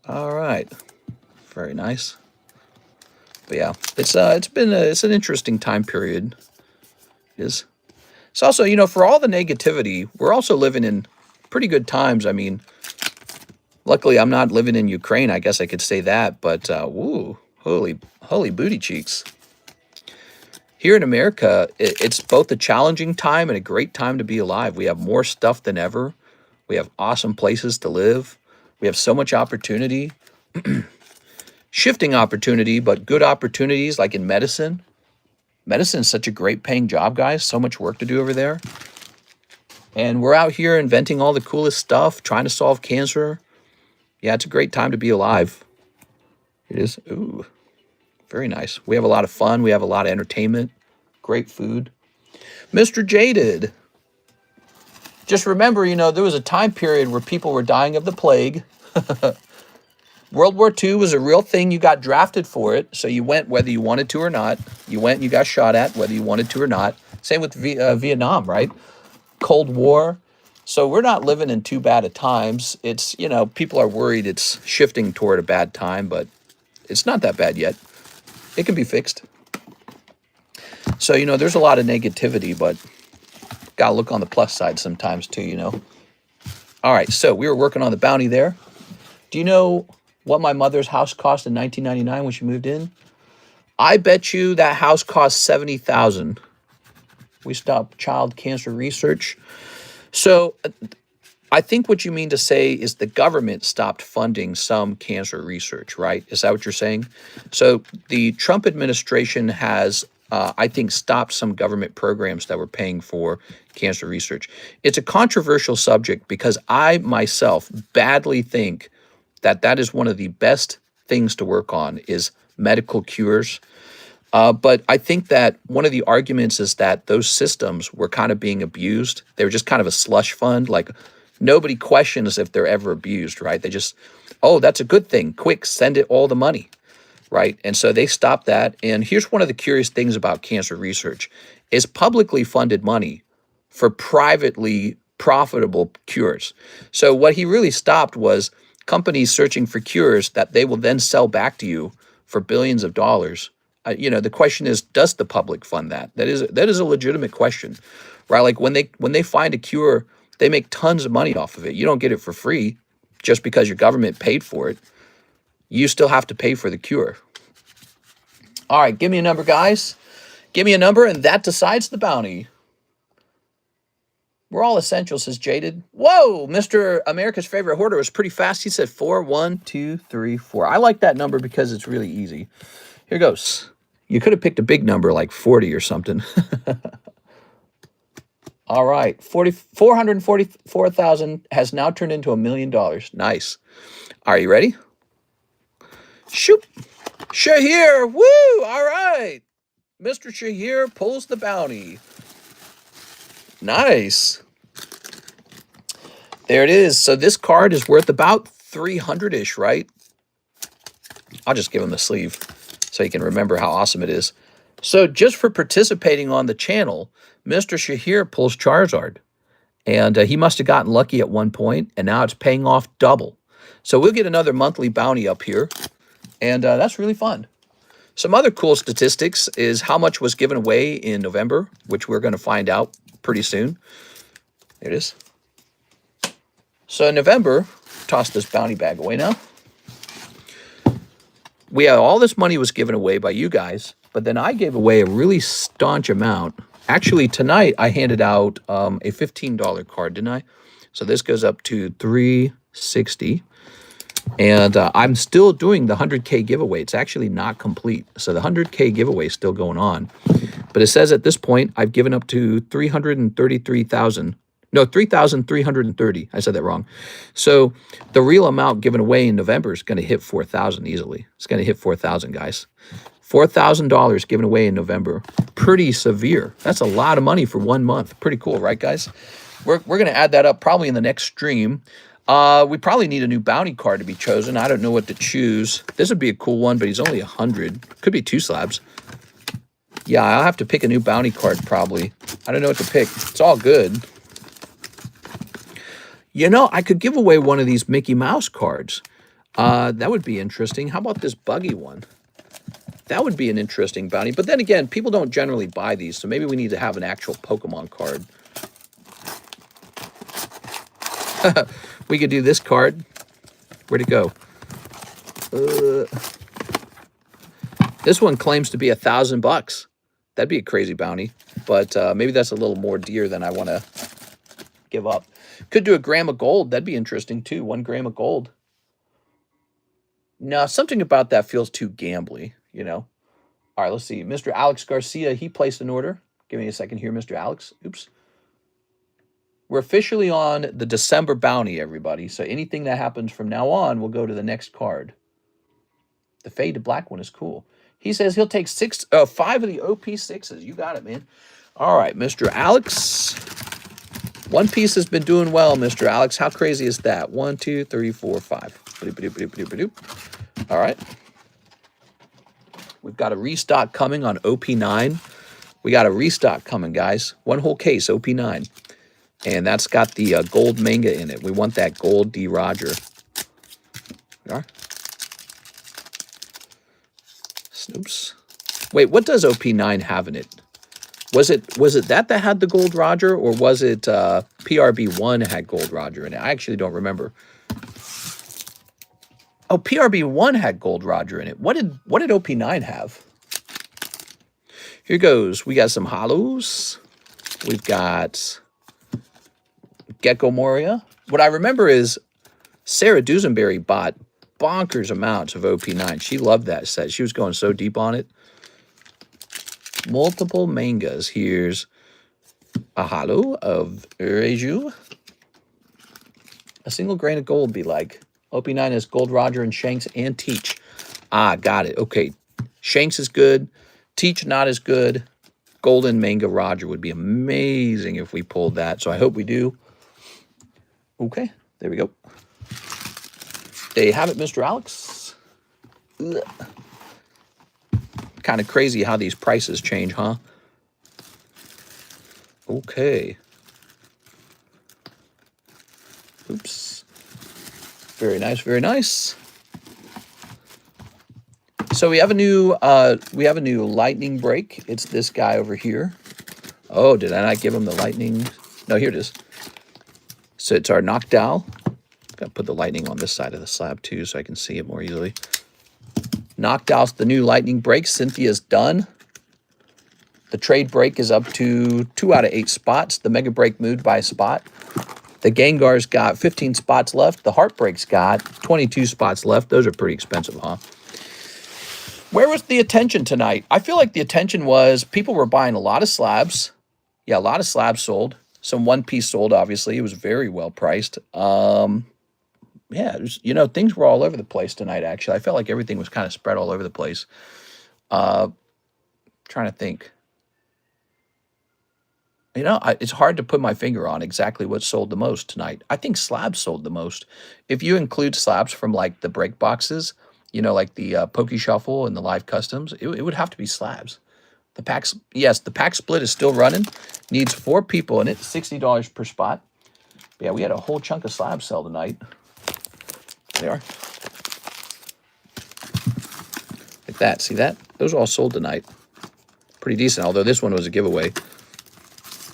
All right, very nice. But yeah, it's an interesting time period. It's also, for all the negativity, we're also living in pretty good times. I mean, luckily I'm not living in Ukraine. I guess I could say that. But woo, holy booty cheeks. Here in America, it's both a challenging time and a great time to be alive. We have more stuff than ever. We have awesome places to live. We have so much opportunity. Shifting opportunity, but good opportunities, like in medicine. Medicine is such a great paying job, guys. So much work to do over there. And we're out here inventing all the coolest stuff, trying to solve cancer. Yeah, it's a great time to be alive. It is. Ooh, very nice. We have a lot of fun. We have a lot of entertainment. Great food. Mr. Jaded. Just remember, you know, there was a time period where people were dying of the plague. World War II was a real thing. You got drafted for it, so you went whether you wanted to or not. You went and you got shot at whether you wanted to or not. Same with Vietnam, right? Cold War. So we're not living in too bad of times. It's, you know, people are worried it's shifting toward a bad time, but it's not that bad yet. It can be fixed. So, you know, there's a lot of negativity, but got to look on the plus side sometimes too, you know. All right, so we were working on the bounty there. Do you know what my mother's house cost in 1999 when she moved in? I bet you that house cost $70,000. We stopped child cancer research. So I think what you mean to say is the government stopped funding some cancer research, right? Is that what you're saying? So the Trump administration has, I think, stopped some government programs that were paying for cancer research. It's a controversial subject because I myself badly think that that is one of the best things to work on is medical cures. But I think that one of the arguments is that those systems were kind of being abused. They were just kind of a slush fund. Like nobody questions if they're ever abused, right? They just, oh, that's a good thing. Quick, send it all the money, right? And so they stopped that. And here's one of the curious things about cancer research is publicly funded money for privately profitable cures. So what he really stopped was companies searching for cures that they will then sell back to you for billions of dollars. You know, the question is, does the public fund that? That is a legitimate question, right? Like when they find a cure, they make tons of money off of it. You don't get it for free just because your government paid for it. You still have to pay for the cure. All right, give me a number, guys. Give me a number, and that decides the bounty. We're all essential, says Jaded. Whoa, Mr. America's Favorite Hoarder was pretty fast. He said 4, 1, 2, 3, 4. I like that number because it's really easy. Here goes. You could have picked a big number like 40 or something. All right. 444,000 has now turned into $1 million. Nice. Are you ready? Shoot. Shahir. Woo. All right. Mr. Shahir pulls the bounty. Nice. There it is. So this card is worth about 300-ish, right? I'll just give him the sleeve so you can remember how awesome it is. So just for participating on the channel, Mr. Shahir pulls Charizard. And he must have gotten lucky at one point, and now it's paying off double. So we'll get another monthly bounty up here, and that's really fun. Some other cool statistics is how much was given away in November, which we're going to find out pretty soon. There it is. So in November, toss this bounty bag away now. We had all this money was given away by you guys, but then I gave away a really staunch amount. Actually, tonight I handed out a $15 card, didn't I? So this goes up to $360. And I'm still doing the 100K giveaway. It's actually not complete. So the 100K giveaway is still going on. But it says at this point, I've given up to 333,000. No, 3,330. I said that wrong. So the real amount given away in November is going to hit 4,000 easily. It's going to hit 4,000, guys. $4,000 given away in November. Pretty severe. That's a lot of money for 1 month. Pretty cool, right, guys? We're going to add that up probably in the next stream. We probably need a new bounty card to be chosen. I don't know what to choose. This would be a cool one, but he's only 100. Could be 2 slabs. Yeah, I'll have to pick a new bounty card probably. I don't know what to pick. It's all good. You know, I could give away one of these Mickey Mouse cards. That would be interesting. How about this buggy one? That would be an interesting bounty. But then again, people don't generally buy these, so maybe we need to have an actual Pokemon card. We could do this card. Where'd it go? This one claims to be $1,000. That'd be a crazy bounty. But maybe that's a little more dear than I want to give up. Could do a gram of gold. That'd be interesting too. 1 gram of gold. No, something about that feels too gambly, you know. All right, let's see. Mr. Alex Garcia, he placed an order. Give me a second here, Mr. Alex. Oops. We're officially on the December bounty, everybody. So anything that happens from now on will go to the next card. The faded black one is cool. He says he'll take 5 of the OP6s. You got it, man. All right, Mr. Alex. One Piece has been doing well, Mr. Alex. How crazy is that? 1, 2, 3, 4, 5. All right. We've got a restock coming on OP9. We got a restock coming, guys. One whole case, OP9. And that's got the gold manga in it. We want that gold D. Roger. There. Snoops. Wait, what does OP9 have in it? Was it that had the gold Roger, or was it PRB1 had gold Roger in it? I actually don't remember. Oh, PRB1 had gold Roger in it. What did OP9 have? Here goes. We got some hollows. We've got Gecko Moria. What I remember is Sarah Dusenberry bought bonkers amounts of OP9. She loved that set. She was going so deep on it. Multiple mangas. Here's a hollow of Reju. A single grain of gold be like. OP9 is Gold Roger and Shanks and Teach. Ah, got it. Okay. Shanks is good. Teach not as good. Golden Manga Roger would be amazing if we pulled that. So I hope we do. Okay. There we go. There you have it, Mr. Alex. Kind of crazy how these prices change, huh? Okay. Oops. Very nice, very nice. So we have a new lightning break. It's this guy over here. Oh, did I not give him the lightning? No, here it is. So it's our Noctowl. Gotta put the lightning on this side of the slab too so I can see it more easily. Noctowl's the new lightning break. Cynthia's done. The trade break is up to 2 out of 8 spots. The mega break moved by a spot. The Gengar's got 15 spots left. The Heartbreak's got 22 spots left. Those are pretty expensive, huh? Where was the attention tonight? I feel like the attention was people were buying a lot of slabs. Yeah, a lot of slabs sold. Some One Piece sold, obviously. It was very well priced. Yeah, it was, things were all over the place tonight, actually. I felt like everything was kind of spread all over the place. Trying to think. It's hard to put my finger on exactly what sold the most tonight. I think slabs sold the most. If you include slabs from, like, the break boxes, like the Poke Shuffle and the live customs, it would have to be slabs. The packs, yes, the pack split is still running. Needs 4 people in it, $60 per spot. But yeah, we had a whole chunk of slabs sell tonight. There they are. Like that, see that? Those are all sold tonight. Pretty decent, although this one was a giveaway.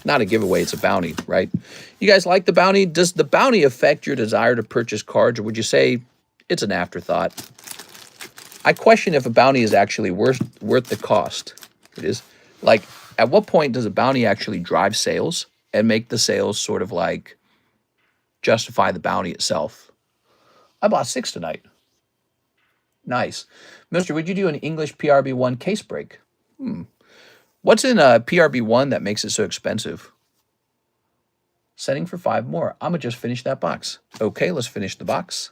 Not a giveaway, it's a bounty, right? You guys like the bounty? Does the bounty affect your desire to purchase cards, or would you say it's an afterthought? I question if a bounty is actually worth the cost. It is. Like, at what point does a bounty actually drive sales and make the sales sort of like justify the bounty itself? I bought 6 tonight. Nice. Mister, would you do an English PRB1 case break? What's in a PRB1 that makes it so expensive? Setting for 5 more. I'm going to just finish that box. Okay, let's finish the box.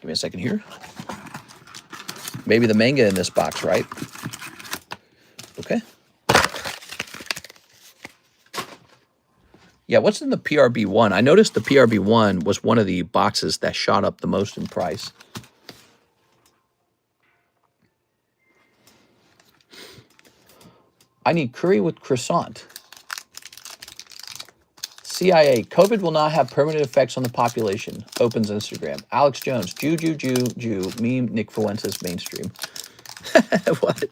Give me a second here. Maybe the manga in this box, right? Okay. Yeah, what's in the PRB1? I noticed the PRB1 was one of the boxes that shot up the most in price. I need curry with croissant. CIA, COVID will not have permanent effects on the population. Opens Instagram. Alex Jones, Jew, meme, Nick Fuentes, mainstream. What?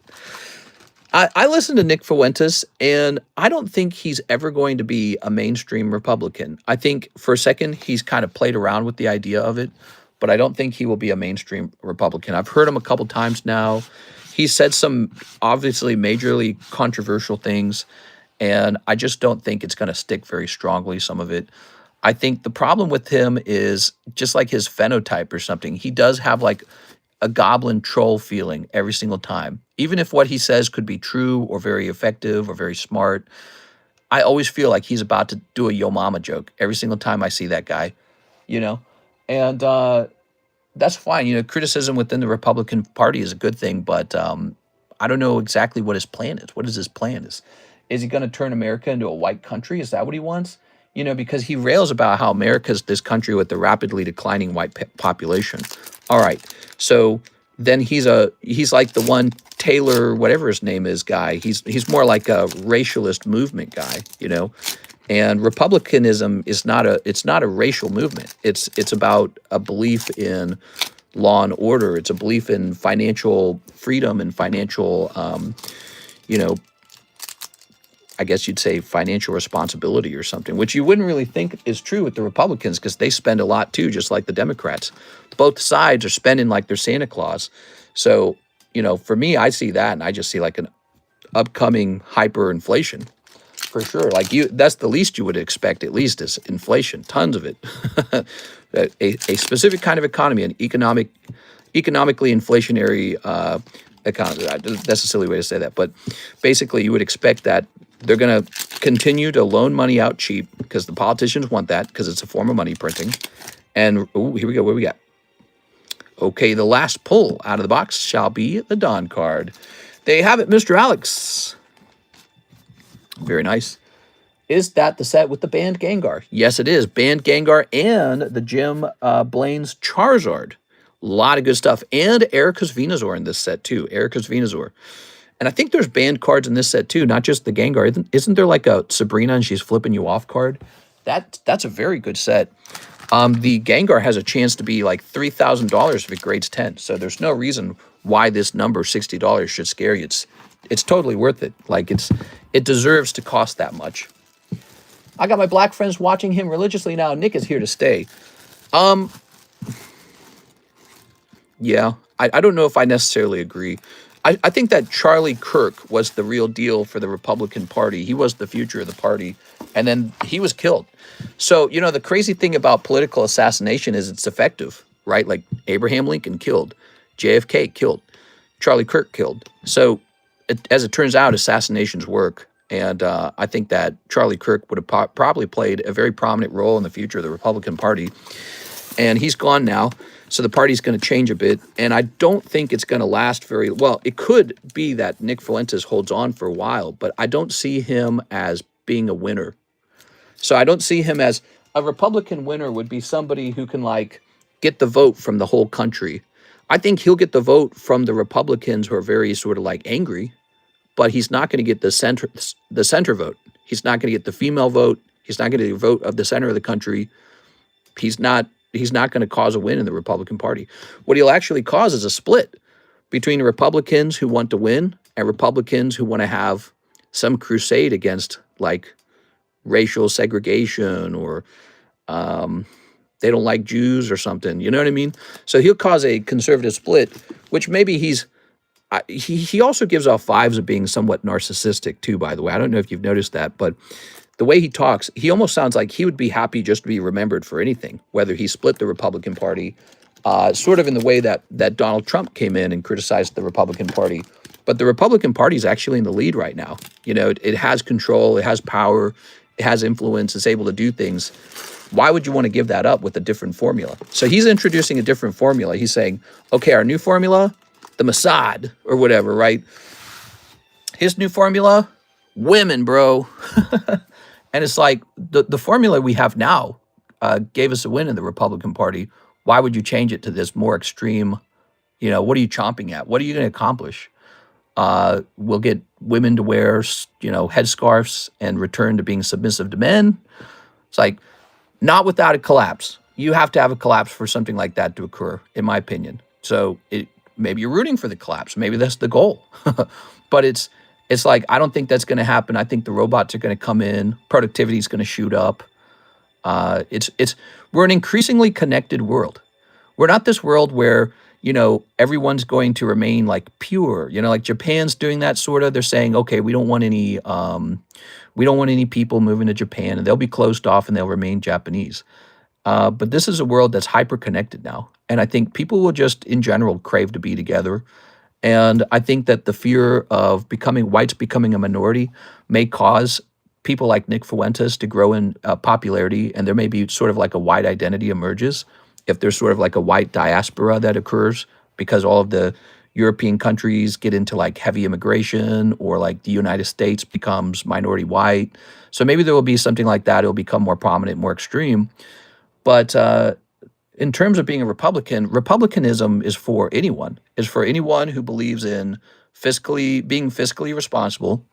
I listen to Nick Fuentes, and I don't think he's ever going to be a mainstream Republican. I think for a second he's kind of played around with the idea of it, but I don't think he will be a mainstream Republican. I've heard him a couple times now. He said some obviously majorly controversial things, and I just don't think it's going to stick very strongly, some of it. I think the problem with him is just like his phenotype or something. He does have like a goblin troll feeling every single time. Even if what he says could be true or very effective or very smart, I always feel like he's about to do a yo mama joke every single time I see that guy, And that's fine. Criticism within the Republican Party is a good thing, but I don't know exactly what his plan is. What is his plan? Is he going to turn America into a white country? Is that what he wants? You know, because he rails about how America's this country with the rapidly declining white population. All right, so then he's like the one Taylor, whatever his name is, guy. He's more like a racialist movement guy, you know. And republicanism is not a racial movement. It's about a belief in law and order. It's a belief in financial freedom and financial, you know, I guess you'd say financial responsibility or something, which you wouldn't really think is true with the Republicans because they spend a lot too, just like the Democrats. Both sides are spending like they're Santa Claus. So, you know, for me, I see that and I just see like an upcoming hyperinflation for sure. Like that's the least you would expect, at least, is inflation, tons of it. a specific kind of economy, an economically inflationary economy. That's a silly way to say that, but basically, you would expect that they're going to continue to loan money out cheap because the politicians want that because it's a form of money printing. And ooh, here we go. What do we got? Okay, the last pull out of the box shall be the Dawn card. There you have it, Mr. Alex. Very nice. Is that the set with the banned Gengar? Yes, it is. Banned Gengar and the Jim Blaine's Charizard. A lot of good stuff. And Erica's Venusaur in this set, too. Erica's Venusaur. And I think there's banned cards in this set, too, not just the Gengar. Isn't there like a Sabrina and she's flipping you off card? That's a very good set. The Gengar has a chance to be like $3,000 if it grades 10. So there's no reason why this number, $60, should scare you. It's totally worth it. Like, it deserves to cost that much. I got my black friends watching him religiously now. Nick is here to stay. Yeah, I don't know if I necessarily agree. I think that Charlie Kirk was the real deal for the Republican Party. He was the future of the party, and then he was killed. So, you know, the crazy thing about political assassination is it's effective, right? Like Abraham Lincoln killed, JFK killed, Charlie Kirk killed. So, as it turns out, assassinations work. And I think that Charlie Kirk would have probably played a very prominent role in the future of the Republican Party. And he's gone now, so the party's going to change a bit. And I don't think it's going to last very well. It could be that Nick Fuentes holds on for a while, but I don't see him as being a winner. So I don't see him as a Republican winner would be somebody who can, like, get the vote from the whole country. I think he'll get the vote from the Republicans who are very sort of like angry, but he's not going to get the center vote. He's not going to get the female vote. He's not going to get the vote of the center of the country. He's not going to cause a win in the Republican Party. What he'll actually cause is a split between Republicans who want to win and Republicans who want to have some crusade against, like, racial segregation or they don't like Jews or something. You know what I mean? So he'll cause a conservative split, which maybe he also gives off vibes of being somewhat narcissistic too, by the way. I don't know if you've noticed that, but the way he talks, he almost sounds like he would be happy just to be remembered for anything, whether he split the Republican Party, sort of in the way that Donald Trump came in and criticized the Republican Party. But the Republican Party is actually in the lead right now. You know, it has control, it has power, it has influence, it's able to do things. Why would you want to give that up with a different formula? So he's introducing a different formula. He's saying, okay, our new formula, the Mossad or whatever, right? His new formula, women, bro. And it's like the formula we have now gave us a win in the Republican Party. Why would you change it to this more extreme, you know, what are you chomping at? What are you going to accomplish? We'll get women to wear, you know, headscarves and return to being submissive to men. It's like, not without a collapse. You have to have a collapse for something like that to occur, in my opinion. So maybe you're rooting for the collapse. Maybe that's the goal. But it's like, I don't think that's going to happen. I think the robots are going to come in. Productivity is going to shoot up. We're an increasingly connected world. We're not this world where, you know, everyone's going to remain like pure. You know, like Japan's doing that sort of. They're saying, okay, we don't want any people moving to Japan, and they'll be closed off and they'll remain Japanese. But this is a world that's hyper connected now, and I think people will just, in general, crave to be together. And I think that the fear of whites becoming a minority may cause people like Nick Fuentes to grow in popularity, and there may be sort of like a white identity emerges if there's sort of like a white diaspora that occurs because all of the, European countries get into like heavy immigration, or like the United States becomes minority white. So maybe there will be something like that. It'll become more prominent, more extreme. But in terms of being a Republican, Republicanism is for anyone. Is for anyone who believes in being fiscally responsible.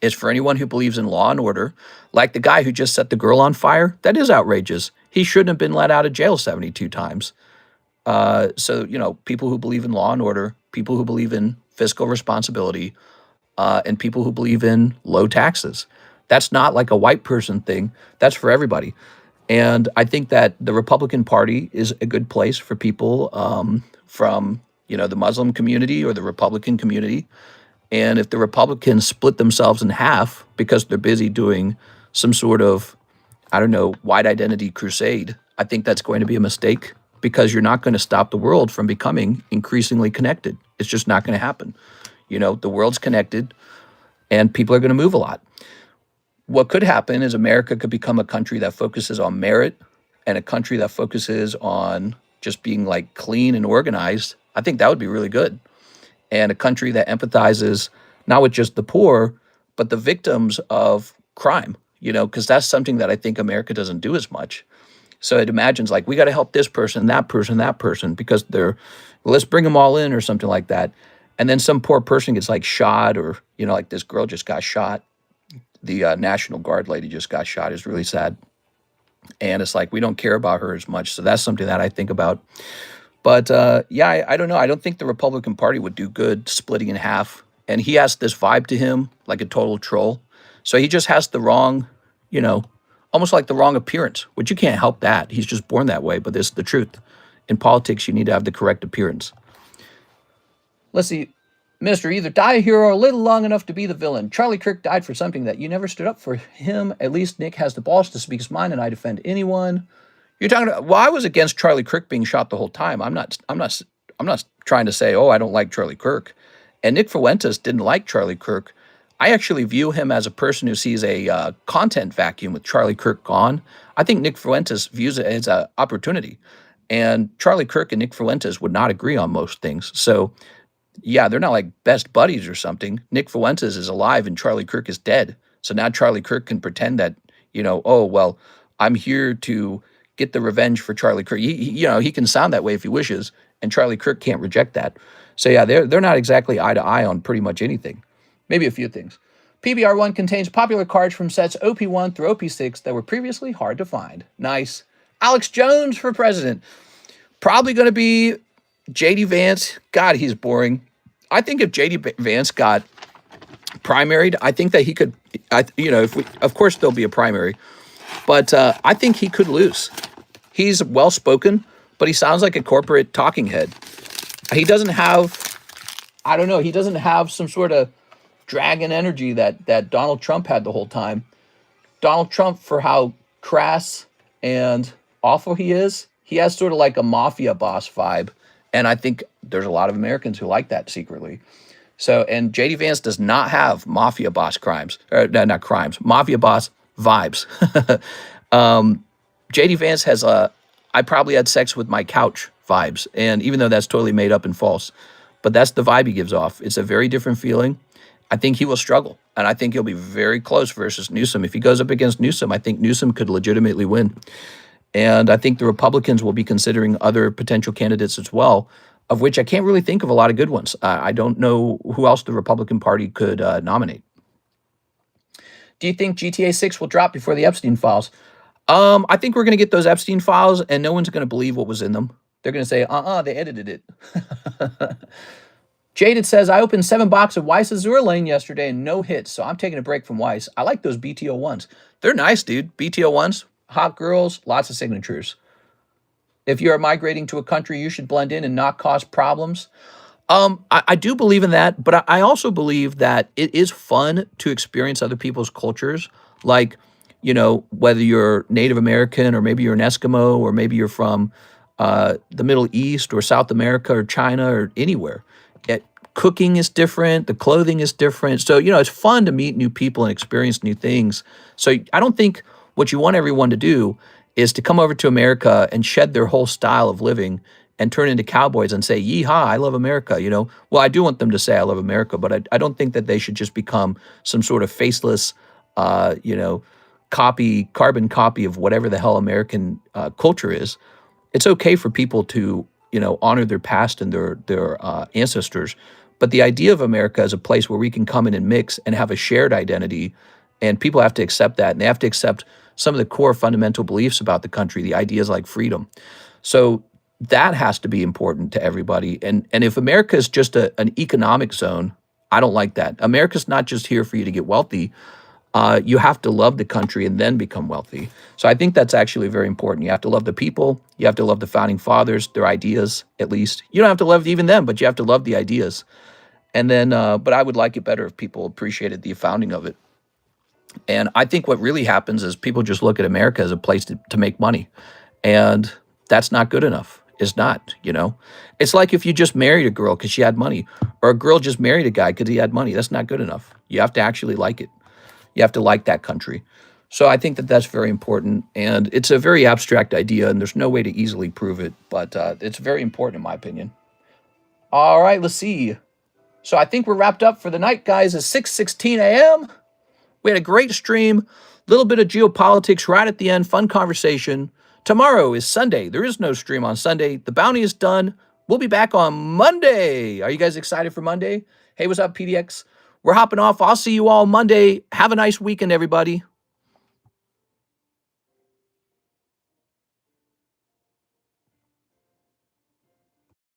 It's for anyone who believes in law and order. Like the guy who just set the girl on fire, that is outrageous. He shouldn't have been let out of jail 72 times. So, people who believe in law and order, people who believe in fiscal responsibility, and people who believe in low taxes. That's not like a white person thing. That's for everybody. And I think that the Republican Party is a good place for people from, the Muslim community or the Republican community. And if the Republicans split themselves in half because they're busy doing some sort of, I don't know, white identity crusade, I think that's going to be a mistake, because you're not going to stop the world from becoming increasingly connected. It's just not going to happen. The world's connected and people are going to move a lot. What could happen is America could become a country that focuses on merit and a country that focuses on just being like clean and organized. I think that would be really good. And a country that empathizes not with just the poor, but the victims of crime, because that's something that I think America doesn't do as much. So it imagines like, we got to help this person, that person, because let's bring them all in or something like that. And then some poor person gets like shot, or, like this girl just got shot. The National Guard lady just got shot. It's really sad. And it's like, we don't care about her as much. So that's something that I think about. But I don't know. I don't think the Republican Party would do good splitting in half. And he has this vibe to him, like a total troll. So he just has the wrong, almost like the wrong appearance, which you can't help that. He's just born that way, but this is the truth. In politics, you need to have the correct appearance. Let's see. Minister, either die a hero or live long enough to be the villain. Charlie Kirk died for something that you never stood up for him. At least Nick has the balls to speak his mind, and I defend anyone. You're talking about, well, I was against Charlie Kirk being shot the whole time. I'm not trying to say, oh, I don't like Charlie Kirk. And Nick Fuentes didn't like Charlie Kirk. I actually view him as a person who sees a content vacuum with Charlie Kirk gone. I think Nick Fuentes views it as an opportunity. And Charlie Kirk and Nick Fuentes would not agree on most things. So, yeah, they're not like best buddies or something. Nick Fuentes is alive and Charlie Kirk is dead. So now Charlie Kirk can pretend that, oh, well, I'm here to get the revenge for Charlie Kirk. He can sound that way if he wishes, and Charlie Kirk can't reject that. So, yeah, they're not exactly eye to eye on pretty much anything. Maybe a few things. PBR1 contains popular cards from sets OP1 through OP6 that were previously hard to find. Nice. Alex Jones for president. Probably going to be J.D. Vance. God, he's boring. I think if J.D. Vance got primaried, I think that he could, of course there'll be a primary, but I think he could lose. He's well-spoken, but he sounds like a corporate talking head. He doesn't have, he doesn't have some sort of dragon energy that Donald Trump had the whole time. Donald Trump, for how crass and awful he is, he has sort of like a mafia boss vibe. And I think there's a lot of Americans who like that secretly. So, and J.D. Vance does not have mafia boss mafia boss vibes. J.D. Vance has I probably had sex with my couch vibes. And even though that's totally made up and false, but that's the vibe he gives off. It's a very different feeling. I think he will struggle, and I think he'll be very close versus Newsom. If he goes up against Newsom, I think Newsom could legitimately win. And I think the Republicans will be considering other potential candidates as well, of which I can't really think of a lot of good ones. I don't know who else the Republican Party could nominate. Do you think GTA 6 will drop before the Epstein files? I think we're going to get those Epstein files, and no one's going to believe what was in them. They're going to say, they edited it. Jaded says, I opened 7 boxes of Weiss Azure Lane yesterday and no hits, so I'm taking a break from Weiss. I like those BTO ones. They're nice, dude. BTO ones, hot girls, lots of signatures. If you are migrating to a country, you should blend in and not cause problems. I do believe in that, but I also believe that it is fun to experience other people's cultures. Like, whether you're Native American or maybe you're an Eskimo or maybe you're from the Middle East or South America or China or anywhere. Cooking is different. The clothing is different. So, it's fun to meet new people and experience new things. So I don't think what you want everyone to do is to come over to America and shed their whole style of living and turn into cowboys and say, yeehaw, I love America, you know. Well, I do want them to say I love America, but I don't think that they should just become some sort of faceless, you know, carbon copy of whatever the hell American culture is. It's okay for people to, you know, honor their past and their ancestors. But the idea of America as a place where we can come in and mix and have a shared identity, and people have to accept that, and they have to accept some of the core fundamental beliefs about the country, the ideas like freedom. So that has to be important to everybody. And if America is just an economic zone, I don't like that. America's not just here for you to get wealthy. You have to love the country and then become wealthy. So I think that's actually very important. You have to love the people. You have to love the founding fathers, their ideas, at least. You don't have to love even them, but you have to love the ideas. And then, but I would like it better if people appreciated the founding of it. And I think what really happens is people just look at America as a place to make money. And that's not good enough. It's not, you know. It's like if you just married a girl because she had money, or a girl just married a guy because he had money. That's not good enough. You have to actually like it. You have to like that country. So I think that that's very important. And it's a very abstract idea, and there's no way to easily prove it. But it's very important in my opinion. All right, let's see. So I think we're wrapped up for the night, guys. It's 6:16 a.m. We had a great stream, a little bit of geopolitics right at the end, fun conversation. Tomorrow is Sunday. There is no stream on Sunday. The bounty is done. We'll be back on Monday. Are you guys excited for Monday? Hey, what's up, PDX? We're hopping off. I'll see you all Monday. Have a nice weekend, everybody.